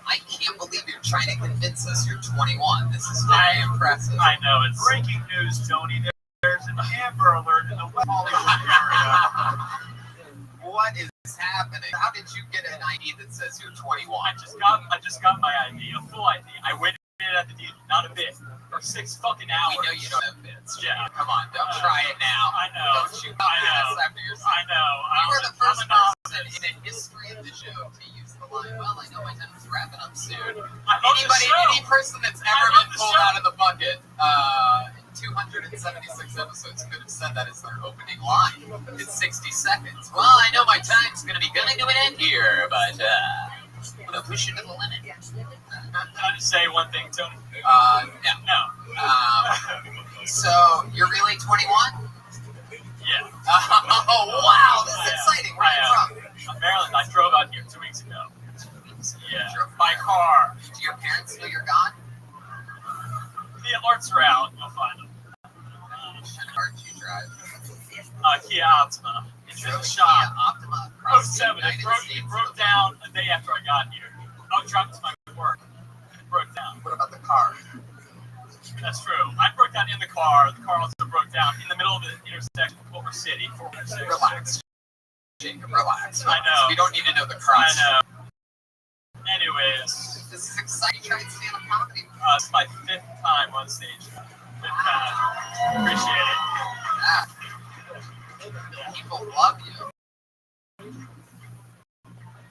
I can't believe you're trying to convince us you're 21. This is very impressive. I know. It's breaking news, Tony. There's an Amber Alert in the West Hollywood area. What is happening? How did you get an ID that says you're 21? I just got my ID, a full ID. I waited at the deal, not a bit, for 6 fucking hours. We know you don't have bits. Yeah. Come on, don't try it now. I know. Don't shoot us after your I know. You were the first person in the history of the show to use the line, well, I know my time is wrapping up soon. Any person that's ever been pulled out of the bucket in 276 episodes could have said that as their opening line. It's 60 seconds. Well, I know my time's going to be coming to an end here, but I'm going to push you to the limit. Can I just say one thing, Tony? No. So, you're really 21? Yeah. Oh, wow, this is exciting. Where are you from? Maryland. I drove out here 2 weeks ago. Yeah. By car. Do your parents know you're gone? The alerts are out. You'll find them. What car did you drive? Kia Optima. It's in the shop. Kia Optima across the 07. United It States. broke down a day after I got here. I was driving to my work. It broke down. What about the car? That's true. I broke down in the car. The car also broke down in the middle of the intersection of Culver City. 406. Relax, Jacob. Relax. I know. We don't need to know the cross. I know. Anyways. This is exciting. Try and stand up comedy. It's my 5th time on stage. 5th time. Appreciate it. Yeah. People love you.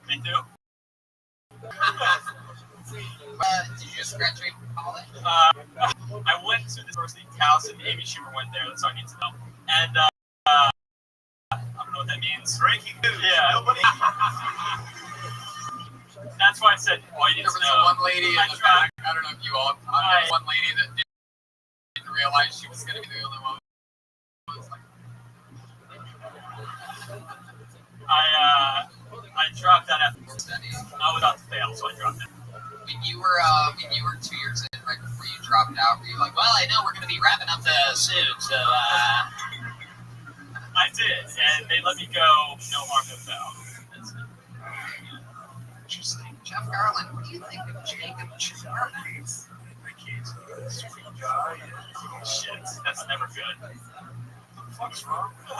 Me too. Did you just graduate from college? I went to the University of Towson. Amy Schumer went there. That's all I need to know. And I don't know what that means. Breaking news. Yeah. Nobody. That's why I said, well, you need There to was know. one lady in the back. I don't know if you all. There was one lady that didn't realize she was going to be the only one. I dropped that after Study. I was about to fail, so I dropped it. When you were 2 years in, right before you dropped out, were you like, well, I know we're going to be wrapping up the suit, so I did, and they let me go. No harm, no foul. That's it. Interesting. Jeff Garland, what do you think of Jacob Jarman? I think he's a sweet guy. Shit, that's never good. What the fuck's wrong? I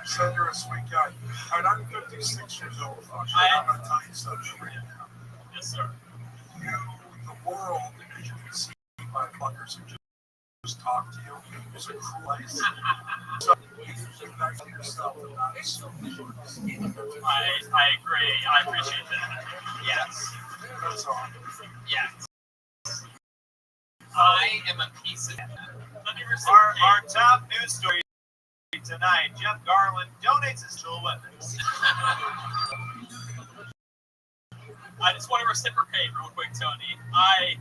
said you're a sweet guy. And I'm 56 years old. I'm going to tell you something right now. Yes, sir. The world, as you can see by fuckers who just talk to you, is a cruel place. So you should be nice to yourself and not so I agree. I appreciate that. Yes. That's all. Yes. I am a piece of Our top news story tonight: Jeff Garland donates his dual weapons. I just want to reciprocate real quick, Tony. I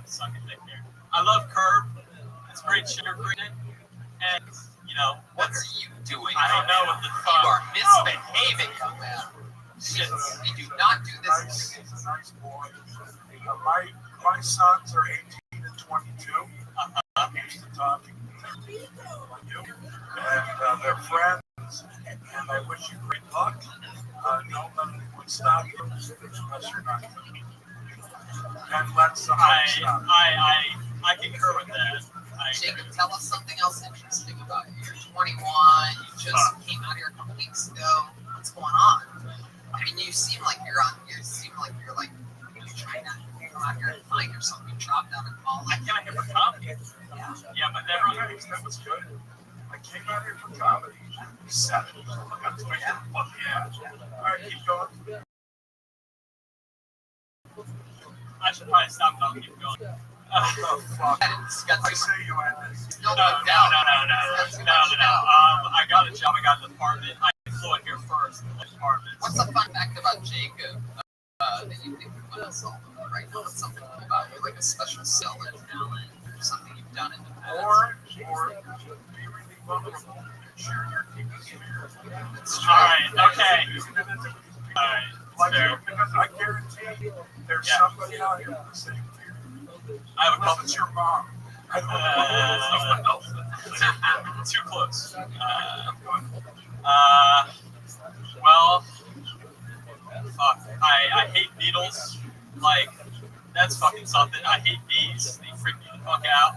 suck a dick here. I love Curb. It's great sugar green, and you know what are you doing? I don't know what the fuck. You are misbehaving, man. Shit. We do not do this. He's a nice boy. My sons are 18 and 22. I'm used to talking to you, and they're friends, and I wish you great luck. Don't let anyone stop you unless you're not good. And let somebody stop you. I concur with that. Jacob, tell us something else interesting about you. You're 21. You just came out here a couple weeks ago. What's going on? I mean, you seem like you're like trying to come out here and find yourself. You dropped out of college. I came out here for comedy. Yeah, but never. That was good. I came out here for comedy. 7. Fuck yeah. All right, keep going. I should probably stop talking and keep going. Oh, fuck. I I say you had this. No. I got a job. I got an apartment. I flew in here first. What's a fun fact about Jacob that you think we want to solve right now? What's something about you, like a special skill and talent, or something you've done in the past? Or be really vulnerable and share your deep experience. It's All right. Okay. All right. Because I guarantee you, there's somebody out here with the same fear. I have a couple. It's your mom. I don't know. Too close. Well, fuck. I hate needles. Like, that's fucking something. I hate bees. They freak me the fuck out.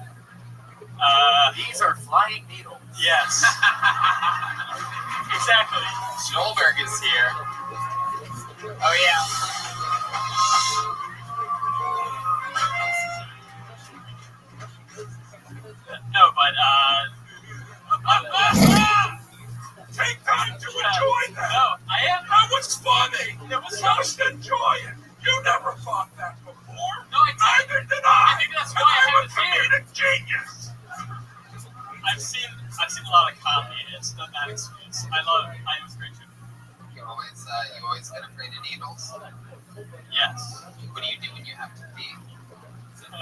These are flying needles. Yes. Exactly. Stolberg is here. Oh, yeah. No, but, Take time to enjoy that. no, I am. That was funny. It was just enjoy it. You never thought that before. No, I didn't. Neither did I. Maybe that's And why I I'm a haven't seen it. comedic genius. I've seen a lot of comedy, and it's not that excuse. I was great too. You always get afraid of needles. Yes. What do you do when you have to pee? Uh,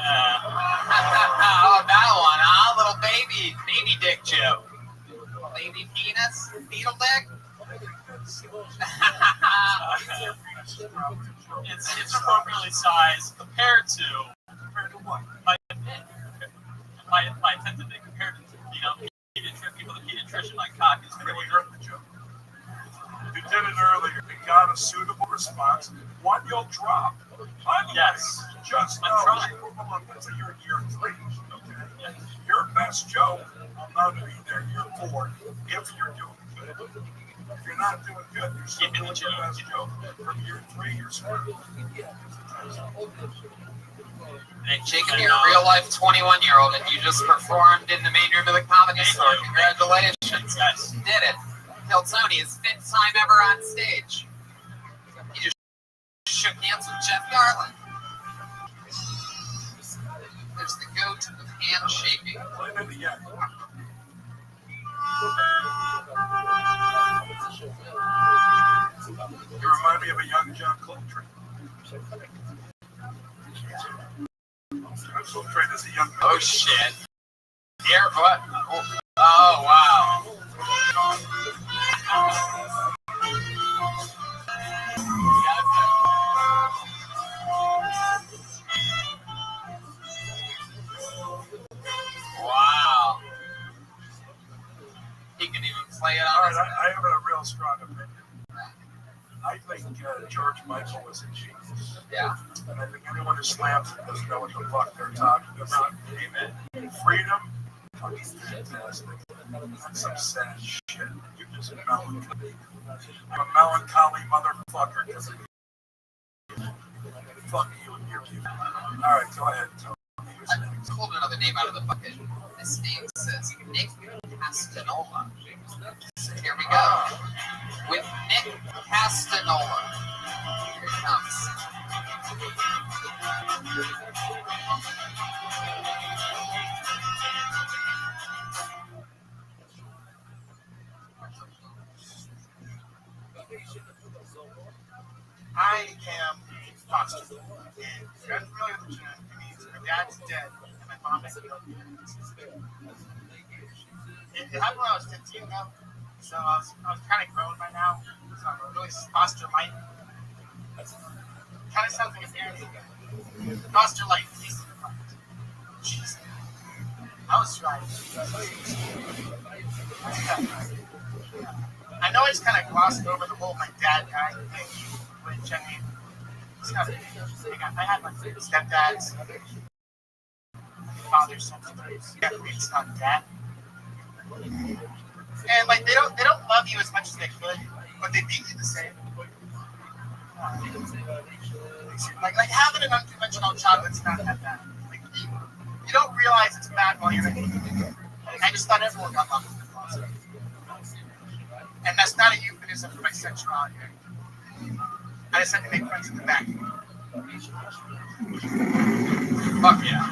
Oh, that one, huh? Little baby dick joke. Baby penis, needle dick. it's appropriately sized compared to what? my intended thing compared to people. The pediatrician, my cock is pretty. You did it earlier. You got a suitable response. One you'll drop. By the Yes. way, just I'm know, trying. let's say you're in year 3. Okay? Yes. Your best joke will not be there year 4 if you're doing good. If you're not doing good, you're still Keeping doing the your joke. best joke. From year 3, you're screwed. Jacob, you're a real life 21-year-old, and you just performed in the main room of the Comedy Store. Congratulations. Yes. You did it. Kill Tony, his 5th time ever on stage. He just shook hands with Jeff Garland. There's the goat of handshaking. Play that again. You remind me of a young John Coltrane. John Coltrane is a young. Oh, shit. Here, what? Oh, wow. Wow. He can even play it All on right, his I have a real strong opinion. I think George Michael was a genius. Yeah. And I think anyone who slams it doesn't know what the fuck they're talking about. Amen. Freedom, fucking fantastic. That's some sad shit. You're just melancholy. I'm a melancholy motherfucker. Fuck you and your people. All right, go ahead. I pulled another name out of the bucket. This name says Nick Castanola. So here we go. With Nick Castanola. Here it comes. I am foster. And if you're unfamiliar with the term, it means my dad's dead and my mom is killed. It happened when I was 15 though, so I was kind of grown by now, so I'm really foster light. Kind of sounds like a parent. Foster light, please. Jeez. I was right. I know I just kind of glossed over the whole my dad dying thing, which I mean, it's kind of, I had my stepdads, father's sometimes. Yeah, it's not dad. And like they don't love you as much as they could, but they beat you the same. Like having an unconventional childhood's not that bad. Like you don't realize it's bad while you're in it. I just thought everyone got loved in the closet. And that's not a euphemism for my sexuality. I just had to make friends in the back. Fuck yeah.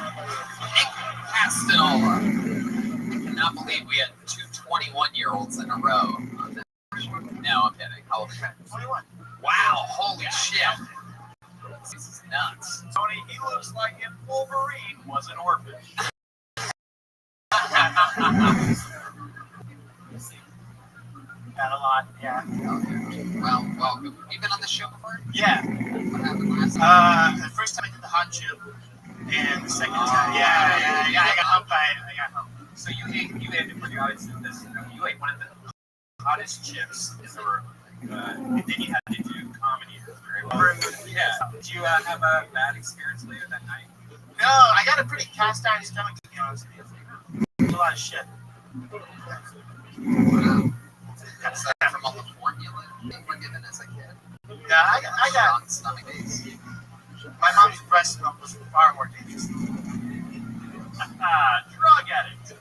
Nick Castanola. I cannot believe we had two 21-year-olds in a row on that show. No, I'm kidding. How old are you? 21. Wow, holy shit. This is nuts. Tony, he looks like if Wolverine was an orphan. Got a lot, yeah. Well, welcome. Have you been on the show before? Yeah. What happened last time? The first time I did the hot chip, and the second time, yeah, I got humped by it. I got humped. So you ate for the audience in this. You ate one of the hottest chips in the room. And then you had to do comedy. Yeah. Did you have a bad experience later that night? No, I got a pretty cast iron stomach, to be honest with you. There's a lot of shit. Wow. Is that from all the formula they were given as a kid? Yeah, I got strong stomach aches. my mom's breast milk was far more dangerous. Drug addict.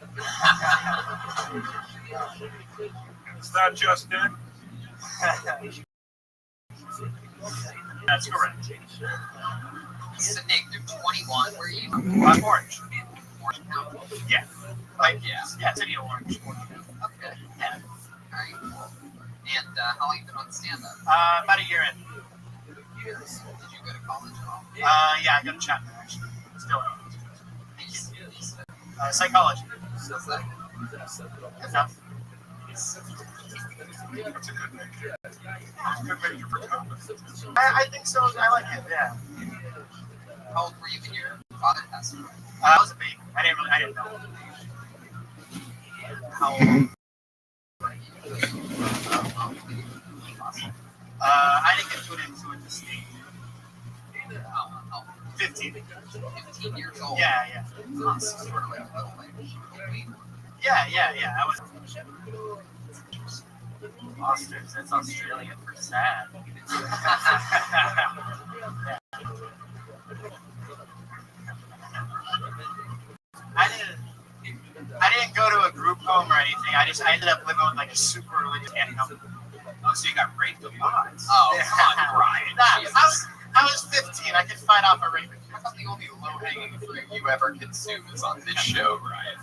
It's not just it. That's correct. So Nick, you're 21. Where are you? I'm orange. Orange County. Yeah. Like, Yeah, city of orange. Okay. Yeah. Alright, cool. And how long have you been on stand-up? About a year in. Years. Did you go to college at all? Yeah, I got a Chapman actually. Still Nice. psychology. So is that Enough. That's a good major. Good major for comedy. I think so. I like it. Yeah. how old were you when your father passed away? I was a baby. I didn't know. How old? I didn't get put into it this stage. 15. 15 years old. Yeah. Sort of like a little late. Yeah. I was. Austin, that's Australian for sad. I didn't go to a group home or anything. I ended up living with like a super religious aunt. Oh, so you got raped a lot. Oh, Yeah. come on, Brian. Nah, I was 15. I could fight off a rape. I thought the only low-hanging fruit you ever consume is on this show, Brian.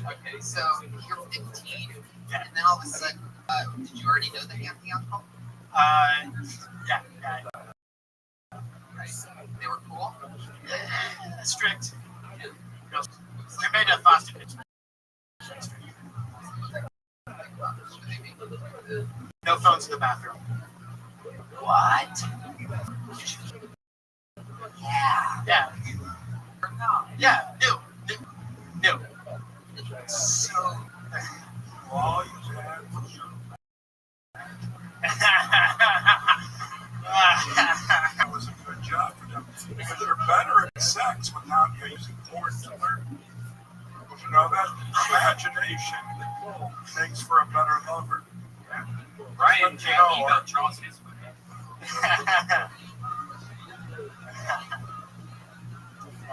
Okay, so you're 15, and then all of a sudden, did you already know the Anthony alcohol? Yeah. Right. They were cool. Strict. Who was They're made of plastic. No phones in the bathroom. What? Yeah. Yeah. Yeah. New. So, All you had was your that was a good job for them because you're better at sex without using porn to learn. You know that imagination makes for a better lover. Ryan J. draws his with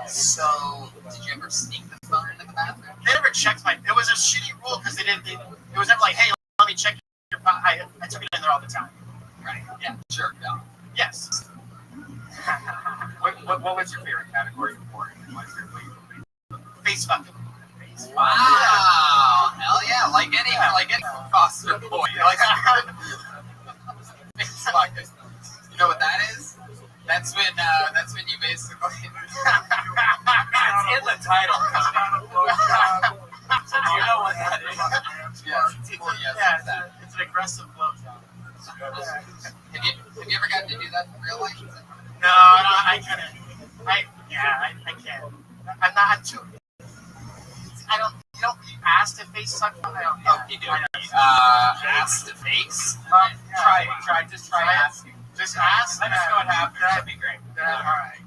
So, did you ever sneak the phone into the bathroom? They never checked my. It was a shitty rule because they didn't. It was never like, hey, let me check your phone. I took it in there all the time. Right. Yeah. Sure. No. Yes. What was your favorite category of porn? Face fucking. Wow. Hell yeah. Like any Foster boy. Like, you know what that is? That's when you basically. It's in the title. So do you know what that is? Yes. It's an aggressive blowjob. Have you ever gotten to do that in real life? No, I couldn't. I can't. I'm too. You don't ask to face suck. I don't. Oh, you do. Ask to face. Try. Just try asking. Just ask. Let us know what happens. That'd be great. All right.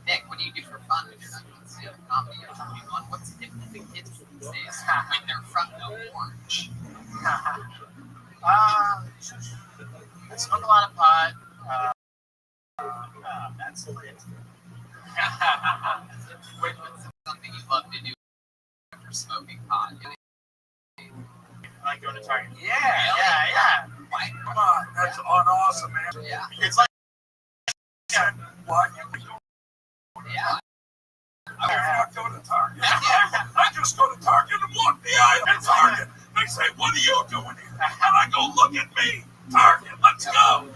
Nick, what do you do for fun when you're not doing stand-up comedy or 21? What's hip to the kids these days when they're front no orange? I smoke a lot of pot. That's it. What's something you love to do after smoking pot? I like going to Target. Yeah. Why? Come on, that's awesome, man. Yeah. It's like. Why? Yeah. I would not go to Target. I just go to Target and walk the aisle at Target. They say, "What are you doing here?" And I go, "Look at me, Target. Let's go."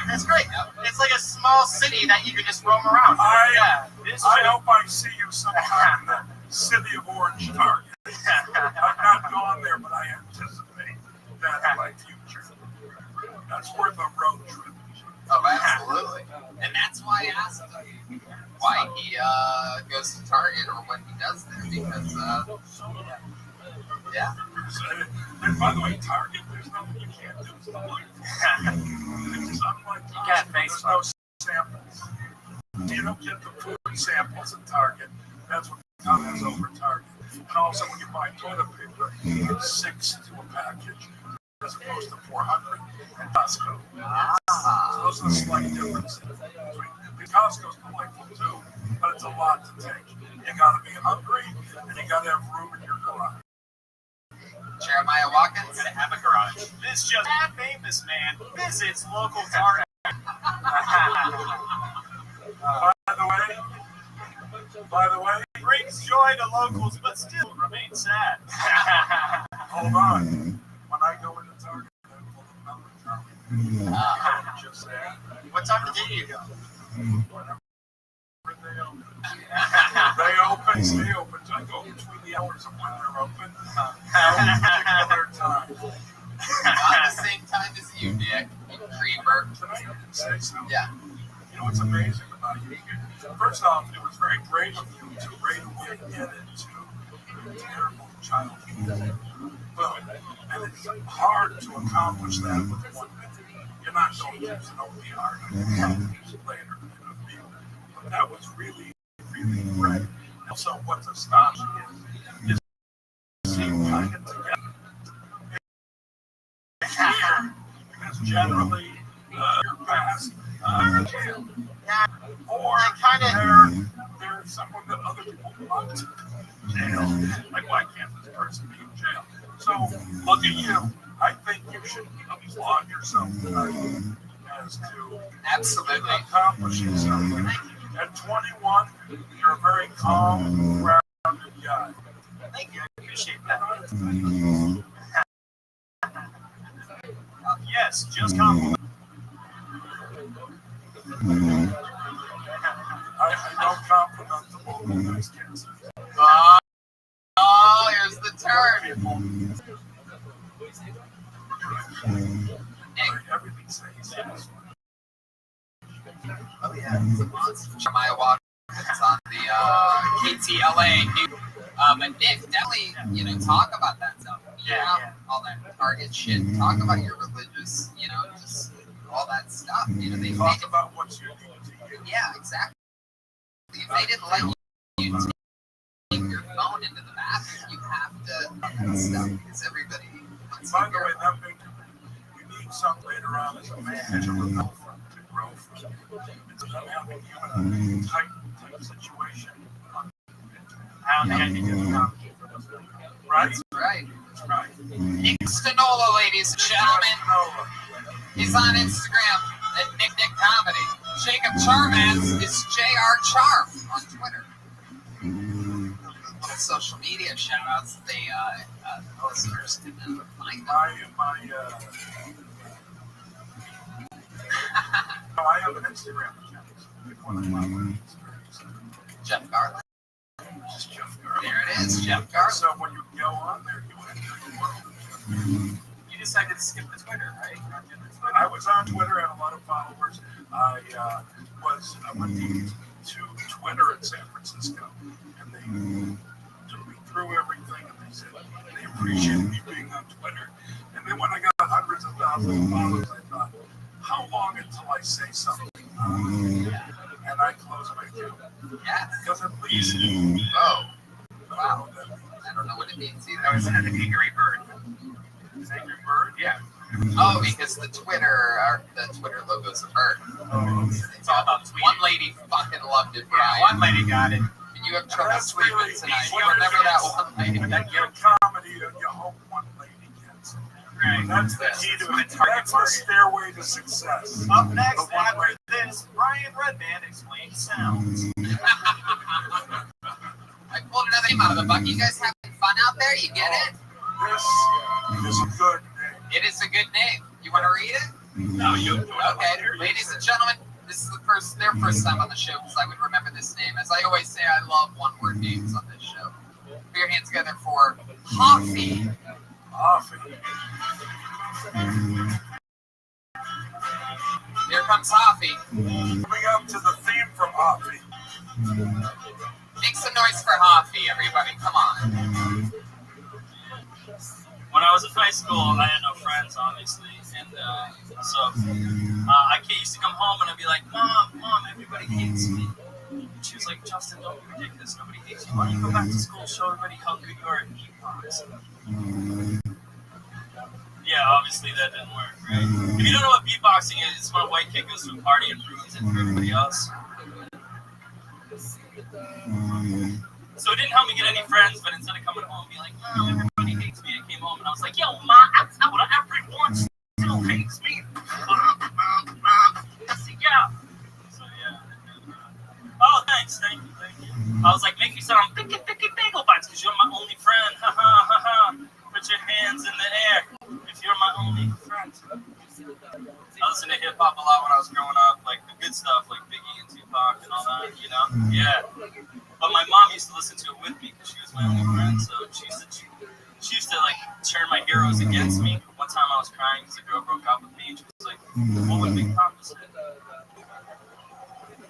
That's great. It's like a small city that you can just roam around. I hope I see you sometime in the city of Orange Target. I've not gone there, but I anticipate that in my future. That's worth a road trip. Oh, absolutely. And that's why I asked him why he goes to Target or what he does there because, yeah. And by the way, Target, there's nothing you can't do. It's unlike You can't face there's no samples. You don't get the food samples at Target. That's what comes over Target. And also, when you buy toilet paper, it's 6 to a package as opposed to 400 at Costco. So those are the slight differences. Costco's delightful too, but it's a lot to take. You gotta be hungry and you gotta have room in your garage. Jeremiah Watkins. Gonna have a garage. This just that famous man visits local Target. By the way, Brings joy to locals, but still remains sad. hold on. When I go into Target, I'm full of melancholy. Just saying. What time of day do you go? Whenever they open. They open. I go between the hours of when they're open. No particular time. Not the same time as you, Nick. Creeper. Tonight I didn't say so. Yeah. You know what's amazing about you? First off, it was very brave of you to right away get into terrible childhood. And it's hard to accomplish that with one minute. You're not going to use an OPR. You'll use it later. But that was really, really great. Also, what's astonishing is seeing kind of together. It's weird because generally your past jail. Or they're someone that other people want to jail. Like, why can't this person be in jail? So, look at you. I think you should applaud yourself tonight as to Absolutely. accomplishing something. At 21, you're a very calm, grounded guy. Thank you. I appreciate that. Yes, just compliment. I don't compliment the Oh, here's the turn. Oh yeah, Jeremiah Watkins on the KTLA news. But Nick, definitely, talk about that stuff. All that target shit. Talk about your religious, just all that stuff. They Talk about what's unique to you. Yeah, exactly. If they didn't let you take your phone into the bathroom, you have to stuff because everybody wants By to the way, hear. that thing, you need something later on as a man to grow from. It's an unhealthy type situation. I don't think I can do it. Right? That's right. That's right. Nick Stanola, ladies and gentlemen. He's on Instagram at Nick Comedy. Jacob Charmans is JR Charm on Twitter. Little social media shout outs that the listeners can find out. I have an Instagram account. Jeff Garland. Just Jeff Garland. There it is, Jeff Garland. So when you go on there, you enter the world. You decided to skip the Twitter, right? I was on Twitter, had a lot of followers. I went to Twitter in San Francisco, and they took me through everything, and they said they appreciated me being on Twitter. And then when I got hundreds of thousands of followers, I thought, how long until I say something? And I closed my account. Yeah. Because at least, Oh. Wow. I don't know what it means either. That was an angry bird. Angry Bird? Yeah. Oh, because the Twitter logo's a bird. It's all about tweeting. One lady fucking loved it, Brian. Yeah, one lady got it. And you have trouble sleeping tonight. When Remember that one lady. That your comedy, you hope one lady gets it. Right. That's the key to it. Target That's the market. stairway to success. Up next, The one after lady. this, Brian Redband explains sounds. I pulled another name out of the bucket. You guys having fun out there? You get it? This is a good name. It is a good name. You want to read it? No, you. Okay, ladies and gentlemen, this is their first time on the show because I would remember this name. As I always say, I love one-word names on this show. Put your hands together for Coffee. Here comes Hoffy. Coming up to the theme from Hoffy. Make some noise for Hoffy, everybody. Come on. When I was in high school, I had no friends, obviously, and I used to come home and I'd be like, Mom, everybody hates me. She was like, Justin, don't be ridiculous. Nobody hates you. Why don't you go back to school, show everybody how good you are at beatbox? Yeah, obviously that didn't work, right? If you don't know what beatboxing is, it's when a white kid goes to a party and ruins it for everybody else. So it didn't help me get any friends, but instead of coming home and being like, Mom, everybody hates me, I came home and I was like, yo, Ma, that's not what everyone still hates me. Yeah. So, yeah. Oh, thank you. I was like, make you sound thicky bagel bites because you're my only friend. Ha ha ha ha. Put your hands in the air if you're my only friend. I listened to hip hop a lot when I was growing up, like the good stuff, like Biggie and Tupac and all that, Yeah. But my mom used to listen to it with me because she was my only friend. So she used to like turn my heroes against me. One time I was crying because a girl broke up with me, and she was like, "What would Big Papa say?"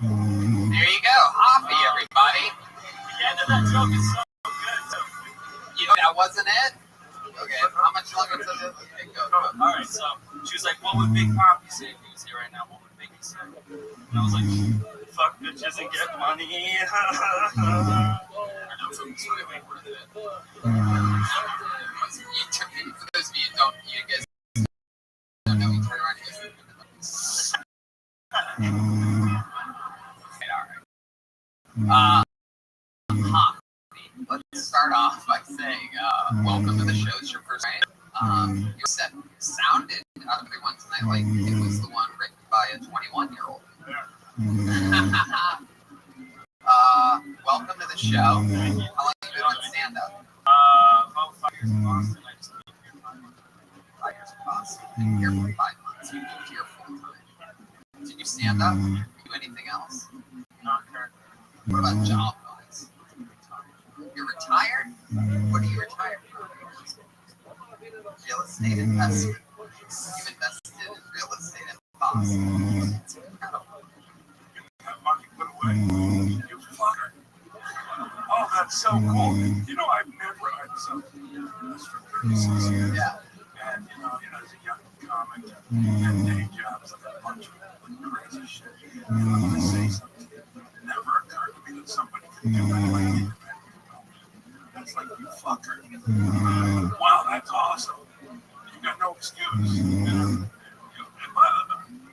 There you go, Hoppy, everybody. The end of that joke is so good. That wasn't it? Okay, how much longer does it? Okay, go. All right, so she was like, "What would Big Poppy say if he was here right now? What would Biggie say?" And I was like, "Fuck bitches and get money." For those of you who don't, you guys don't know, you turn around and let's start off by saying, welcome to the show. It's your first time. Your set sounded out of everyone tonight like it was the one written by a 21-year-old. Welcome to the show. How long have you been on stand-up? About 5 years in Boston. I just moved here 5 months. 5 years in Boston. You've been here for 5 months. You moved here full-time. Did you stand up? Do anything else? Not currently. What about job-wise? estate investor. You've invested in real estate in Boston. It's incredible. That money put away. You fucker. Oh, that's so cool. You know, I've never had something this for 36 years. Yeah. And, you know, as a young comic, and day jobs and a bunch of crazy shit. You know, I'm going to say something. It never occurred to me that somebody could do that like independent. That's like, you fucker. Wow, that's awesome. You got no excuse. You know,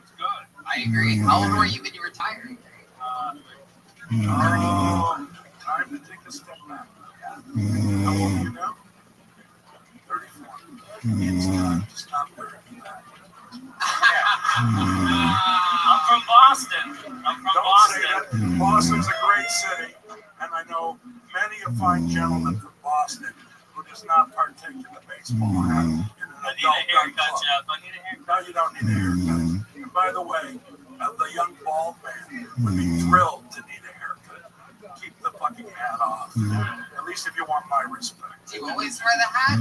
it's good. I agree. How old were you when you retired? Time to take a step back. How old are you now? 34. It's time to stop worrying back. I'm from Boston. Don't say that. Boston's a great city, and I know many a fine gentleman from Boston who does not partake in the baseball hat in an I need adult a haircut, nightclub. Jeff. I need a haircut. No, you don't need a haircut. And by the way, the young bald man would be thrilled to need a haircut. Keep the fucking hat off. At least if you want my respect. Do you always wear the hat?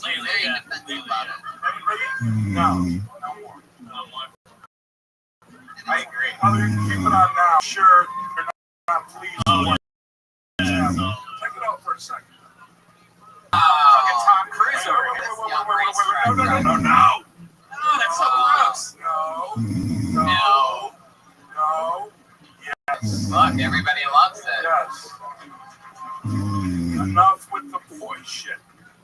Lately, Very yeah. defensive about it. No, no more. No more. I agree. Other than keep it on now. Sure, you're not pleased with what Yeah, so, check it out for a second. fucking Tom Cruise over Wait, here. no. Oh, that's so gross. No. Yes. Look, everybody loves it. Yes. Enough with the boy shit.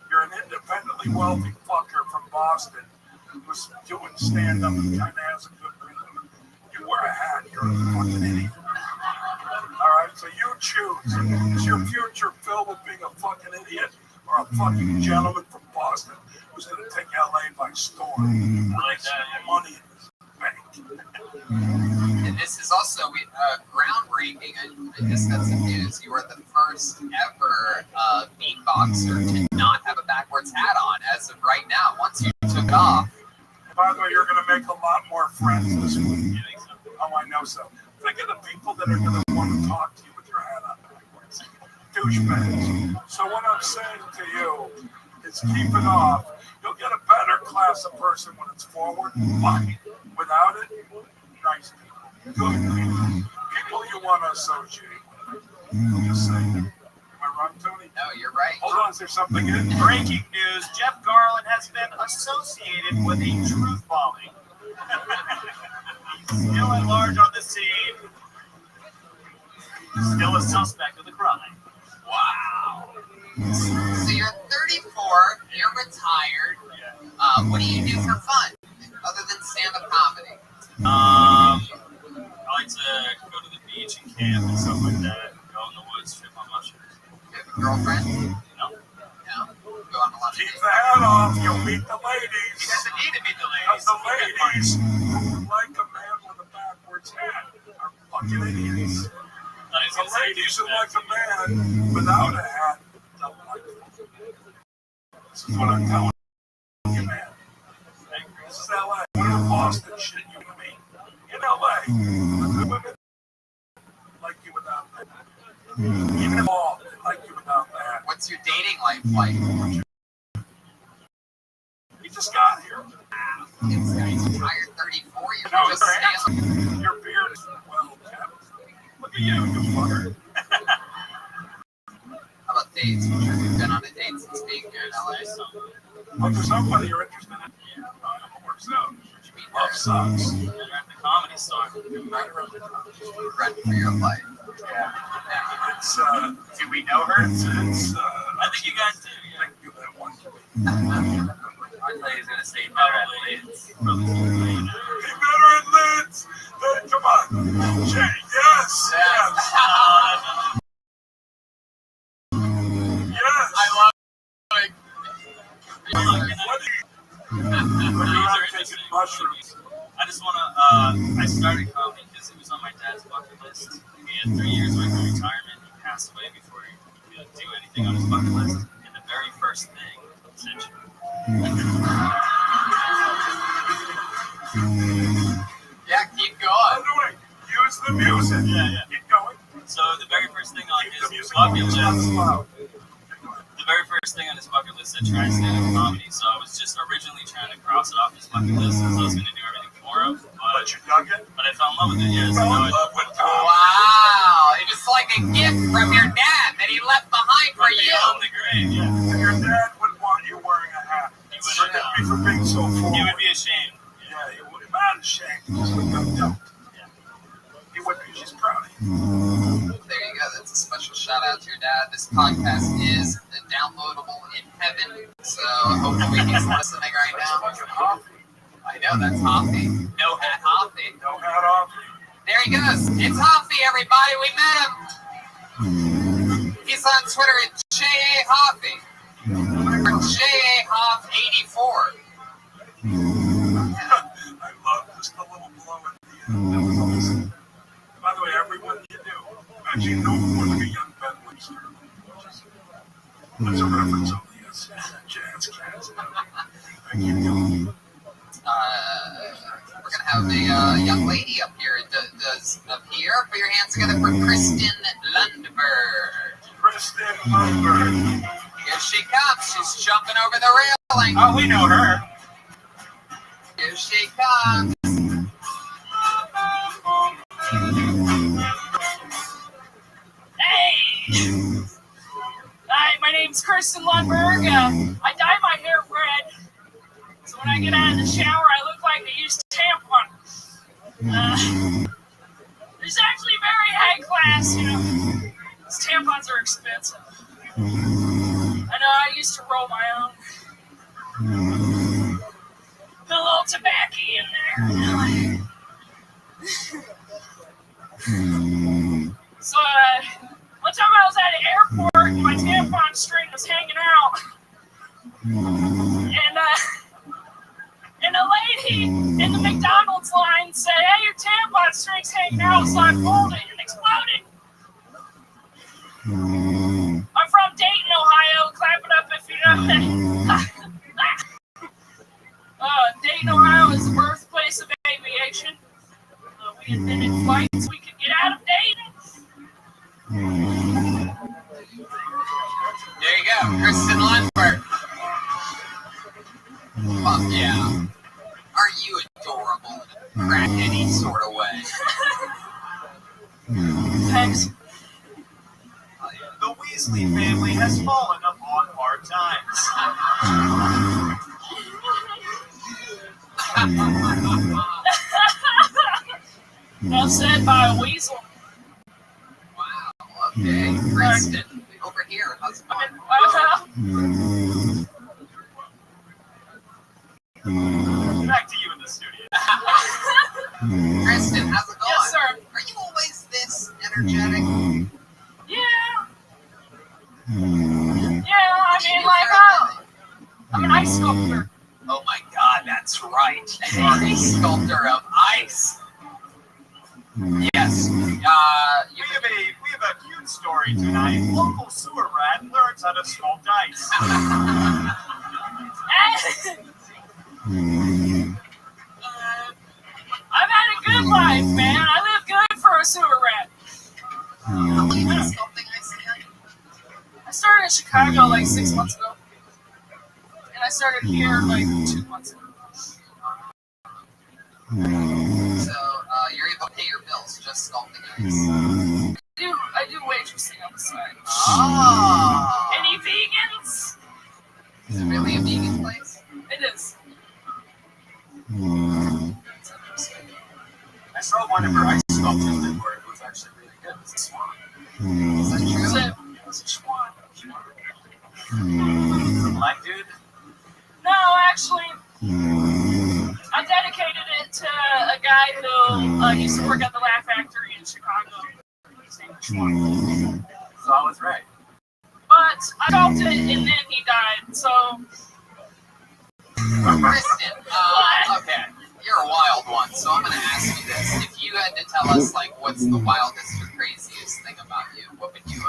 You're an independently wealthy fucker from Boston who's doing stand-up and kind of has a good rhythm. You wear a hat, you're a fucking idiot. All right, so you choose. Is your future filled with being a fucking idiot or a fucking gentleman from Boston who's going to take LA by storm? I like that. Money in his bank. And this is also groundbreaking. I just got some news. You are the first ever beatboxer to not have a backwards hat on as of right now. Once you took off. By the way, you're going to make a lot more friends this week. Oh, I know so. Think of the people that are going to want to talk to you with your hat on backwards. Douchebags. So what I'm saying to you is keep it off. You'll get a better class of person when it's forward. Fine. Without it, nice people. Good people. People you want to associate with. I'm just saying. Am I wrong, Tony? No, you're right. Hold on, is there something in? Breaking news, Jeff Garland has been associated with a truth bombing. He's still at large on the scene. Still a suspect of the crime. Wow. So you're 34, you're retired. What do you do for fun other than stand-up comedy? I like to go to the beach and camp and stuff like that. Go in the woods, trip on mushrooms. You have a girlfriend? No. No. Go on a lot of Keep dates. the hat off. You'll meet the ladies. He doesn't need to meet the Because ladies. the ladies who like a man with a backwards hat are fucking idiots. The ladies who like a man without a hat don't like him. This is what I'm telling you, man. This is LA. Whatever Boston shit you mean. In LA, the women like you without that. Even if all they like you without that. What's your dating life like? You just got here. It's retired 34, you're No, just stand-up. your beard is well kept. Look at you fucker. How about dates? I'm sure you've been on a date since being here in LA. Look for somebody you're interested in. Yeah, it works out. Love sucks. You're at the comedy store. Run for your life. Yeah. It's, Do we know her? it's, I think you guys do. Yeah. thank you that one. I thought he was gonna say better at Lids. Be better at Lids. Hey, come on. Jay, yes, yes. Yes. I love it. When you're not taking mushrooms. I just wanna. I started comedy because it was on my dad's bucket list. He had 3 years away from retirement. He passed away before he could do anything on his bucket list. And the very first thing, essentially. Yeah, keep I'm going. doing. Use the music. Yeah. Keep going. So the very first thing on Keep his the music bucket going. list. That's loud. The very first thing on his bucket bucket list to try stand-up comedy, so I was just originally trying to cross it off his bucket list because I was going to do everything for him. But you dug it? But I fell in love with it, yeah. So Fell now in love with Wow, it was like a gift from your dad that he left behind for you. on the grave, yeah. Your dad would want you wearing a hat. Forgive me for being so forward. He would be ashamed. Yeah, he would. Not ashamed. He's like, no. He would be. She's proud of you. There you go. That's a special shout out to your dad. This podcast is downloadable in heaven, so hopefully he's listening right now. I know that's Hoffy. No hat Hoffy. No hat off. There he goes. It's Hoffy, everybody. We met him. He's on Twitter at J.A. Hoffy. Or J.A. Hoff 84. I love just the little blow at the end. That was awesome. By the way, everyone you do, actually no one like a young Ben Webster. That's a reference of the jazz cats. Thank you. We're gonna have a young lady up here. Does appear. Put your hands together for Kristen Lundberg. Kristen Lundberg. Here she comes. She's jumping over the railing. Oh, we know her. Here she comes. Hey! Hi, my name's Kristen Lundberg. I dye my hair red, so when I get out of the shower, I look like I used tampon. It's actually very high class, you know. These tampons are expensive. I know I used to roll my own. Put a little tobacco in there. So, one time I was at an airport and my tampon string was hanging out. And a lady in the McDonald's line said, "Hey, your tampon string's hanging out," so I pulled it and exploded. I'm from Dayton, Ohio. Clap it up if you know that. Dayton, Ohio is the birthplace of aviation. We invented flights. We could get out of Dayton. There you go, Kristen Lundberg. Fuck yeah. Aren't you adorable in a crack-any sort of way? Thanks. The Weasley family has fallen upon hard times. Well said by a weasel. Wow, okay. Kristen, over here, how's it going? Back to you in the studio. Kristen, how's it going? Yes, sir. Are you always this energetic? Yeah. Yeah, I mean, like, I'm an ice sculptor. Oh my god, that's right. A sculptor of ice. Yes. We have a cute story tonight. Local sewer rat learns how to sculpt ice. I've had a good life, man. I live good for a sewer rat. How long have you been sculpting ice again? I started in Chicago like 6 months ago. And I started here like 2 months ago. So, you're able to pay your bills just sculpting ice. I do waitressing on the side. Oh. Any vegans? Is it really a vegan place? It is. I saw one of her ice sculptures that were, it was actually really good. It was a swan. Is that true? It was a swan. A black dude? No, actually, I dedicated it to a guy who used to work at the Laugh Factory in Chicago. His name was Schwan. So I was right. But I sculpted it and then he died, so... Kristen, okay, you're a wild one, so I'm going to ask you this. If you had to tell us, like, what's the wildest or craziest thing about you, what would you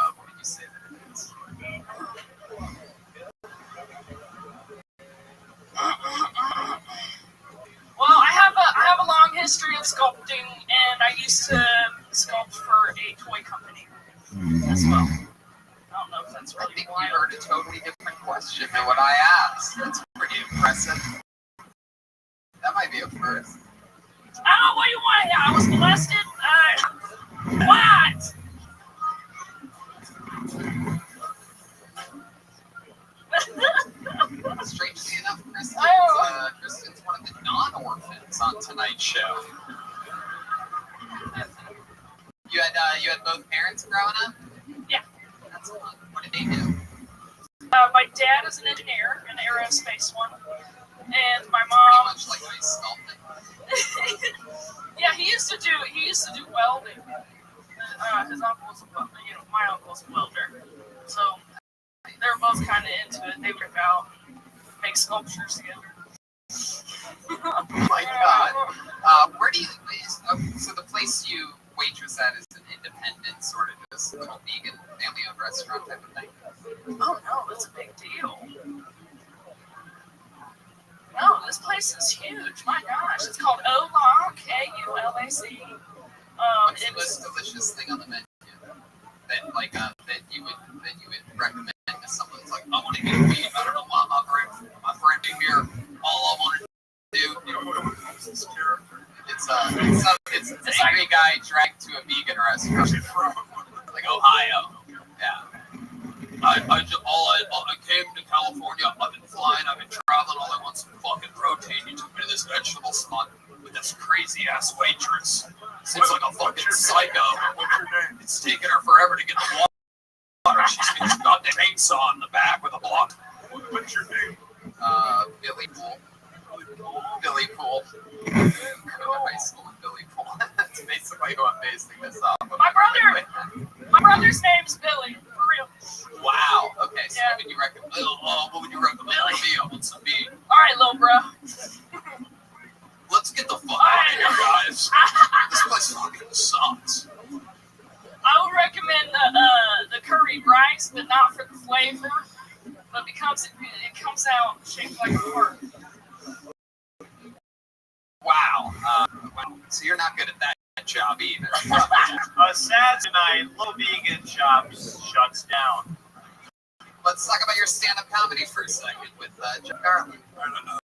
say that it is? Well, I have a long history of sculpting, and I used to sculpt for a toy company as well. I don't know if that's I really think we wild. heard a totally different question than what what I asked. That's pretty impressive. That might be a first. Oh, what do you want here? I was molested? What? Strangely enough, Oh. Kristen's one of the non-orphans on tonight's show. You had both parents growing up? Yeah. That's fun. What did they do? My dad is an engineer, an aerospace one, and my Pretty mom. much like my sculpting. Yeah, he used to do welding. His uncle's, my uncle's a welder, so they're both kind of into it. They work out, make sculptures together. Oh my God. Where do you? So the place you waitress at is an independent sort of just little vegan family-owned restaurant type of thing. Oh no, that's a big deal. No, this place is huge. My gosh, it's called Ola, K-U-L-A-C. What's the most delicious thing on the menu that you would recommend to someone who's like, I want to get a vegan. I don't know why my friend here. All I want to do, it's an angry guy dragged to a vegan restaurant from like Ohio. Yeah. I came to California. I've been flying. I've been traveling. All I want is some fucking protein. You took me to this vegetable spot with this crazy ass waitress. Seems like a fucking psycho. What's your name? It's taking her forever to get the water. She's got this goddamn chainsaw in the back with a block. What's your name? Billy Pool. Billy Pool. I go to high school with Billy Pool. That's basically who I'm basing this off of. My brother's name's Billy, for real. Wow. Okay. So Yeah. what would you recommend? What would you recommend for me? I want some meat. All right, little bro. Let's get the fuck out of here, guys. This place fucking sucks. I would recommend the curried rice, but not for the flavor, but because it comes out shaped like a heart. Wow. So you're not good at that job either. Sad tonight, Little Vegan Shop shuts down. Let's talk about your stand-up comedy for a second with Jim Garland.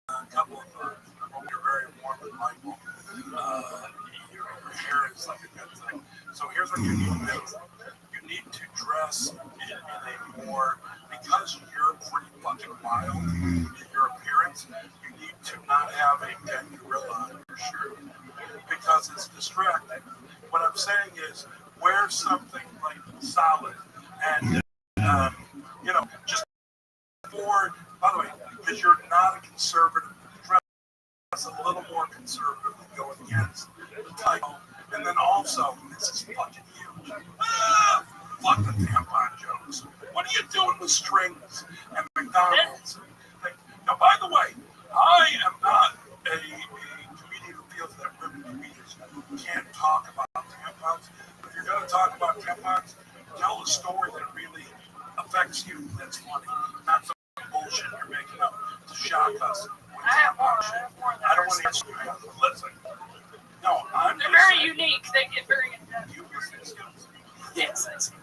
A couple of thoughts. You're very warm and likable. Your hair is like a good thing. So here's what you need to do. You need to dress in a more, because you're pretty fucking wild in your appearance, you need to not have a dead gorilla on your shirt because it's distracting. What I'm saying is wear something like solid and, just for, by the way, because you're not a conservative, dress a little more conservative and go against the title. And then also, this is fucking huge. Fuck the tampon jokes. What are you doing with strings and McDonald's? Now, by the way, I am not a comedian who feels that women comedians can't talk about tampons. If you're going to talk about tampons, tell a story that really affects you. That's funny. Not some bullshit you're making up to shock us with tampon shit. I don't want to answer you. Listen. No, They're very unique. They get very in-depth. Yes, I see.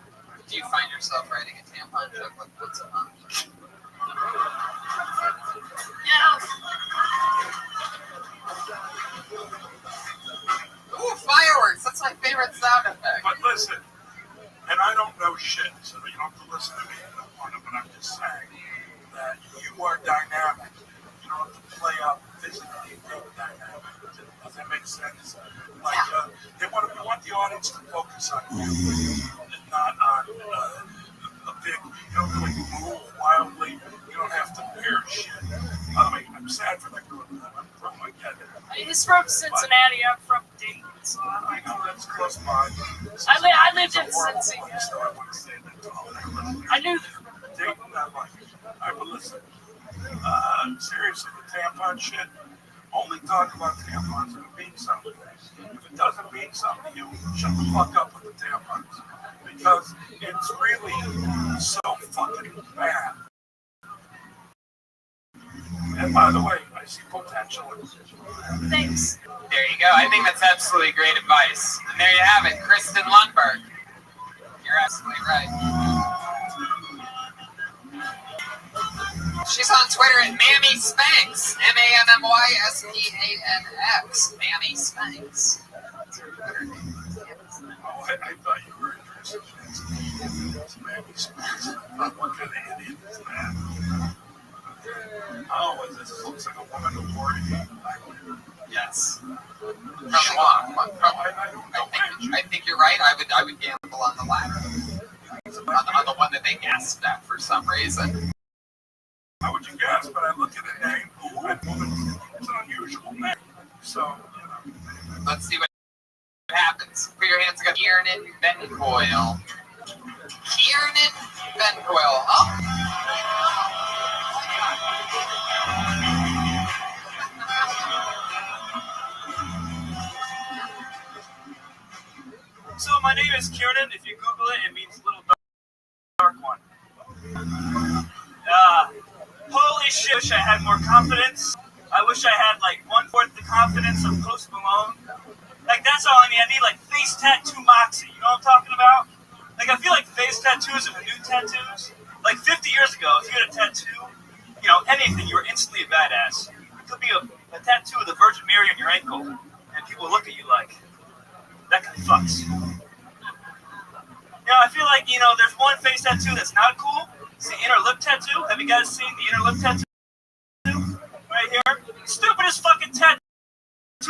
Do you find yourself writing a tampon joke like what's a month? Yeah. Ooh, fireworks! That's my favorite sound effect. But listen, and I don't know shit, so you don't have to listen to me. I don't want to, but I'm just saying that you are dynamic. You don't have to play up physically being dynamic. Does that make sense? Like, we want the audience to focus on you and not on a big, you don't really move wildly. You don't have to wear shit. By the way, I'm sad for that girl. I'm from, I get it. He's from Cincinnati. I'm from Dayton, so I know that's close by. I lived in Cincy. So I want to say that to all that. I knew that. Dayton, not like it. I will listen. Seriously, the tampon shit. Only talk about tampons if it means something. If it doesn't mean something to you, shut the fuck up with the tampons. Because it's really so fucking bad. And by the way, I see potential in this. Thanks. There you go. I think that's absolutely great advice. And there you have it, Kristen Lundberg. You're absolutely right. She's on Twitter at Mammy Spanx. MAMMYSPANX. Mammy Spanx. That's her Twitter name. Oh, I thought you were interested in Mammy Spanx. What kind of idiot is that? Oh, this looks like a woman award. Yes. I think you're right. I would gamble on the latter. On the one that they guessed at for some reason. How would you guess? But I look at the name, and it's an unusual name. So, let's see what happens. Put your hands together. Kiernan Bencoil. Kiernan Bencoil. Oh. So my name is Kiernan. If you Google it, it means little dark one. Holy shit, I wish I had more confidence. I wish I had like 1/4 the confidence of Post Malone. Like that's all I need. I need like face tattoo moxie. You know what I'm talking about? Like I feel like face tattoos are the new tattoos. Like 50 years ago, if you had a tattoo, you know, anything, you were instantly a badass. It could be a tattoo of the Virgin Mary on your ankle, and people look at you like, that guy fucks. You know, I feel like, you know, there's one face tattoo that's not cool. It's the inner lip tattoo. Have you guys seen the inner lip tattoo? Right here. Stupidest fucking tattoo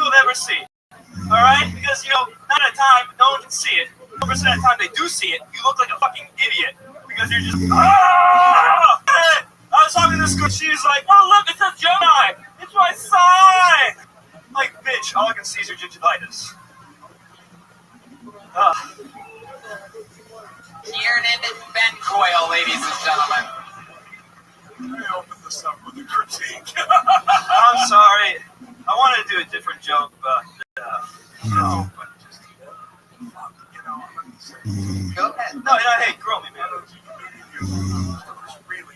I've ever seen. Alright? Because, you know, not at a time, no one can see it. 100% of the time they do see it, you look like a fucking idiot. Because you're just, ah! I was talking to this girl, she's like, oh look, it's a Gemini! It's my sign! Like, bitch, all I can see is your gingivitis. Kiernan Bencoil, ladies and gentlemen. I opened this up with a critique. I'm sorry. I wanted to do a different joke, but no. But just, you know, I'm going to say, Go ahead. No, hey, grill me, man. Really,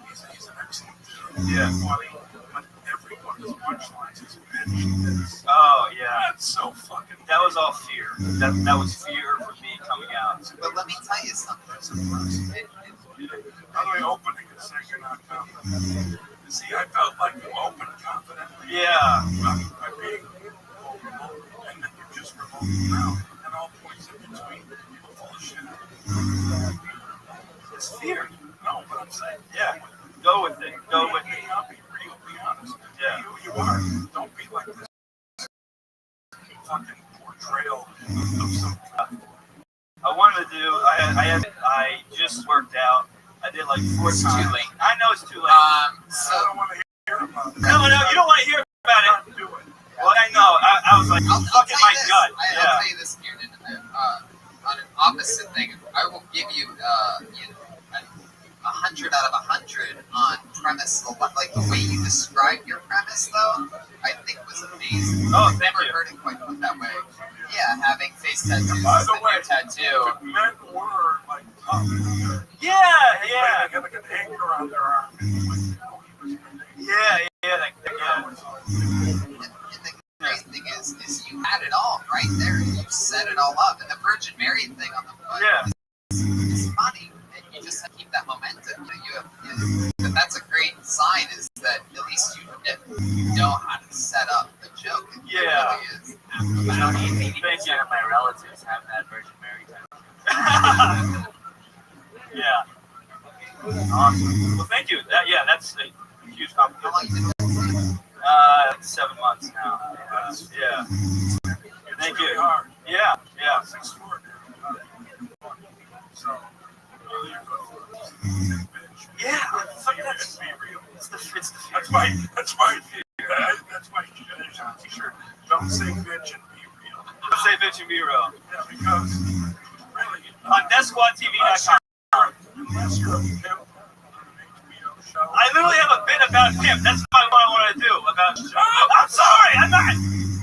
he's an excellent dude. Yeah. Funny, but every one of his punchlines is bitch. Oh, yeah. That's so fucking. That was all fear. That was fear for me coming out. But let me tell you something. By the way, opening is saying you're not confident. See, I felt like you opened confidently. Yeah. By being vulnerable, and then you just removed them out. And all points in between, people full of shit. It's fear. No, but I'm saying, Yeah. Go with it. Go with it. Be real, be honest. Yeah. You are. Don't be like this fucking portrayal of some. I wanted to do. I just worked out. I did like 4 It's times. too late. I know it's too late. I So don't want to hear about it. No, you don't want to hear about it. Do it. Well, I know. I was like, I'll fucking tell my you this. gut. I'll Yeah. tell you this, Kiernan. On an opposite thing, I will give you, 100 out of 100 on premise. Like the way you described your premise, though, I think was amazing. Oh, I've thank never you. heard it quite put that way. Yeah, having face tattoos By is the the way, new tattoo. if men were like tough, Yeah. they get like an anchor on their arm. Yeah. And the great thing is you had it all right there. You set it all up. And the Virgin Mary thing on the foot Yeah. is funny. And you just have to keep that momentum. But that's a great sign is that at least you know how to set up the joke. It Yeah. really is. Thank you. My relatives have that Virgin Mary tattoo. Yeah. Awesome. Well, thank you. That's a huge How long compliment. you been doing 7 months now. Yeah. Thank Really you. hard. Yeah. It's extraordinary. So, really, you're good for it. Bitch. Yeah. Let's be real. It's the fear. That's my t-shirt. Don't say bitch and be real. Don't say bitch and be real. Yeah, because really, On DeathSquadTV.com. unless you're a pimp on an HBO show, I literally have a bit about him. That's what I want to do. About. Oh, I'm sorry. I'm not.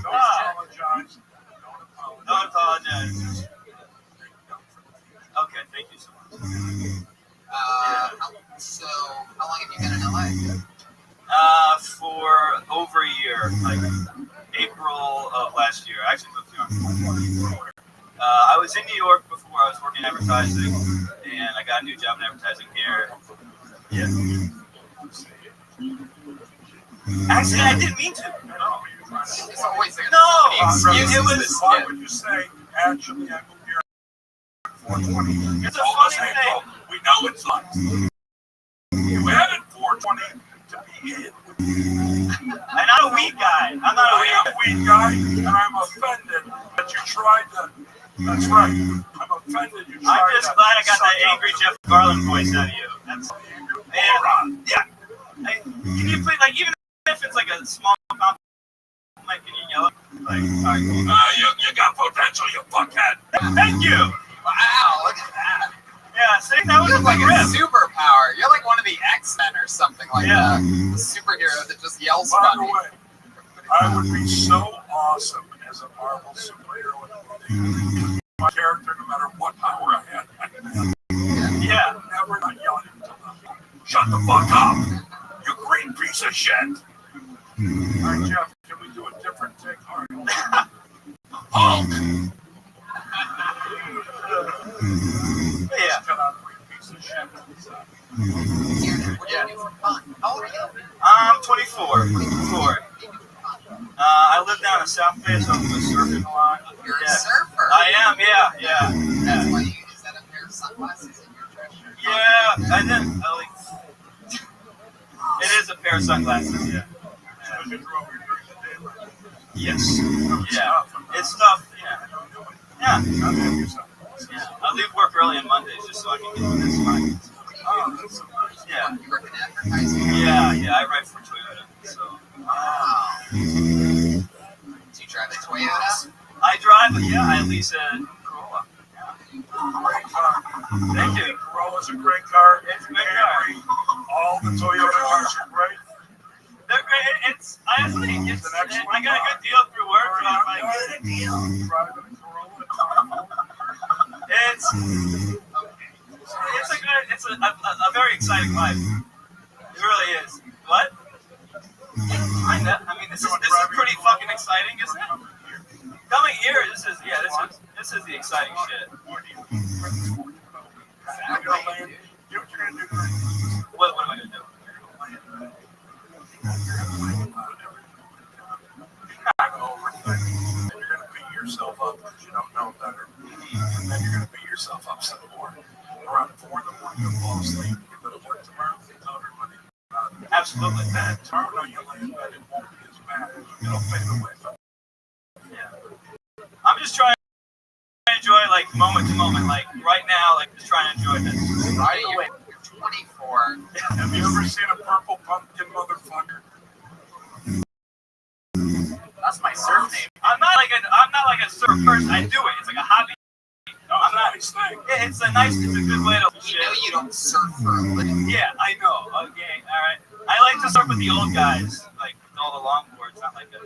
don't apologize. Don't apologize. Just Okay. Thank you so much. So, how long have you been in LA? For over a year, like April of last year. I actually moved here on 4/4. I was in New York before. I was working in advertising, and I got a new job in advertising here. Yeah. Actually, I didn't mean to. It's always like No, it was. Why would you say, actually, I moved here at 420? It's a funny thing. We know it's lies. You added 420 to be in. I'm not a weed guy. I'm not a I am a weed guy, and I'm offended that you tried to. That's right. I'm offended you tried to. I'm just glad I got that angry Jeff Garland voice out of you. That's and, yeah. Can you please, like, even if it's like a small compliment, can you yell? Like, sorry. You got potential, you fuckhead. Thank you. Wow, look at that. Yeah, see, that was You're like a a rip. superpower. You're like one of the X-Men or something like that. A superhero that just yells By the funny. way, I would be so awesome as a Marvel superhero in a movie. My character, no matter what power I had, Yeah. never not yelling at them. Shut the fuck up, you green piece of shit. All right, Jeff, can we do a different take? All right. Hulk. Yeah. Cut out green piece of shit. Yeah. How old are you? I'm 24. 24. I live down in South Bay, so I'm surfing a lot. You're a Yeah. surfer. I am, yeah. That's why you use that a pair of sunglasses in your dress shirt. Yeah, I didn't. It is a pair of sunglasses, yeah. Yes. Yeah. It's tough, yeah. Yeah. I leave work early on Mondays just so I can get this fine. Yeah. You work in advertising. Yeah, I write for Toyota, so. Wow. Do you drive a Toyota? I drive, but yeah, I lease a Corolla. Great car. Thank you. Corolla's a great car. It's a great car. All the Toyota cars are great. They're great. It's honestly, I got a good deal through work. So I'm like, good deal. Driving a Corolla. It's a very exciting life. It really is. What? I mean, this is pretty fucking exciting, isn't it? Coming here, this is the exciting shit. What am I gonna do? You're gonna beat yourself up because you don't know better. And then you're gonna beat yourself up some more. Around 4 in the morning, you'll fall asleep. You go to work tomorrow, you tell everybody about it. Absolutely. Then tomorrow you lay in bed, it won't be as bad. It'll fade away. Yeah. I'm just trying to enjoy, like, moment to moment, like right now, like just trying to enjoy this. Right away. You're 24. Have you ever seen a purple pumpkin, motherfucker? That's my surf name. I'm not like a surf person. I do it. It's like a hobby. No, it's a nice thing. Yeah, it's a good way to You know you don't surf for a living. Yeah, I know. Okay, all right. I like to surf with the old guys, like with all the longboards, not like the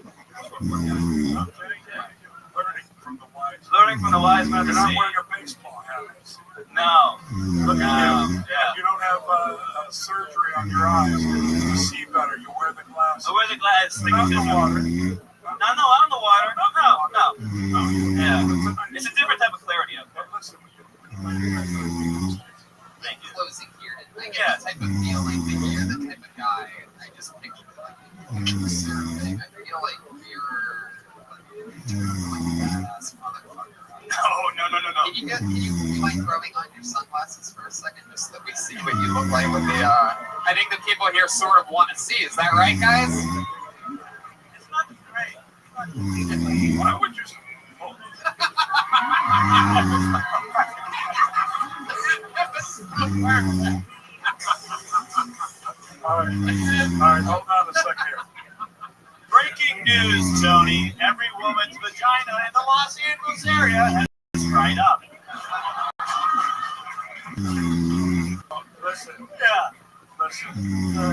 short board guys. Okay. Learning from the wise. Learning from the wise men of You're the not sea. wearing a baseball hat. No. Look at you. Yeah. You don't have surgery on your eyes. You see better. You wear the glasses. I wear the glasses. Not the water. No, I'm in the water. No. Yeah. It's a different type of clarity up there. But listen, you Thank you. Closing here. I get Yeah. the type of feeling that you're the type of guy. I just picture like surfing. I feel like you're like a badass motherfucker. No. Can you like rubbing on your sunglasses for a second just so that we see what you look like with the I think the people here sort of want to see. Is that right, guys? It's not great. why would you? All right, hold on a second here. Breaking news, Tony. Every woman's vagina in the Los Angeles area has dried up. Listen, Yeah.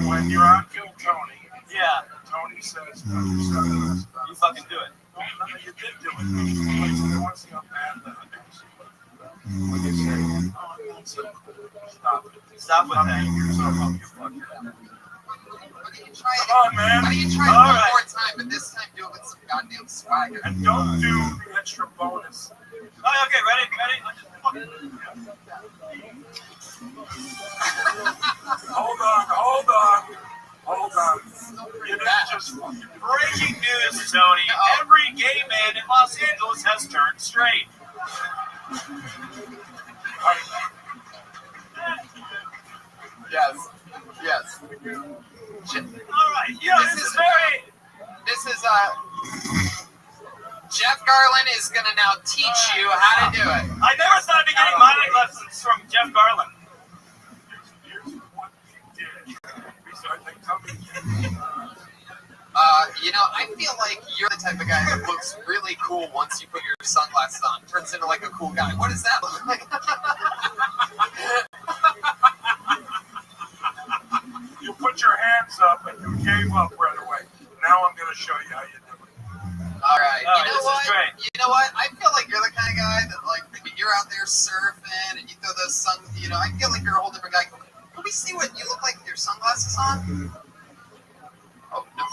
when you're on Kill Tony, Yeah. Tony says, You fucking do it. no, you did do it. I want to see how bad that is. What do you say? Stop it. Stop with Stop that. beating yourself up, you fucker. Why don't you try it? Come on, man. Why don't you try it All one right. more time, but this time do it with some goddamn swagger. And don't do the extra bonus. Oh, okay, ready? Hold on. You didn't just fucking Breaking news, Tony. Every gay man in Los Angeles has turned straight. Yes. Yes. All right. Yeah, this is very. This is Jeff Garland is gonna now teach you how to do it. I never thought I'd be getting modeling lessons from Jeff Garland. here's what you did. We start the coming. You know, I feel like you're the type of guy that looks really cool once you put your sunglasses on. Turns into like a cool guy. What does that look like? You put your hands up and you gave up right away. Now I'm going to show you how you do it. All right. Oh, You know this is what? great. You know what? I feel like you're the kind of guy that, like, when you're out there surfing and you throw those you know, I feel like you're a whole different guy. Can we see what you look like with your sunglasses on? Oh, no.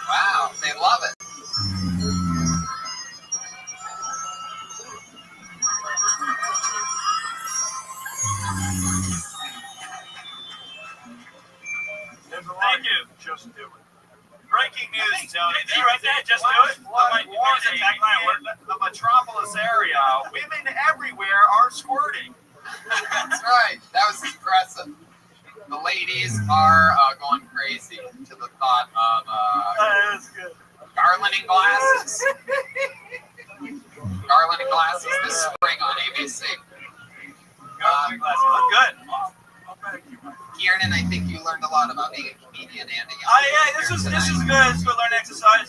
Wow, they love it. Thank you. Just do it. Breaking news, Tony. Did you write that? Just do it. The metropolis area. Women everywhere are squirting. That's right. That was impressive. The ladies are going crazy to the thought of That's good. Garland and glasses. Garland and glasses this spring on ABC. Glasses look good. I'll beg you. Kieran, I think you learned a lot about being a comedian and a young Yeah, this is good. It's good. Learn exercise.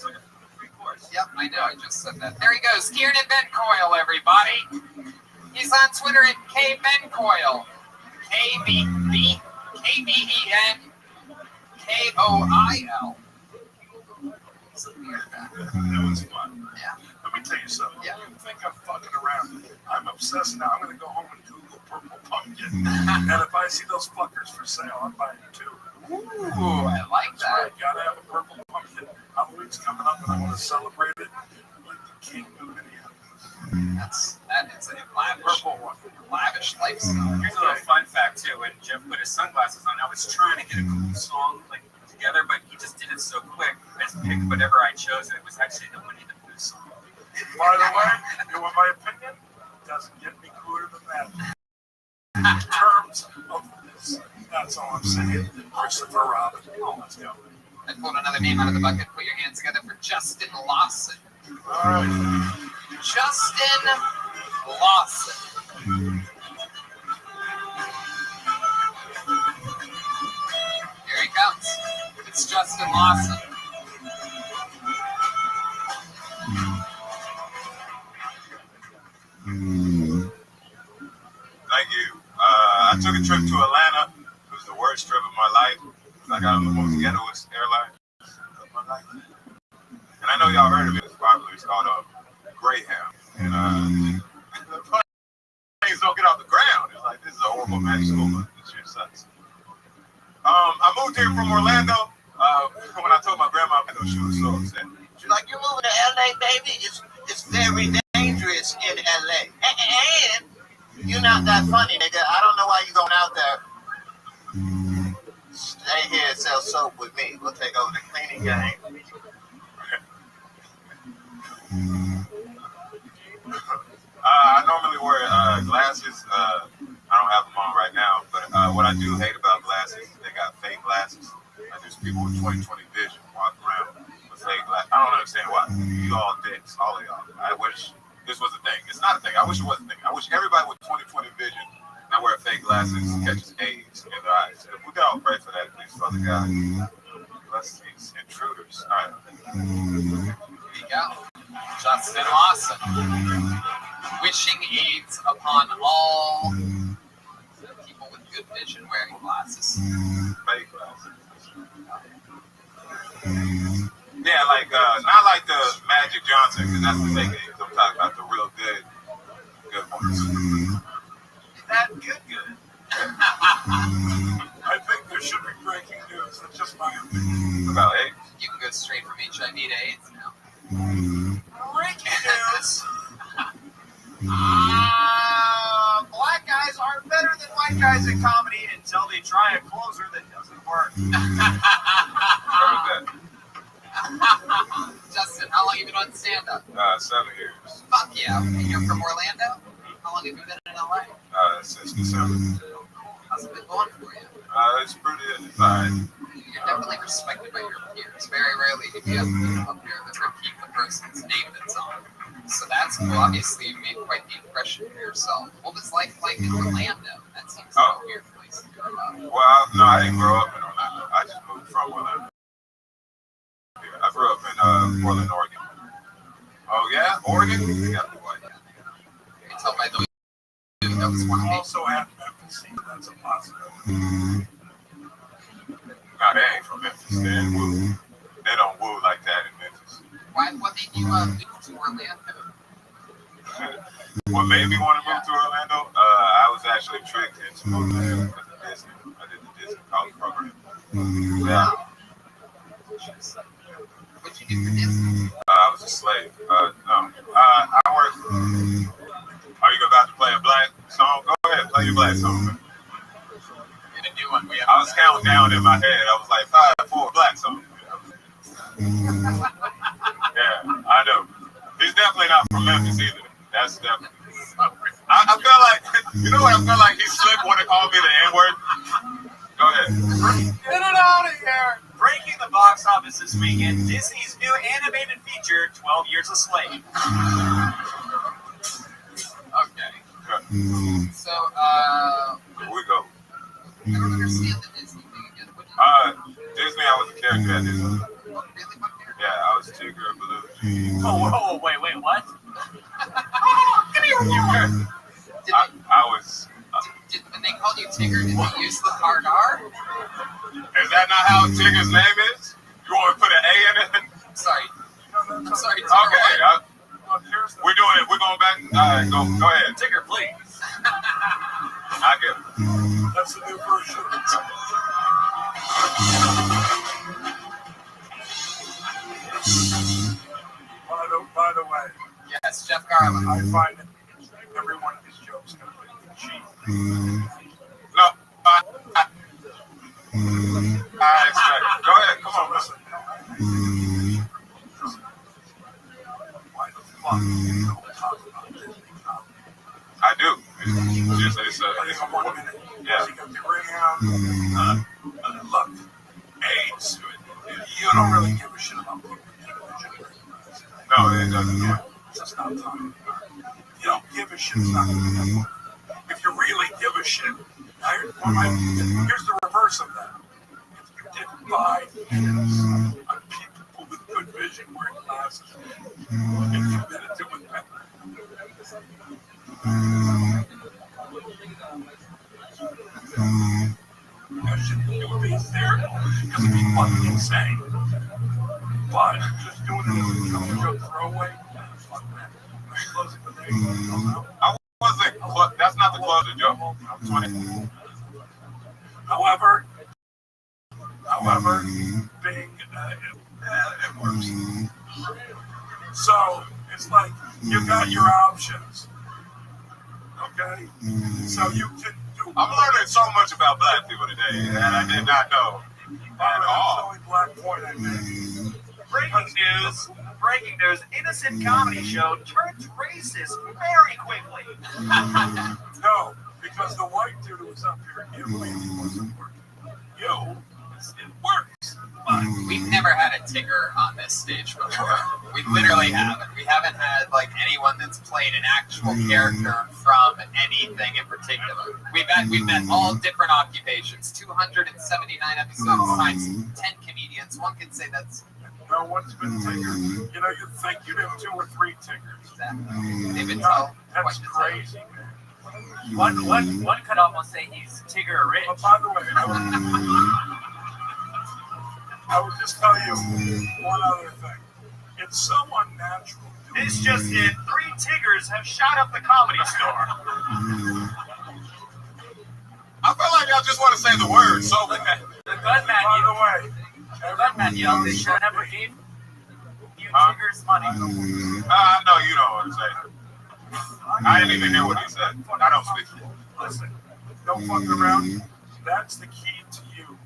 Free course. Yep, I know. I just said that. There he goes. Kieran Ben Coyle, everybody. He's on Twitter at KBenCoyle. KBenKoil. He's a weird guy. That was fun. Yeah. Let me tell you something. Yeah. You think I'm fucking around. I'm obsessed now. I'm going to go home and Google purple pumpkin. And if I see those fuckers for sale, I'm buying them too. Ooh, I like That's right. that. Gotta have a purple pumpkin. Halloween's coming up and I want to celebrate it like the king of Minneapolis. That is a Purple one. lavish lifestyle. Here's a little fun fact too. When Jeff put his sunglasses on, I was trying to get a cool song like together, but he just did it so quick. I just picked whatever I chose, and it was actually the Winnie the Pooh song. By the way, you want my opinion? Doesn't get any cooler than that. In terms of this, that's all I'm saying. Christopher Robin. Oh, let's go. I pulled another name out of the bucket. Put your hands together for Justin Lawson. All right. Justin Lawson. Here he comes. It's Justin Lawson. Thank you. I took a trip to Atlanta. It was the worst trip of my life. I got on the most ghettoest airline of my life. And I know y'all heard of it. It's popular. It's called Greyhound. And the planes don't get off the ground. It's like, this is a horrible magical, but this shit sucks. I moved here from Orlando. When I told my grandma, she was so upset. She's like, you moving to LA, baby? It's very dangerous in LA. And you're not that funny, nigga. I don't know why you going out there. Stay here and sell soap with me. We'll take over the cleaning game. I normally wear glasses. I don't have them on right now, but what I do hate about glasses, they got fake glasses. Like there's people with 20/20 vision walking around with fake glasses. I don't understand why. You all dicks, all of y'all. I wish this was a thing. It's not a thing. I wish it was a thing. I wish everybody with 20/20 vision that wear fake glasses catches AIDS in their eyes. If we could all pray for that, please, Father God. Bless these intruders. All right. Here you go. Justin Lawson. Wishing AIDS upon all people with good vision wearing glasses. Fake glasses. Yeah, like not like the Magic Johnson, because that's the fake AIDS. I'm talking about the real good ones. That good. I think there should be breaking news. That's just my opinion. About AIDS. You can go straight from HIV to AIDS now. Breaking news. Black guys aren't better white guys in comedy until they try a closer that doesn't work. Justin, how long have you been on stand-up? 7 years. Fuck yeah. And you're from Orlando? How long have you been in LA? Since December. How's it been going for you? It's pretty fine. You're definitely respected by your peers. Very rarely do you have people up here that repeat the person's name that's on. So that's cool. Obviously, you made quite the impression for yourself. What was life like in Orlando? That seems like a weird place to grow up. Well, no, I didn't grow up in Orlando. I just moved from Orlando. I grew up in Portland, Oregon. Oh, yeah? Oregon? You got to be white. You can tell by the way that was one of these. Also at Memphis, that's a possibility. No, they ain't from Memphis. They ain't woo. They don't woo like that in Memphis. What made you move to Orlando? What made me want to move to Orlando? I was actually tricked into moving there because of Disney. I did the Disney college program. Yeah. What'd you do for Disney? I was a slave. No. I worked. Are you about to play a black song? Go ahead, play your black song. Man. Get a new one. I was counting down in my head. I was like 5, 4 black songs. Yeah, I know. He's definitely not from Memphis either. That's definitely. I feel like, you know what I feel like? He slipped when they called me the N-word. Go ahead. Get it out of here! Breaking the box office this weekend, Disney's new animated feature, 12 Years a Slave. Okay. So, Here we go. I don't understand the Disney thing again. Disney, I was a character at Disney. Really? Yeah, I was Tigger and Baloo. Oh, whoa, wait, what? Give me your humor! I was. When they called you Tigger, did they use the hard R? Is that not how Tigger's name is? You want to put an A in it? I'm sorry, Tigger. Okay, we're doing it. We're going back. All right, go ahead. Tigger, please. I get it. That's the new version. By the way, Yes, Jeff Garland. I find that every one of his jokes completely cheap. No. I expect it. Go ahead. Come on, listen. Why the fuck you don't talk about Disney comedy? I do. It's I think I'm 1 minute. Yeah. You got the look, AIDS. You don't really give a shit about people. No, it doesn't. Just not talking about it. You don't give a shit. It's not going to happen. If you really give a shit, here's the reverse of that. If you didn't buy kids on people with good vision wearing glasses, if you did it with them. It would be hysterical because it'd be fucking insane. But just doing it as a joke throwaway, fuck that. Closing the day. That's not the closer joke. I'm 20. However, being it works. So it's like you got your options. Okay? So you can do. I'm learning so much about black people today that I did not know at all. That's the only black point I made. Breaking news, innocent comedy show turns racist very quickly. No, because the white dude who was up here in Italy wasn't working. Yo, it works. We've never had a Tigger on this stage before. We literally haven't. We haven't had like anyone that's played an actual character from anything in particular. We've met all different occupations. 279 episodes times 10 comedians. One could say that's. No one's been Tigger. You know, you'd think you'd have 2 or 3 Tiggers. Exactly. They've been No, told that's quite crazy, man. One could almost say he's Tigger rich. But by the way, I would just tell you one other thing. It's so unnatural. This just in, 3 Tiggers have shot up the Comedy Store. I feel like I just want to say the word so bad. The gunman, By the way, they should never gave you Tiggers money. I know you don't want to say. I didn't even hear what he said. I don't speak. Listen, Don't fuck around. That's the key to you.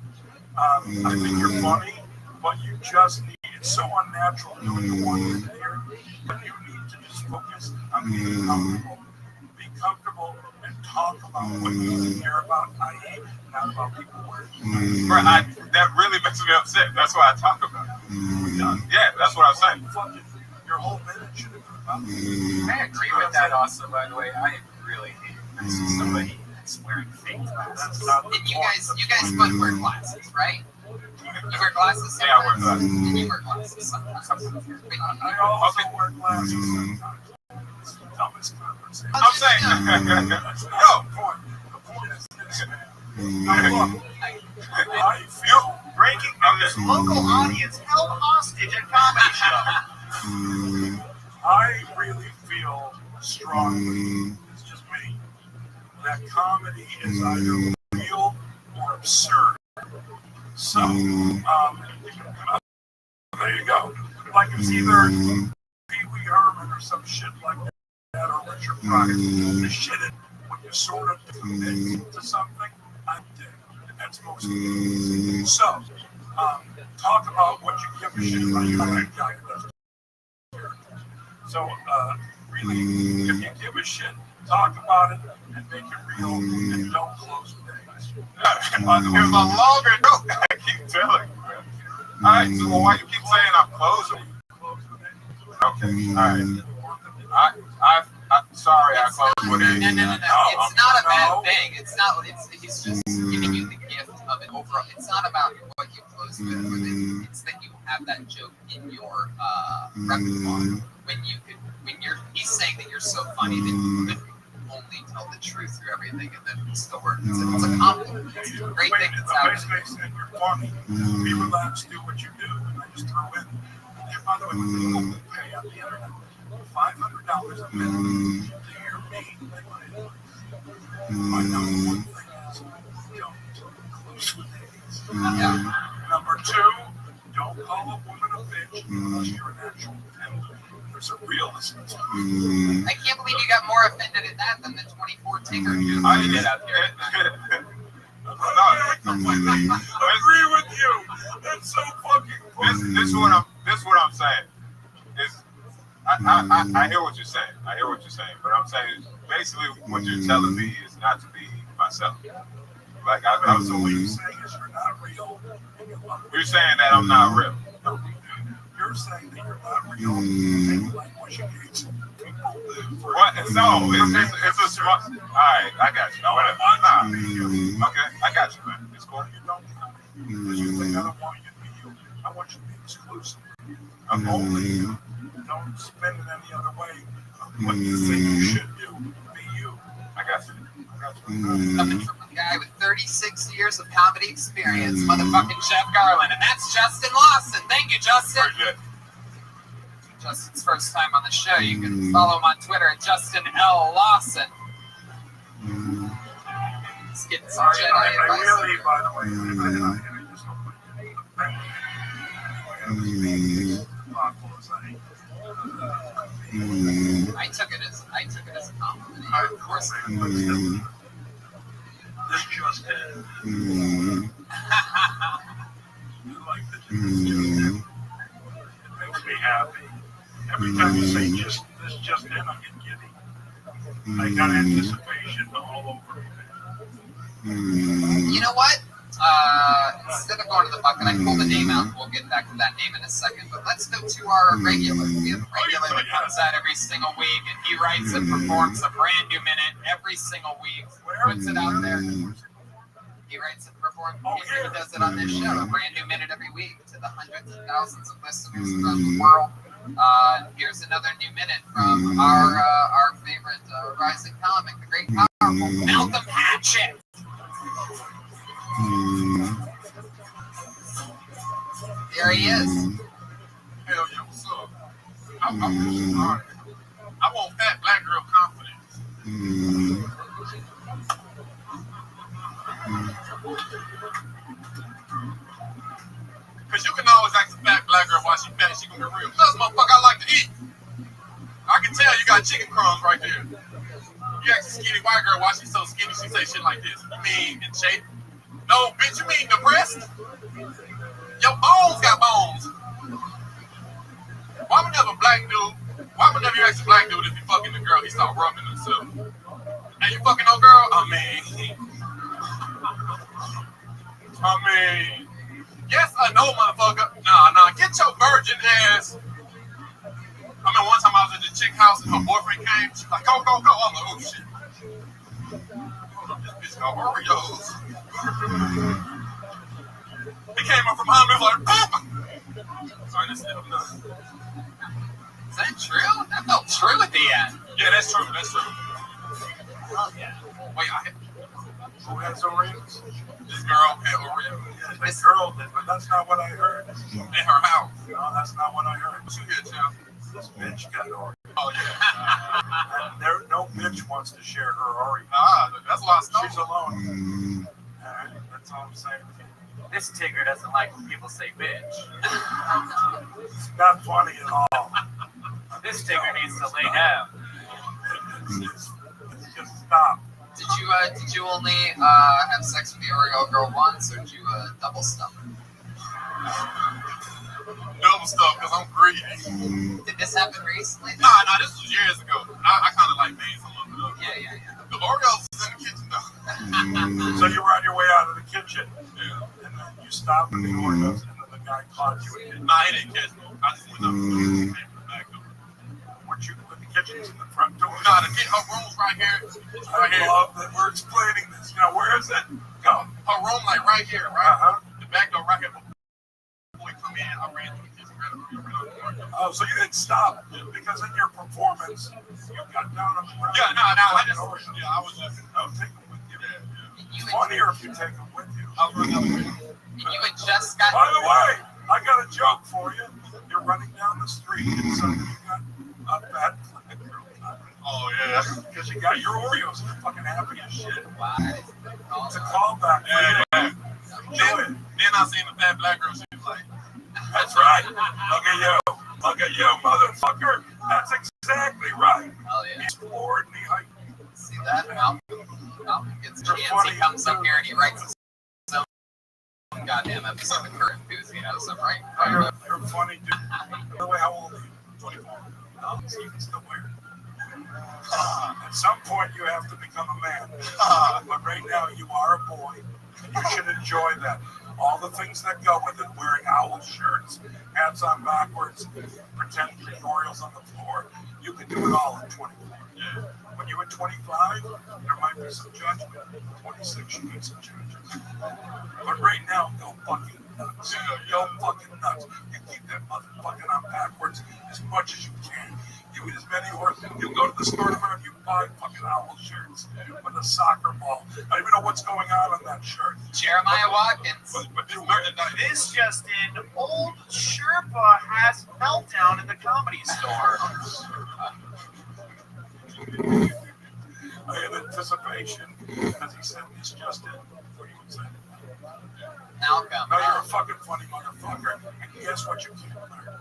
I think you're funny, but you just need, it's so unnatural doing the one here. But you need to just focus on being comfortable. Be comfortable and talk about what you care about, i.e., not about people working. Right, that really makes me upset. That's why I talk about it. Yeah, that's what I'm saying. Fucking, your whole minute should have been about I agree with that also, by the way. I really hate when I see somebody that's wearing fake glasses. That's not the And you guys both wear glasses, right? You wear glasses sometimes? Yeah, I wear glasses. And you wear glasses sometimes. I also wear glasses sometimes. It's the dumbest conversation. I'm saying, That's not the point. The point is this, man. Now look, I feel Breaking news: local audience held hostage at comedy show. I really feel strongly, it's just me, that comedy is either real or absurd. So, there you go. Like it's either Pee Wee Herman or some shit like that, or Richard Pryor. The shit is when you sort of commit to something, I'm dead. And that's most of it. So, talk about what you give a shit about. You're that guy who does. So, really, if you give a shit, talk about it and make it real and don't close the days. it was a longer joke. I keep telling you, man. All right, so why you keep saying I'm closing? Okay, all right. I'm sorry I closed with it. No. It's not a bad thing. It's not. He's just giving you the gift of it overall. It's not about what you close with. It's that you have that joke in your repertoire. He's saying that you're so funny that you could only tell the truth through everything, and then still work. It's a compliment. It's a great thing that's happening. Basically saying you're funny. Be relaxed, do what you do, and I just throw in. And by the way, with the open pay on the internet, $500 a minute to hear me. My number one thing is don't close with names. Number two, don't call a woman a bitch unless you're an actual pimp. There's a realist. I can't believe you got more offended at that than the 24 Tinker dude. I did out there. I agree with you. That's so fucking funny. This is what I'm saying. I hear what you're saying. I hear what you're saying. But I'm saying basically what you're telling me is not to be myself. Like So what you're saying is you're not real. You're saying that I'm not real. No, you're saying that you're not real. And like wishing gates. What? No, it's a smart. All right, I got you. Nah. Okay, I got you, man. It's cool. You don't tell me. Because you think I don't want you to be you. I want you to be exclusive. I'm only you. Don't spend it any other way. What you think you should do. Be you. I got you. Coming from a guy with 36 years of comedy experience, motherfucking Jeff Garland, and that's Justin Lawson. Thank you, Justin. Appreciate it. Justin's first time on the show. You can follow him on Twitter at Justin L. Lawson. He's getting some Jedi I advice. really, by the way, I took it as a compliment. Of course. This just in. You like the It makes me happy. Every time you say this just in, I get giddy. I got anticipation all over me. You know what? Instead of going to the bucket, I pulled the name out. We'll get back to that name in a second. But let's go to our regular. We have a regular that comes out every single week, and he writes and performs a brand new minute every single week. Puts it out there. He writes and performs. He does it on this show. A brand new minute every week to the hundreds of thousands of listeners around the world. Here's another new minute from our favorite rising comic, the great powerful Malcolm Hatchet. There he is. Hell yeah, what's up? I'm sorry. I want fat black girl confidence. Because you can always ask a fat black girl why she fat, she gonna be real. Cause motherfucker, I like to eat. I can tell you got chicken crumbs right there. You ask a skinny white girl why she's so skinny, she say shit like this. You mean in shape? No, bitch, you mean depressed? Your bones got bones. Why would never black dude? Why would never you ask a black dude if he fucking the girl, he start rubbing himself? Hey, you fucking no girl? I mean, yes, I know, motherfucker. Nah, get your virgin ass. I mean, one time I was at the chick house and her boyfriend came. She's like, go. I'm like, oh shit. Hold up, this bitch got Oreos. He came up from behind me, was like, boom. Sorry, that's it. I'm done. Is that true? That felt true at the end. Yeah, that's true. Oh, yeah. Wait, Who has Oreos? this girl had Oreos Yeah, that girl did, but that's not what I heard. in her house. No, that's not what I heard. What you hear, Tim? This bitch got Oreos. Oh, yeah. And no bitch wants to share her Oreos. That's why I stole. She's alone. Alright, that's all I'm saying. This Tigger doesn't like when people say bitch. It's not funny at all. This Tigger needs to lay down. It's just stop. Did you only have sex with the Oreo girl once, or did you double stump? Double stuff because I'm greedy. Did this happen recently? Nah, this was years ago. I kind of like made some of it up. Yeah. The Oreos is in the kitchen though. So you were on your way out of the kitchen, Yeah. and then you stopped at the Oreos, and then the guy caught you again. Nah, he didn't catch me. I just went up to the back door. Weren't you in the kitchen's in the front door? Nah, her room's right here. It's right I here. love that we're explaining this. Now, where is it? Go. Her room like right here, right? Uh-huh. The back door right here. Before we come in, I ran through the kitchen. Oh, so you didn't stop because in your performance, you got down on the ground. Yeah, no, I just, Oreos. yeah, I was just, No, take them with you. yeah. It's funnier if you take them with you. I was running up the And you had just got. By the way, I got a joke for you. You're running down the street and suddenly you got a bad flick girl. Oh, yeah. Because you got your Oreos and you're fucking happy as shit. Wow. It's a callback. Yeah. Enjoy it. Then I seen the fat black girl. She was like, That's right. Look at you. Look at you, motherfucker. That's exactly right. Hell yeah. He's floored and he like, See that? Malcolm gets a You're chance. funny. He comes up here and he writes his own goddamn episode of Current Enthusiasm, right? you're funny, dude. By the way, how old are you? 24. Oh, so you can still wear it. At some point, you have to become a man. But right now, you are a boy. And you should enjoy that. All the things that go with it, wearing owl shirts, hats on backwards, pretending tutorials on the floor. You can do it all at 24. yeah. When you hit 25, there might be some judgment. 26, you need some judges. But right now, go fucking nuts. Go fucking nuts. You keep that motherfucking on backwards as much as you can. You eat as many or you go to the store tomorrow, you buy fucking owl shirts with a soccer ball. I don't even know what's going on that shirt. Jeremiah Watkins. But this merchandise, This just in, old Sherpa has meltdown in the comedy store. I have anticipation because he said this just in. What do you say? Malcolm. No, you're a fucking funny motherfucker. And guess what you can learn?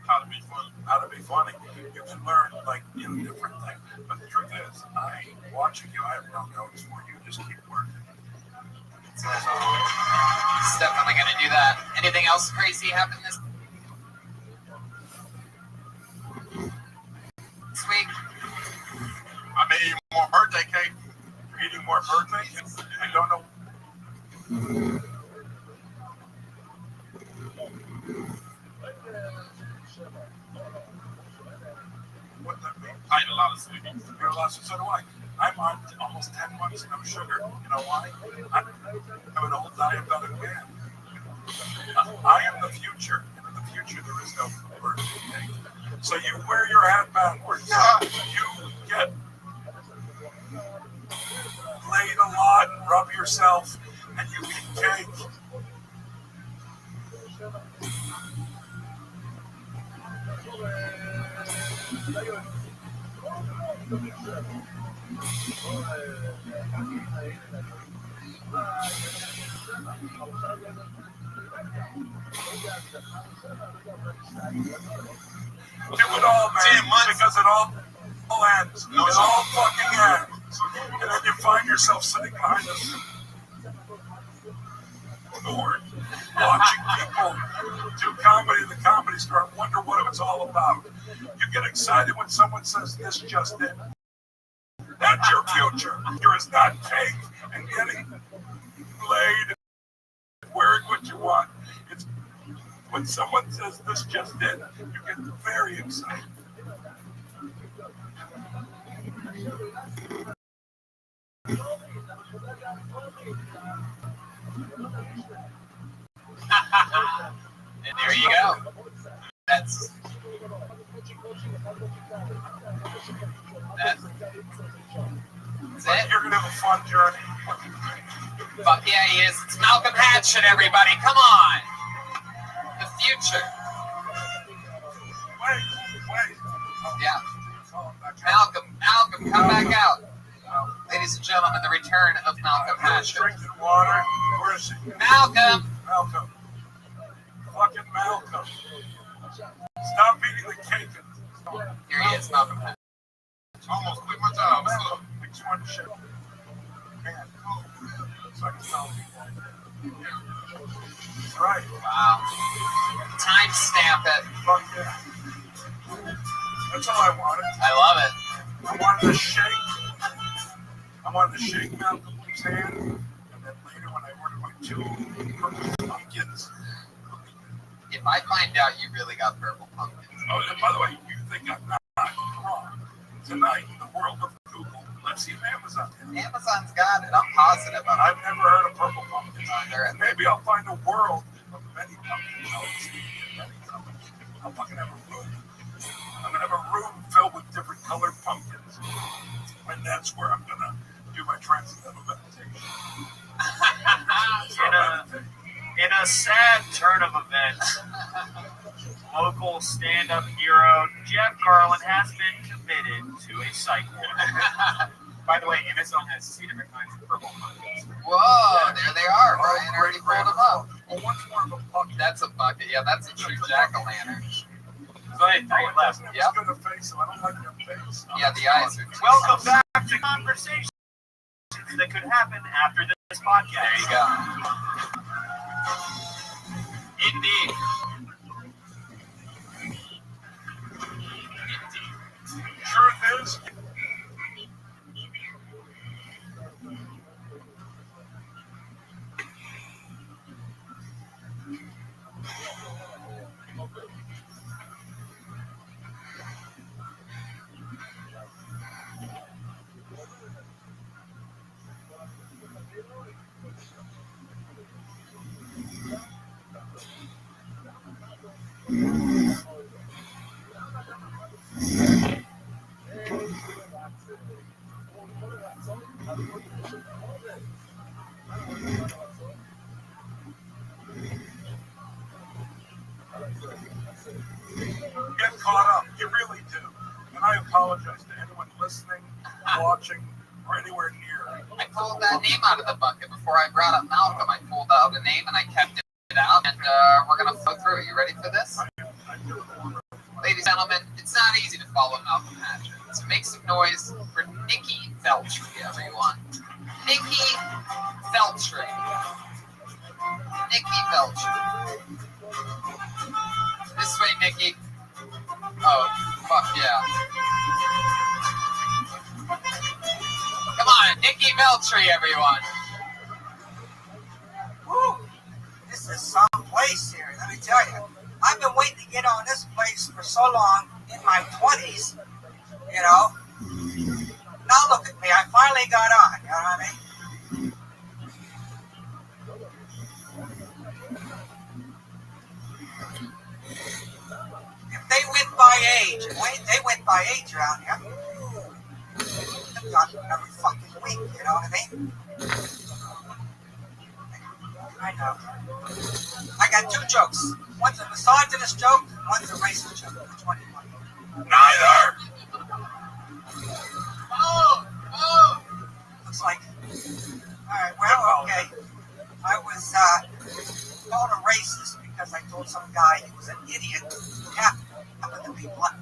how to be funny. How to be funny. You can learn, like, different things. But the truth is, I ain't watching you. I have no notes for you. Just keep working. So, he's definitely gonna do that. Anything else crazy happen this week? I may eat more birthday cake. You're eating more birthday cakes? I don't know. What that means? I eat a lot of sweeties. You're a lot, so do I. I'm on almost 10 months no sugar. You know why? I'm an old diabetic man. I am the future. And in the future, there is no birthday cake. So you wear your hat backwards. You get laid a lot and rub yourself, and you eat cake. Do it all, man. 10 months. Because it all all ends. It all fucking ends. And then you find yourself sitting behind us. Or watching people do comedy in the Comedy Store and wonder what it was all about. You get excited when someone says, this just in. That's your future. Yours is not cake and getting laid and wearing what you want. It's when someone says, this just in, you get very excited. And there you go. That's it. You're gonna have a fun journey. Fuck yeah, he is. It's Malcolm Hatchet, everybody. Come on. The future. Wait. Yeah. Malcolm, come back out. Ladies and gentlemen, the return of Malcolm Hatchet. Drinking water. Where is he? Malcolm. Fucking Malcolm. Stop eating the cake. Here he is, Malcolm Hatchet. Almost quit my job. Makes you want to shit. Man, it's like a zombie. That's right. Wow. Timestamp it. Fuck yeah. That's all I wanted. I love it. I wanted to shake Malcolm's hand, and then later when I ordered my 2 purple pumpkins. If I find out you really got purple pumpkins. Oh, and by the way, you think I'm not wrong. Tonight, in the world of Google, let's see if Amazon. Amazon's got it. I'm positive of it. I've never heard of purple pumpkins. There And maybe I'll find a world of many pumpkins. I'll fucking have a room. I'm gonna have a room filled with different colored pumpkins, and that's where I'm gonna do my transcendental meditation. In a sad turn of events, local stand-up hero Jeff Garland has been committed to a psych ward. By the way, Amazon has 2 different kinds of purple pumpkins. Whoa, there they are. Brian already pulled them up. Well, what's more of a bucket? That's a bucket. Yeah, that's a true jack-o'-lantern. So I had 3 left. Yep. Got a face, so I don't like your face. Yeah, the eyes are. Welcome back to Conversations that could happen after this podcast. There you go. Indeed. Truth is, get caught up. You really do. And I apologize to anyone listening, watching, or anywhere near. I pulled that name out of the bucket before I brought up Malcolm. I pulled out a name and I kept it out, and we're gonna flow through it. You ready for this? Ladies and gentlemen, it's not easy to follow Malcolm Hatchet. So make some noise for Nikki Feltry, everyone. Nikki Feltry. Nikki Feltry. This way, Nikki. Oh, fuck yeah. Come on, Nikki Feltry, everyone. Woo! This is some place here, let me tell you. I've been waiting to get on this place for so long, in my 20s, you know. Now look at me, I finally got on, you know what I mean? If they went by age, they went by age around here. They've got every fucking week, you know what I mean? I know. I got 2 jokes. One's a misogynist joke, one's a racist joke. Which one do you want? Neither! Oh! Looks like. Alright, well, okay. I was called a racist because I told some guy he was an idiot who happened to be black.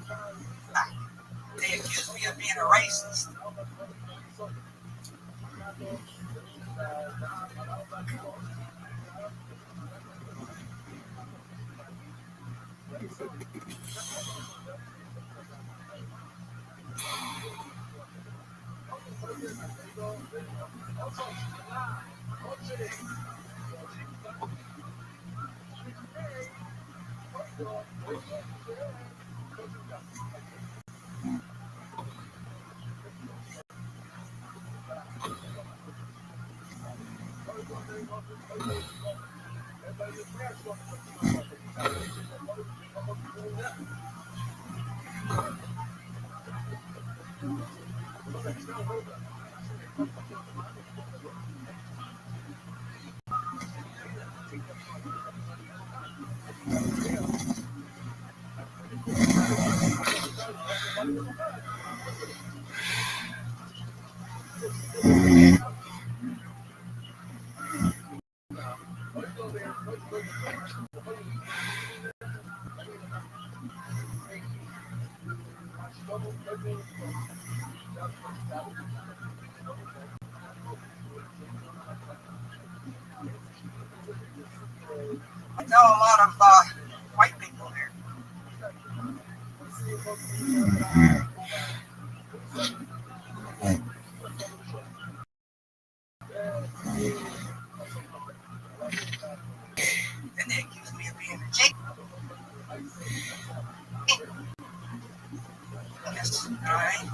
They accused me of being a racist. I know a lot of white people here. Then they accused me of being a G. Yes, all right.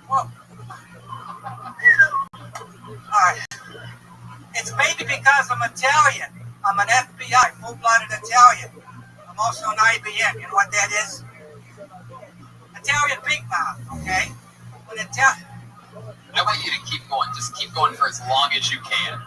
Well, all right. It's maybe because I'm Italian. I'm an FBI, full-blooded Italian. I'm also an IBM. You know what that is? Italian big mouth, okay? When Italian. I want you to keep going. Just keep going for as long as you can.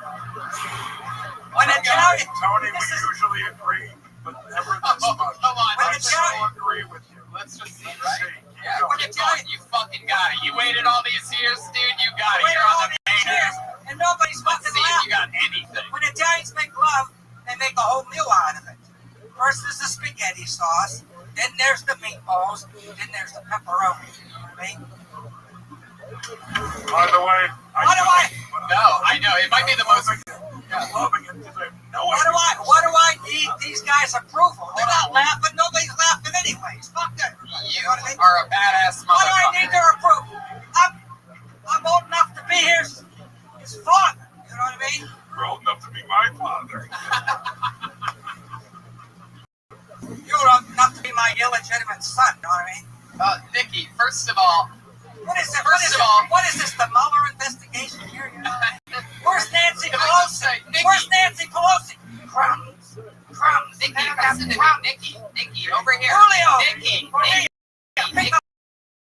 When Italian. Tony, we usually agree, but never this much. Come on. When I still Italian. agree with you. Let's just see, Keep right? saying, keep Yeah, going. keep going. You fucking got it. You waited all these years, dude. You got it. Wait You're all on the these main. years, and nobody's Let's fucking see if you laughing. got anything. When Italians make love, they make a whole meal out of it. First there's the spaghetti sauce, then there's the meatballs, then there's the pepperoni. You know what I mean? By the way, No, I know. It might be the most. I'm loving it because I know What do I need these guys' approval? They're not laughing. Nobody's laughing anyways. Fuck that. You know what I mean? are a badass Why do I need motherfucker. their approval? I'm old enough to be his father. You know what I mean? You're old enough to be my father. You're old enough to be my illegitimate son. You know what I mean? Nikki, first of all, What is it? First of all- What is this? The Mueller investigation here? You know? Where's Nancy Can I just Pelosi? say, Nikki. Where's Nancy Pelosi? Crumbs. Nikki, They got listen to me. crumbs. Nikki, over here. Julio. Nikki, Pick up.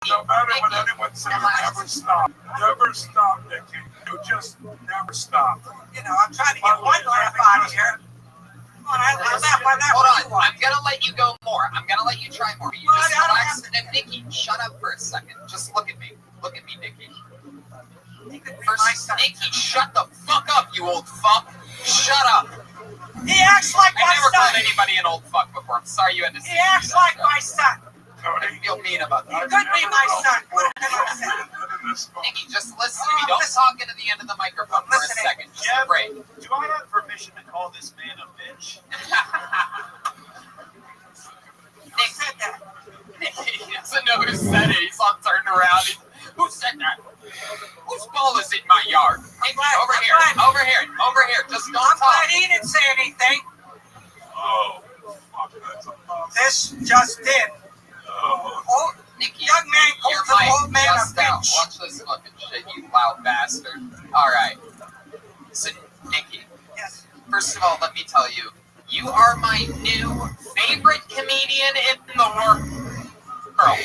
No matter what anyone says, never stop. Never stop, Nikki. You just never stop. You know, I'm trying to get one laugh out of here. Come on, I laugh. Hold on. I'm gonna let you go more. I'm gonna let you try more. You Well, just I don't relax. have And Nikki, shut up for a second. Just look at me. Look at me, Nikki. He could be First, my son. Nikki, shut the fuck up, you old fuck. Shut up. He acts like I my never called son. anybody an old fuck before. I'm sorry you had to see He me do acts that like stuff. my son. I Tony, feel mean about He that. could be my son. What can I say? Nikki, just listen to me. Don't talk into the end of the microphone for a Listening. second. Just Jeff, break. do I have permission to call this man a bitch? Who said that? Nikki, he doesn't know who said it. He's all turned around. Who said that? Whose ball is in my yard? Nikki, glad- over I'm here. glad- Over here. Over here. Just don't I'm talk. glad he didn't say anything. oh, fuck, that's a boss. This just in. Oh, Oh, Nikki, young man your calls an mic old man a just out. bitch. Watch this fucking shit, you loud bastard. Alright. So, Nikki, Yes. first of all, let me tell you, you are my new favorite comedian in the world. Girl.